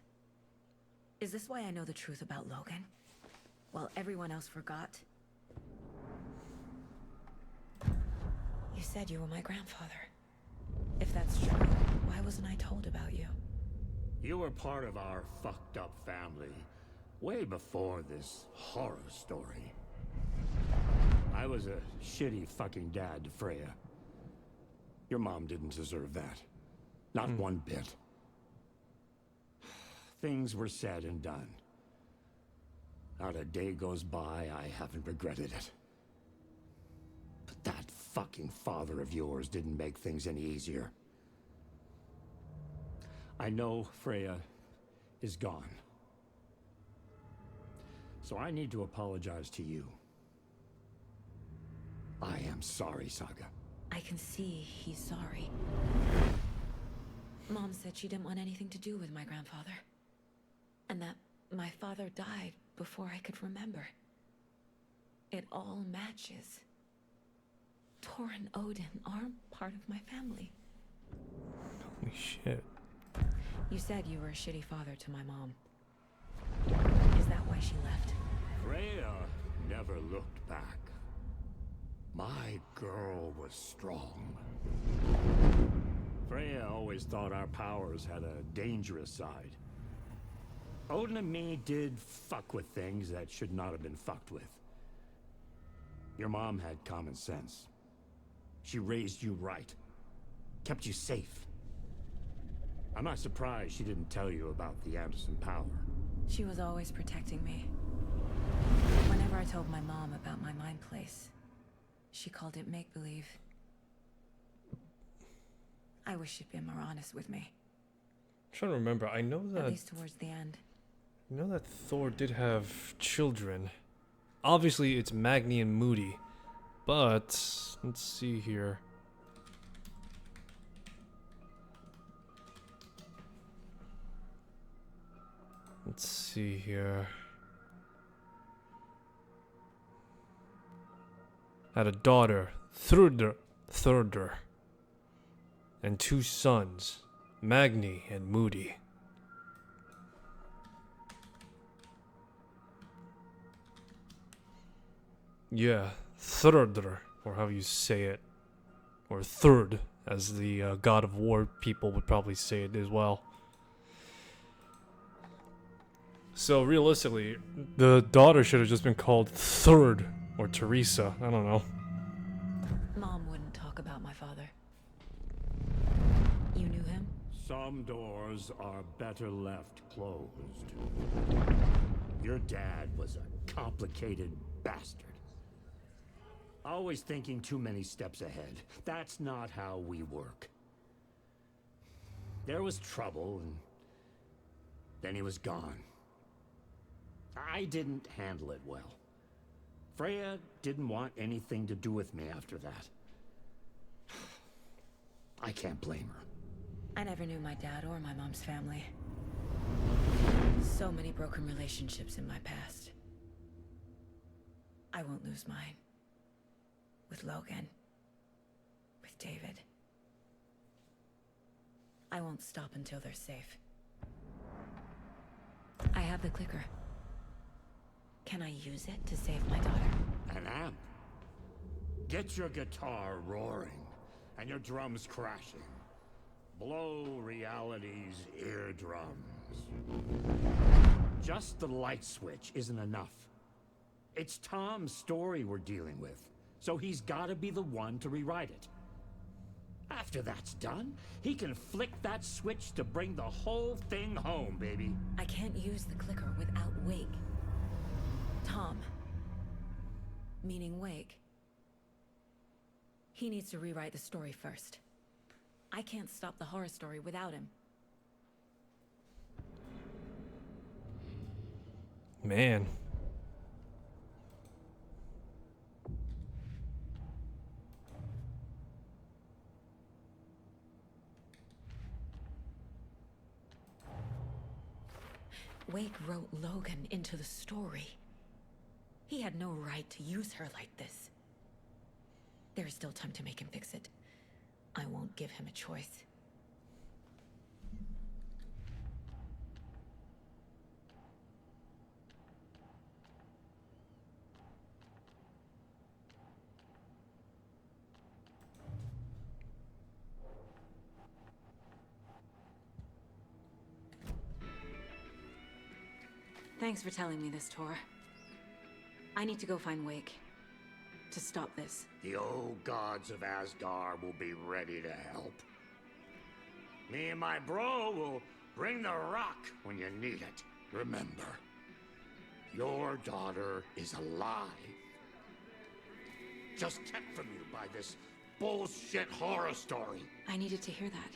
Is this why I know the truth about Logan? While everyone else forgot? You said you were my grandfather. If that's true, why wasn't I told about you? You were part of our fucked up family way before this horror story. I was a shitty fucking dad to Freya. Your mom didn't deserve that. Not one bit. Things were said and done. Not a day goes by I haven't regretted it. But that fucking father of yours didn't make things any easier. I know Freya is gone. So I need to apologize to you. I am sorry, Saga. I can see he's sorry. Mom said she didn't want anything to do with my grandfather. And that my father died before I could remember. It all matches. Tor and Odin aren't part of my family. Holy shit. You said you were a shitty father to my mom. Is that why she left? Freya never looked back. My girl was strong. Freya always thought our powers had a dangerous side. Odin and me did fuck with things that should not have been fucked with. Your mom had common sense. She raised you right. Kept you safe. I'm not surprised she didn't tell you about the Anderson power. She was always protecting me. Whenever I told my mom about my mind place, she called it make-believe. I wish she'd been more honest with me. I'm trying to remember. I know that. At least towards the end. I know that Thor did have children. Obviously, it's Magni and Moody. But let's see here. Let's see here. Had a daughter, Thurder, and 2 sons, Magni and Moody. Yeah, Thurder, or how you say it, or Third, as the God of War people would probably say it as well. So realistically, the daughter should have just been called Third or Teresa. I don't know. Mom wouldn't talk about my father. You knew him? Some doors are better left closed. Your dad was a complicated bastard. Always thinking too many steps ahead. That's not how we work. There was trouble, and then he was gone. I didn't handle it well. Freya didn't want anything to do with me after that. I can't blame her. I never knew my dad or my mom's family. So many broken relationships in my past. I won't lose mine. With Logan. With David. I won't stop until they're safe. I have the clicker. Can I use it to save my daughter? An amp. Get your guitar roaring and your drums crashing. Blow reality's eardrums. Just the light switch isn't enough. It's Tom's story we're dealing with, so he's gotta be the one to rewrite it. After that's done, he can flick that switch to bring the whole thing home, baby. I can't use the clicker without Wake. Tom, meaning Wake. He needs to rewrite the story first. I can't stop the horror story without him. Man. Wake wrote Logan into the story. He had no right to use her like this. There is still time to make him fix it. I won't give him a choice. Thanks for telling me this, Tor. I need to go find Wake. To stop this. The old gods of Asgard will be ready to help. Me and my bro will bring the rock when you need it. Remember, your daughter is alive. Just kept from you by this bullshit horror story. I needed to hear that.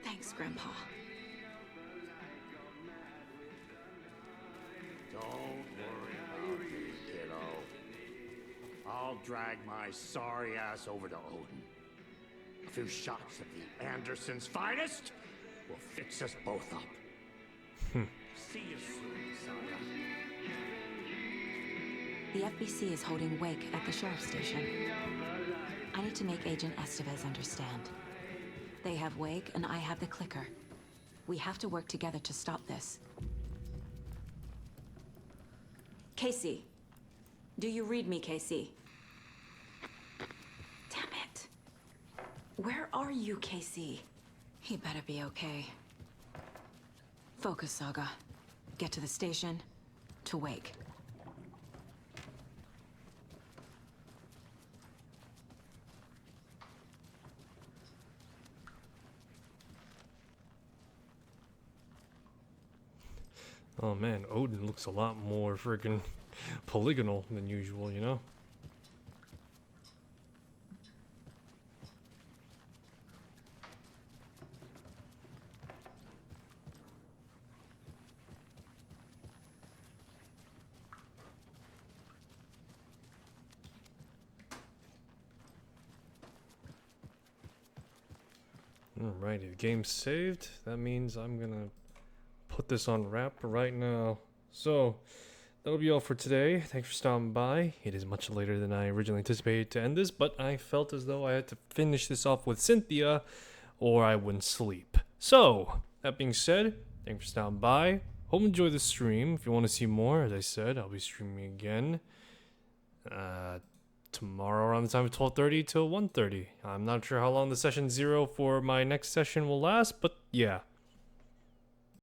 Thanks, Grandpa. Don't worry about me, kiddo. I'll drag my sorry ass over to Odin. A few shots of the Andersons' finest will fix us both up. See you soon, Saga. The FBC is holding Wake at the sheriff's station. I need to make Agent Estevez understand. They have Wake and I have the clicker. We have to work together to stop this. Casey. Do you read me, Casey? Damn it. Where are you, Casey? He better be okay. Focus, Saga. Get to the station, to Wake. Oh man, Odin looks a lot more freaking polygonal than usual, you know? Alrighty, the game's saved. That means I'm gonna put this on wrap right now. So, that'll be all for today. Thanks for stopping by. It is much later than I originally anticipated to end this, but I felt as though I had to finish this off with Cynthia or I wouldn't sleep. So, that being said, thanks for stopping by. Hope you enjoy the stream. If you want to see more, as I said, I'll be streaming again. Tomorrow around the time of 12:30 till 1:30. I'm not sure how long the session 0 for my next session will last, but yeah.